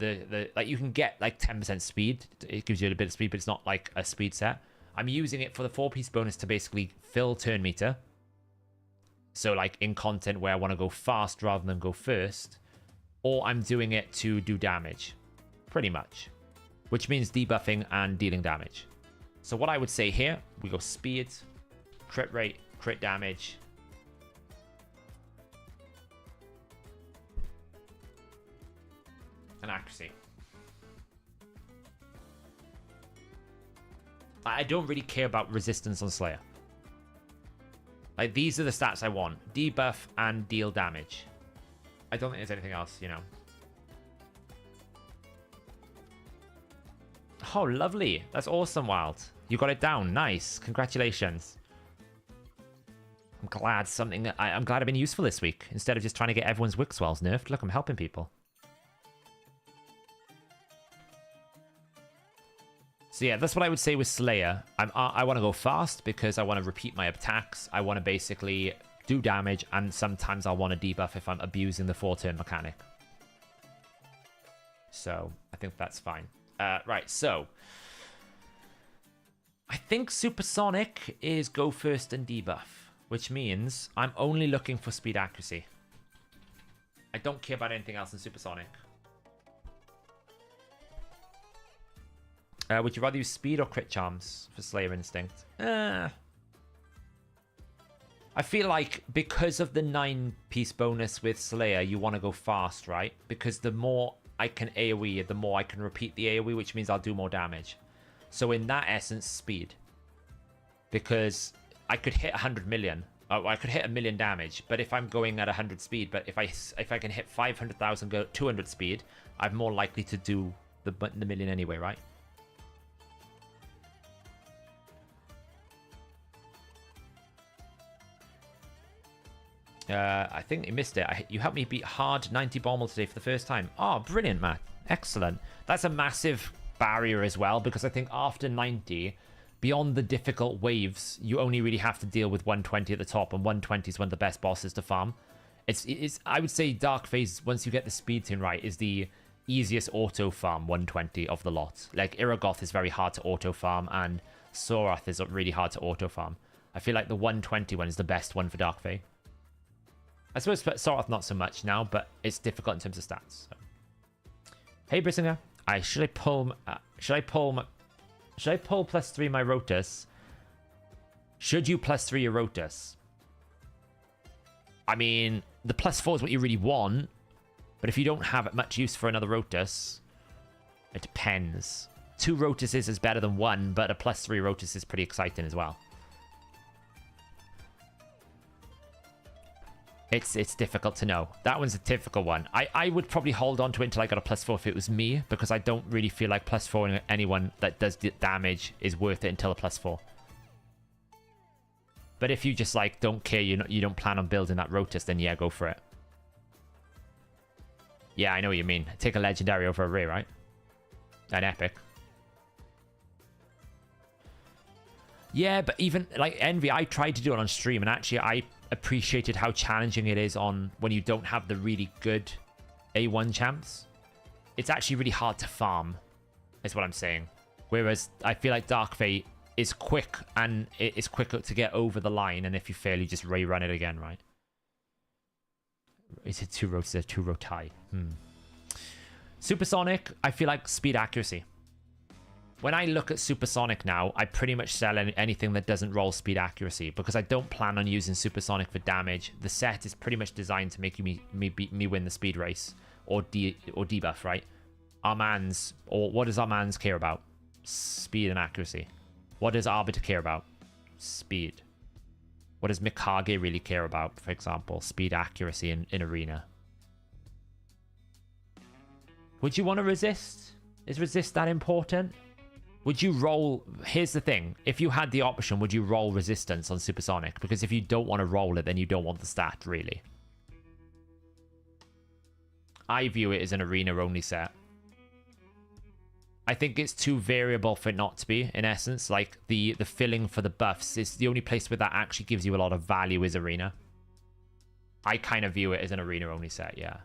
S1: like, you can get like 10% speed. It gives you a bit of speed, but it's not like a speed set. I'm using it for the 4-piece bonus to basically fill turn meter. So like in content where I want to go fast rather than go first, or I'm doing it to do damage, pretty much, which means debuffing and dealing damage. So what I would say here, we go speed, crit rate, crit damage, and accuracy. I don't really care about resistance on Slayer. Like, these are the stats I want. Debuff and deal damage. I don't think there's anything else, you know. Oh, lovely. That's awesome, Wild. You got it down. Nice. Congratulations. I'm glad I'm glad I've been useful this week. Instead of just trying to get everyone's wick swells nerfed. Look, I'm helping people. So yeah, that's what I would say with Slayer. I want to go fast because I want to repeat my attacks. I want to basically do damage, and sometimes I want to debuff if I'm abusing the 4-turn mechanic. So I think that's fine. Right, so I think Supersonic is go first and debuff, which means I'm only looking for speed accuracy. I don't care about anything else in Supersonic. Would you rather use speed or crit charms for Slayer Instinct? I feel like because of the 9-piece bonus with Slayer, you want to go fast, right? Because the more I can AoE, the more I can repeat the AoE, which means I'll do more damage. So in that essence, speed. Because I could hit 100 million. Oh, I could hit 1 million damage, but if I'm going at 100 speed, but if I can hit 500,000, go 200 speed, I'm more likely to do the million anyway, right? I think you missed it. You helped me beat hard 90 Bommal today for the first time. Oh, brilliant, Matt. Excellent. That's a massive barrier as well, because I think after 90, beyond the difficult waves, you only really have to deal with 120 at the top, and 120 is one of the best bosses to farm. It's I would say Dark Phase, once you get the speed tune right, is the easiest auto farm 120 of the lot. Like Iragoth is very hard to auto farm, and Sorath is really hard to auto farm. I feel like the 120 one is the best one for Dark Phase. I suppose Sorath not so much now, but it's difficult in terms of stats. So. Hey Brissinger, should I pull +3 my Rotus? Should you +3 your Rotus? I mean, the +4 is what you really want, but if you don't have much use for another Rotus, it depends. 2 Rotuses is better than 1, but a +3 Rotus is pretty exciting as well. It's difficult to know. That one's a difficult one. I would probably hold on to it until I got a +4 if it was me, because I don't really feel like +4 anyone that does damage is worth it until a +4. But if you just like don't care, you don't plan on building that Rotus, then yeah, go for it. Yeah, I know what you mean. Take a legendary over a rare, right? An epic. Yeah, but even like Envy, I tried to do it on stream, and actually I appreciated how challenging it is on when you don't have the really good A1 champs. It's actually really hard to farm, is what I'm saying. Whereas I feel like Dark Fate is quick, and it is quicker to get over the line, and if you fail, you just rerun it again, right? Is it 2 rotas or 2 rotai? Supersonic, I feel like speed accuracy. When I look at Supersonic now, I pretty much sell anything that doesn't roll speed accuracy, because I don't plan on using Supersonic for damage. The set is pretty much designed to make me win the speed race or debuff, right? Armand's, or what does Armand's care about? Speed and accuracy. What does Arbiter care about? Speed. What does Mikage really care about, for example? Speed, accuracy in arena. Would you want to resist? Is resist that important? Would you roll... Here's the thing. If you had the option, would you roll resistance on Supersonic? Because if you don't want to roll it, then you don't want the stat, really. I view it as an arena-only set. I think it's too variable for it not to be, in essence. Like, the filling for the buffs is the only place where that actually gives you a lot of value is arena. I kind of view it as an arena-only set, yeah.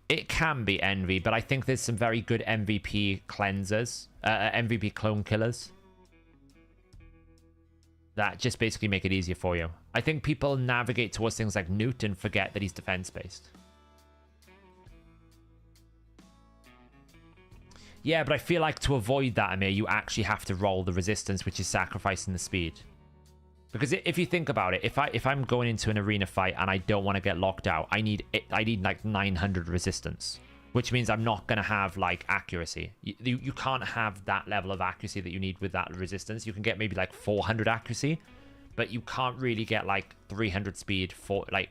S1: It can be Envy, but I think there's some very good MVP cleansers, MVP clone killers that just basically make it easier for you. I think people navigate towards things like Newt and forget that he's defense-based. Yeah, but I feel like to avoid that, Amir, you actually have to roll the resistance, which is sacrificing the speed. Because if you think about it, if I'm going into an arena fight and I don't want to get locked out, I need like 900 resistance, which means I'm not going to have like accuracy. You can't have that level of accuracy that you need with that resistance. You can get maybe like 400 accuracy, but you can't really get like 300 speed for like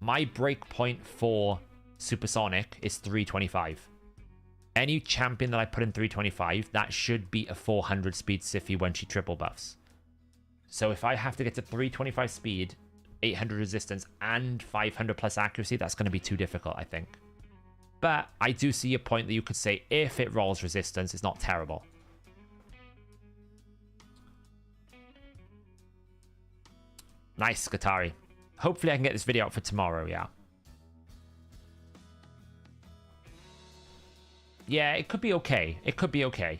S1: my breakpoint for Supersonic is 325. Any champion that I put in 325, that should beat a 400 speed Siphi when she triple buffs. So if I have to get to 325 speed, 800 resistance, and 500 plus accuracy, that's going to be too difficult, I think. But I do see a point that you could say if it rolls resistance, it's not terrible. Nice, Skatari. Hopefully I can get this video out for tomorrow, yeah. Yeah, it could be okay. It could be okay.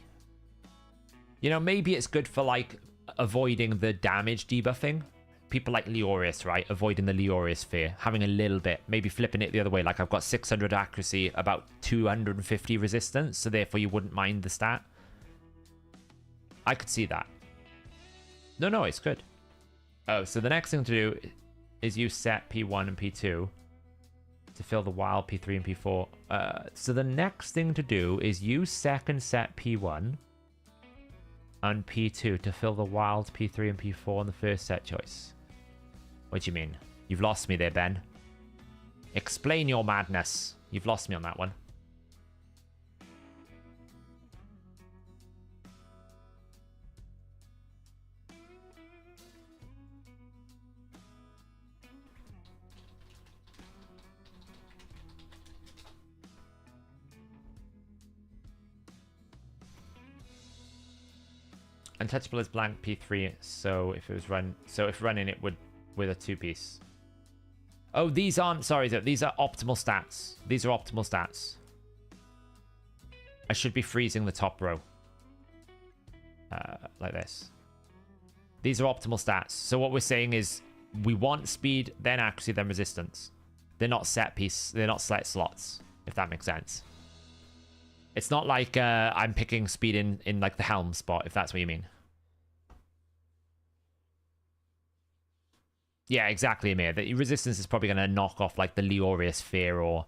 S1: You know, maybe it's good for, like, avoiding the damage debuffing. People like Leorius, right? Avoiding the Leorius fear. Having a little bit. Maybe flipping it the other way. Like, I've got 600 accuracy, about 250 resistance, so therefore you wouldn't mind the stat. I could see that. No, it's good. Oh, so the next thing to do is use set P1 and P2 to fill the wild P3 and P4. So the next thing to do is use second set P1 and P2 to fill the wild P3 and P4 on the first set choice. What do you mean? You've lost me there, Ben. Explain your madness. You've lost me on that one. Untouchable is blank P3, so if it was if running it would with a 2-piece. Oh, these aren't, sorry, these are optimal stats. These are optimal stats. I should be freezing the top row. Like this. These are optimal stats. So what we're saying is we want speed, then accuracy, then resistance. They're not set piece, they're not set slots, if that makes sense. It's not like I'm picking speed in like the helm spot, if that's what you mean. Yeah, exactly, Amir. The resistance is probably going to knock off like the Leorius Fear or,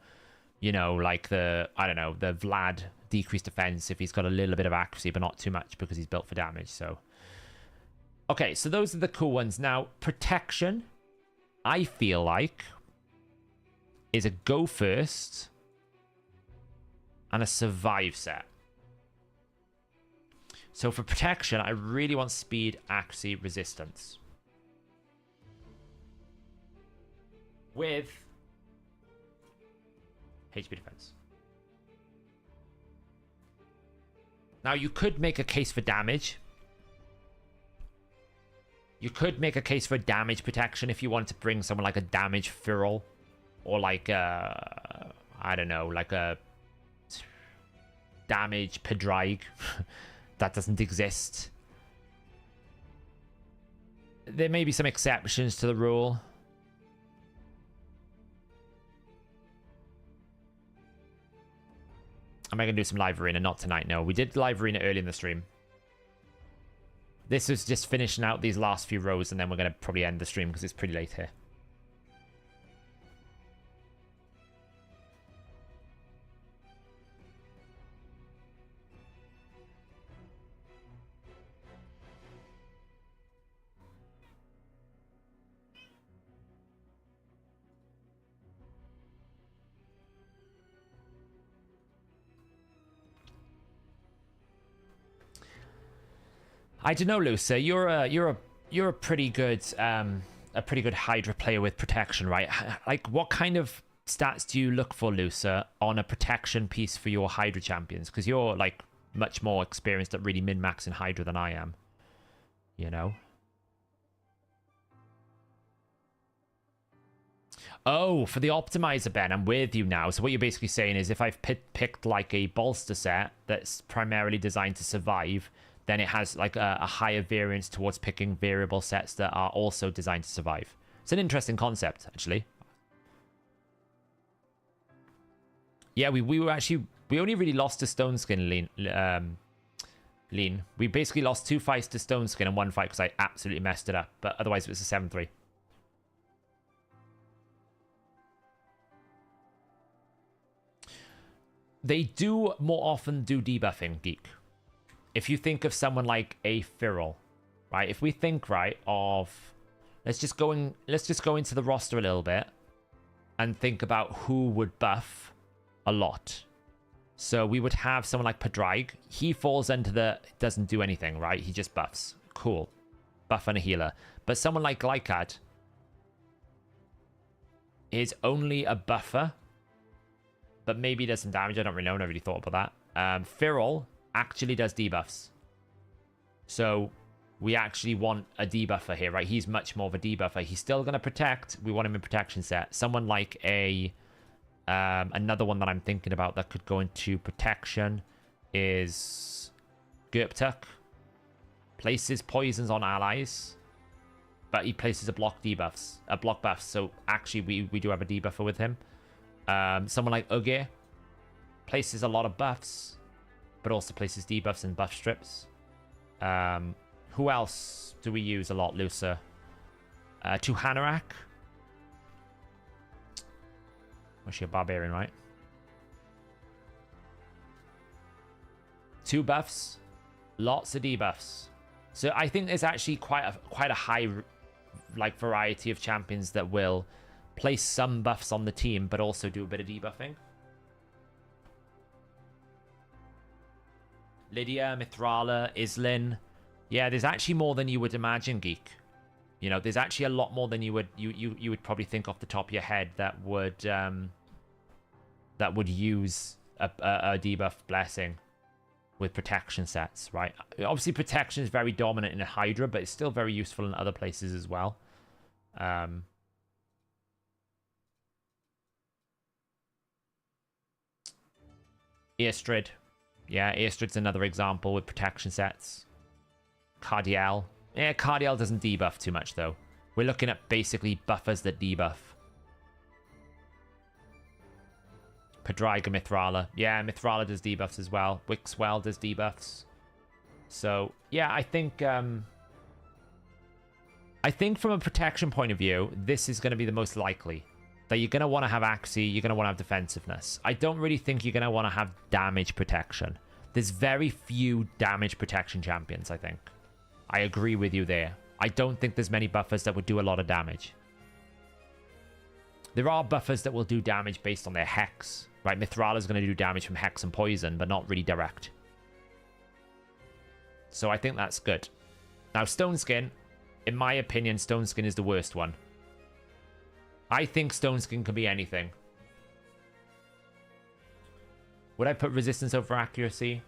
S1: you know, like the, I don't know, the Vlad decreased defense if he's got a little bit of accuracy, but not too much because he's built for damage. So, okay, so those are the cool ones. Now, protection, I feel like, is a go first and a survive set. So for protection, I really want speed, accuracy, resistance. With HP defense. Now, you could make a case for damage. You could make a case for damage protection if you wanted to bring someone like a damage Feral. Or like a, I don't know, like a damage Pedrig. That doesn't exist. There may be some exceptions to the rule. Am I going to do some live arena? Not tonight, no. We did live arena early in the stream. This is just finishing out these last few rows, and then we're going to probably end the stream because it's pretty late here. I don't know, Lusa. You're a pretty good Hydra player with protection, right? Like, what kind of stats do you look for, Lusa, on a protection piece for your Hydra champions? Because you're like much more experienced at really min-maxing Hydra than I am. You know. Oh, for the optimizer, Ben, I'm with you now. So what you're basically saying is if I've picked like a bolster set that's primarily designed to survive, then it has like a higher variance towards picking variable sets that are also designed to survive. It's an interesting concept, actually. Yeah, we only really lost to Stone Skin, Lean. We basically lost 2 fights to Stone Skin and 1 fight because I absolutely messed it up. But otherwise, it was a 7-3. They do more often do debuffing, Geek. If you think of someone like a Feral, right? If we think, right, of let's just go into the roster a little bit and think about who would buff a lot. So we would have someone like Pedrig. He falls into the doesn't do anything, right? He just buffs. Cool. Buff and a healer. But someone like Glycad is only a buffer, but maybe does some damage. I don't really know. I never really thought about that. Feral actually does debuffs. So we actually want a debuffer here, right? He's much more of a debuffer. He's still going to protect. We want him in protection set. Someone like a another one that I'm thinking about that could go into protection is Gurptuk. Places poisons on allies, but he places a block buff. So actually we do have a debuffer with him. Someone like Uge places a lot of buffs, but also places debuffs and buff strips. Who else do we use a lot, Lusa? Tuhanarak. Was she a barbarian, right? 2 buffs, lots of debuffs. So I think there's actually quite a high like variety of champions that will place some buffs on the team, but also do a bit of debuffing. Lydia, Mithrala, Islin. Yeah, there's actually more than you would imagine, Geek. You know, there's actually a lot more than you would probably think off the top of your head that would use a debuff blessing with protection sets, right? Obviously, protection is very dominant in a Hydra, but it's still very useful in other places as well. Earstrid. Yeah, Earstrid's another example with protection sets. Cardiel. Yeah, Cardiel doesn't debuff too much, though. We're looking at basically buffers that debuff. Pedriga, Mithrala. Yeah, Mithrala does debuffs as well. Wixwell does debuffs. So, yeah, I think from a protection point of view, this is going to be the most likely. That you're going to want to have accuracy, you're going to want to have defensiveness. I don't really think you're going to want to have damage protection. There's very few damage protection champions, I think. I agree with you there. I don't think there's many buffers that would do a lot of damage. There are buffers that will do damage based on their hex. Right, Mithrala's going to do damage from hex and poison, but not really direct. So I think that's good. Now, Stone Skin, in my opinion, Stone Skin is the worst one. I think Stone Skin can be anything. Would I put resistance over accuracy?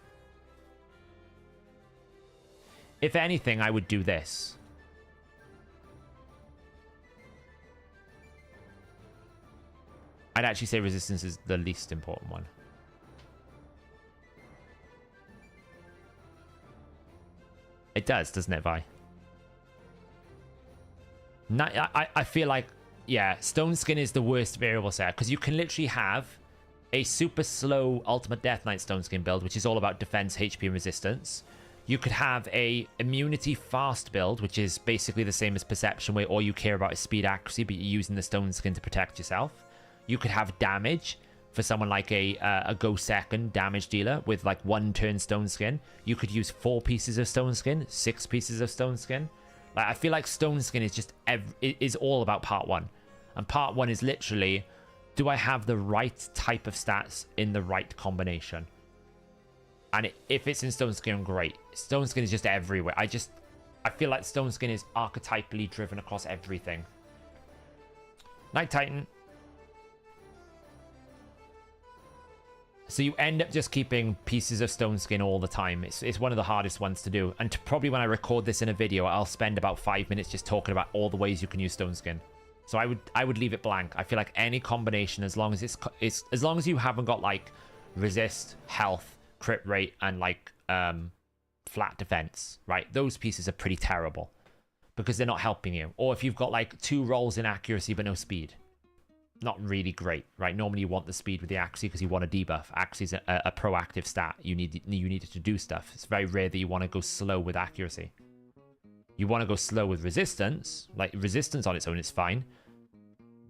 S1: If anything, I would do this. I'd actually say resistance is the least important one. It does, doesn't it, Vi? I feel like, yeah, Stone Skin is the worst variable set, because you can literally have a super slow Ultimate Death Knight Stone Skin build, which is all about defense, HP, and resistance. You could have a immunity fast build, which is basically the same as Perception, where all you care about is speed, accuracy, but you're using the Stone Skin to protect yourself. You could have damage for someone like a Go Second damage dealer with like 1 turn Stone Skin. You could use 4 pieces of Stone Skin, 6 pieces of Stone Skin. Like, I feel like Stone Skin is just is all about part 1. And part 1 is literally, do I have the right type of stats in the right combination? And if it's in Stone Skin, great. Stone Skin is just everywhere. I feel like Stone Skin is archetypally driven across everything. Night Titan. So you end up just keeping pieces of Stone Skin all the time. It's one of the hardest ones to do. And probably when I record this in a video, I'll spend about 5 minutes just talking about all the ways you can use Stone Skin. So I would leave it blank. I feel like any combination, as long as as long as you haven't got like resist, health, crit rate, and like flat defense, right? Those pieces are pretty terrible because they're not helping you. Or if you've got like 2 rolls in accuracy but no speed. Not really great, right? Normally you want the speed with the accuracy because you want a debuff. Accuracy is a proactive stat. You need it to do stuff. It's very rare that you want to go slow with accuracy. You want to go slow with resistance. Like, resistance on its own is fine.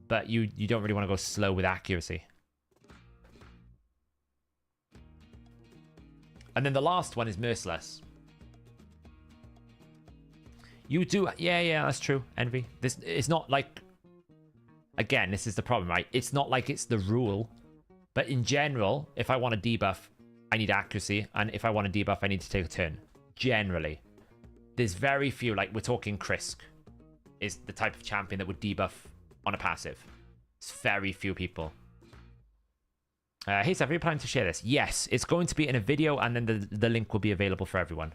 S1: But you don't really want to go slow with accuracy. And then the last one is Merciless. You do... Yeah, that's true, Envy. This it's not like... Again, this is the problem, right? It's not like it's the rule. But in general, if I want a debuff, I need accuracy. And if I want a debuff, I need to take a turn. Generally. There's very few, like we're talking Krisk is the type of champion that would debuff on a passive. It's very few people. Hey, Seth, are you planning to share this? Yes, it's going to be in a video and then the link will be available for everyone.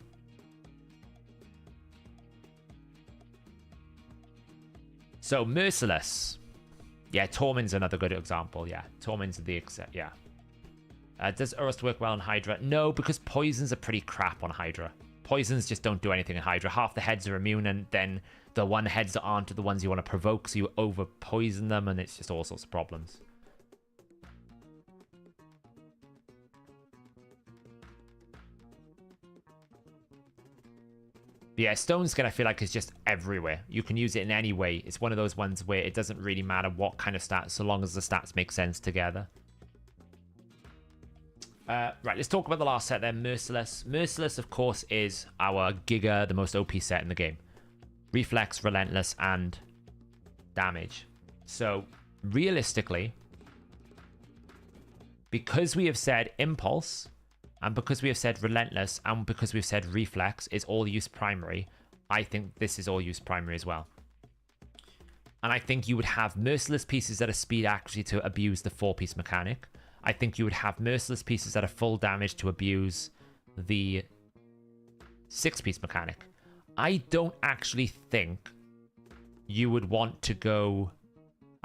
S1: So, Merciless. Yeah, Tormund's another good example. Yeah, Tormund's the except. Yeah. Does Urust work well on Hydra? No, because poisons are pretty crap on Hydra. Poisons just don't do anything in Hydra. Half the heads are immune, and then the one heads that aren't are the ones you want to provoke, so you over poison them, and it's just all sorts of problems. But yeah, Stone Skin I feel like is just everywhere. You can use it in any way. It's one of those ones where it doesn't really matter what kind of stats, so long as the stats make sense together. Right, let's talk about the last set then, Merciless. Merciless, of course, is our Giga, the most OP set in the game. Reflex, Relentless, and damage. So, realistically, because we have said impulse, and because we have said relentless, and because we've said reflex is all use primary, I think this is all use primary as well. And I think you would have merciless pieces that are speed accuracy to abuse the 4-piece mechanic. I think you would have merciless pieces that are full damage to abuse the 6-piece mechanic. I don't actually think you would want to go...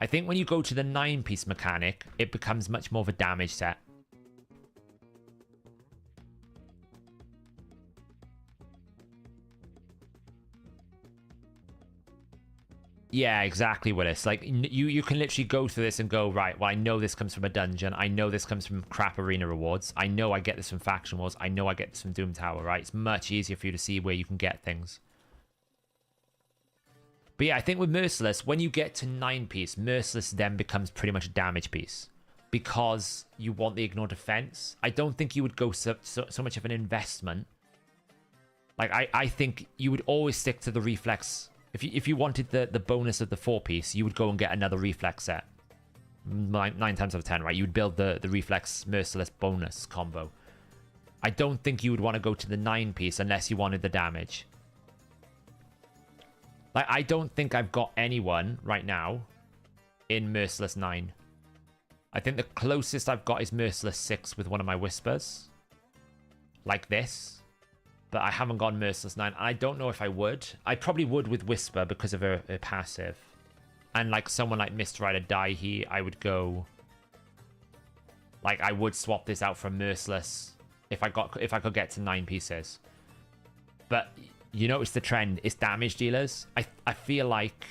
S1: I think when you go to the 9-piece mechanic, it becomes much more of a damage set. Yeah, exactly, Willis. Like, you can literally go through this and go, right, well, I know this comes from a dungeon. I know this comes from crap arena rewards. I know I get this from faction wars. I know I get this from Doom Tower, right? It's much easier for you to see where you can get things. But yeah, I think with Merciless, when you get to 9-piece, Merciless then becomes pretty much a damage piece. Because you want the ignore defense. I don't think you would go so much of an investment. Like, I think you would always stick to the reflex. If you wanted the bonus of the 4-piece, you would go and get another reflex set. 9 times out of 10, right? You would build the reflex merciless bonus combo. I don't think you would want to go to the 9-piece unless you wanted the damage. Like, I don't think I've got anyone right now in Merciless 9. I think the closest I've got is Merciless 6 with one of my Whispers. Like this. But I haven't gone Merciless 9. And I don't know if I would. I probably would with Whisper because of her passive. And like someone like Mist Rider Daihi, I would go... Like, I would swap this out for Merciless if I could get to 9 pieces. But... You notice the trend, it's damage dealers. I feel like,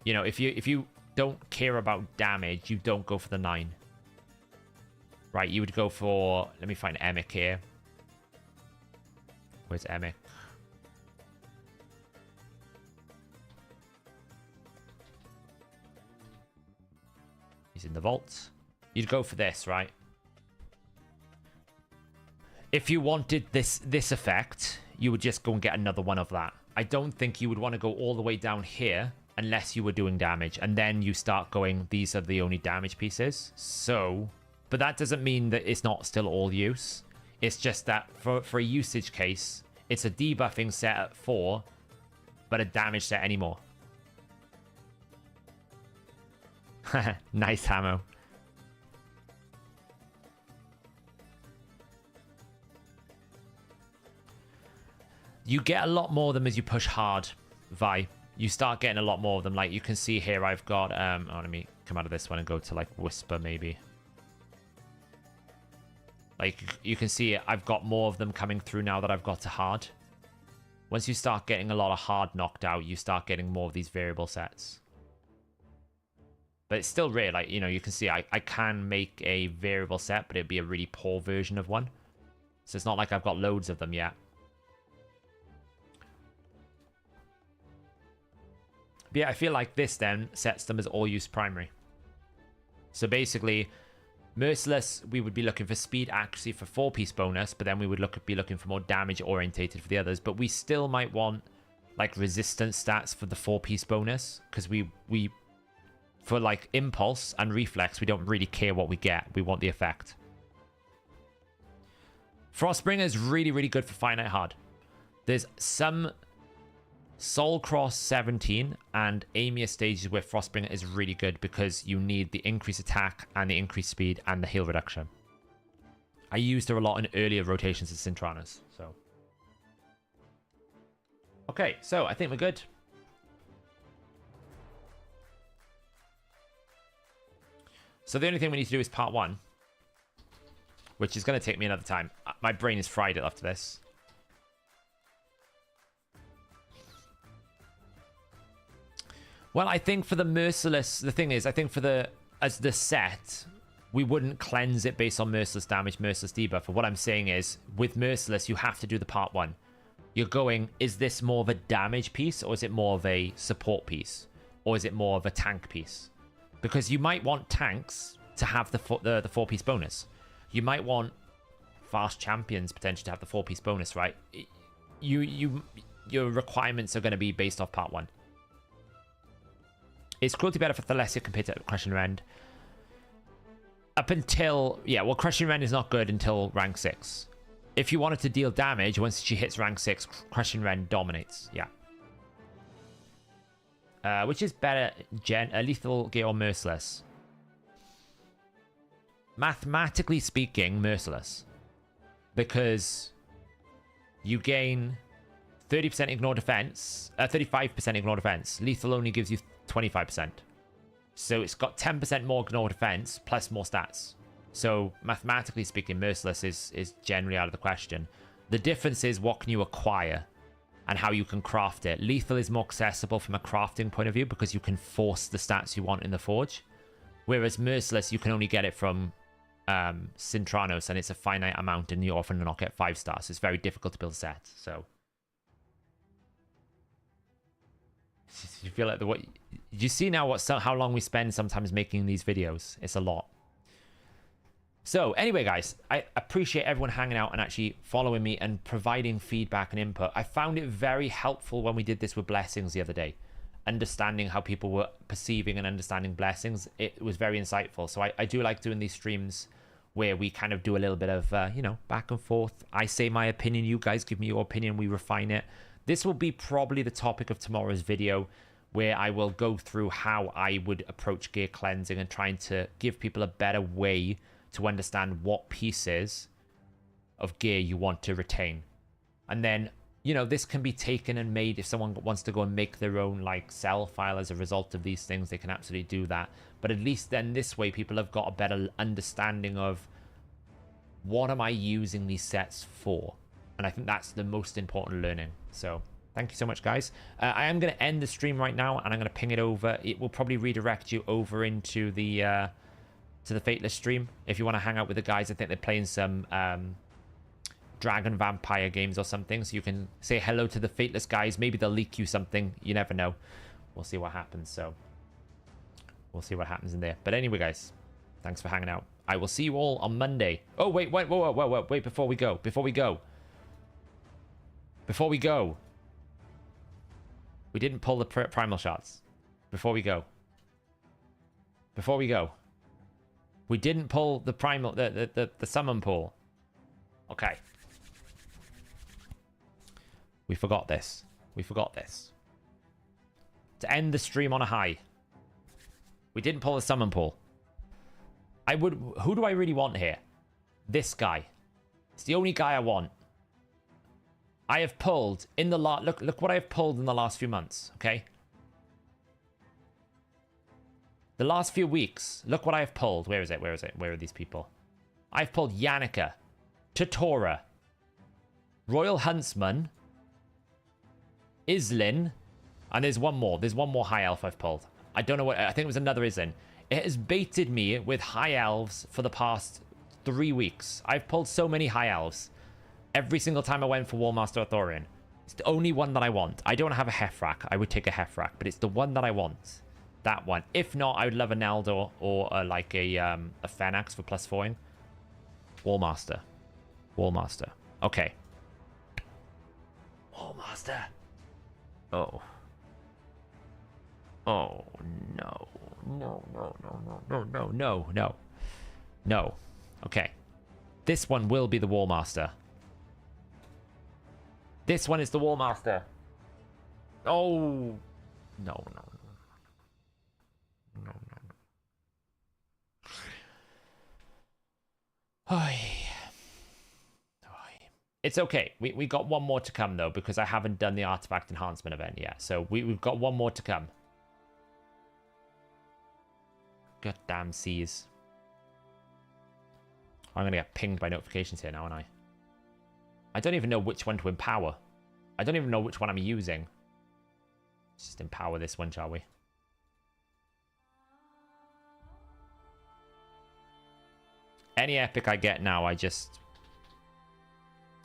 S1: you know, if you don't care about damage, you don't go for the 9. Right, you would go for, let me find Emic here. Where's Emic? He's in the vault. You'd go for this, right? If you wanted this effect, you would just go and get another one of that. I don't think you would want to go all the way down here unless you were doing damage. And then you start going, these are the only damage pieces. So, but that doesn't mean that it's not still all use. It's just that for a usage case, it's a debuffing set at 4, but a damage set anymore. Nice, Hamo. You get a lot more of them as you push hard, Vi. You start getting a lot more of them. Like, you can see here, I've got... oh, let me come out of this one and go to, like, Whisper, maybe. Like, you can see I've got more of them coming through now that I've got to hard. Once you start getting a lot of hard knocked out, you start getting more of these variable sets. But it's still rare. Like, you know, you can see I can make a variable set, but it'd be a really poor version of one. So it's not like I've got loads of them yet. But yeah, I feel like this then sets them as all-use primary. So basically, Merciless, we would be looking for speed accuracy for 4-piece bonus, but then we would be looking for more damage-orientated for the others. But we still might want, like, resistance stats for the 4-piece bonus, because we for, like, impulse and reflex, we don't really care what we get. We want the effect. Frostbringer is really, really good for Finite Hard. There's some... Soul Cross 17 and Amia stages where Frostbringer is really good because you need the increased attack and the increased speed and the heal reduction. I used her a lot in earlier rotations of Cintranas, so. Okay, so I think we're good. So the only thing we need to do is part 1, which is going to take me another time. My brain is fried after this. Well, I think for the Merciless, the thing is, I think for as the set, we wouldn't cleanse it based on Merciless damage, Merciless debuff. But what I'm saying is, with Merciless, you have to do the part 1. You're going, is this more of a damage piece, or is it more of a support piece? Or is it more of a tank piece? Because you might want tanks to have the 4-piece bonus. You might want fast champions potentially to have the 4-piece bonus, right? Your requirements are going to be based off part 1. Is cruelty better for Thalesia compared to Crushing Rend? Up until... Yeah, well, Crushing Rend is not good until rank 6. If you wanted to deal damage, once she hits rank 6, Crushing Rend dominates. Yeah. Which is better, Lethal Gear or Merciless? Mathematically speaking, Merciless. Because you gain 30% ignore defense, 35% ignore defense. Lethal only gives you 25%. So it's got 10% more ignore defense plus more stats. So mathematically speaking, Merciless is generally out of the question. The difference is what can you acquire and how you can craft it. Lethal is more accessible from a crafting point of view because you can force the stats you want in the Forge. Whereas Merciless, you can only get it from Cintranos, and it's a finite amount, and you often not get 5 stars. So it's very difficult to build a set. So you feel like what you see now? How long we spend sometimes making these videos? It's a lot. So anyway, guys, I appreciate everyone hanging out and actually following me and providing feedback and input. I found it very helpful when we did this with blessings the other day. Understanding how people were perceiving and understanding blessings, it was very insightful. So I do like doing these streams where we kind of do a little bit of, you know, back and forth. I say my opinion, you guys give me your opinion, we refine it. This will be probably the topic of tomorrow's video, where I will go through how I would approach gear cleansing and trying to give people a better way to understand what pieces of gear you want to retain. And then, you know, this can be taken and made. If someone wants to go and make their own like sell file as a result of these things, they can absolutely do that. But at least then this way people have got a better understanding of what am I using these sets for. And I think that's the most important learning. So thank you so much, guys. I am going to end the stream right now, and I'm going to ping it over. It will probably redirect you over into the to the Fateless stream if you want to hang out with the guys. I think they're playing some Dragon Vampire games or something, so you can say hello to the Fateless guys. Maybe they'll leak you something. You never know. We'll see what happens. So we'll see what happens in there. But anyway, guys, thanks for hanging out. I will see you all on Monday. Oh, wait, before we go. We didn't pull the primal shots. Before we go. We didn't pull the primal, the summon pool. Okay. We forgot this. To end the stream on a high. We didn't pull the summon pool. Who do I really want here? This guy. It's the only guy I want. I have pulled in the look what I have pulled in the last few months, okay? The last few weeks, look what I have pulled. Where is it? Where are these people? I've pulled Yannicka, Totora, Royal Huntsman, Islin, and there's one more. There's one more high elf I've pulled. I don't know what, I think it was another Islin. It has baited me with high elves for the past 3 weeks. I've pulled so many high elves. Every single time I went for Warmaster Arthurian. It's the only one that I want. I don't have a Hefrak. I would take a Hefrak, but it's the one that I want. That one. If not, I would love a Naldor or like a Phenax for +4ing. Warmaster. Okay. Warmaster. Oh. Oh, no. No. Okay. This one will be the Warmaster. This one is the Warmaster. Oh. No. It's okay. We got one more to come, though, because I haven't done the artifact enhancement event yet. So we've got one more to come. Goddamn seas. I'm going to get pinged by notifications here now, aren't I? I don't even know which one to empower. I don't even know which one I'm using. Let's just empower this one, shall we? Any epic I get now, I just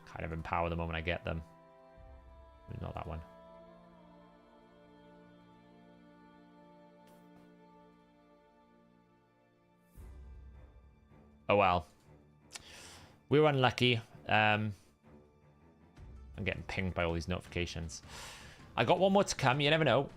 S1: kind of empower the moment I get them. Not that one. Oh well. We were unlucky. I'm getting pinged by all these notifications. I got one more to come. You never know.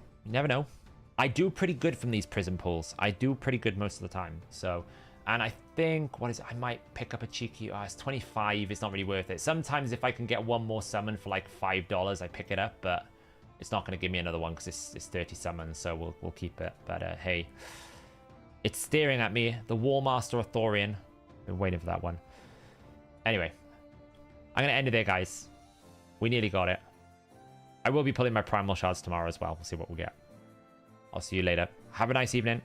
S1: I do pretty good from these prison pulls. I do pretty good most of the time. So, and I think, what is it? I might pick up a cheeky, it's 25. It's not really worth it. Sometimes if I can get one more summon for like $5, I pick it up, but it's not going to give me another one because it's 30 summons, so we'll keep it. But hey, it's staring at me. The Warmaster Authorian. Been waiting for that one. Anyway, I'm going to end it there, guys. We nearly got it. I will be pulling my Primal Shards tomorrow as well. We'll see what we get. I'll see you later. Have a nice evening.